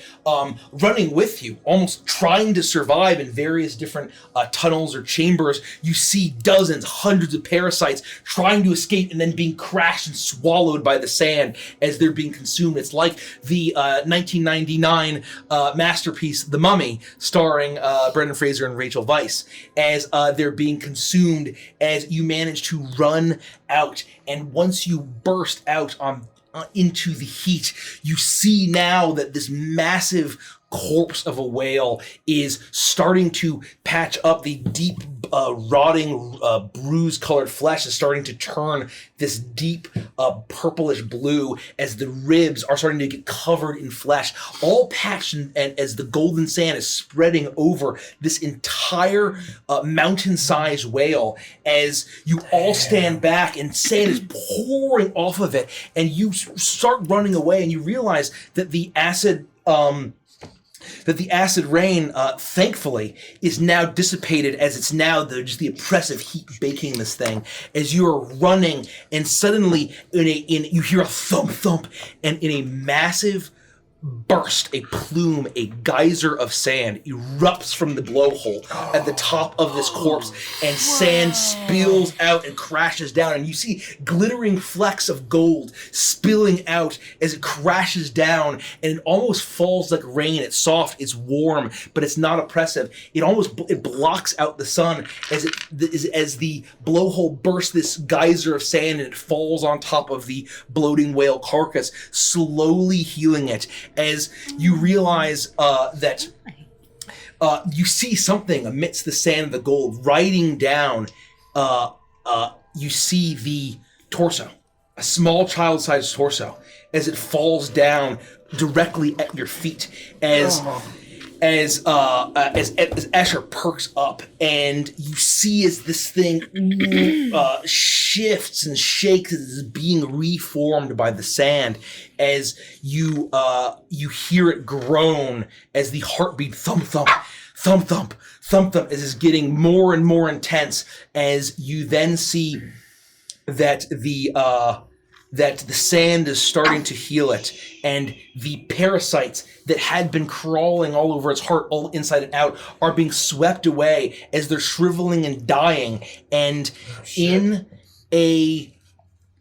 running with you, almost trying to survive in various different tunnels or chambers, you see dozens, hundreds of parasites trying to escape and then being crashed and swallowed by the sand as they're being consumed. It's like the 1999 masterpiece, The Mummy, starring Brendan Fraser and Rachel Weisz, as they're being consumed as you manage to run out. And once you burst out into the heat, you see now that this massive corpse of a whale is starting to patch up. The deep rotting bruise-colored flesh is starting to turn this deep purplish blue as the ribs are starting to get covered in flesh, all patched, and as the golden sand is spreading over this entire mountain-sized whale as you all stand back and sand is pouring off of it, and you start running away and you realize that the acid rain, thankfully, is now dissipated as it's now just the oppressive heat baking this thing. As you are running, and suddenly you hear a thump thump, and in a massive burst, a plume, a geyser of sand erupts from the blowhole at the top of this corpse, and sand spills out and crashes down, and you see glittering flecks of gold spilling out as it crashes down, and it almost falls like rain. It's soft, it's warm, but it's not oppressive. It blocks out the sun as the blowhole bursts this geyser of sand, and it falls on top of the bloating whale carcass, slowly healing it. As you realize that you see something amidst the sand of the gold riding down, you see the torso, a small child-sized torso, as it falls down directly at your feet. As Escher perks up, and you see as this thing shifts and shakes as it's being reformed by the sand, as you hear it groan as the heartbeat thump thump thump thump thump thump as it's getting more and more intense, as you then see that the sand is starting to heal it, and the parasites that had been crawling all over its heart, all inside and out, are being swept away as they're shriveling and dying. And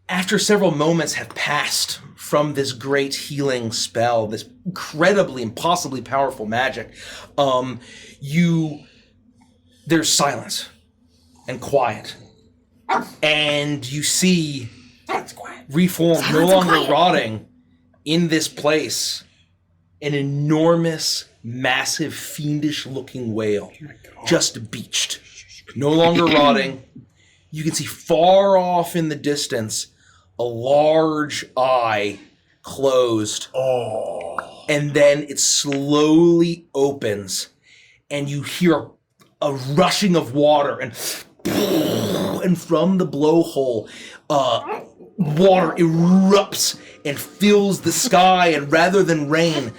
after several moments have passed from this great healing spell, this incredibly, impossibly powerful magic, there's silence and quiet, and you see reformed, no longer rotting, in this place, an enormous, massive, fiendish-looking whale, just beached, no longer rotting. You can see far off in the distance a large eye closed, and then it slowly opens, and you hear a rushing of water, and from the blowhole, water erupts and fills the sky, and rather than rain,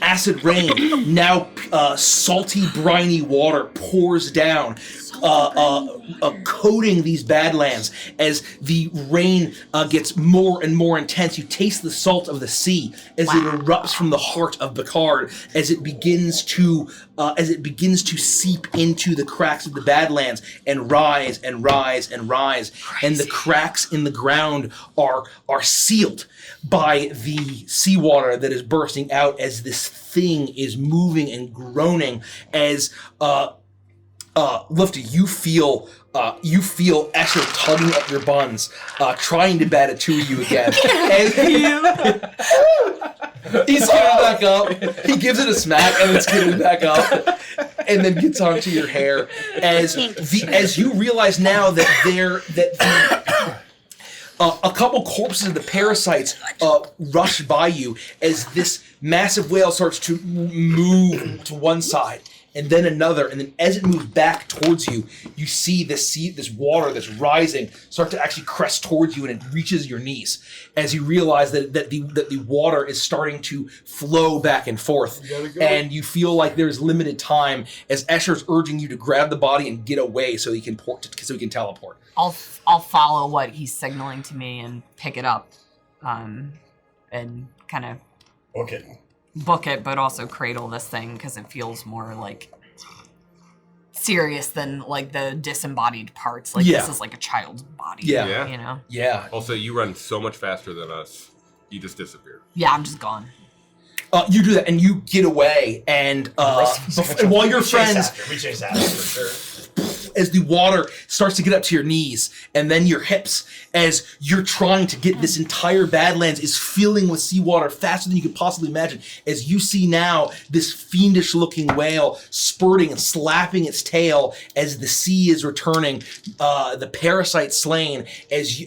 acid rain, now salty, briny water pours down, coating these badlands. As the rain gets more and more intense, you taste the salt of the sea as it erupts from the heart of Bacard, as it begins to seep into the cracks of the badlands and rise and rise and rise. Crazy. And the cracks in the ground are sealed by the seawater that is bursting out as this thing is moving and groaning. As Lufty, you feel Escher tugging at your buns, trying to bat it to you again. And he's getting back up. He gives it a smack and then getting back up, and then gets onto your hair. As you realize now that a couple corpses of the parasites rush by you as this massive whale starts to move to one side and then another, and then as it moves back towards you, you see this water that's rising start to actually crest towards you, and it reaches your knees as you realize that the water is starting to flow back and forth, and you feel like there's limited time as Escher's urging you to grab the body and get away so he can teleport. I'll follow what he's signaling to me and pick it up, and kind of book it, but also cradle this thing because it feels more like serious than like the disembodied parts. Like this is like a child's body. Yeah. You know? Yeah. Also, you run so much faster than us. You just disappear. Yeah, I'm just gone. You do that, and you get away, and while your friends... We chase after, for sure. As the water starts to get up to your knees, and then your hips, as you're trying to get this entire Badlands is filling with seawater faster than you could possibly imagine, as you see now this fiendish-looking whale spurting and slapping its tail as the sea is returning, the parasite slain, as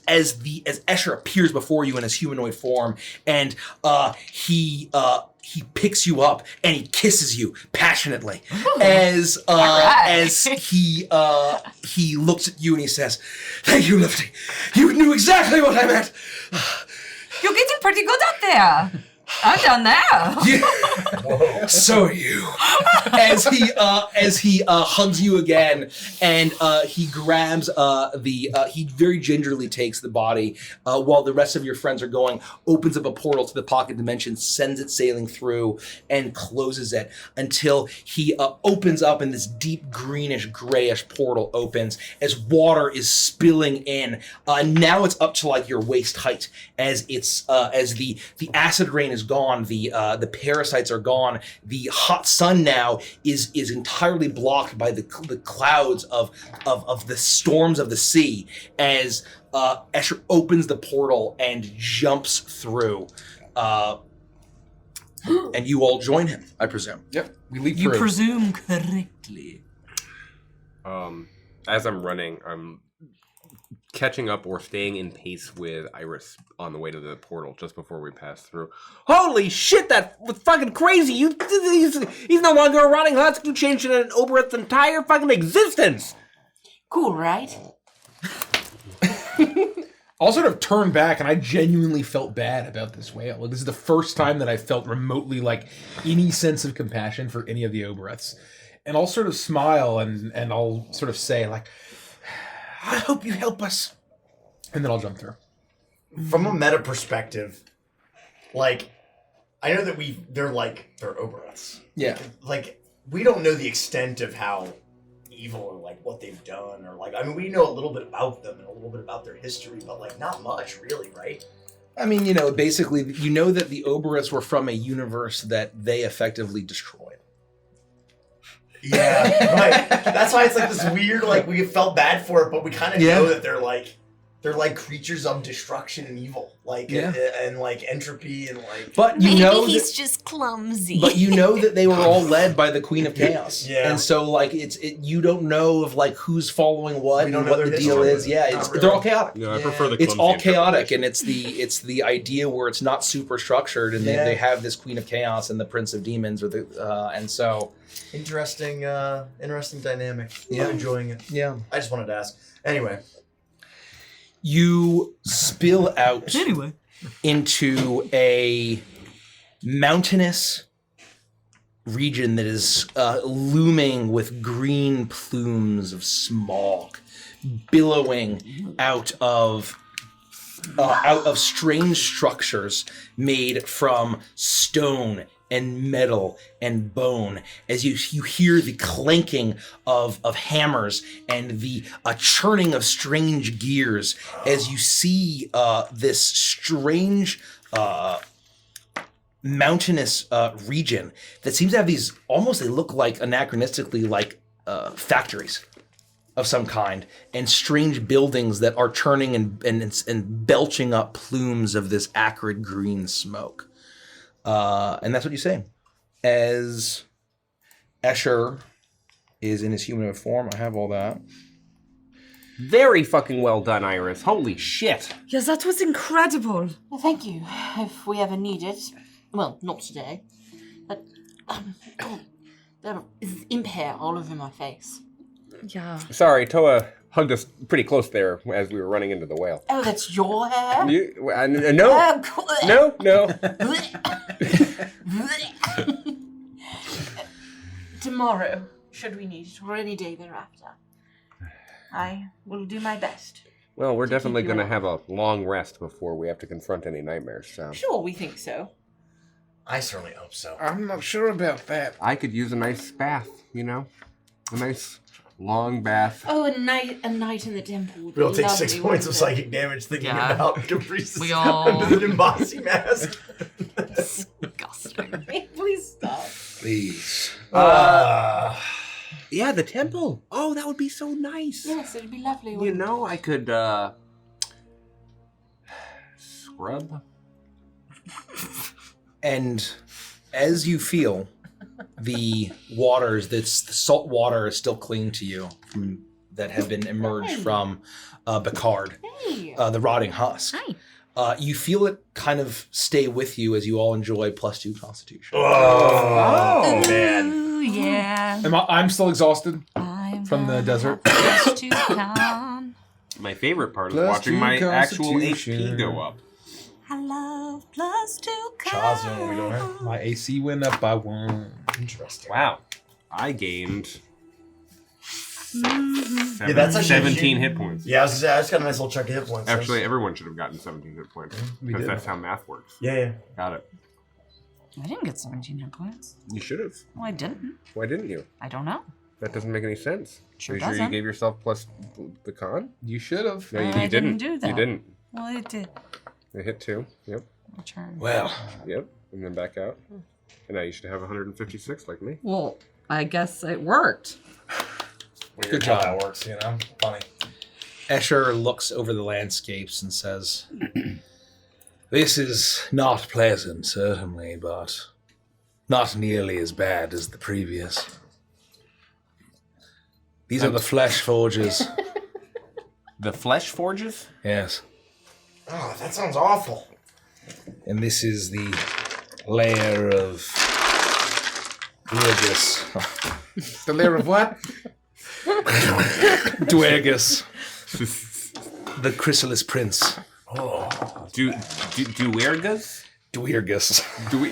Escher appears before you in his humanoid form, and he picks you up and he kisses you passionately. As he looks at you and he says, "Thank you, Lifty. You knew exactly what I meant." You're getting pretty good out there. I'm down there. Yeah. So are you. As he hugs you again, and he grabs he very gingerly takes the body while the rest of your friends are going, opens up a portal to the pocket dimension, sends it sailing through, and closes it until he opens up, and this deep greenish grayish portal opens as water is spilling in. Now it's up to like your waist height as the acid rain is gone, the parasites are gone, the hot sun now is entirely blocked by the clouds of the storms of the sea as Escher opens the portal and jumps through. And you all join him, I presume. Yep, we leap You through. presume correctly. As I'm running, I'm catching up or staying in pace with Iris on the way to the portal just before we pass through. Holy shit, that was fucking crazy! He's no longer a rotting husk. You changed an Obereth's entire fucking existence. Cool, right? I'll sort of turn back, and I genuinely felt bad about this whale. Like, this is the first time that I felt remotely like any sense of compassion for any of the Obereths. And I'll sort of smile, and I'll sort of say, like, I hope you help us. And then I'll jump through. From a meta perspective, like, I know that they're Obereths. Yeah. Like, we don't know the extent of how evil or like what they've done or like, I mean, we know a little bit about them and a little bit about their history, but like not much really, right? I mean, basically, you know that the Obereths were from a universe that they effectively destroyed. Yeah, right. That's why it's like this weird, like we felt bad for it, but we kind of know that they're like creatures of destruction and evil, like and like entropy and like. But he's just clumsy. But you know that they were all led by the Queen of Chaos. Yeah. And so like you don't know of like who's following what and what the deal is. Yeah, they're all chaotic. No, I prefer the It's clumsy all chaotic, and it's the idea where it's not super structured, and they have this Queen of Chaos and the Prince of Demons, or and so interesting dynamic. Yeah. I'm enjoying it. Yeah. I just wanted to ask. Anyway. You spill out into a mountainous region that is looming with green plumes of smog billowing out of strange structures made from stone and metal and bone, as you hear the clanking of hammers and the churning of strange gears, as you see this strange mountainous region that seems to have these, almost they look like anachronistically like factories of some kind, and strange buildings that are churning and belching up plumes of this acrid green smoke. And that's what you say. As Escher is in his human form, I have all that. Very fucking well done, Iris. Holy shit. Yes, that was incredible. Well, thank you. If we ever need it. Well, not today. But, God, there is imp hair all over my face. Yeah. Sorry, Toa hugged us pretty close there as we were running into the whale. Oh, that's your hair? No. No. Tomorrow, should we need it, or any day thereafter. I will do my best. Well, we're definitely going to have a long rest before we have to confront any nightmares, so. Sure, we think so. I certainly hope so. I'm not sure about that. I could use a nice bath, A nice long bath. Oh, a night in the temple would be We'll take lovely, 6 points of wouldn't it? psychic damage thinking about Caprice's We all- under the Nimbasi mask. Disgusting. Please stop. Please. Yeah, the temple. Oh, that would be so nice. Yes, it'd be lovely. You wouldn't know, I could, scrub. And as you feel, the salt water is still clinging to you that have been emerged from Bacard, Hey. the rotting husk. Hi. You feel it kind of stay with you as you all enjoy +2 Constitution. Oh man. Ooh, yeah. I'm still exhausted I'm from the gonna desert. have this to con. My favorite part is Plus watching 2 my actual Constitution. HP go up. I love plus 2 Chaz, you know what we doing here? My AC went up by 1. Interesting. Wow. I gained Yeah, that's actually 17 hit points. Yeah, I just got a nice little chunk of hit points. Actually, everyone should have gotten 17 hit points. Because that's how math works. Yeah. Got it. I didn't get 17 hit points. You should have. No, I didn't. Why didn't you? I don't know. That doesn't make any sense. Sure Are you sure you doesn't. gave yourself plus the con? You should have. No, you I didn't do that. You didn't. Well, it did. You hit 2. Yep. Return. Well, Yep. And then back out. And now you should have 156 like me. Well, I guess it worked. Weird Good how job. that works, you know? Funny. Escher looks over the landscapes and says, "This is not pleasant, certainly, but not nearly as bad as the previous. These are the flesh forges." The flesh forges? Yes. Oh, that sounds awful. And this is the layer of Dwergus. The layer of what? Dwergus. The chrysalis prince. Oh. Dwergus? Dwergus.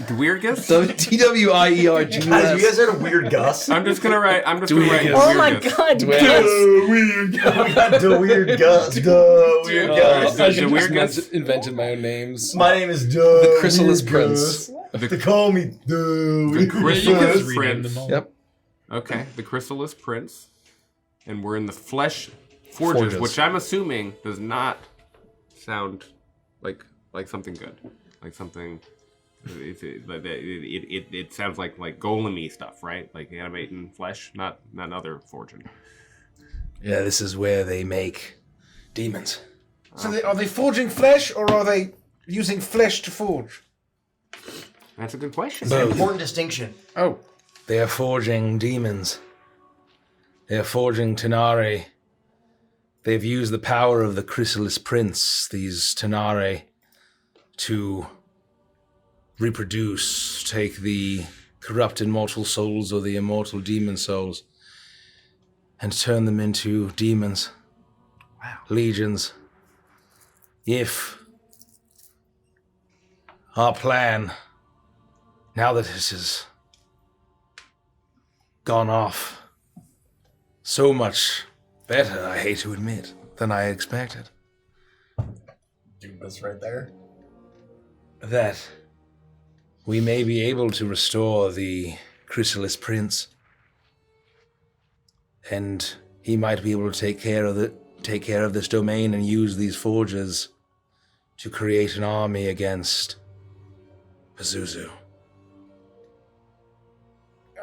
Dwergus? T-W-I-E-R-G-U-S. Guys, you guys heard a weird Gus? I'm just gonna write. Dwergus. Oh my Dwergus. god, Dwergus. Weird Gus. We got the weird Gus. The weird Gus. I should Dwergus? just invented my own names. My name is The chrysalis prince. They call me The chrysalis Rename prince. them all. Yep. Okay, the chrysalis prince, and we're in the flesh forges, which I'm assuming does not sound like something good, like something. It sounds like golem-y stuff, right? Like animating flesh, not other forging. Yeah, this is where they make demons. So are they forging flesh, or are they using flesh to forge? That's a good question. It's an important distinction. Oh. They are forging demons. They are forging Tenare. They've used the power of the chrysalis prince, these Tenare, to reproduce, take the corrupted mortal souls or the immortal demon souls, and turn them into demons. Wow. Legions. If our plan, now that this has gone off so much better, I hate to admit, than I expected, Dude, that's right there. that we may be able to restore the chrysalis prince, and he might be able to take care of this domain and use these forges to create an army against Pazuzu.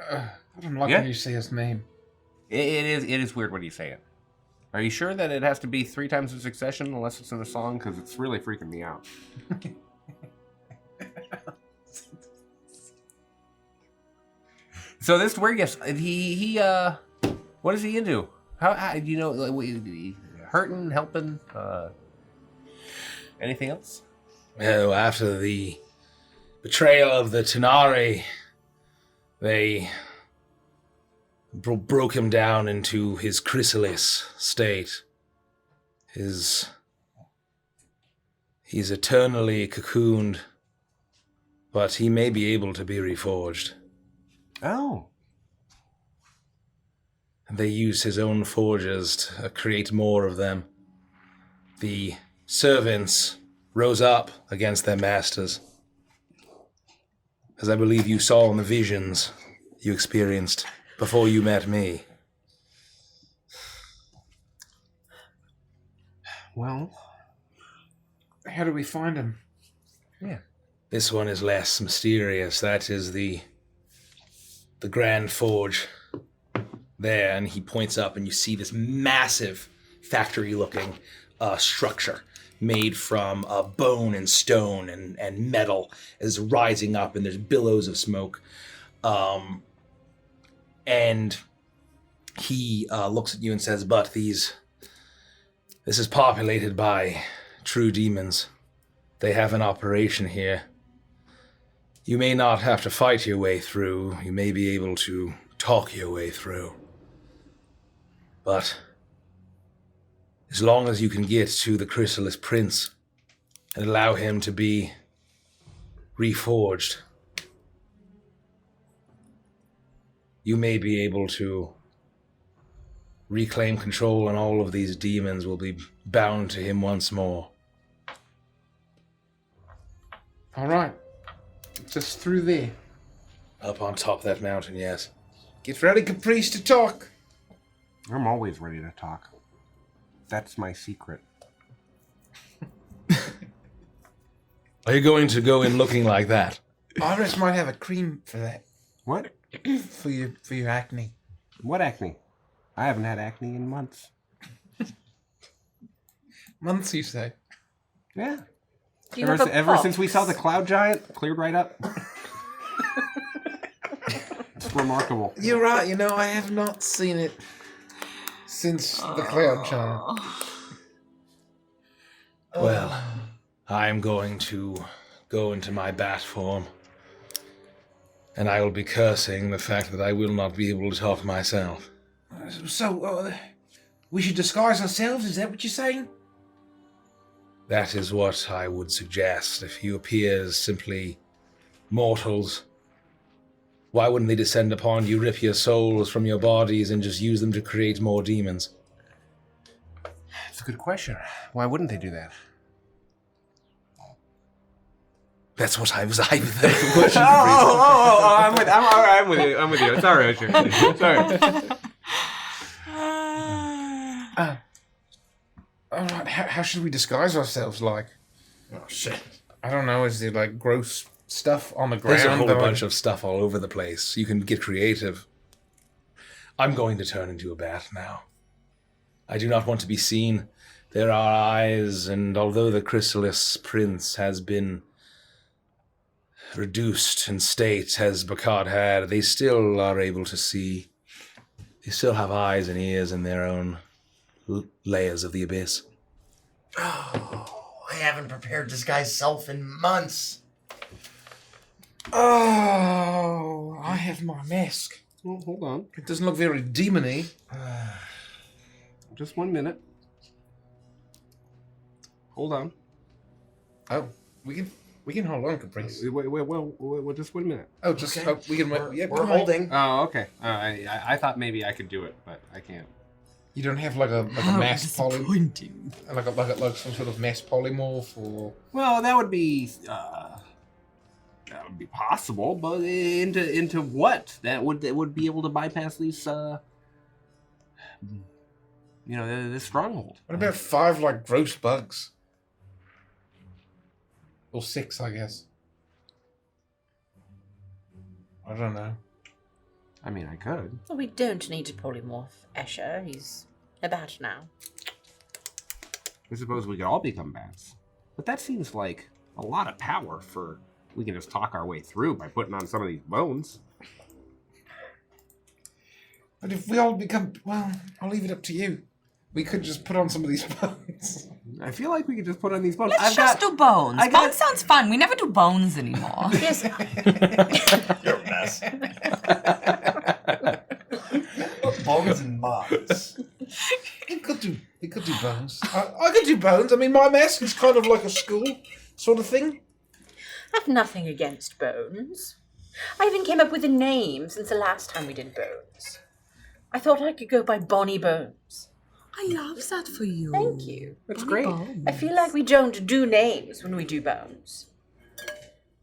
I don't like Yeah. when you say his name. It is weird when you say it. Are you sure that it has to be 3 times in succession unless it's in a song? Because it's really freaking me out. So this Dwergus, he what is he into? How do you know? Hurting, helping, anything else? After the betrayal of the Tenare, they broke him down into his chrysalis state. He's eternally cocooned, but he may be able to be reforged. Oh. And they use his own forges to create more of them. The servants rose up against their masters, as I believe you saw in the visions you experienced before you met me. Well, How do we find him? yeah. This one is less mysterious. That is the Grand Forge there, and he points up, and you see this massive factory-looking structure made from bone and stone and metal is rising up, and there's billows of smoke. And he looks at you and says, "But this is populated by true demons. They have an operation here. You may not have to fight your way through. You may be able to talk your way through. But as long as you can get to the Chrysalis Prince, and allow him to be reforged, you may be able to reclaim control, and all of these demons will be bound to him once more. All right. Just through there. Up on top of that mountain, yes. Get ready, Caprice, to talk. I'm always ready to talk. That's my secret. Are you going to go in looking like that? Iris might have a cream for that. What? For your acne. What acne? I haven't had acne in months. Months, you say? Yeah. You have a Ever pox? since we saw the cloud giant, cleared right up. It's remarkable. You're right, I have not seen it since the cloud giant. Well, I'm going to go into my bat form, and I will be cursing the fact that I will not be able to talk myself. So, we should disguise ourselves? Is that what you're saying? That is what I would suggest. If you appear as simply mortals, why wouldn't they descend upon you, rip your souls from your bodies, and just use them to create more demons? That's a good question. Why wouldn't they do that? That's what I was hypothetical question. I'm with you. Sorry, Osher. Sorry. All right, how should we disguise ourselves like? Oh, shit. I don't know, is there like gross stuff on the ground? There's a whole that bunch of stuff all over the place. You can get creative. I'm going to turn into a bat now. I do not want to be seen. There are eyes, and although the chrysalis prince has been reduced in state as Bakad had, they still are able to see. They still have eyes and ears in their own layers of the abyss. Oh, I haven't prepared this guy's self in months. Oh, I have my mask. Well, hold on. It doesn't look very demon-y. Just 1 minute. Hold on. Oh, we can hold on, Caprice. Wait, just 1 minute. Oh, just Okay. we can. We're holding. Oh, okay. I thought maybe I could do it, but I can't. You don't have like a mass poly, like some sort of mass polymorph or. Well, that would be possible, but into what? That would be able to bypass these this stronghold. What about 5 like gross bugs? Or 6, I guess. I don't know. I mean, I could. Well, we don't need to polymorph Escher. He's a bat now. I suppose we could all become bats. But that seems like a lot of power for... We can just talk our way through by putting on some of these bones. But if we all become... Well, I'll leave it up to you. We could just put on some of these bones. I feel like we could just put on these bones. Let's just do bones. Bones sounds fun. We never do bones anymore. Yes. You're a mess. Bones and mods. We could do bones. I could do bones. I mean, my mask is kind of like a school sort of thing. I have nothing against bones. I even came up with a name since the last time we did bones. I thought I could go by Bonnie Bones. I love that for you. Thank you. That's great. I feel like we don't do names when we do bones.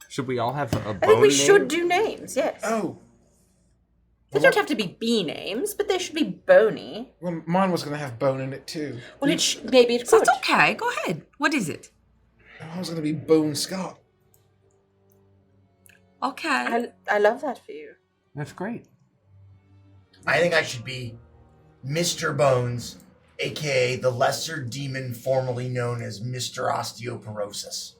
Should we all have a bone I think we name? should do names, yes. Oh. They don't have to be bee names, but they should be bony. Well, mine was going to have bone in it too. Well, maybe it could. That's okay. Go ahead. What is it? I was going to be Bone Scott. Okay. I love that for you. That's great. I think I should be Mr. Bones, aka the lesser demon formerly known as Mr. Osteoporosis.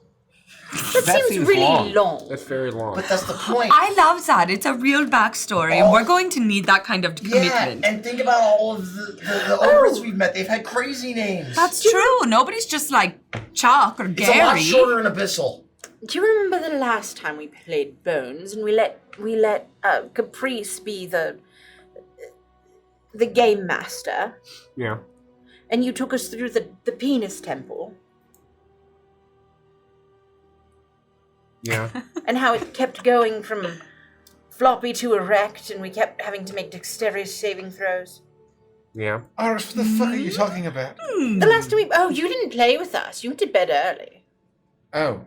That seems really long. That's very long. But that's the point. I love that. It's a real backstory. Oh. We're going to need that kind of Yeah, commitment. and think about all of the ogres we've met. They've had crazy names. That's true. Nobody's just like Chuck or It's a lot Gary. shorter and abyssal. Do you remember the last time we played Bones and we let Caprice be the game master, Yeah. and you took us through the penis temple? Yeah. And how it kept going from floppy to erect, and we kept having to make dexterity saving throws. Yeah. Iris, what the fuck are you talking about? The last time you didn't play with us. You went to bed early. Oh.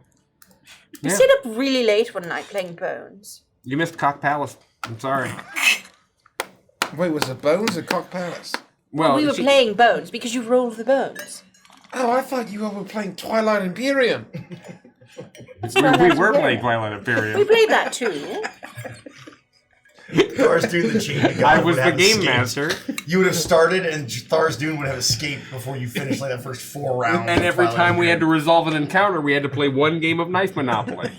You stayed up really late one night playing Bones. You missed Cock Palace. I'm sorry. Wait, was it Bones or Cock Palace? Well, we were playing Bones because you rolled the bones. Oh, I thought you all were playing Twilight Imperium. we were playing Twilight Imperium. We played that too. Tharsdoon the Chained God I was would the have game escaped. master. You would have started, and Tharsdoon would have escaped before you finished like that first 4 rounds. And of every Twilight time we had to Imperium. resolve an encounter, we had to play one game of Knife Monopoly.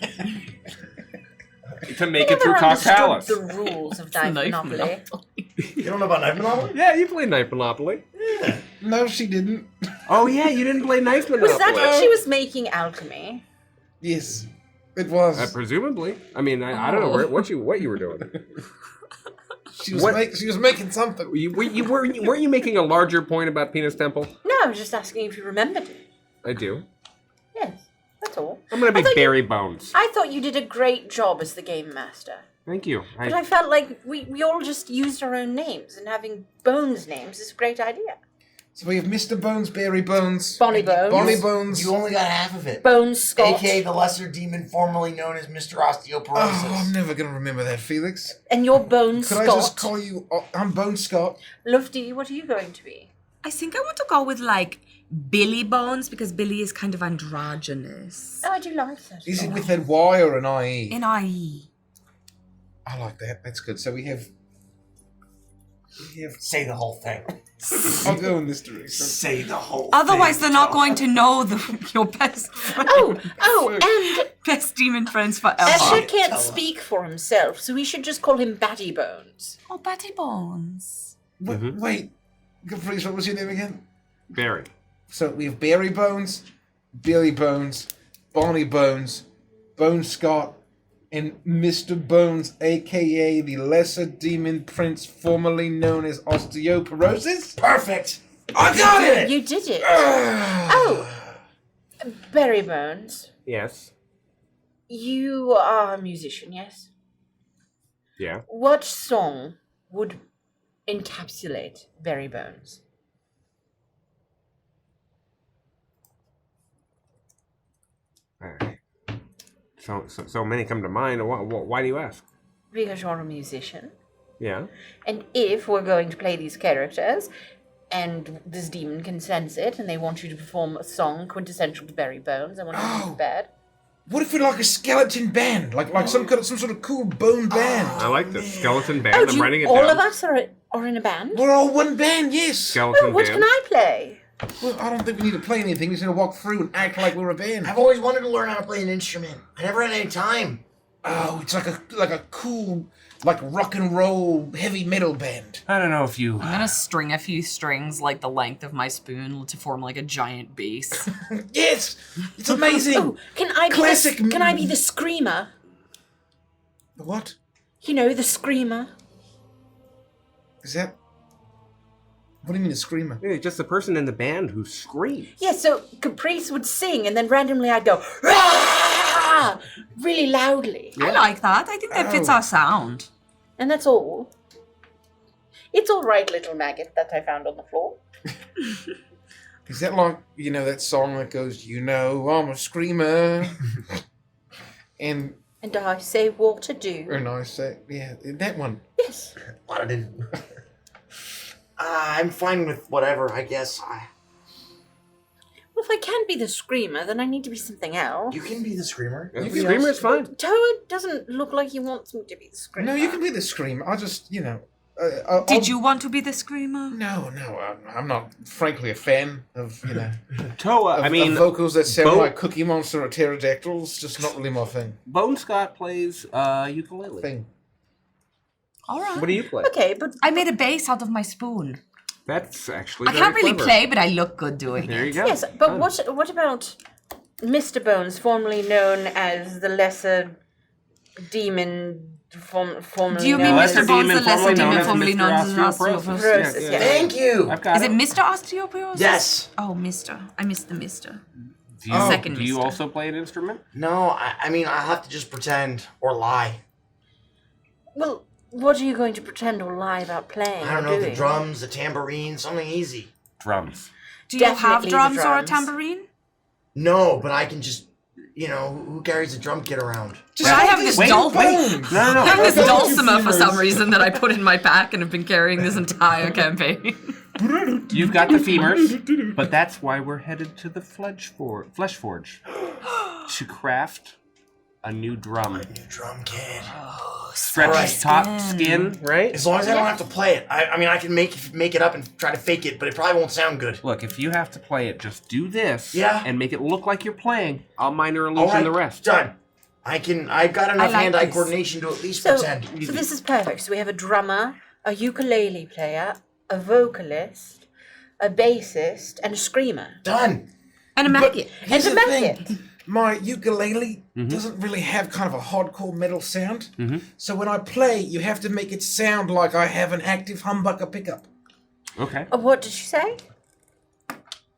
To make it through Cock Palace. The rules of Knife Monopoly. You don't know about Knife Monopoly? Yeah, you played Knife Monopoly. Yeah. No, she didn't. Oh yeah, you didn't play Knife Monopoly. Was that when she was making alchemy? Yes, it was. Presumably. I mean, I don't know what you were doing. She was making something. Weren't you making a larger point about Penis Temple? No, I was just asking if you remembered it. I do. Yes, that's all. I'm gonna be Barry Bones. I thought you did a great job as the game master. Thank you. But I felt like we all just used our own names, and having Bones names is a great idea. So we have Mr. Bones, Barry Bones, Bonnie Bones. Bonnie Bones. You only got half of it. Bones Scott. A.k.a. the lesser demon formerly known as Mr. Osteoporosis. Oh, I'm never going to remember that, Felix. And you're Bones Could Scott. I just call you... I'm Bones Scott. Lufty, what are you going to be? I think I want to go with like Billy Bones because Billy is kind of androgynous. Oh, I do like that. Is it with an Y or an IE? An IE. I like that. That's good. So we have... Say the whole thing. I'll go in this direction. Say the whole Otherwise, thing. they're not going to know your best friend. And best demon friends forever. Escher can't speak for himself, so we should just call him Batty Bones. Oh, Batty Bones. Wait, Caprice, what was your name again? Barry. So we have Barry Bones, Billy Bones, Bonnie Bones, Bones Scott, and Mr. Bones, a.k.a. the Lesser Demon Prince, formerly known as Osteoporosis? Perfect! I got it! You did it. Barry Bones, Yes. you are a musician, yes? Yeah. What song would encapsulate Barry Bones? So many come to mind. Why do you ask? Because you're a musician. Yeah. And if we're going to play these characters, and this demon can sense it, and they want you to perform a song quintessential to Barry Bones, I want you to be bad. What if we're like a skeleton band? Like some sort of cool bone band? I like this. Skeleton band. Oh, I'm writing it all down. of us are in a band? We're all one band, yes. Skeleton What band. can I play? Well, I don't think we need to play anything. We just need to walk through and act like we're a band. I've always wanted to learn how to play an instrument. I never had any time. Oh, it's like a cool, like rock and roll heavy metal band. I don't know if you... I'm gonna string a few strings like the length of my spoon to form like a giant bass. Yes, it's amazing. Oh, can I be the screamer? The what? You know, the screamer. Is that? What do you mean a screamer? Yeah, just the person in the band who screams. Yeah, so Caprice would sing, and then randomly I'd go, "Rah!" really loudly. I like that. I think that fits our sound. And that's all. It's all right, little maggot that I found on the floor. Is that like, that song that goes, I'm a screamer? and I say what to do. And I say, yeah, that one. Yes. What I did. I'm fine with whatever, I guess. Well, if I can't be the screamer, then I need to be something else. You can be the screamer. The screamer is fine. Toa doesn't look like he wants me to be the screamer. No, you can be the screamer. I just, Did you want to be the screamer? No, I'm not, frankly, a fan of, Toa, of vocals that sound like Cookie Monster or pterodactyls. Just not really my thing. Bone Scott plays ukulele. Thing. All right. What do you play? Okay, but I made a bass out of my spoon. That's actually I very can't really clever. play, but I look good doing it. There you go. yes, but what about Mr. Bones, formerly known as the Lesser Demon, formerly Do you known mean as... Mr. Bones, the lesser demon, formerly known as Osteoporosis? Osteoporosis? Yeah. Thank you. I've got Is it Mr. Osteoporosis? Yes. Oh, Mr. I missed the Mr. Do you also play an instrument? No, I mean, I have to just pretend or lie. Well, what are you going to pretend or lie about playing? I don't or know, doing? the drums, the tambourine, something easy. Drums. Do you have Definitely the drums or a drums. tambourine? No, but I can just, who carries a drum kit around? But I have this No. I have this dulcimer for some reason that I put in my pack and have been carrying this entire campaign. You've got the femurs, but that's why we're headed to the Flesh Forge to craft a new drum. A new drum kit. Stretch top skin, right? As long as I don't have to play it. I mean, I can make it up and try to fake it, but it probably won't sound good. Look, if you have to play it, just do this. Yeah. And make it look like you're playing. I'll minor illusion the rest. Done. I've got enough hand-eye coordination to at least pretend. So this is perfect. So we have a drummer, a ukulele player, a vocalist, a bassist, and a screamer. Done. And a maggot. And a maggot. My ukulele doesn't really have kind of a hardcore metal sound. So when I play, you have to make it sound like I have an active humbucker pickup. Okay. What did you say?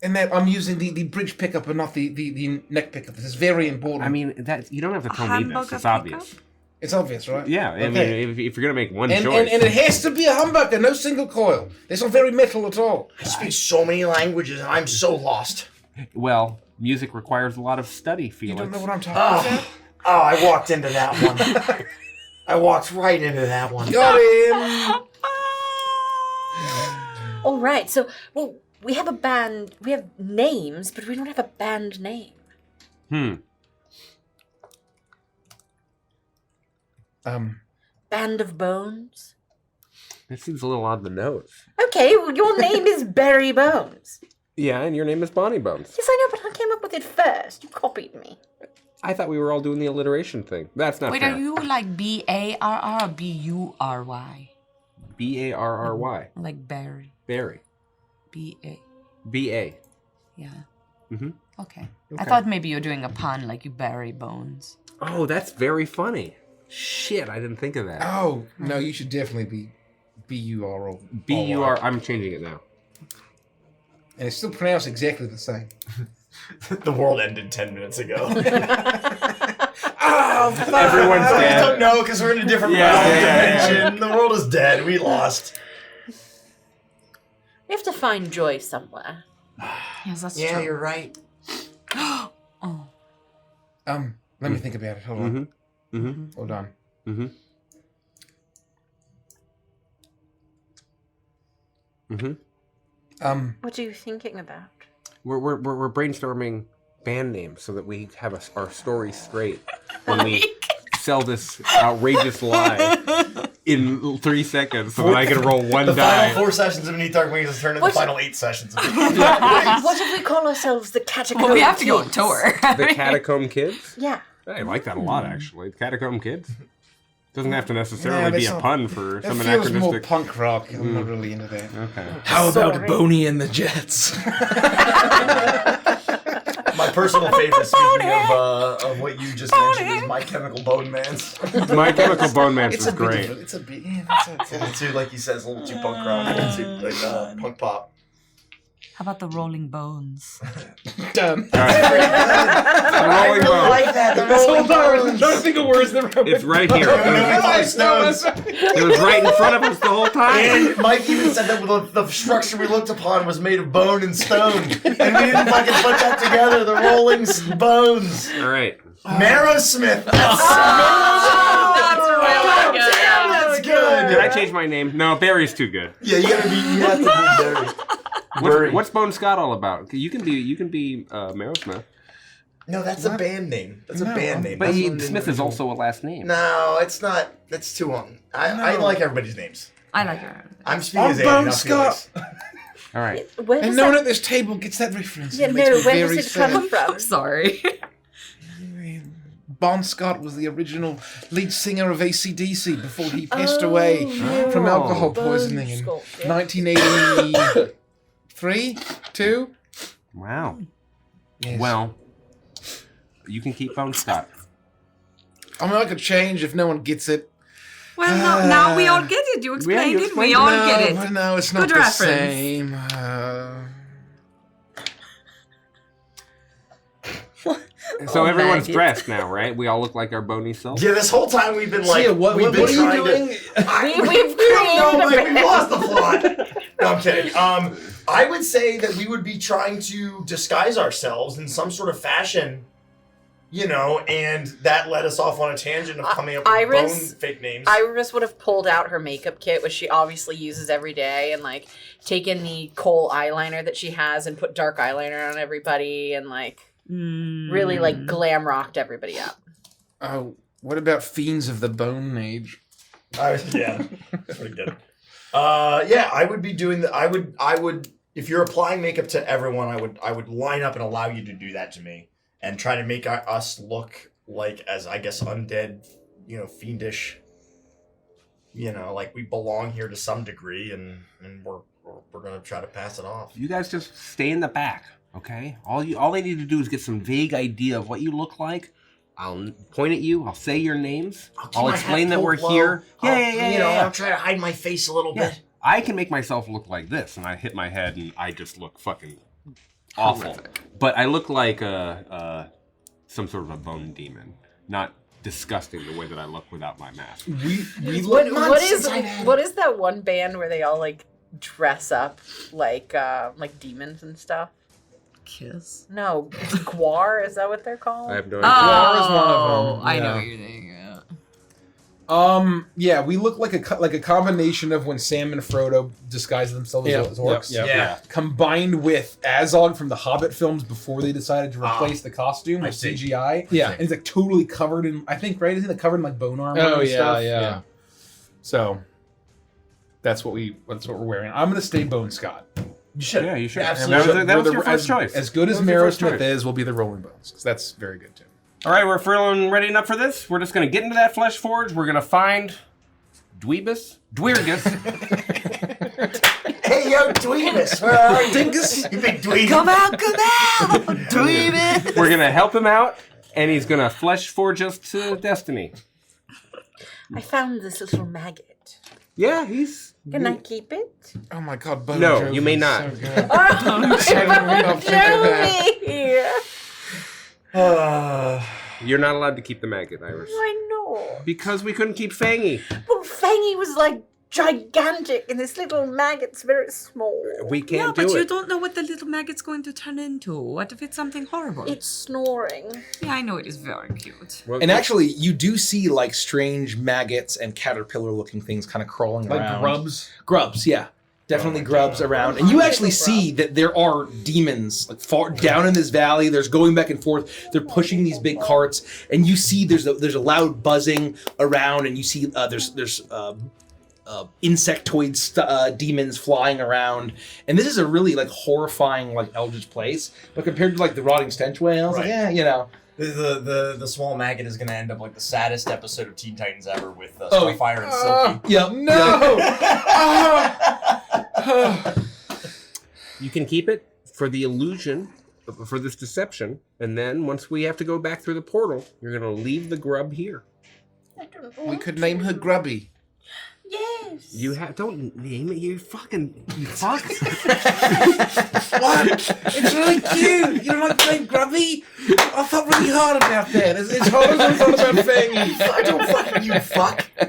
And that I'm using the bridge pickup and not the neck pickup. This is very important. I mean, that you don't have to tell me this. It's obvious. It's obvious, right? Yeah, I mean, if you're going to make one and, choice. And it has to be a humbucker, no single coil. It's not very metal at all. I speak so many languages and I'm so lost. Well, music requires a lot of study, Felix. You don't know what I'm talking about? Oh, I walked into that one. I walked right into that one. Got him! All right. So, we have a band. We have names, but we don't have a band name. Band of Bones. That seems a little on the nose. Okay, well, your name is Barry Bones. Yeah, and your name is Bonnie Bones. Yes, I know, but I came up with it first. You copied me. I thought we were all doing the alliteration thing. That's not Wait, fair. are you like B-A-R-R or B-U-R-Y? B-A-R-R-Y. Like Barry. Barry. B-A. B-A. Yeah. Mm-hmm. Okay. I thought maybe you're doing a pun like you bury bones. Oh, that's very funny. Shit, I didn't think of that. Oh, no, you should definitely be B-U-R-O. B-U-R, I'm changing it now. And it's still pronounced exactly the same. The world ended 10 minutes ago. Oh, fuck. Everyone's I dead. don't know because we're in a different dimension. The world is dead. We lost. We have to find joy somewhere. Yes, that's Yeah, true. you're right. Oh. Let me think about it. Hold on. Hold on. What are you thinking about? We're brainstorming band names so that we have our story straight when we sell this outrageous lie in 3 seconds so that I can roll one The die. final 4 sessions of Beneath Dark Wings has turned into the final 8 sessions of What if we call ourselves the Catacomb Well, we have to go on Kids? tour. The Catacomb Kids? Yeah. I like that a lot, actually. Catacomb Kids? Doesn't have to necessarily No, be that's a not- pun for It some feels more anachronistic... punk rock. I'm not really into that. Okay. How Sorry. about Boney and the Jets? My personal favorite, speaking of what you just mentioned, is My Chemical Bone Man's. My Chemical Bone Man's It's is a bit great. different. It's a bit. Yeah, that's It's a little too, like he says, a little too punk rock. A little too, like, punk pop. How about the Rolling Bones? Done. I Rolling really Bones. like that. The Rolling Bones. Trying to think of words that It's right here. It was right in front of us the whole time. And Mike even said that the structure we looked upon was made of bone and stone. And we didn't fucking put that together. The Rolling Bones. All right. Marrowsmith. That's really good. Damn, that's good. Did I change my name? No, Barry's too good. Yeah, you have to be Barry. What's Bone Scott all about? You can be Marrowsmith. No, that's a band name. That's a band name. But That's Smith is also a last name. No, it's not. That's too long. I like everybody's names. I like her. I'm speaking as Andy, Bone not Scott. Felix. All right. Where And does no one that... at this table gets that reference. Yeah, It makes no, me where very does it sad. come from? Sorry. Bon Scott was the original lead singer of AC/DC before he passed away from alcohol poisoning in Scott, yeah. 1983, 2. Wow. Yes. Well, you can keep Bone Scott. I mean, I could change if no one gets it. Well, now we all get it. You explained you it. explained We it. all No, get but it. no, it's not Good the reference. same. So everyone's dressed now, right? We all look like our bony selves. Yeah, this whole time we've been like, Sia, what are you doing? We've We lost the plot. No, I'm kidding. I would say that we would be trying to disguise ourselves in some sort of fashion, and that led us off on a tangent of coming up with bone fake names. Iris would have pulled out her makeup kit, which she obviously uses every day, and taken the kohl eyeliner that she has and put dark eyeliner on everybody, and really glam rocked everybody up. Oh, what about Fiends of the Bone Age? Yeah, that's pretty good. I would be doing that. I would. If you're applying makeup to everyone, I would line up and allow you to do that to me, and try to make us look as I guess undead, fiendish. Like we belong here to some degree, and we're gonna try to pass it off. You guys just stay in the back, okay? All they need to do is get some vague idea of what you look like. I'll point at you. I'll say your names. I'll explain that we're here. I'll try to hide my face a little bit. I can make myself look like this, and I hit my head, and I just look fucking awful. Horrific. But I look like some sort of a bone demon, not disgusting the way that I look without my mask. What is that one band where they all dress up like demons and stuff? Kiss? No, Gwar, is that what they're called? I have no idea. Gwar is one of them. I know what you're thinking. Yeah, we look like a combination of when Sam and Frodo disguised themselves as orcs. Yeah. Combined with Azog from the Hobbit films before they decided to replace the costume with CGI. Yeah. And he's totally covered in, I think, right? Isn't it covered in bone armor and stuff? Yeah. So that's what we're wearing. I'm gonna stay Bone Scott. You should. Yeah, you should. Absolutely. That was your first choice. As good as Marrow Smith is, we'll be the Rolling Bones, because that's very good too. All right, we're feeling ready enough for this. We're just gonna get into that Flesh Forge. We're gonna find Dweebus. Hey, yo, Dweebus, where are you? Dingus, you big dweeb. Come out, Dweebus. We're gonna help him out, and he's gonna Flesh Forge us to destiny. I found this little maggot. Yeah, he's... Can I keep it? Oh my God, Bon No, Jovi you may is not. so good. You're not allowed to keep the maggot, Iris. I know. Because we couldn't keep Fangy. Well, Fangy was gigantic, and this little maggot's very small. We can't do but it. you don't know what the little maggot's going to turn into. What if it's something horrible? It's snoring. Yeah, I know it is very cute. And actually, you do see strange maggots and caterpillar-looking things kind of crawling around. Grubs? Grubs, yeah. Definitely grubs around. And you actually see that there are demons far down in this valley. There's going back and forth. They're pushing these big carts. And you see there's a loud buzzing around, and you see there's insectoid demons flying around. And this is a really horrifying eldritch place. But compared to the rotting stench whales, The small maggot is going to end up the saddest episode of Teen Titans ever with Starfire and Silky. Yeah, no! You can keep it for the illusion, for this deception, and then once we have to go back through the portal, you're going to leave the grub here. We could name her Grubby. Yes. You don't name it. You fuck. What? It's really cute. You don't like the name Grubby? I thought really hard about that. It's hard as I thought about Fangy. I don't fucking you fuck. I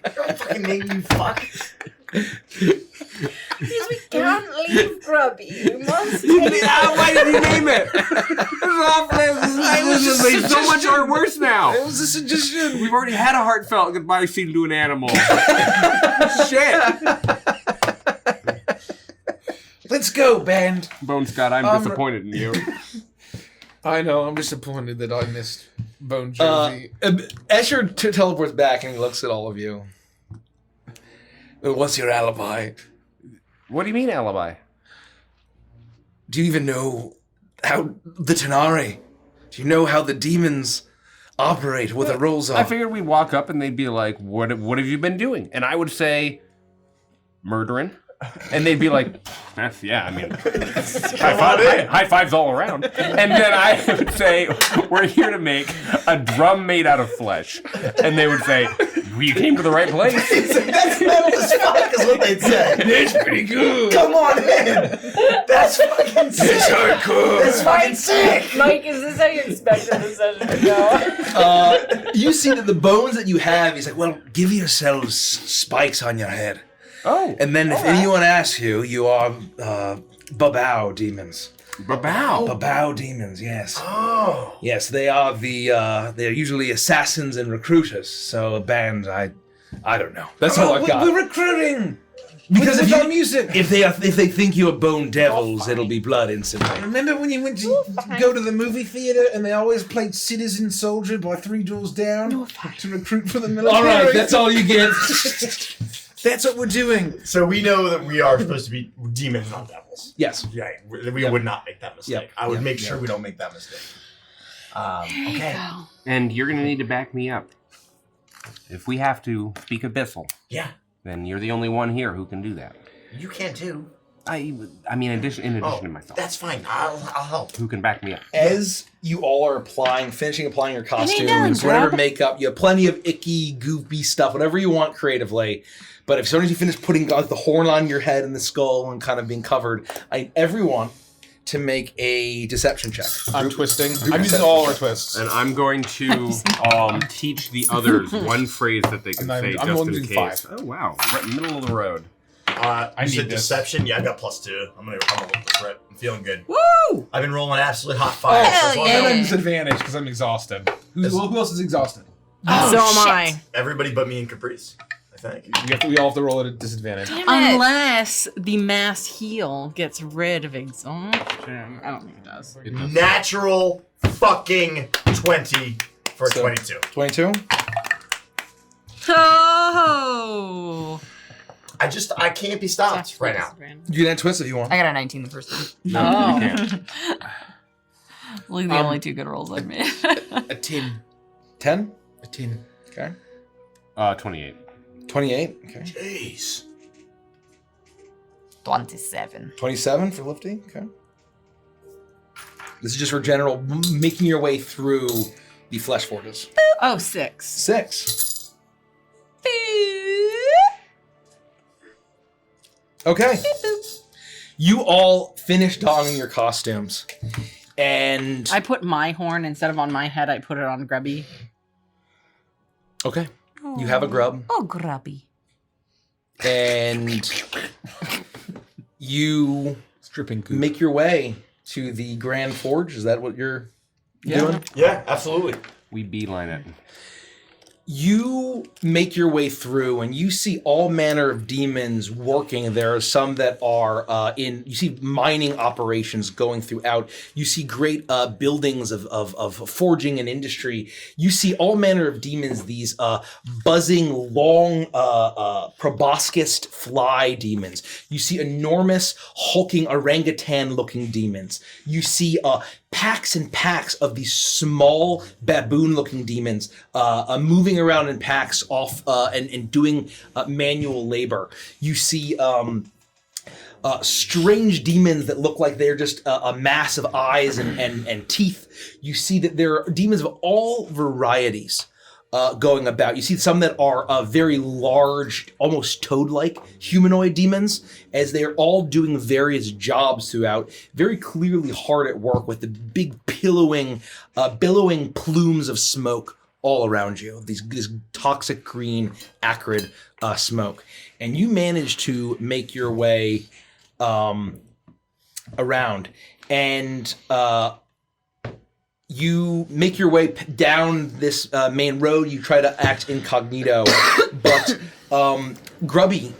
don't fucking name you fuck. Because we can't leave Grubby. You must Why did you name it? This has made so much art worse now. It was a suggestion. We've already had a heartfelt goodbye scene to an animal. Shit. Let's go, band. Bone Scott, I'm disappointed in you. I know, I'm disappointed that I missed Bon Jovi. Escher teleports back and he looks at all of you. What's your alibi? What do you mean alibi? Do you even know how the Tenari? Do you know how the demons operate, what the roles are? I figured we'd walk up and they'd be like, what have you been doing? And I would say, murdering. And they'd be like, that's, yeah, I mean, high fives all around. And then I would say, we're here to make a drum made out of flesh. And they would say, well, you came to the right place. That's metal as fuck is what they'd say. It's pretty good. Come on in. That's fucking sick. It's hardcore. That's fucking sick. Mike, is this how you expected the session to go? You see that the bones that you have, he's like, well, give yourselves spikes on your head. Oh. And then if anyone asks you, you are Babao demons. Babao demons, yes. Oh. Yes, they are they're usually assassins and recruiters. So a band, I don't know. That's all I've got. We're recruiting. Because with our music. if they think you're bone devils, it'll be blood instantly. Remember when you went to go to the movie theater and they always played Citizen Soldier by 3 Doors Down to recruit for the military? All right, that's all you get. That's what we're doing. So we know that we are supposed to be demons, not devils. Yes. Yeah, we would not make that mistake. Yep. I would make sure we don't make that mistake. Okay. And you're going to need to back me up. If we have to speak Abyssal, Yeah, then you're the only one here who can do that. you can too. I mean, in addition to myself. That's fine. I'll help. Who can back me up? As you all are finishing applying your done, costumes, whatever Grub. makeup, you have plenty of icky, goofy stuff, whatever you want creatively. But if as soon as you finish putting the horn on your head and the skull and kind of being covered, I need everyone to make a deception check. I'm twisting. I'm using all our twists. And I'm going to teach the others one phrase that they can say I'm just going in to do case. 5. Oh, wow. Right in the middle of the road. I need said this. deception. Yeah, I got +2. I'm gonna roll this right. I'm feeling good. Woo! I've been rolling absolutely hot fire. Hell as long as yeah. I'm I'm- at disadvantage because I'm exhausted. Who else is exhausted? so am I. Everybody but me and Caprice, I think. We all have to roll at a disadvantage. Unless the mass heal gets rid of exhaustion. I don't think it does. Natural fucking 20 for a So- 22. 22? Oh! I can't be stopped right now. You can twist if you want. I got a 19 the first time. Oh. You can't. Look at the only 2 good rolls I've made. A 10. 10? A 10. Okay. 28. 28? Okay. Jeez. 27. 27 for lifting? Okay. This is just for general making your way through the flesh forges. Oh, 6. 6. Okay. You all finish donning your costumes. And I put my horn instead of on my head. I put it on Grubby. okay. You have a grub. Oh, grubby. And you Stripping goop. make your way to the Grand Forge. Is that what you're doing? Yeah, absolutely. We beeline it. You make your way through and you see all manner of demons working. There are some that are you see mining operations going throughout. You see great buildings of forging and industry. You see all manner of demons, these buzzing, long, proboscis fly demons. You see enormous, hulking orangutan-looking demons. You see packs and packs of these small baboon-looking demons moving around in packs off and doing manual labor. You see strange demons that look like they're just a mass of eyes and teeth. You see that there are demons of all varieties going about. You see some that are very large, almost toad-like humanoid demons, as they are all doing various jobs throughout, very clearly hard at work with the big billowing plumes of smoke all around you, this toxic green, acrid smoke. And you manage to make your way around, and you make your way down this main road. You try to act incognito, but Grubby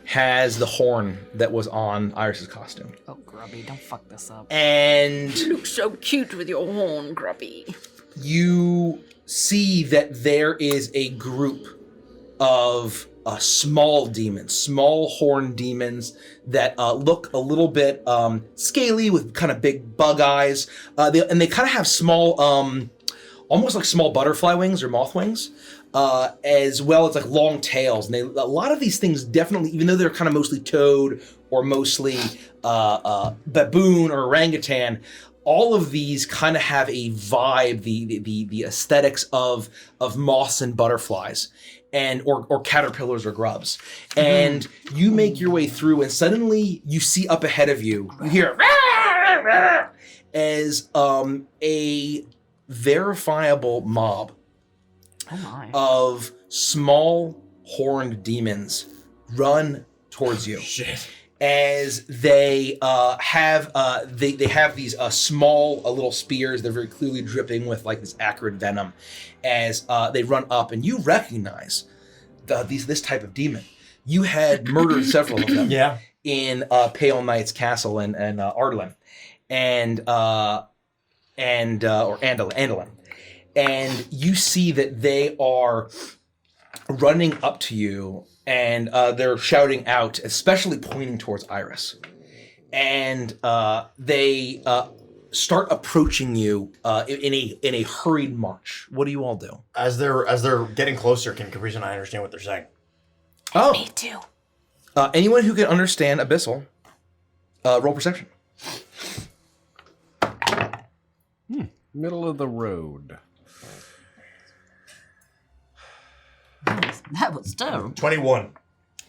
has the horn that was on Iris's costume. Oh, Grubby, don't fuck this up. And You look so cute with your horn, Grubby. you see that there is a group of small demons, small horn demons that look a little bit scaly with kind of big bug eyes. They kind of have small, almost like small butterfly wings or moth wings. as well as like long tails. And a lot of these things definitely, even though they're kind of mostly toad or mostly baboon or orangutan, all of these kind of have a vibe, the aesthetics of moths and butterflies, and or caterpillars or grubs. And you make your way through, and suddenly you see up ahead of you, you hear as a verifiable mob of small horned demons run towards you. Shit. As they have these small little spears. They're very clearly dripping with like this acrid venom. As they run up, and you recognize this type of demon. You had murdered several of them. Yeah. In Pale Knight's castle and Ardlin, or Andalin, and you see that they are running up to you. And they're shouting out, especially pointing towards Iris. And they start approaching you in a hurried march. What do you all do? As they're getting closer, can Caprice and I understand what they're saying? Oh, Me too. Anyone who can understand Abyssal, roll perception. Middle of the road. That was terrible. 21.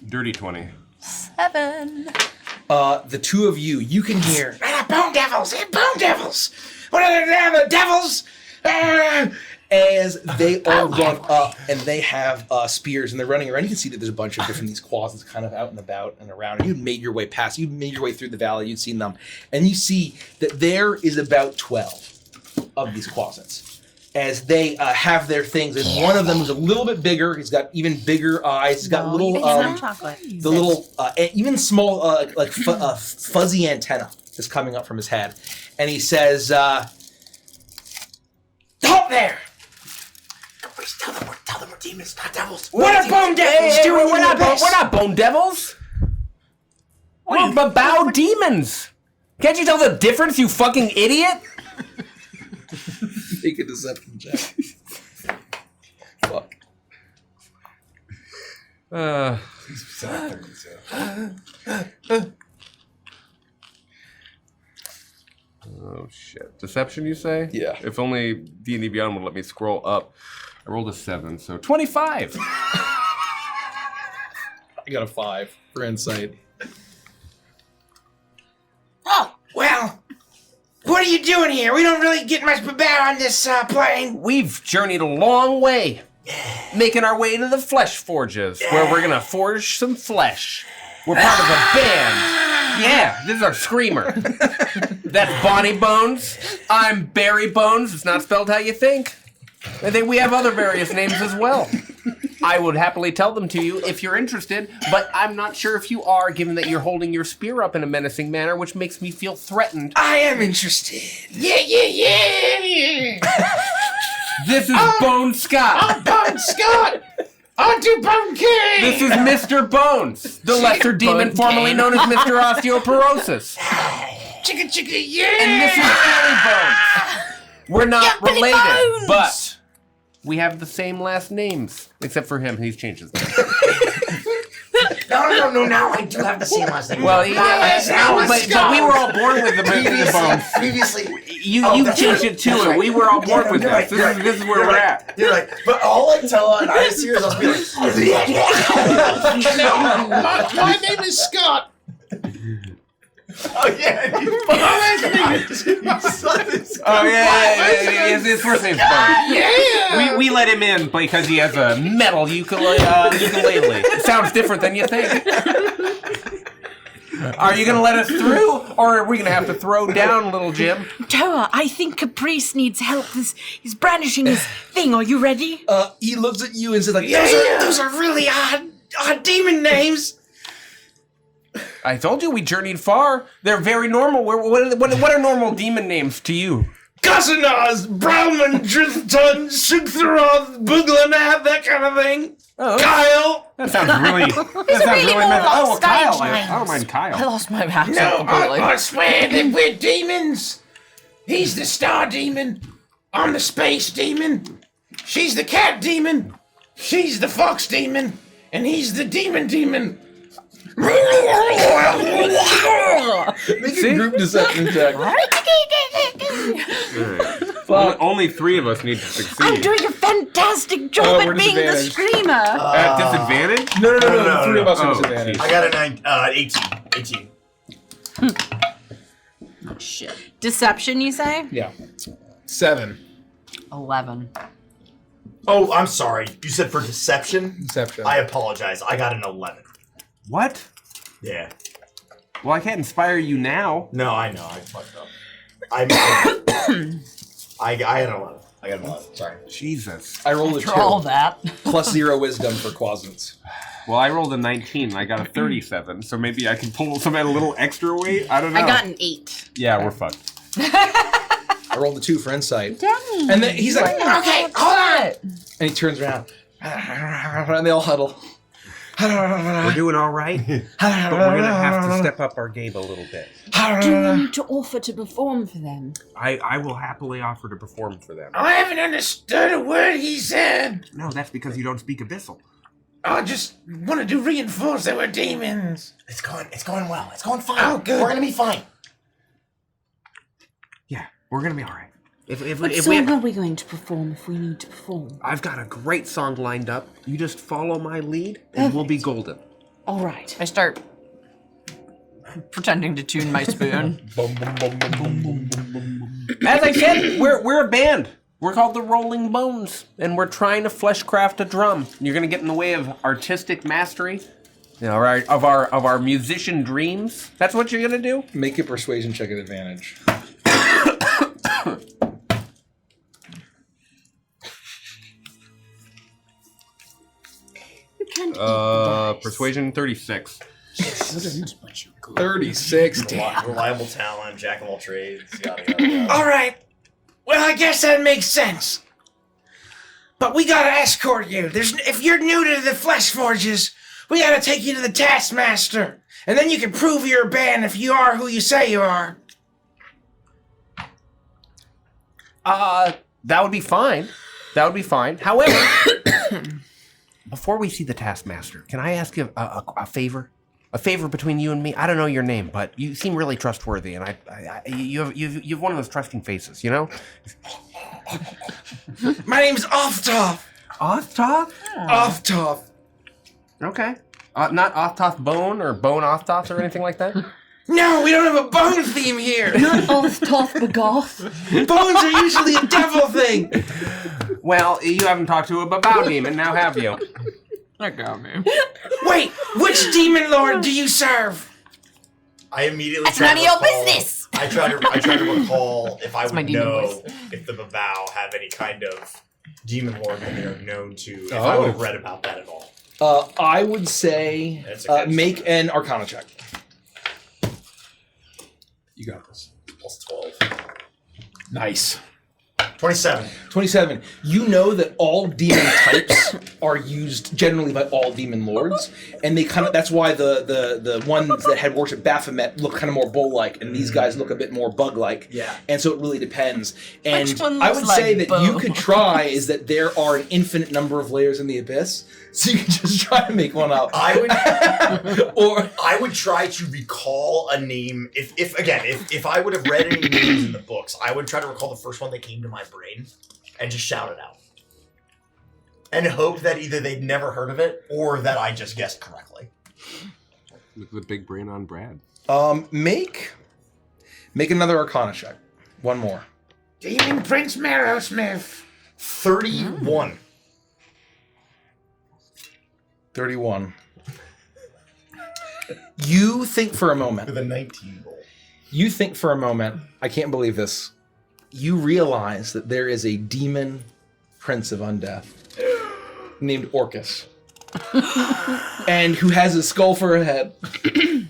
Dirty 20. 7. The two of you can hear, bone devils, bone devils. What are the devils? As they all run up, and they have spears, and they're running around. You can see that there's a bunch of different these closets kind of out and about and around. And you made your way past. You made your way through the valley. You've seen them, and you see that there is about 12 of these closets. As they have their things, and one of them is a little bit bigger. He's got even bigger eyes. He's got little, the little, even small, fuzzy antenna is coming up from his head, and he says, "Halt there! Tell them we're demons, not devils. We're not bone devils. We're not bone devils. We're bow demons. Can't you tell the difference, you fucking idiot?" Make a deception check. Fuck. Oh shit! Deception, you say? Yeah. If only D&D Beyond would let me scroll up. I rolled a 7, so 25. I got a 5 for insight. Oh, well, what are you doing here? We don't really get much babar on this plane. We've journeyed a long way, making our way to the Flesh Forges, where we're gonna forge some flesh. We're part of a band. Yeah, this is our screamer. That's Bonnie Bones. I'm Barry Bones. It's not spelled how you think. I think we have other various names as well. I would happily tell them to you if you're interested, but I'm not sure if you are, given that you're holding your spear up in a menacing manner, which makes me feel threatened. I am interested. Yeah. This is Bone Scott. I'm Bone Scott. I'll do Bone King. This is Mr. Bones, the lesser demon formerly known as Mr. Osteoporosis. Chicka, yeah. And this is Billy Bones. We're not related, but we have the same last names, except for him. He's changed his name. No. Now I do have the same last name. Well, but we were all born with the Bones. Previously, you changed it to it. Right. We were all born with this. This is where we're at. You're right. But all I tell her, and I see her, I'll be like, my name is Scott. Oh yeah, his first name's Bone. Yeah. We let him in because he has a metal ukulele. It sounds different than you think. Are you gonna let us through, or are we gonna have to throw down, little Jim? Toa, I think Caprice needs help. He's brandishing his thing. Are you ready? He looks at you and says, like, Those are really odd demon names. I told you we journeyed far. They're very normal. What are normal demon names to you? Gussanaz, Brahman, Drithton, Sigtharoth, Booglanab, that kind of thing. Oh, Kyle. That sounds really. Kyle. I don't mind Kyle. I lost my accent completely. I swear that we're demons. He's the star demon. I'm the space demon. She's the cat demon. She's the fox demon, and he's the demon. Make a group deception check. Only 3 of us need to succeed. I'm doing a fantastic job at being the screamer. At disadvantage? No. 3 of us are disadvantage. I got a 18. Oh, shit. Deception, you say? Yeah. 7. 11. Oh, I'm sorry. You said for deception? Deception. I apologize. I got an 11. What? Yeah. Well, I can't inspire you now. No, I know. I fucked up. I had an 11. I got an 11. Sorry. Jesus. I rolled a 2. After all that. Plus 0 wisdom for Quasance. Well, I rolled a 19 and I got a 37, so maybe I can pull some at a little extra weight. I don't know. I got an 8. Yeah, we're fucked. I rolled a 2 for insight. Dang. And then he's like, Okay, hold on. and he turns around. And they all huddle. We're doing all right, but we're going to have to step up our game a little bit. Do we need to offer to perform for them? I will happily offer to perform for them. I haven't understood a word he said. No, that's because you don't speak Abyssal. I just wanted to reinforce that we're demons. It's going well. It's going fine. Oh, good. We're gonna be fine. Yeah, we're going to be all right. What song are we going to perform if we need to perform? I've got a great song lined up. You just follow my lead, and we'll be golden. All right. I start pretending to tune my spoon. As I said, we're a band. We're called the Rolling Bones, and we're trying to fleshcraft a drum. You're gonna get in the way of artistic mastery, of our musician dreams. That's what you're gonna do. Make a persuasion check at advantage. Persuasion 36. 36. Damn. Reliable talent, jack of all trades, yada yada yada. All right. Well, I guess that makes sense. But we gotta escort you. If you're new to the Flesh Forges, we gotta take you to the Taskmaster. And then you can prove you're a band if you are who you say you are. That would be fine. However, before we see the Taskmaster, can I ask you a favor? A favor between you and me. I don't know your name, but you seem really trustworthy, and you've one of those trusting faces, you know. My name's Oftoff. Oftoff? Oftoff. Okay. Not Oftoff Bone or Bone Oftoff or anything like that? No, we don't have a bone theme here. Not Oftoff the Goth. Bones are usually a devil thing. Well, you haven't talked to a Babao demon, now have you? That got me. Wait, which demon lord do you serve? I immediately. That's none of your business. I try to recall if I That's my would demon know voice. if the Babao have any kind of demon lord that they are known to. If I would have read about that at all. I would say make an Arcana check. You got this. Plus 12. Nice. 27. 27. You know that all demon types are used generally by all demon lords, and they kind of that's why the ones that had worked at Baphomet look kind of more bull-like, and these guys look a bit more bug-like. Yeah. And so it really depends. And Which one I looks would like say that Bo? you could try is that there are an infinite number of layers in the abyss, so you can just try to make one up. I would try to recall a name. If I would have read any names in the books, I would try to recall the first one that came to my brain and just shout it out. And hope that either they'd never heard of it or that I just guessed correctly. Look at the big brain on Brad. Make another Arcana check. One more. Demon Prince Marrowsmith. 31. 31. You think for a moment. With a 19 roll. You think for a moment, I can't believe this. You realize that there is a demon prince of undeath named Orcus. And who has a skull for a head.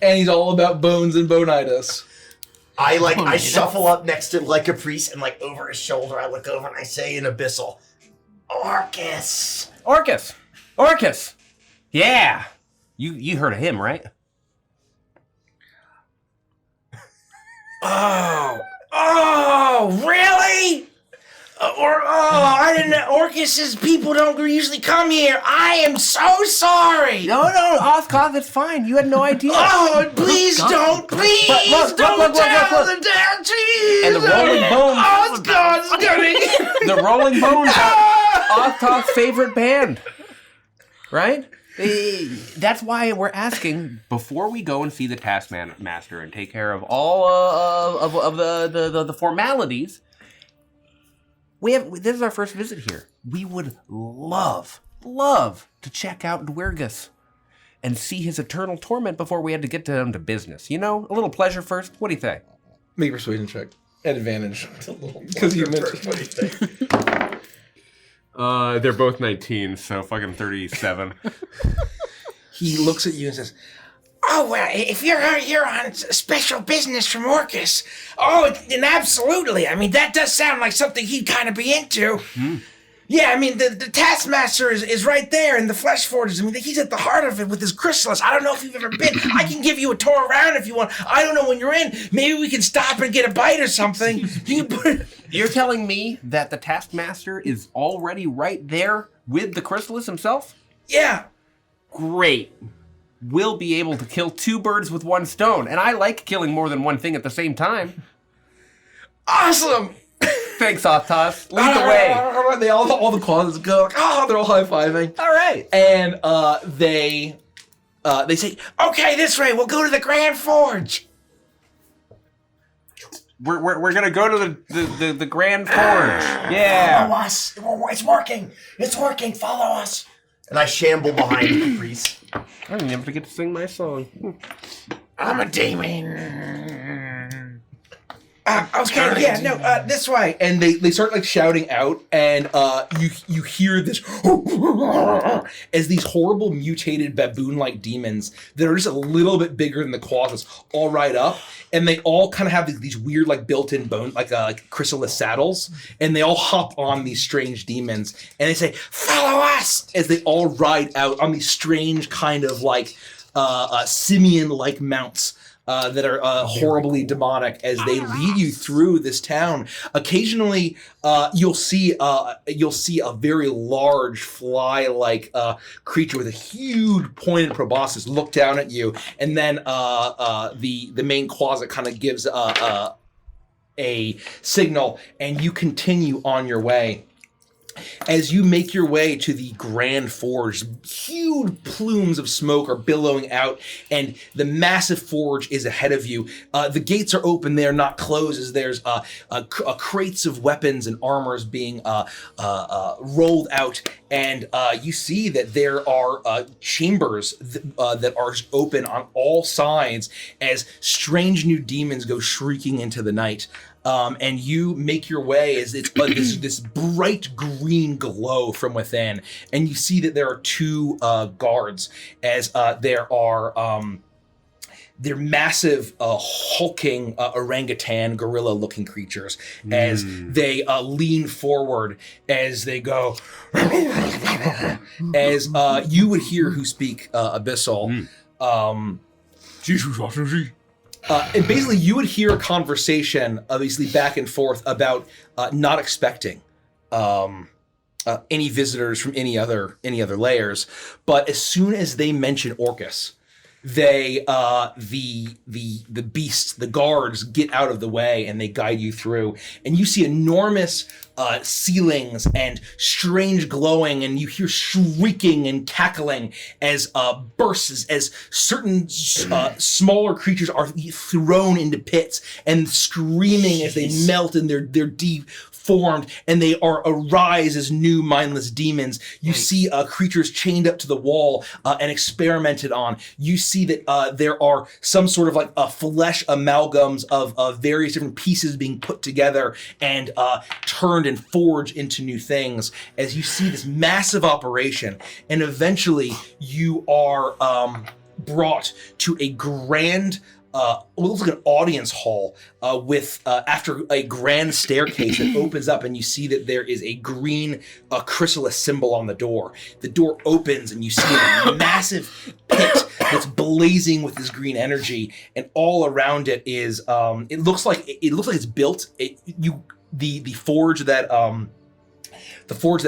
And he's all about bones and bonitis. I shuffle up next to him like a priest, and like over his shoulder, I look over and I say in Abyssal, Orcus. Orcus! Yeah! You heard of him, right? Oh, really? I didn't know. Orcus's people don't usually come here. I am so sorry. No, Oscar, it's fine. You had no idea. Oh, please don't. Please look, don't tell look. the damn cheese. And the Rolling Bones. Oscar's coming. The Rolling Bones are Oscar's favorite band. Right? That's why we're asking, before we go and see the Taskmaster and take care of all of the formalities, this is our first visit here. We would love to check out Dwergus and see his eternal torment before we had to get down to business. You know, a little pleasure first. What do you think? Make a persuasion check. At advantage. Because you mentioned. What do you think? They're both 19, so fucking 37. He looks at you and says, Oh, well, if you're here on special business from Orcus, then absolutely. I mean, that does sound like something he'd kind of be into. Yeah, I mean, the Taskmaster is right there in the Flesh Forges. I mean, he's at the heart of it with his chrysalis. I don't know if you've ever been. I can give you a tour around if you want. I don't know when you're in. Maybe we can stop and get a bite or something. You're telling me that the Taskmaster is already right there with the chrysalis himself? Yeah. Great. We'll be able to kill 2 birds with 1 stone. And I like killing more than one thing at the same time. Awesome! Thanks, Octos. Lead the way. They all the closets go like, they're all high-fiving. All right. And they say, okay, this way. We'll go to the Grand Forge. We're gonna go to the Grand Forge. Yeah. Follow us. It's working. It's working. Follow us. And I shamble behind the priest. I didn't ever get to sing my song. I'm a demon. Okay, yeah, no, this way. And they start like shouting out, and you hear this as these horrible mutated baboon-like demons that are just a little bit bigger than the closets all ride up, and they all kind of have these weird like built-in bone like chrysalis saddles, and they all hop on these strange demons, and they say, "Follow us!" as they all ride out on these strange kind of like simian-like mounts. That are horribly demonic as they lead you through this town. Occasionally, you'll see a very large fly-like creature with a huge pointed proboscis look down at you, and then the main closet kind of gives a signal, and you continue on your way. As you make your way to the Grand Forge, huge plumes of smoke are billowing out, and the massive forge is ahead of you. The gates are open; they are not closed. As there's crates of weapons and armors being rolled out, and you see that there are chambers that are open on all sides as strange new demons go shrieking into the night. And you make your way as it's this bright green glow from within, and you see that there are 2 guards as there are they're massive hulking orangutan gorilla looking creatures as they lean forward as they go as you would hear who speak Abyssal. And basically, you would hear a conversation, obviously back and forth, about not expecting any visitors from any other layers. But as soon as they mention Orcus, they the beasts, the guards, get out of the way and they guide you through. And you see enormous ceilings and strange glowing, and you hear shrieking and cackling as bursts, as certain smaller creatures are thrown into pits and screaming as they melt in their deformed, and they are arise as new mindless demons. You see creatures chained up to the wall and experimented on. You see that there are some sort of like flesh amalgams of various different pieces being put together and turned and forged into new things as you see this massive operation. And eventually you are brought to a grand what looks like an audience hall with after a grand staircase that opens up, and you see that there is a green chrysalis symbol on the door. The door opens and you see a massive pit that's blazing with this green energy, and all around it is it looks like it's built. the forge that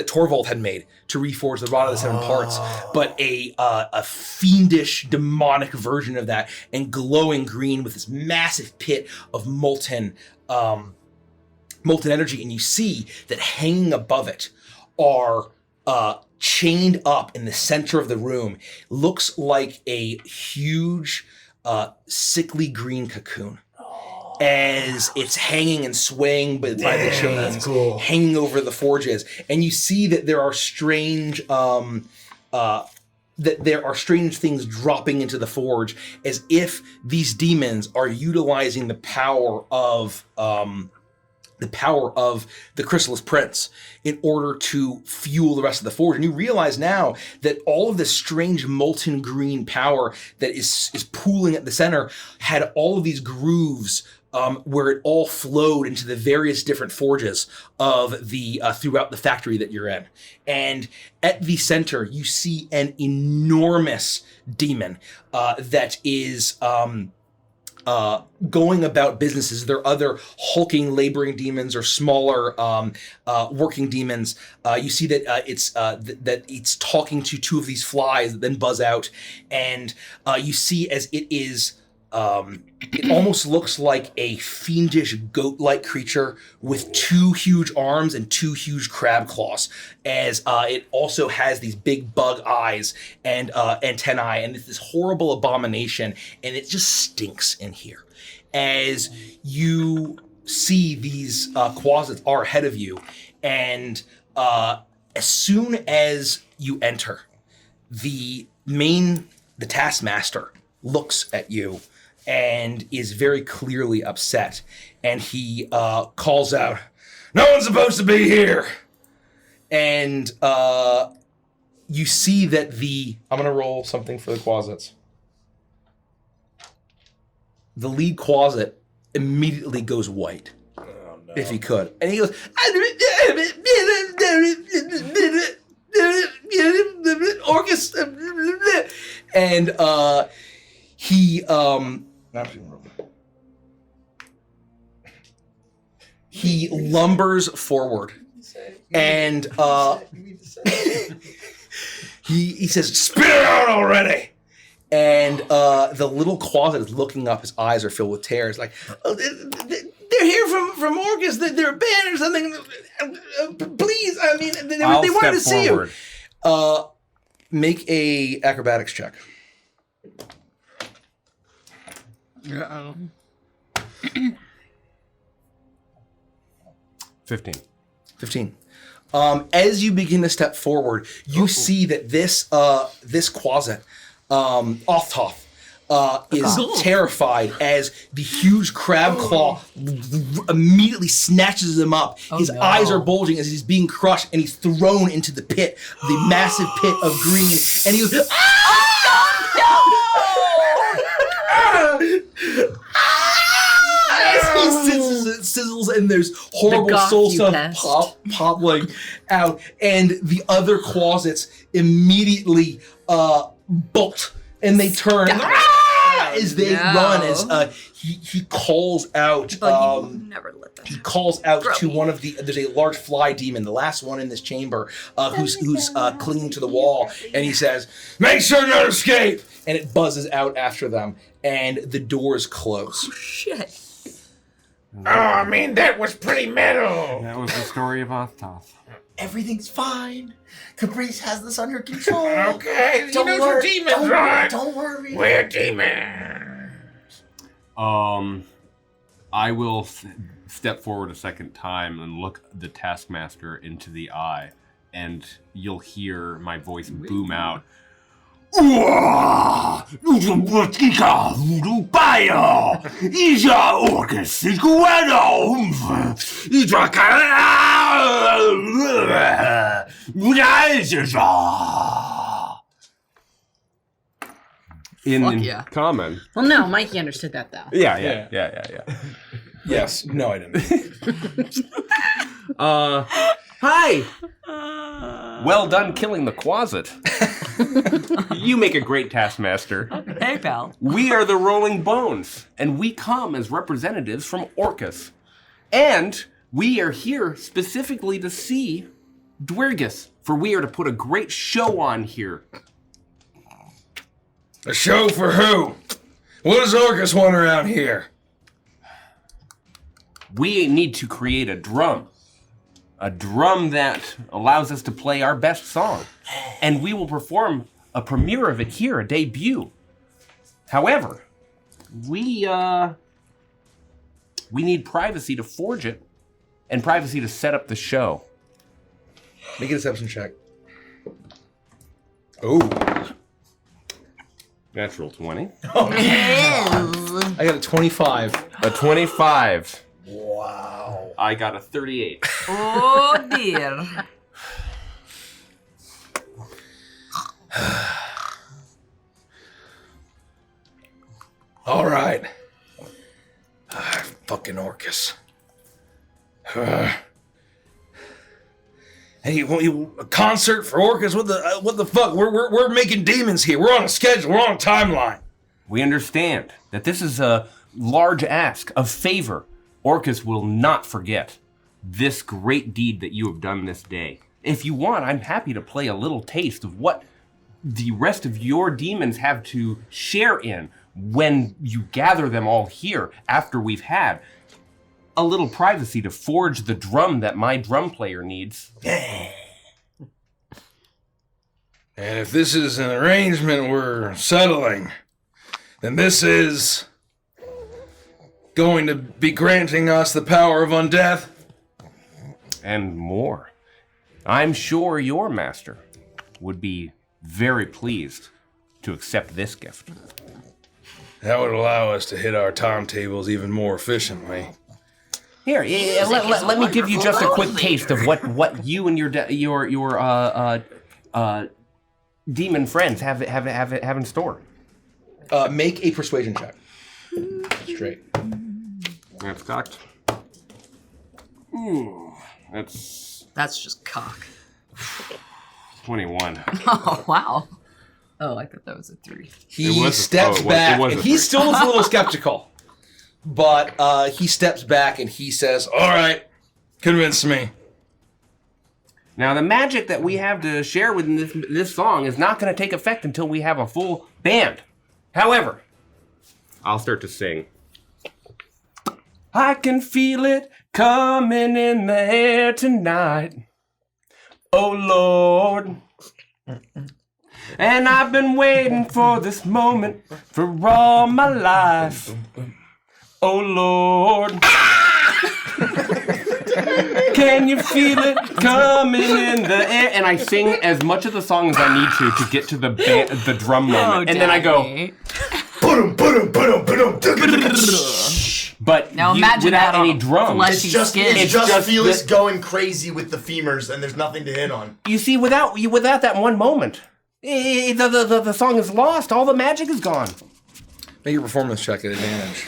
Torvald had made to reforge the Rod of the Seven Parts, but a fiendish, demonic version of that, and glowing green with this massive pit of molten energy. And you see that hanging above it are chained up in the center of the room, looks like a huge, sickly green cocoon. As it's hanging and swaying by the chains, hanging over the forges, and you see that there are strange things dropping into the forge, as if these demons are utilizing the power of the chrysalis prince in order to fuel the rest of the forge. And you realize now that all of this strange molten green power that is pooling at the center had all of these grooves where it all flowed into the various different forges of the throughout the factory that you're in. And at the center, you see an enormous demon that is going about businesses. There are other hulking, laboring demons or smaller working demons. You see that it's talking to two of these flies that then buzz out, and you see as it is. It almost looks like a fiendish goat-like creature with two huge arms and two huge crab claws, as it also has these big bug eyes and antennae, and it's this horrible abomination, and it just stinks in here. As you see these closets are ahead of you, and as soon as you enter, the taskmaster looks at you and is very clearly upset, and he calls out, "No one's supposed to be here!" And you see that I'm gonna roll something for the closets. The lead closet immediately goes white, if he could. And he goes, Orcus, and he lumbers forward, and he says, "Spit it out already!" And the little closet is looking up. His eyes are filled with tears. Like, "Oh, they're here from Orcus. They're a band or something. Please, I mean, they wanted to see you." Make a acrobatics check. 15. As you begin to step forward, you see that this closet, Ofthoth, is terrified as the huge crab claw immediately snatches him up. His eyes are bulging as he's being crushed, and he's thrown into the pit, the massive pit of green, and he goes, sizzles, and there's horrible soul stuff popping out, and the other closets immediately bolt, and they turn as they run. As he calls out. He calls out to one of the. There's a large fly demon, the last one in this chamber, who's clinging to the wall, and he says, "Make sure not to escape!" And it buzzes out after them, and the doors close. Oh, shit. Oh, I mean, that was pretty metal. That was the story of Ofthoth. Everything's fine. Caprice has this under control. Okay, you know we're demons, right? Don't worry. We're demons. I will step forward a second time and look the taskmaster into the eye, and you'll hear my voice boom out. In common. Well, no, Mikey understood that though. Yeah. Yes. No, I didn't. Hi. Well done killing the closet. You make a great taskmaster. Hey, pal. We are the Rolling Bones, and we come as representatives from Orcus. And We are here specifically to see Dwergus, for we are to put a great show on here. A show for who? What does Orcus want around here? We need to create a drum. A drum that allows us to play our best song. And we will perform a premiere of it here, a debut. However, we need privacy to forge it and privacy to set up the show. Make a deception check. Oh. Natural 20. Oh, I got a 25. A 25. Wow. I got a 38. Oh dear. All right. Fucking Orcus. Hey, a concert for Orcus? What the fuck? We're making demons here. We're on a schedule. We're on a timeline. We understand that this is a large ask, a favor. Orcus will not forget this great deed that you have done this day. If you want, I'm happy to play a little taste of what the rest of your demons have to share in when you gather them all here after we've had a little privacy to forge the drum that my drum player needs. And if this is an arrangement we're settling, then this is going to be granting us the power of undeath. And more. I'm sure your master would be very pleased to accept this gift. That would allow us to hit our timetables even more efficiently. Here, let me give you just a quick taste of what you and your demon friends have in store. Make a persuasion check. Straight. That's cocked. That's just cock. 21. Oh wow. Oh, I thought that was a 3. He steps back, and he still is a little skeptical. But he steps back and he says, all right, convince me. Now, the magic that we have to share with this song is not going to take effect until we have a full band. However, I'll start to sing. I can feel it coming in the air tonight. Oh, Lord. And I've been waiting for this moment for all my life. Oh, Lord. Can you feel it coming in the air? And I sing as much of the song as I need to get to the drum moment. And then I go... But now imagine without any drums. It's just Felix going crazy with the femurs, and there's nothing to hit on. You see, without that one moment, the song is lost. All the magic is gone. Make your performance check at advantage.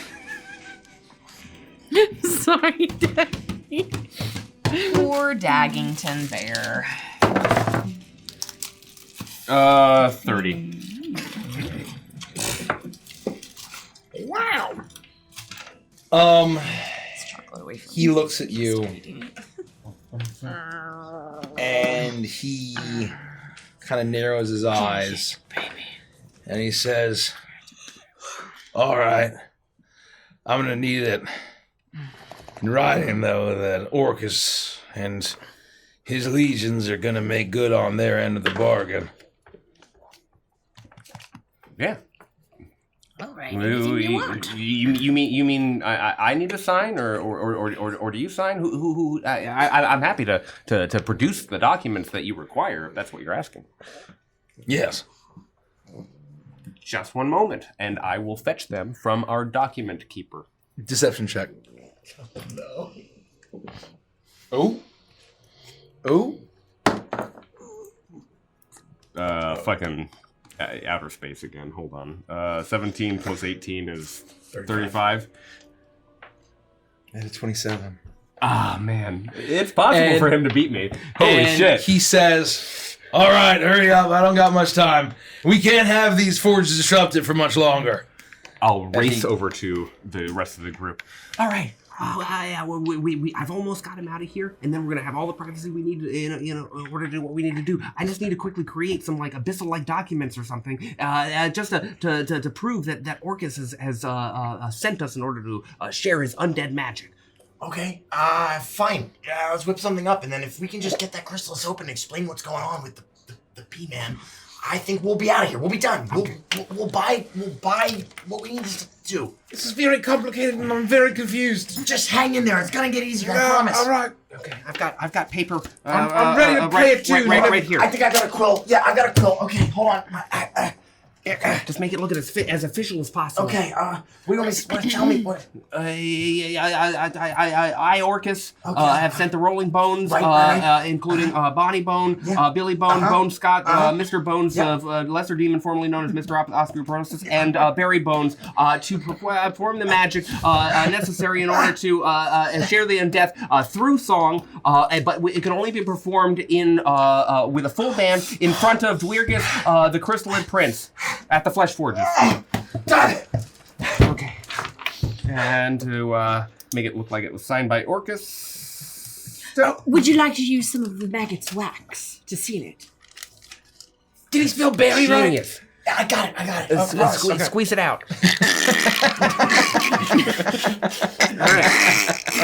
Sorry, Daddy. Poor Daggington Bear. 30. Wow. He looks at you, and he kind of narrows his eyes, and he says, all right, I'm going to need it. In writing, though, that Orcus and his legions are going to make good on their end of the bargain. Yeah. All right. You mean I need to sign, or do you sign? I'm happy to produce the documents that you require, if that's what you're asking. Yes. Just one moment, and I will fetch them from our document keeper. Deception check. No. Oh. Fucking outer space again. Hold on. 17 plus 18 is 35. And it's 27. Ah, man. It's possible for him to beat me. Holy shit. He says, all right, hurry up. I don't got much time. We can't have these forges disrupted for much longer. I'll race over to the rest of the group. All right. I've almost got him out of here, and then we're gonna have all the privacy we need, in order to do what we need to do. I just need to quickly create some like abyssal-like documents or something, just to prove that Orcus has sent us in order to share his undead magic. Okay, fine. Yeah, let's whip something up, and then if we can just get that chrysalis open and explain what's going on with the P-Man, I think we'll be out of here. We'll be done. Okay. We'll buy what we need to do. This is very complicated, and I'm very confused. Just hang in there. It's gonna get easier. I promise. All right. Okay, I've got paper. I'm ready to play it too. Right here. I think I got a quill. Yeah, I got a quill. Okay, hold on. Just make it look as official as possible. Okay, what do you want to tell me? What? I Orcus, have sent the Rolling Bones, including Bonnie Bone, Billy Bone, Bone Scott, Mr. Bones of Lesser Demon, formerly known as Mr. Osteoporosis, and Barry Bones, to perform the magic necessary in order to share the undeath through song, but it can only be performed in with a full band in front of Dwyrgus, the Crystalline Prince. At the Flesh Forges. Got it! Okay. And to make it look like it was signed by Orcus. So, would you like to use some of the maggot's wax to seal it? Did he spell berry right? Genius. Yeah, I got it. Squeeze it out.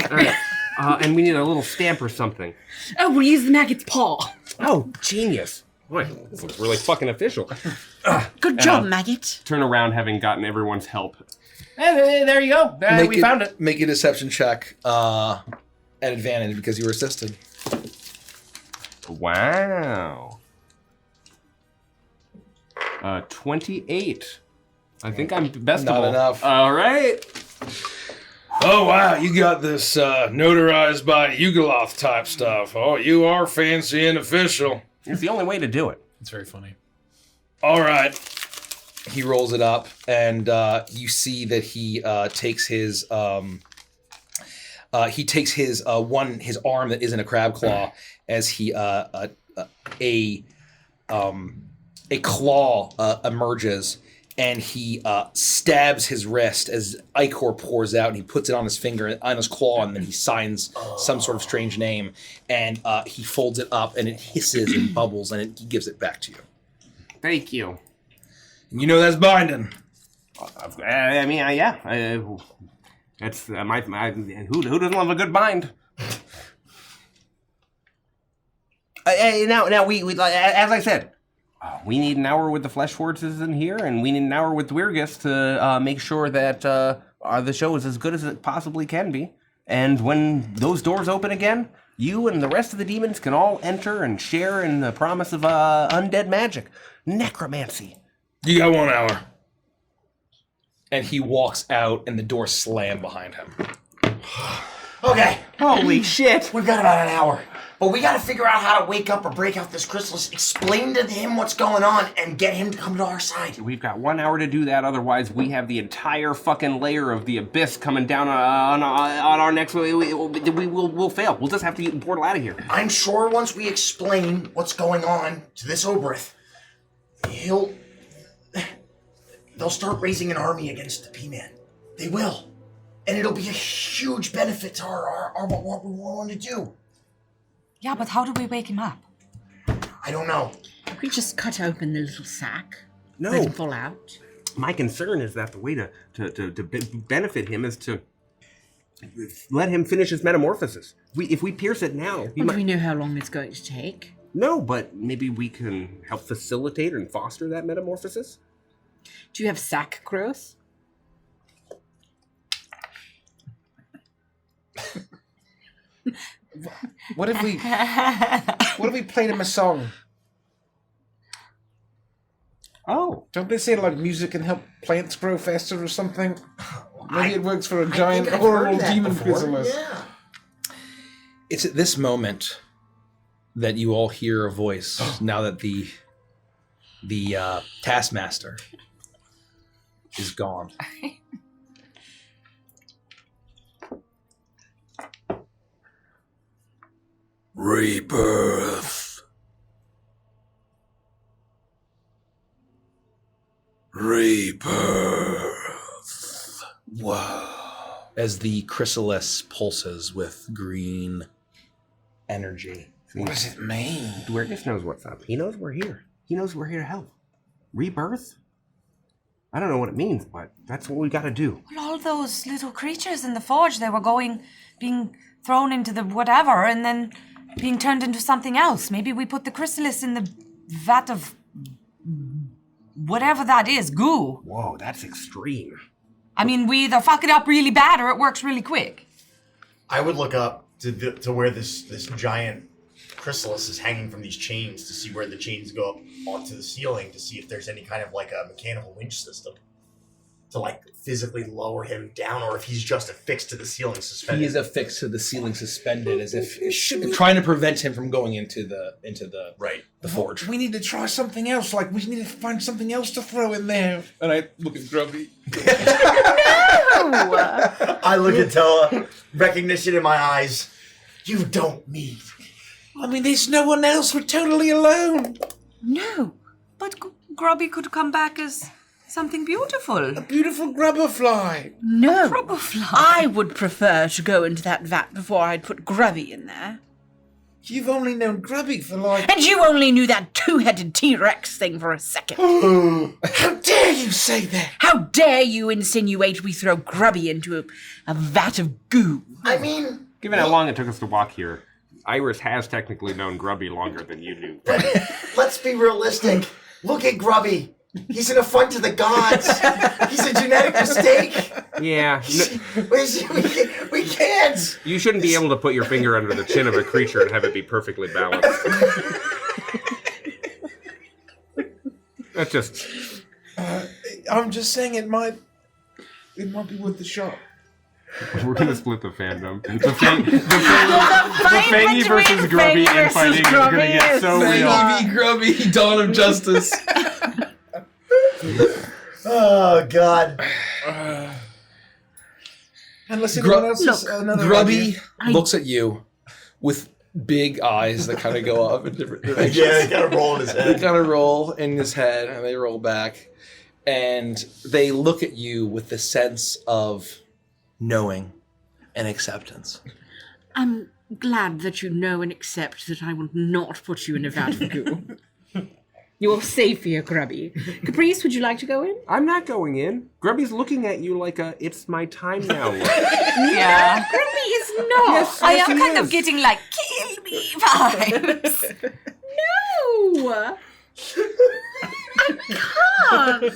All right. And we need a little stamp or something. Oh, we'll use the maggot's paw. Oh, genius. Boy, this looks really fucking official. Good job, maggot. Turn around having gotten everyone's help. Hey, there you go. We found it. Make a deception check at advantage because you were assisted. Wow. 28. I think I'm best Not of all. enough. All right. Oh, wow. You got this notarized by Yugoloth type stuff. Oh, you are fancy and official. It's the only way to do it. It's very funny. All right. He rolls it up, and you see that he takes his arm that isn't a crab claw as he a claw emerges, and he stabs his wrist as ichor pours out, and he puts it on his finger, on his claw, and then he signs some sort of strange name, and he folds it up, and it hisses and bubbles, and he gives it back to you. Thank you. You know that's binding. I mean, yeah. That's who doesn't love a good bind? Now we as I said, we need an hour with the Flesh Forges in here, and we need an hour with Dwyrgus to make sure that the show is as good as it possibly can be. And when those doors open again, you and the rest of the demons can all enter and share in the promise of undead magic, necromancy. You got 1 hour. And he walks out, and the doors slam behind him. Okay. Holy shit. We've got about an hour. But we gotta figure out how to wake up or break out this chrysalis, explain to him what's going on, and get him to come to our side. We've got 1 hour to do that, otherwise we have the entire fucking layer of the abyss coming down on our necks. We'll fail. We'll just have to get the portal out of here. I'm sure once we explain what's going on to this Obrith, they'll start raising an army against the P-Man. They will. And it'll be a huge benefit to our what we want to do. Yeah, but how do we wake him up? I don't know. Could we just cut open the little sack? No. Let him fall out? My concern is that the way to benefit him is to let him finish his metamorphosis. If we pierce it now... Do we know how long it's going to take? No, but maybe we can help facilitate and foster that metamorphosis. Do you have sack growth? What if we played him a song? Oh. Don't they say like music can help plants grow faster or something? Maybe it works for a giant horrible demon chrysalis. Yeah. It's at this moment that you all hear a voice now that the taskmaster is gone. Rebirth. Rebirth. Wow. as the chrysalis pulses with green energy. What does it mean? Dwergus knows what's up. He knows we're here. He knows we're here to help. Rebirth? I don't know what it means, but that's what we gotta do. Well, all those little creatures in the forge, they were being thrown into the whatever and then being turned into something else. Maybe we put the chrysalis in the vat of whatever that is, goo. Whoa, that's extreme. I mean, we either fuck it up really bad or it works really quick. I would look up to where this giant chrysalis is hanging from these chains to see where the chains go up onto the ceiling to see if there's any kind of like a mechanical winch system to like physically lower him down, or if he's just affixed to the ceiling suspended. He is affixed to the ceiling suspended as if trying to prevent him from going into the forge. We need to try something else. Like, we need to find something else to throw in there. And I look at Grubby. I look at Toa, recognition in my eyes. You don't need. I mean, there's no one else. We're totally alone. No, but Grubby could come back as something beautiful. A beautiful grubberfly. No. Grubberfly. I would prefer to go into that vat before I'd put Grubby in there. You've only known Grubby for like... And you only knew that two-headed T-Rex thing for a second. How dare you say that? How dare you insinuate we throw Grubby into a vat of goo? I mean... Given how long it took us to walk here, Iris has technically known Grubby longer than you do. Let's be realistic. Look at Grubby. He's an affront to the gods. He's a genetic mistake. Yeah. We can't. You shouldn't be able to put your finger under the chin of a creature and have it be perfectly balanced. That's just... I'm just saying it might be worth the shot. We're gonna split the fandom. The Fangy versus Grubby infighting is gonna get so real. Fangy v. Grubby, Dawn of Justice. Oh, God. Unless anyone else has another Grubby idea. looks at you with big eyes that kind of go up in different directions. Yeah, they kind of roll in his head. They kind of roll in his head, and they roll back. And they look at you with the sense of knowing and acceptance. I'm glad that you know and accept that I will not put you in a vat of goo. You're safe here, Grubby. Caprice, would you like to go in? I'm not going in. Grubby's looking at you like a "it's my time now" look. Yeah. Grubby is not. Yes, I yes, am he kind is. of getting like, kill me vibes. No! I can't!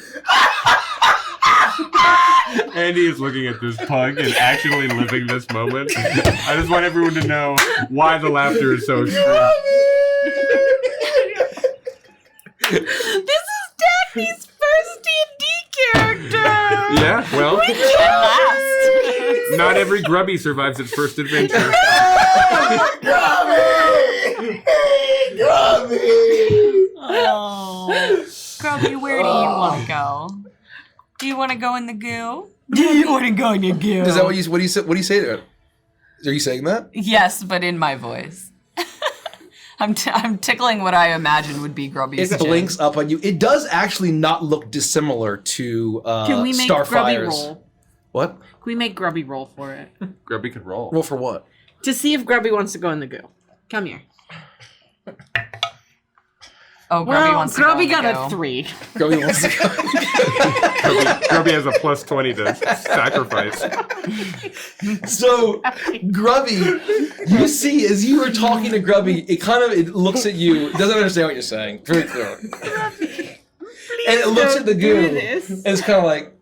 Andy is looking at this pug and actually living this moment. I just want everyone to know why the laughter is so extreme. This is Daphne's first D&D character! Yeah, well, We can't last! not every Grubby survives its first adventure. Grubby! Grubby! Oh. Grubby, where do you want to go? Do you want to go in the goo? Do you want to go in the goo? Is that what you say to it? Are you saying that? Yes, but in my voice. I'm tickling what I imagine would be Grubby's It blinks up on you. It does actually not look dissimilar to Can we make Grubby Starfire's. roll? What? Can we make Grubby roll for it? Grubby could roll. Roll for what? To see if Grubby wants to go in the goo. Come here. Oh, Grubby wants to go. Grubby in the got goo. a 3. Grubby wants to go. Grubby has a plus 20 to sacrifice. So, Grubby, you see, as you were talking to Grubby, it looks at you, it doesn't understand what you're saying. Very clearly. And it looks at the goo, and it's kind of like,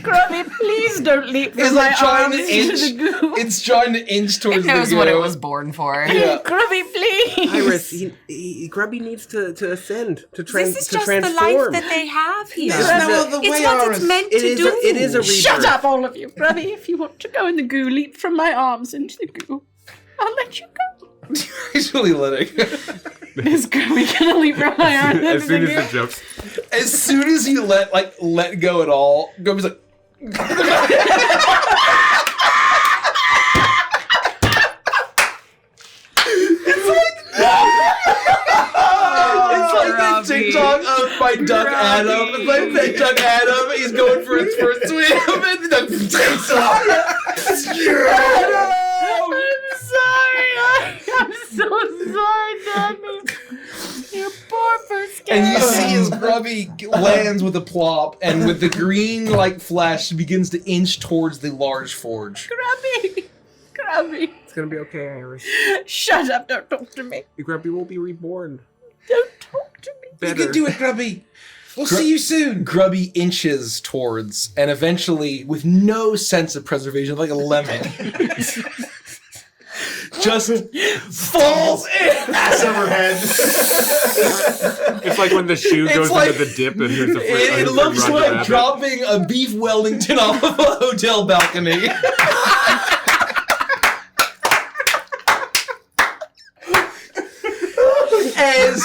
Grubby, please don't leap from it's my like trying arms to into inch. the goo. It's trying to inch towards It the goo. knows what it was born for. Yeah. Grubby, please! Iris, Grubby needs to ascend, to transform. This is just the life that they have here. There's no other way, It's what Iris. it's meant to do. It is a rebirth. Shut up, all of you! Grubby, if you want to go in the goo, leap from my arms into the goo. I'll let you go. He's really letting. Is Grubby gonna leap from my arms into As soon the as goo? the jokes. As soon as you let go at all, Grubby's like, it's like the TikTok of my duck Adam. It's like that duck Adam. He's going for his first swim and the takes off. I'm so sorry, Danny. You poor first And you see as Grubby lands with a plop, and with the green like flesh begins to inch towards the large forge. Grubby. It's gonna be okay, Iris. Shut up, don't talk to me. Grubby will be reborn. Don't talk to me. Better. You can do it, Grubby. We'll see you soon. Grubby inches towards, and eventually, with no sense of preservation, like a lemon, just falls in. Ass over head. It's like when the shoe It's goes like- into the dip and here's the fruit. It looks like dropping a beef Wellington off of a hotel balcony. As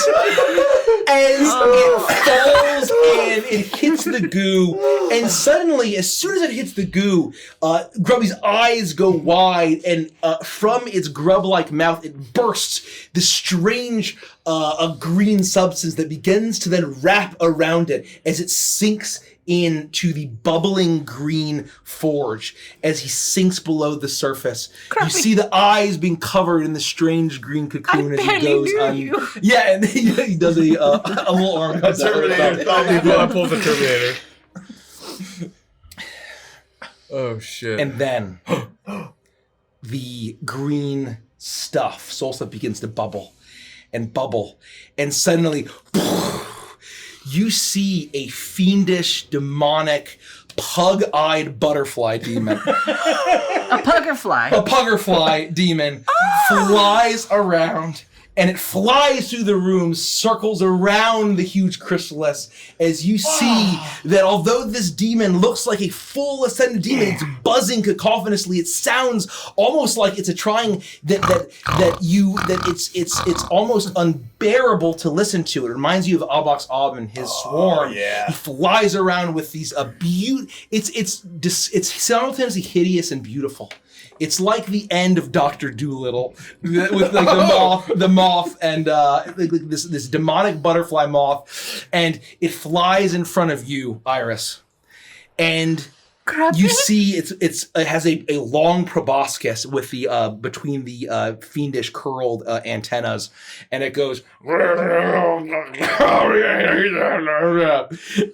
it falls and it hits the goo, and suddenly, as soon as it hits the goo, Grubby's eyes go wide, and from its grub-like mouth, it bursts this strange green substance that begins to then wrap around it as it sinks into the bubbling green forge. As he sinks below the surface, you see the eyes being covered in the strange green cocoon as he goes on. Yeah, and he does a little arm cut. He pulls the Terminator. Oh shit. And then the green stuff, soul stuff, begins to bubble, and suddenly you see a fiendish, demonic, pug-eyed butterfly demon. A puggerfly. A puggerfly demon flies around, and it flies through the room, circles around the huge chrysalis, as you see that although this demon looks like a full ascended demon, it's buzzing cacophonously. It sounds almost like it's trying it's almost unbearable to listen to. It reminds you of Abox Ob and his swarm. Yeah. He flies around with these it's simultaneously hideous and beautiful. It's like the end of Dr. Dolittle with like the moth and this demonic butterfly moth, and it flies in front of you, Iris, and you see it has a long proboscis with the between the fiendish curled antennas, and it goes,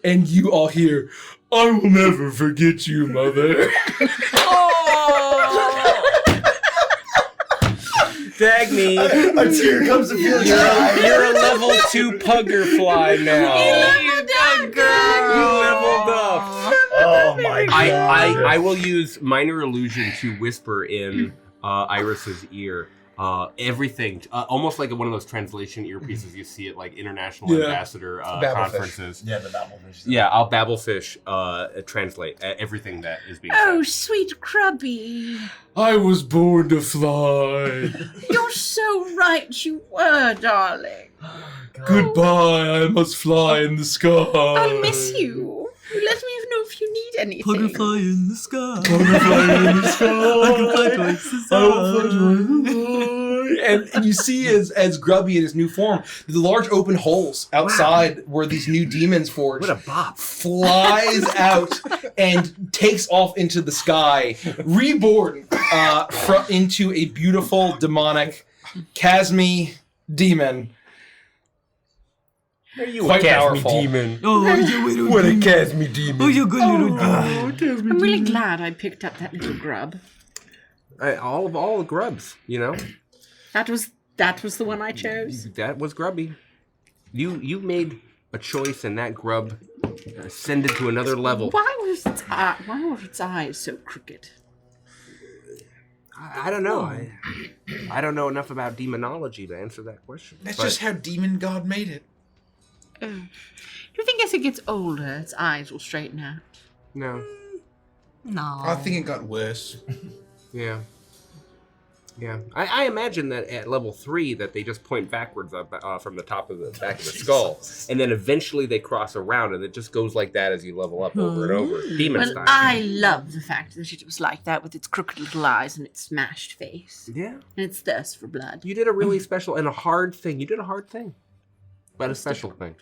and you all hear, "I will never forget you, mother." Dag me. A tear comes to feel your eye. You're a level 2 puggerfly now. You leveled up. Oh my god. I will use minor illusion to whisper in Iris's ear everything, almost like one of those translation earpieces you see at like international ambassador conferences. Yeah, the babblefish. Yeah, I'll babblefish translate everything that is being said. Oh, sweet Grubby. I was born to fly. You're so right, you were, darling. Goodbye, I must fly in the sky. I'll miss you. Let me know if you need anything. Butterfly in the sky. Butterfly in the sky. I can fly twice the sky. And you see as Grubby in his new form, the large open holes outside where these new demons forge. What a bop. Flies out and takes off into the sky, reborn into a beautiful demonic Casmi demon. Are you quite a Casmi powerful demon? What a Casmi demon. Oh, you good little demon. I'm really glad I picked up that little grub. All the grubs, you know. That was the one I chose. That was Grubby. You made a choice, and that grub ascended to another level. Why were its eyes so crooked? I don't know. I don't know enough about demonology to answer that question. That's just how Demon God made it. Do you think as it gets older, its eyes will straighten out? No. No. I think it got worse. Yeah. Yeah. I imagine that at level 3 that they just point backwards up, from the top of the back of the skull, and then eventually they cross around, and it just goes like that as you level up over and over. Demon Well, style. I love the fact that it was like that with its crooked little eyes and its smashed face. Yeah. And its thirst for blood. You did a really special and a hard thing. You did a hard thing. But a special thing.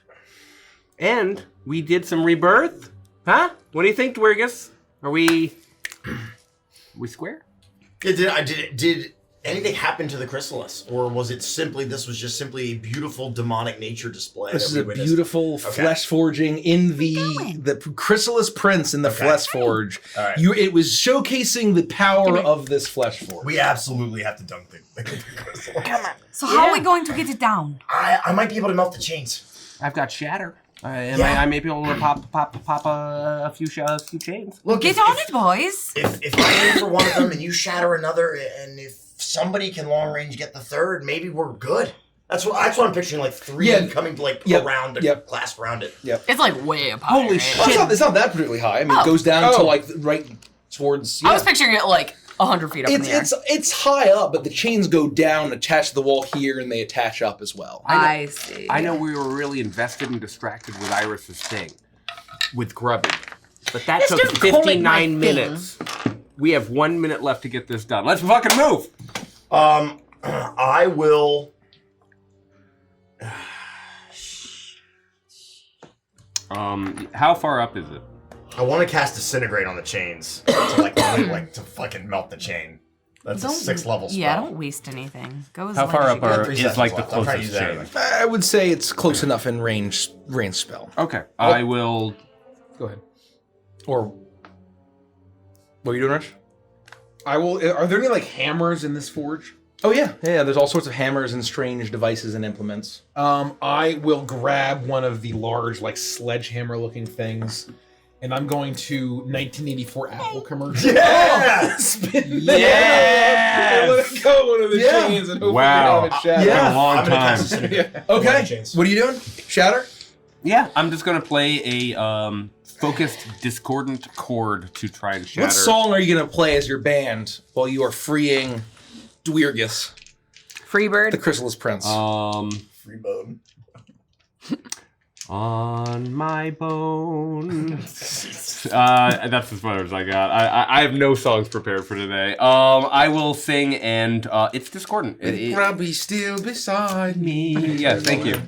And we did some rebirth. Huh? What do you think, Dwergus? Are we We square? Yeah, did anything happen to the chrysalis, or was it simply this was just simply a beautiful demonic nature display? This is a beautiful flesh forging in the chrysalis prince in the flesh forge. All right. It was showcasing the power of this flesh forge. We absolutely have to dunk the chrysalis. Come on. So how are we going to get it down? I might be able to melt the chains. I've got shatter. I may be able to pop a few chains. Look, get on it, boys. If I aim for one of them and you shatter another, and if somebody can long range get the third, maybe we're good. That's what I'm picturing. Like three coming to around the clasp around it. Yep. It's like way up high. Holy shit! It's not that particularly high. I mean, it goes down to like right towards. I was picturing it like 100 feet up in the air. It's high up, but the chains go down, attach to the wall here, and they attach up as well. I see. I know we were really invested and distracted with Iris's thing, with grubbing, but that took 59 minutes. We have 1 minute left to get this done. Let's fucking move. I will. How far up is it? I want to cast Disintegrate on the chains to to fucking melt the chain. That's a 6th level spell. Yeah, don't waste anything. Go as How long far as up you can. is like the closest chain? I would say it's close enough in range spell. Okay, I will. Go ahead. Or what are you doing, Rich? I will. Are there any like hammers in this forge? Oh yeah. There's all sorts of hammers and strange devices and implements. I will grab one of the large like sledgehammer-looking things, and I'm going to 1984 Apple commercial. Yeah! Yeah! Let it go one of the chains and hopefully have it shatter. It's been a long time. Okay. What are you doing? Shatter? Yeah, I'm just gonna play a focused discordant chord to try and shatter. What song are you gonna play as your band while you are freeing Dweirgus? Freebird? The Chrysalis Prince. Free bone. On my bone. That's as far as I got. I have no songs prepared for today. I will sing, and it's discordant. It's probably still beside me. Yeah, thank you.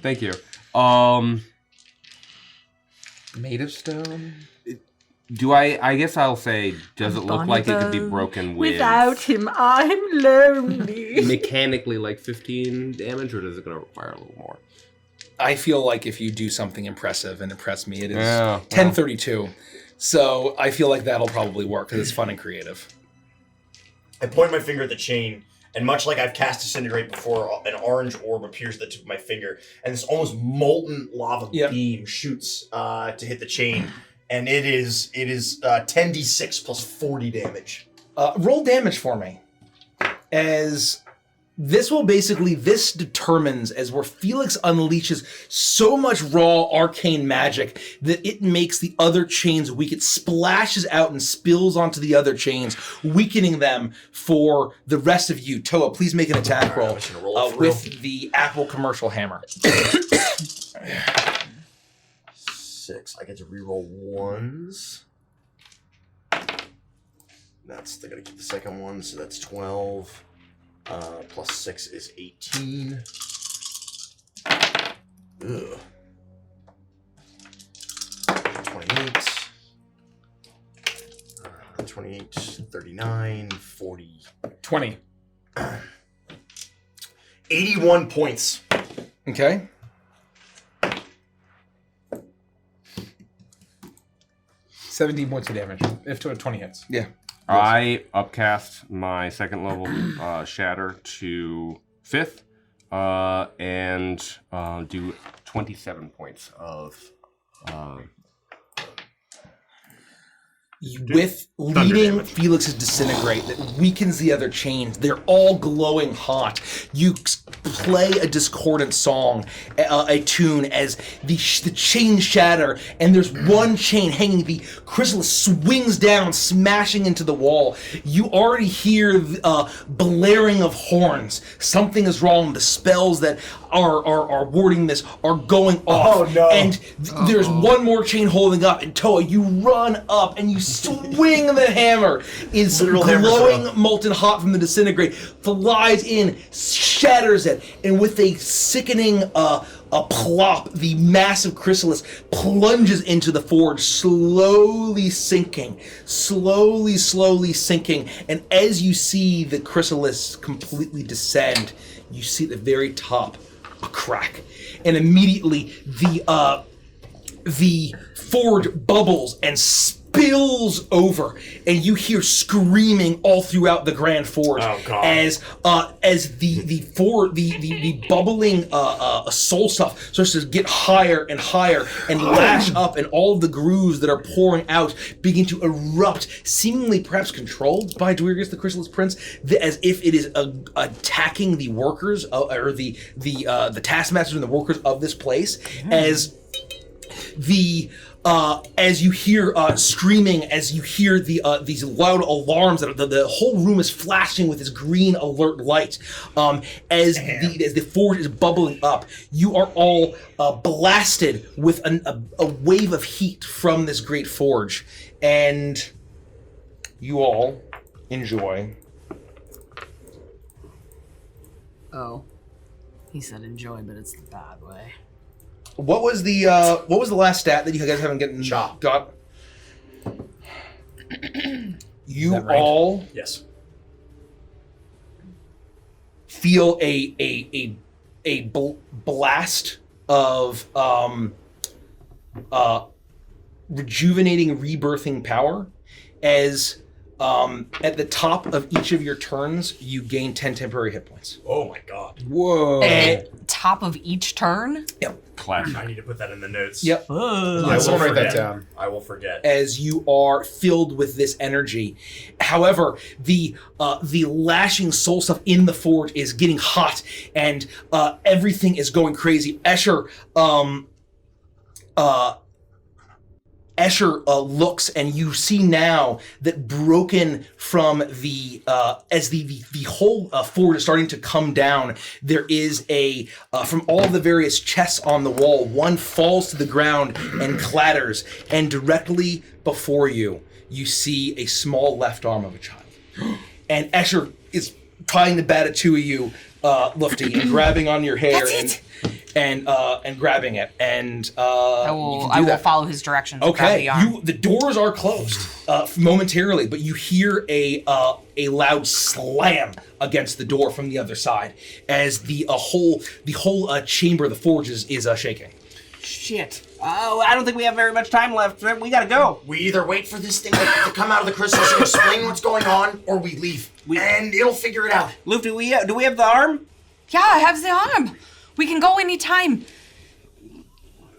Made of stone. Do I guess I'll say, does it look like it could be broken with... Without him, I'm lonely. Mechanically, like 15 damage, or does it going to require a little more? I feel like if you do something impressive and impress me, it is 1032. So I feel like that'll probably work because it's fun and creative. I point my finger at the chain, and much like I've cast Disintegrate before, an orange orb appears at the tip of my finger, and this almost molten lava beam shoots to hit the chain, and it is 10d6 plus 40 damage. Roll damage for me. As this determines as where Felix unleashes so much raw arcane magic that it makes the other chains weak. It splashes out and spills onto the other chains, weakening them for the rest of you. Toa, please make an attack roll with the Apple commercial hammer. 6. I get to reroll ones. They're gonna keep the second one, so that's 12. Plus 6 is 18. Ugh. 28. 28, 39, 40. 20. 81 points. Okay. $17 points of damage if 20 hits. Yeah. I upcast my second level shatter to 5th and do 27 points of with leading Felix's Disintegrate that weakens the other chains. They're all glowing hot. You play a discordant song, a tune, as the chains shatter, and there's one chain hanging. The chrysalis swings down, smashing into the wall. You already hear blaring of horns. Something is wrong. The spells that are warding this are going off. Oh no! And there's one more chain holding up. And Toa, you run up and you swing the hammer. Is glowing molten hot from the Disintegrate. Flies in, shatters it, and with a sickening plop, the massive chrysalis plunges into the forge, slowly sinking, slowly sinking. And as you see the chrysalis completely descend, you see at the very top a crack. And immediately the forge bubbles and spills over, and you hear screaming all throughout the Grand Forge as the bubbling soul stuff starts to get higher and higher and lash up, and all of the grooves that are pouring out begin to erupt, seemingly perhaps controlled by Dwyrgus the Chrysalis Prince, as if it is attacking the workers or the taskmasters and the workers of this place, as you hear screaming, as you hear these loud alarms, that the whole room is flashing with this green alert light. As the forge is bubbling up, you are all blasted with a wave of heat from this great forge, and you all enjoy. Oh, he said enjoy, but it's the bad way. What was the last stat that you guys haven't got? You all feel a blast of rejuvenating, rebirthing power as at the top of each of your turns, you gain 10 temporary hit points. Oh my god. Whoa. At the top of each turn? Yep. Classic. I need to put that in the notes. Yep. Yeah, someone write that down. I will forget. As you are filled with this energy. However, the lashing soul stuff in the forge is getting hot, and everything is going crazy. Escher looks, and you see now that broken from the as the whole forge is starting to come down, there is from all the various chests on the wall, one falls to the ground and clatters, and directly before you see a small left arm of a child. And Escher is trying to bat at two of you, Lufty, and grabbing on your hair. And grabbing it, and I will follow his directions. Okay, the doors are closed momentarily, but you hear a loud slam against the door from the other side as the whole chamber of the forge is shaking. Shit. Oh, I don't think we have very much time left. We gotta go. We either wait for this thing to come out of the chrysalis and explain what's going on, or we leave, and it'll figure it out. Luke, do we have the arm? Yeah, I have the arm. We can go anytime.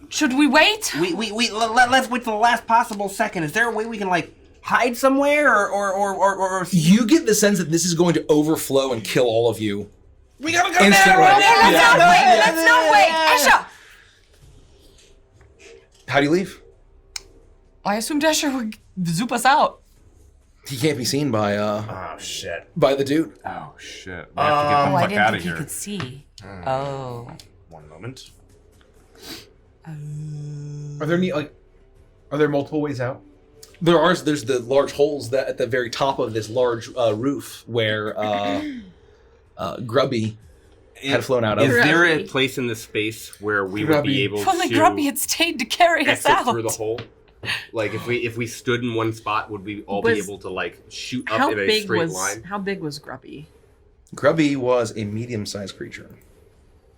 Should we wait? Let's wait till the last possible second. Is there a way we can hide somewhere or You get the sense that this is going to overflow and kill all of you. We gotta go instantly. Let's not wait. Escher! How do you leave? I assumed Escher would zoop us out. He can't be seen by oh shit. By the dude. Oh shit. We have to get the fuck I didn't out think of here. he could see. Oh. One moment. Are there any are there multiple ways out? There's the large holes that at the very top of this large roof where Grubby had flown out of. Is there a place in the space where we would be able If only to Grubby had stayed to carry us exit out. through the hole? If we stood in one spot, would we all be able to shoot up in a straight line? How big was Grubby? Grubby was a medium-sized creature.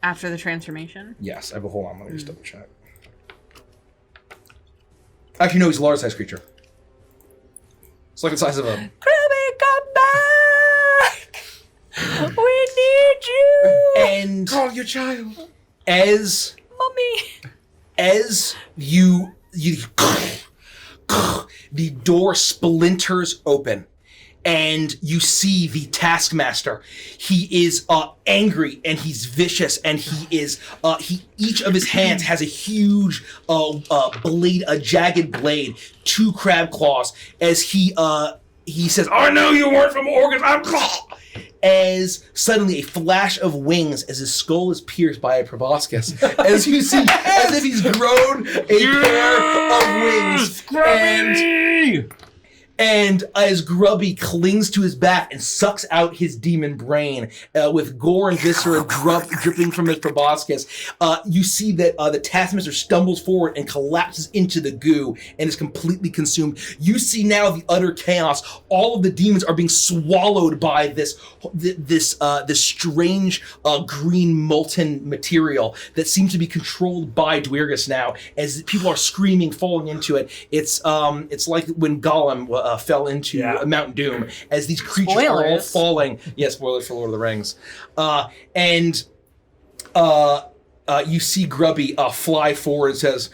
After the transformation? Yes, I have a hold on. Let me just double check. Actually, no, he's a large-sized creature. It's like the size of a. Grubby, come back! We need you! And Call your child. As you the door splinters open, and you see the taskmaster. He is angry, and he's vicious, and he is each of his hands has a huge blade, a jagged blade, 2 crab claws, as he says, "I know you weren't from Oregon." As suddenly a flash of wings as his skull is pierced by a proboscis. As you see, as if he's grown a pair of wings. And as Grubby clings to his back and sucks out his demon brain with gore and viscera dripping from his proboscis, you see that the Taskmaster stumbles forward and collapses into the goo and is completely consumed. You see now the utter chaos. All of the demons are being swallowed by this strange green molten material that seems to be controlled by Dwyrgus now. As people are screaming, falling into it, it's like when Gollum fell into Mount Doom. As these creatures are all falling. Yeah, spoilers for Lord of the Rings. You see Grubby fly forward and says,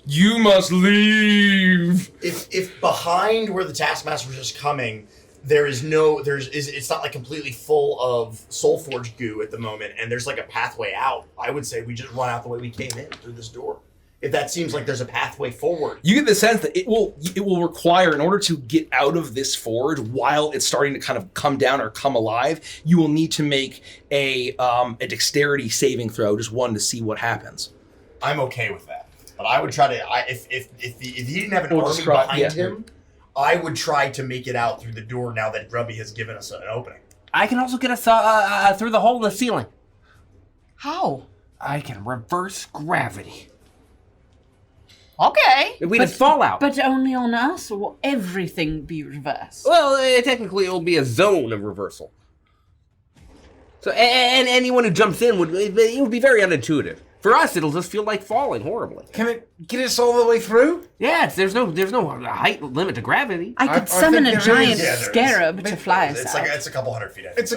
"You must leave." If behind where the Taskmaster was just coming, it's not like completely full of Soulforge goo at the moment, and there's like a pathway out, I would say we just run out the way we came in through this door. If that seems like there's a pathway forward. You get the sense that it will require, in order to get out of this forge while it's starting to kind of come down or come alive, you will need to make a dexterity saving throw, just one, to see what happens. I'm okay with that. But I would try to, if he didn't have an army behind him, I would try to make it out through the door now that Grubby has given us an opening. I can also get us through the hole in the ceiling. How? I can reverse gravity. Okay. We just fall out. But only on us, or will everything be reversed? Well, technically it'll be a zone of reversal. So, and anyone who jumps in would be very unintuitive. For us, it'll just feel like falling horribly. Can it get us all the way through? Yes, there's no height limit to gravity. I could summon a giant scarab to fly us out. It's a couple hundred feet. It's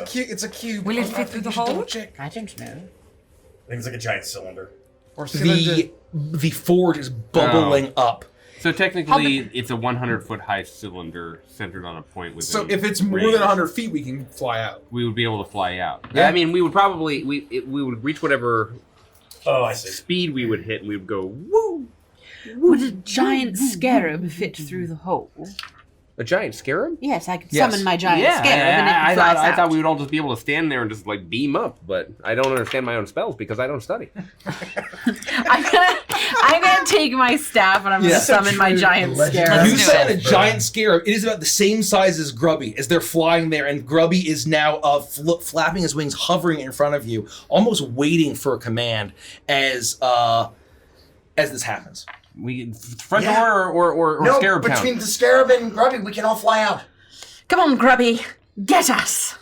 a cube. Will it fit through the hole? I don't know. I think it's like a giant cylinder. Or cylinder. The forge is bubbling up. So technically, it's a 100-foot high cylinder centered on a point within. So if it's more than 100 feet, we can fly out. We would be able to fly out. Yeah, I mean, we would probably we would reach whatever speed we would hit, and we would go woo. Would a giant scarab fit through the hole? A giant scarab? Yes, I could summon my giant scarab and it I flies out. thought we would all just be able to stand there and just like beam up, but I don't understand my own spells because I don't study. I'm gonna take my staff and I'm gonna summon my giant scarab. You summon a giant scarab. It is about the same size as Grubby as they're flying there, and Grubby is now flapping his wings, hovering in front of you, almost waiting for a command as this happens. We front door or no, scarab town? Between the scarab and Grubby, we can all fly out. Come on, Grubby, get us!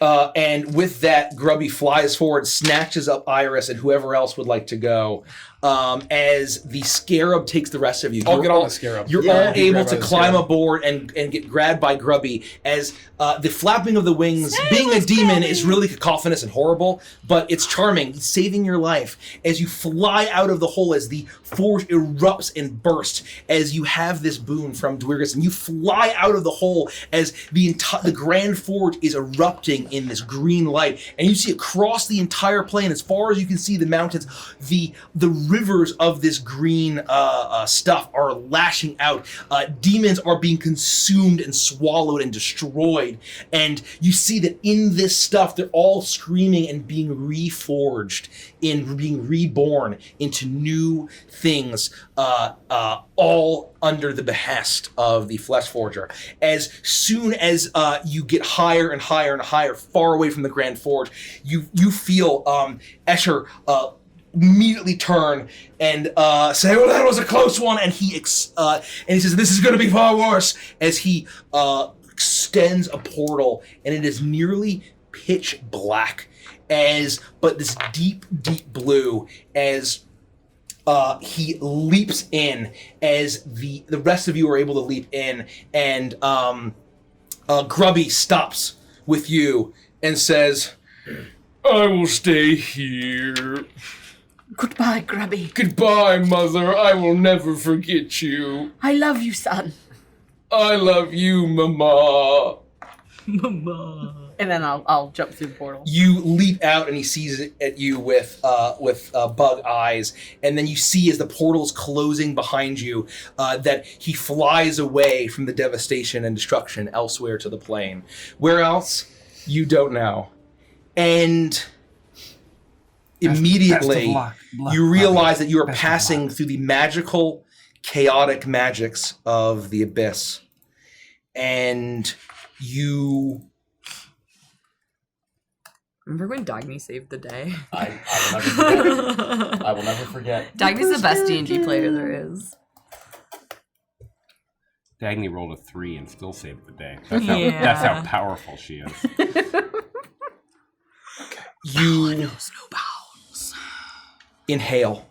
And with that, Grubby flies forward, snatches up Iris and whoever else would like to go. As the scarab takes the rest of you. I'll get on the scarab. You're all able to climb aboard and get grabbed by Grubby as the flapping of the wings, being a demon, is really cacophonous and horrible, but it's charming. It's saving your life as you fly out of the hole, as the forge erupts and bursts, as you have this boon from Dwyrgus, and you fly out of the hole as the Grand Forge is erupting in this green light, and you see across the entire plain, as far as you can see the mountains, the rivers of this green stuff are lashing out. Demons are being consumed and swallowed and destroyed. And you see that in this stuff, they're all screaming and being reforged, being reborn into new things, all under the behest of the Flesh Forger. As soon as you get higher and higher and higher, far away from the Grand Forge, you feel Escher immediately turn and say, "Well, that was a close one," and he says, "This is going to be far worse," as he extends a portal, and it is nearly pitch black, but this deep blue, as he leaps in, as the rest of you are able to leap in, and Grubby stops with you and says, "I will stay here." Goodbye, Grubby. Goodbye, Mother. I will never forget you. I love you, son. I love you, Mama. Mama. And then I'll jump through the portal. You leap out, and he sees it at you with bug eyes, and then you see as the portal's closing behind you that he flies away from the devastation and destruction elsewhere to the plane. Where else? You don't know. And immediately, you realize that you are passing through the magical, chaotic magics of the Abyss. and you... Remember when Dagny saved the day? I will never forget. I will never forget. Dagny's the best D&D player there is. Dagny rolled a 3 and still saved the day. That's how powerful she is. You inhale,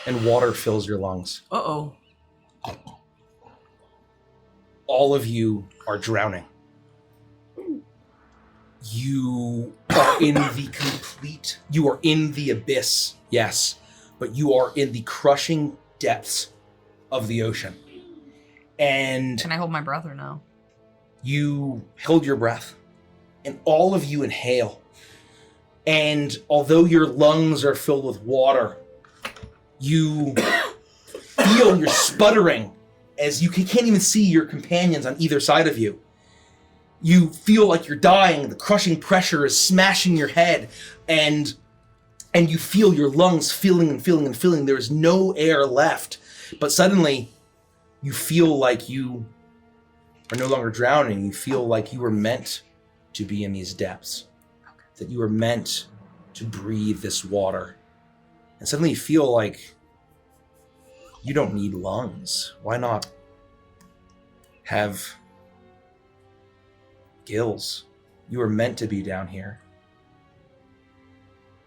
and water fills your lungs. Uh-oh. All of you are drowning. You are in the abyss, yes, but you are in the crushing depths of the ocean. And can I hold my breath or no? You held your breath, and all of you inhale. And although your lungs are filled with water, you feel you're sputtering as you can't even see your companions on either side of you. You feel like you're dying. The crushing pressure is smashing your head, and you feel your lungs filling and filling and filling. There is no air left. But suddenly, you feel like you are no longer drowning. You feel like you were meant to be in these depths. That you were meant to breathe this water. And suddenly you feel like you don't need lungs. Why not have gills? You were meant to be down here.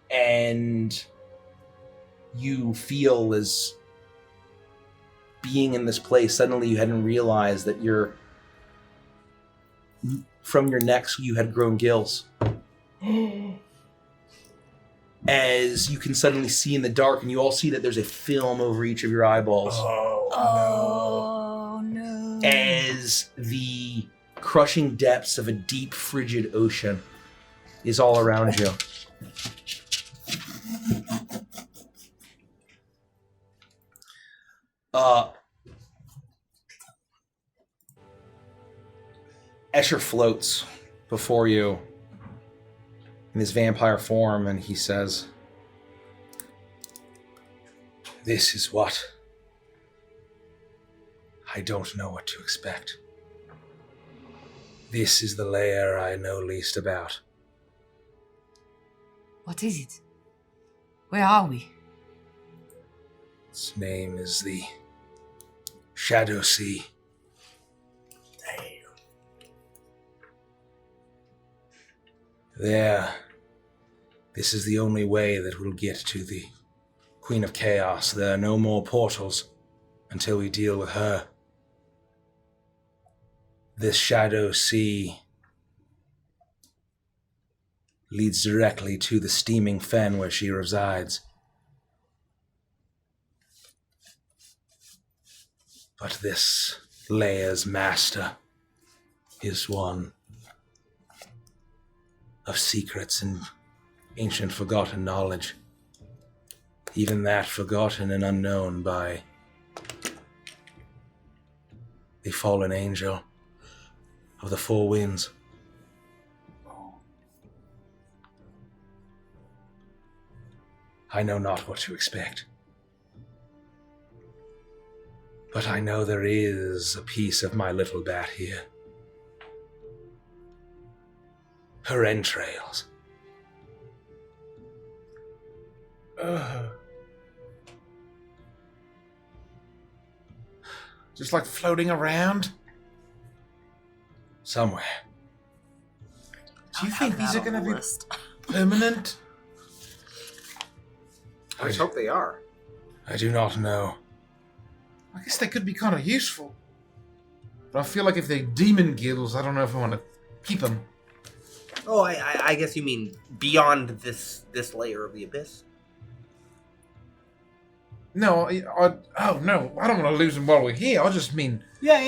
And you feel as being in this place, suddenly you hadn't realized that from your neck you had grown gills. As you can suddenly see in the dark, and you all see that there's a film over each of your eyeballs. Oh no. As the crushing depths of a deep, frigid ocean is all around you. Escher floats before you in his vampire form, and he says, "This is what I don't know what to expect. This is the layer I know least about." What is it? Where are we? Its name is the Shadow Sea. There, this is the only way that we'll get to the Queen of Chaos. There are no more portals until we deal with her. This Shadow Sea leads directly to the steaming fen where she resides. But this layer's master is one of secrets and ancient forgotten knowledge. Even that forgotten and unknown by the fallen angel of the four winds. I know not what to expect. But I know there is a piece of my little bat here. Her entrails. Just like floating around? Somewhere. Do you think these are going to be permanent? I just hope they are. I do not know. I guess they could be kind of useful. But I feel like if they're demon gills, I don't know if I want to keep them. Oh, I guess you mean beyond this layer of the abyss? No, oh no, I don't want to lose them while we're here. I just mean... Yeah.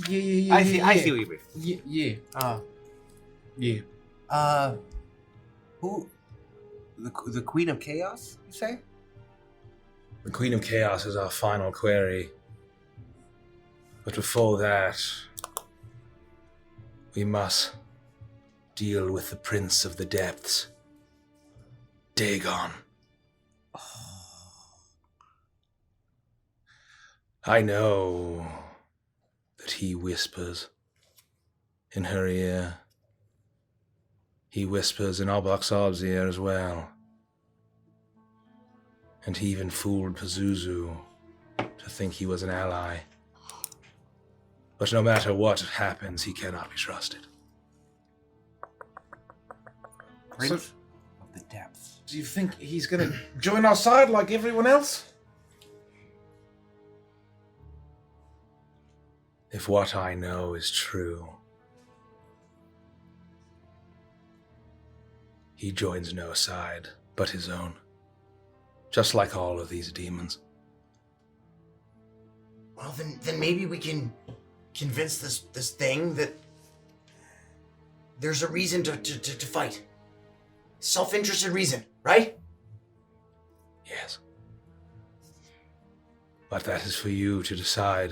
Yeah. I see what you mean. Yeah. Yeah. Who? The Queen of Chaos, you say? The Queen of Chaos is our final query. But before that, we must deal with the Prince of the Depths, Dagon. I know that he whispers in her ear. He whispers in Albaxab's ear as well. And he even fooled Pazuzu to think he was an ally. But no matter what happens, he cannot be trusted. Prince of the Depths. Do you think he's gonna join our side like everyone else? If what I know is true, he joins no side but his own. Just like all of these demons. Well, then maybe we can convince this thing that there's a reason to fight. Self-interested reason, right? Yes. But that is for you to decide.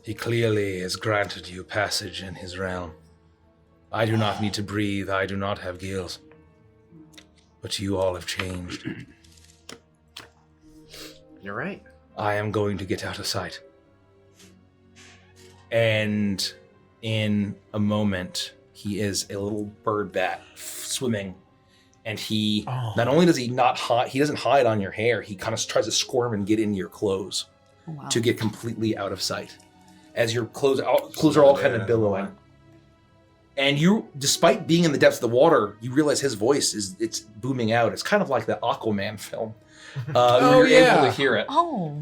He clearly has granted you passage in his realm. I do not need to breathe, I do not have gills. But you all have changed. You're right. I am going to get out of sight. And in a moment, he is a little bird bat swimming. And he, not only does he not hide, he doesn't hide on your hair, he kind of tries to squirm and get into your clothes to get completely out of sight. As your clothes are all kind of billowing. And you, despite being in the depths of the water, you realize his voice it's booming out. It's kind of like the Aquaman film. You're able to hear it. Oh.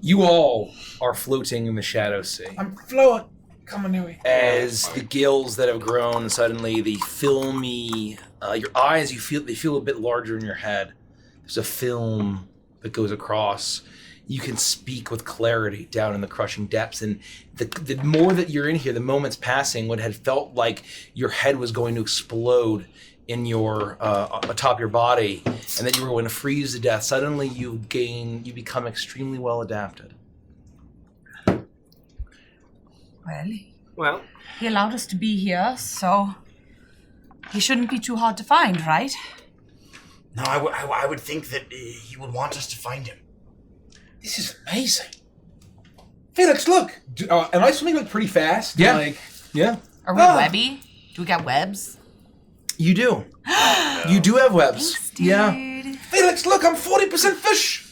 You all are floating in the shadow sea. I'm floating. Come on, Nui. As the gills that have grown suddenly, the filmy, your eyes, they feel a bit larger in your head. There's a film that goes across. You can speak with clarity down in the crushing depths. And the more that you're in here, the moments passing, what had felt like your head was going to explode in your atop your body, and that you were going to freeze to death. Suddenly, you become extremely well adapted. Well, he allowed us to be here, so he shouldn't be too hard to find, right? No, I would think that he would want us to find him. This is amazing. Felix, look. Am I swimming like pretty fast? Yeah. Yeah. Are we webby? Do we got webs? You do. You do have webs. Thanks, dude. Yeah. Felix, look, I'm 40% fish.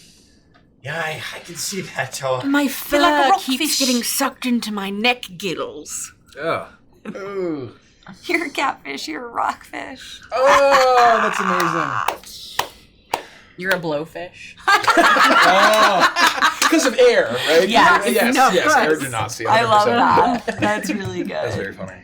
Yeah, I can see that, Toa. My Feel like a fur rockfish. keeps getting sucked into my neck gills. Ugh. Ooh. You're a catfish, you're a rockfish. Oh, that's amazing. You're a blowfish. Because of air, right? Yeah. Yes, No, yes, of air course. genasi. I love that. That's really good. That's very funny.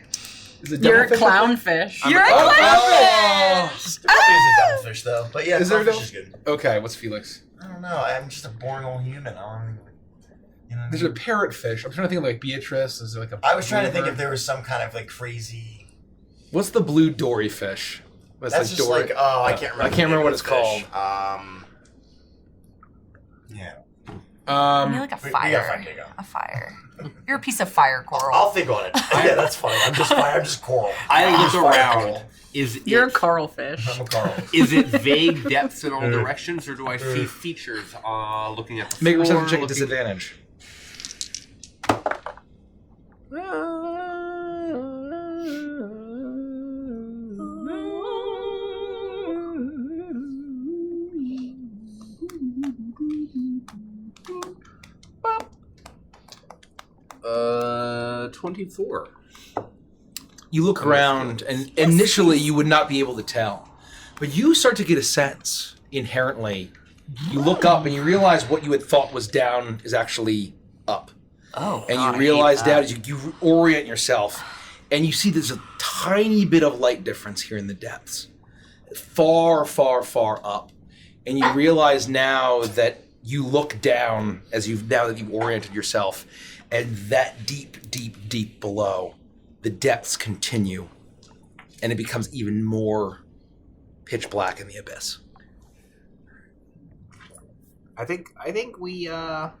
You're a clownfish. You're a clownfish! There is a devilfish, though. But yeah, Is there a clownfish is good. Okay, what's Felix? I don't know. I'm just a boring old human. I don't even, you know. There's a parrotfish. I'm trying to think of like Beatrice. Is there like a? I was trying to think if there was some kind of like crazy. What's the blue dory fish? That's just like I can't remember. I can't remember what it's called. You're like a fire. We gotta find Diego. A fire. You're a piece of fire coral. I'll think on it. Yeah, that's fine. I'm just fire. I'm just coral. I think it's I'm just fire around. coral. You're a coral fish. I'm a coral. Is it vague depths in all directions, or do I see features looking at the Make a floor, perception check at looking- disadvantage. Uh, 24. You look around, and initially you would not be able to tell. But you start to get a sense, inherently. You look up and you realize what you had thought was down is actually up. Oh, And God, you I realize hate that. down as you orient yourself, and you see there's a tiny bit of light difference here in the depths. Far, far, far up. And you realize now that you look down now that you've oriented yourself, and that deep, deep, deep below, the depths continue, and it becomes even more pitch black in the abyss. I think we if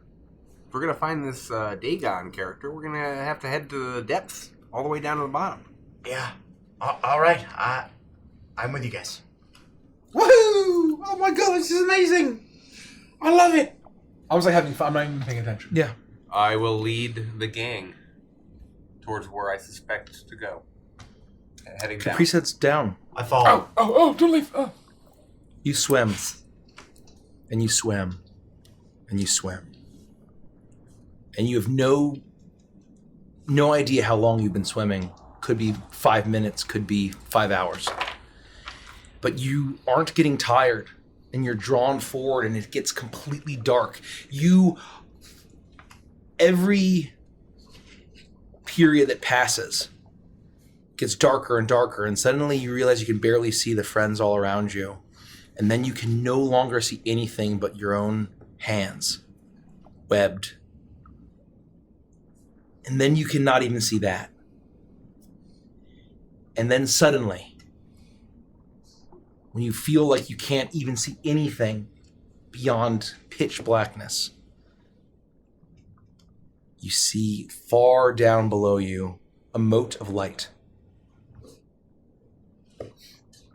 we're gonna find this Dagon character, we're gonna have to head to the depths all the way down to the bottom. Yeah. All right. I'm with you guys. Woohoo! Oh my god, this is amazing! I love it. I was like having fun. I'm not even paying attention. Yeah. I will lead the gang. towards where I suspect to go. Heading down. Caprice heads down. I follow. Oh, don't leave. Oh. You swim. And you swim. And you swim. And you have no idea how long you've been swimming. Could be 5 minutes, could be 5 hours. But you aren't getting tired, and you're drawn forward, and it gets completely dark. Every period that passes gets darker and darker, and suddenly you realize you can barely see the friends all around you. And then you can no longer see anything but your own hands, webbed. And then you cannot even see that. And then suddenly, when you feel like you can't even see anything beyond pitch blackness, you see far down below you a mote of light.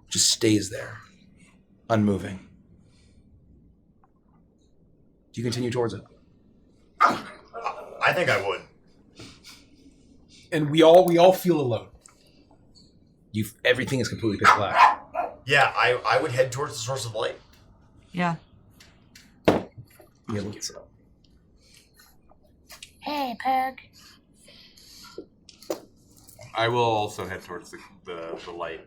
Just stays there, unmoving. Do you continue towards it? I think I would. And we all feel alone. Everything is completely pitch black. Yeah, I would head towards the source of light. Yeah. Yeah, look at it. Hey, Pug. I will also head towards the light.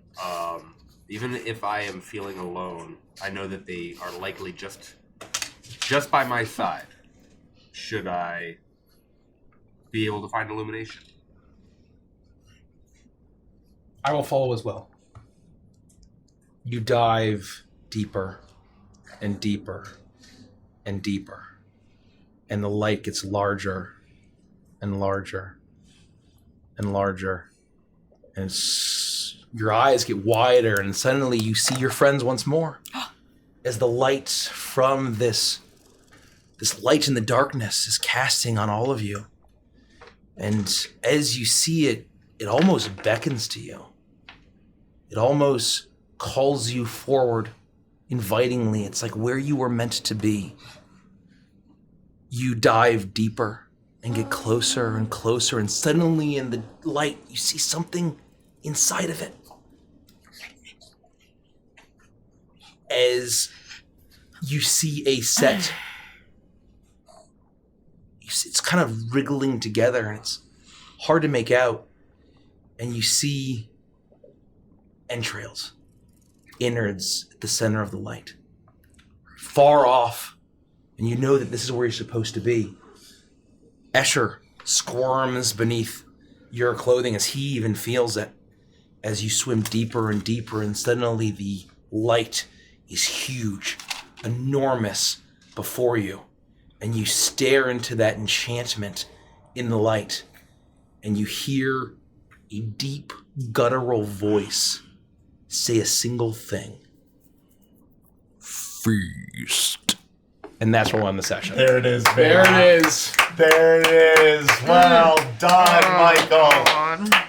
Even if I am feeling alone, I know that they are likely just by my side. Should I be able to find illumination? I will follow as well. You dive deeper and deeper and deeper. And the light gets larger and larger and larger. And your eyes get wider, and suddenly you see your friends once more. As the light from this light in the darkness is casting on all of you. And as you see it, it almost beckons to you. It almost calls you forward invitingly. It's like where you were meant to be. You dive deeper and get closer and closer, and suddenly in the light, you see something inside of it. As you see a set, it's kind of wriggling together, and it's hard to make out. And you see entrails, innards at the center of the light. Far off, and you know that this is where you're supposed to be. Escher squirms beneath your clothing as he even feels it, as you swim deeper and deeper, and suddenly the light is huge, enormous before you. And you stare into that enchantment in the light, and you hear a deep, guttural voice say a single thing. Feast. And that's where we'll end the session. There it is, baby. There it is. There it is. Well done, Michael.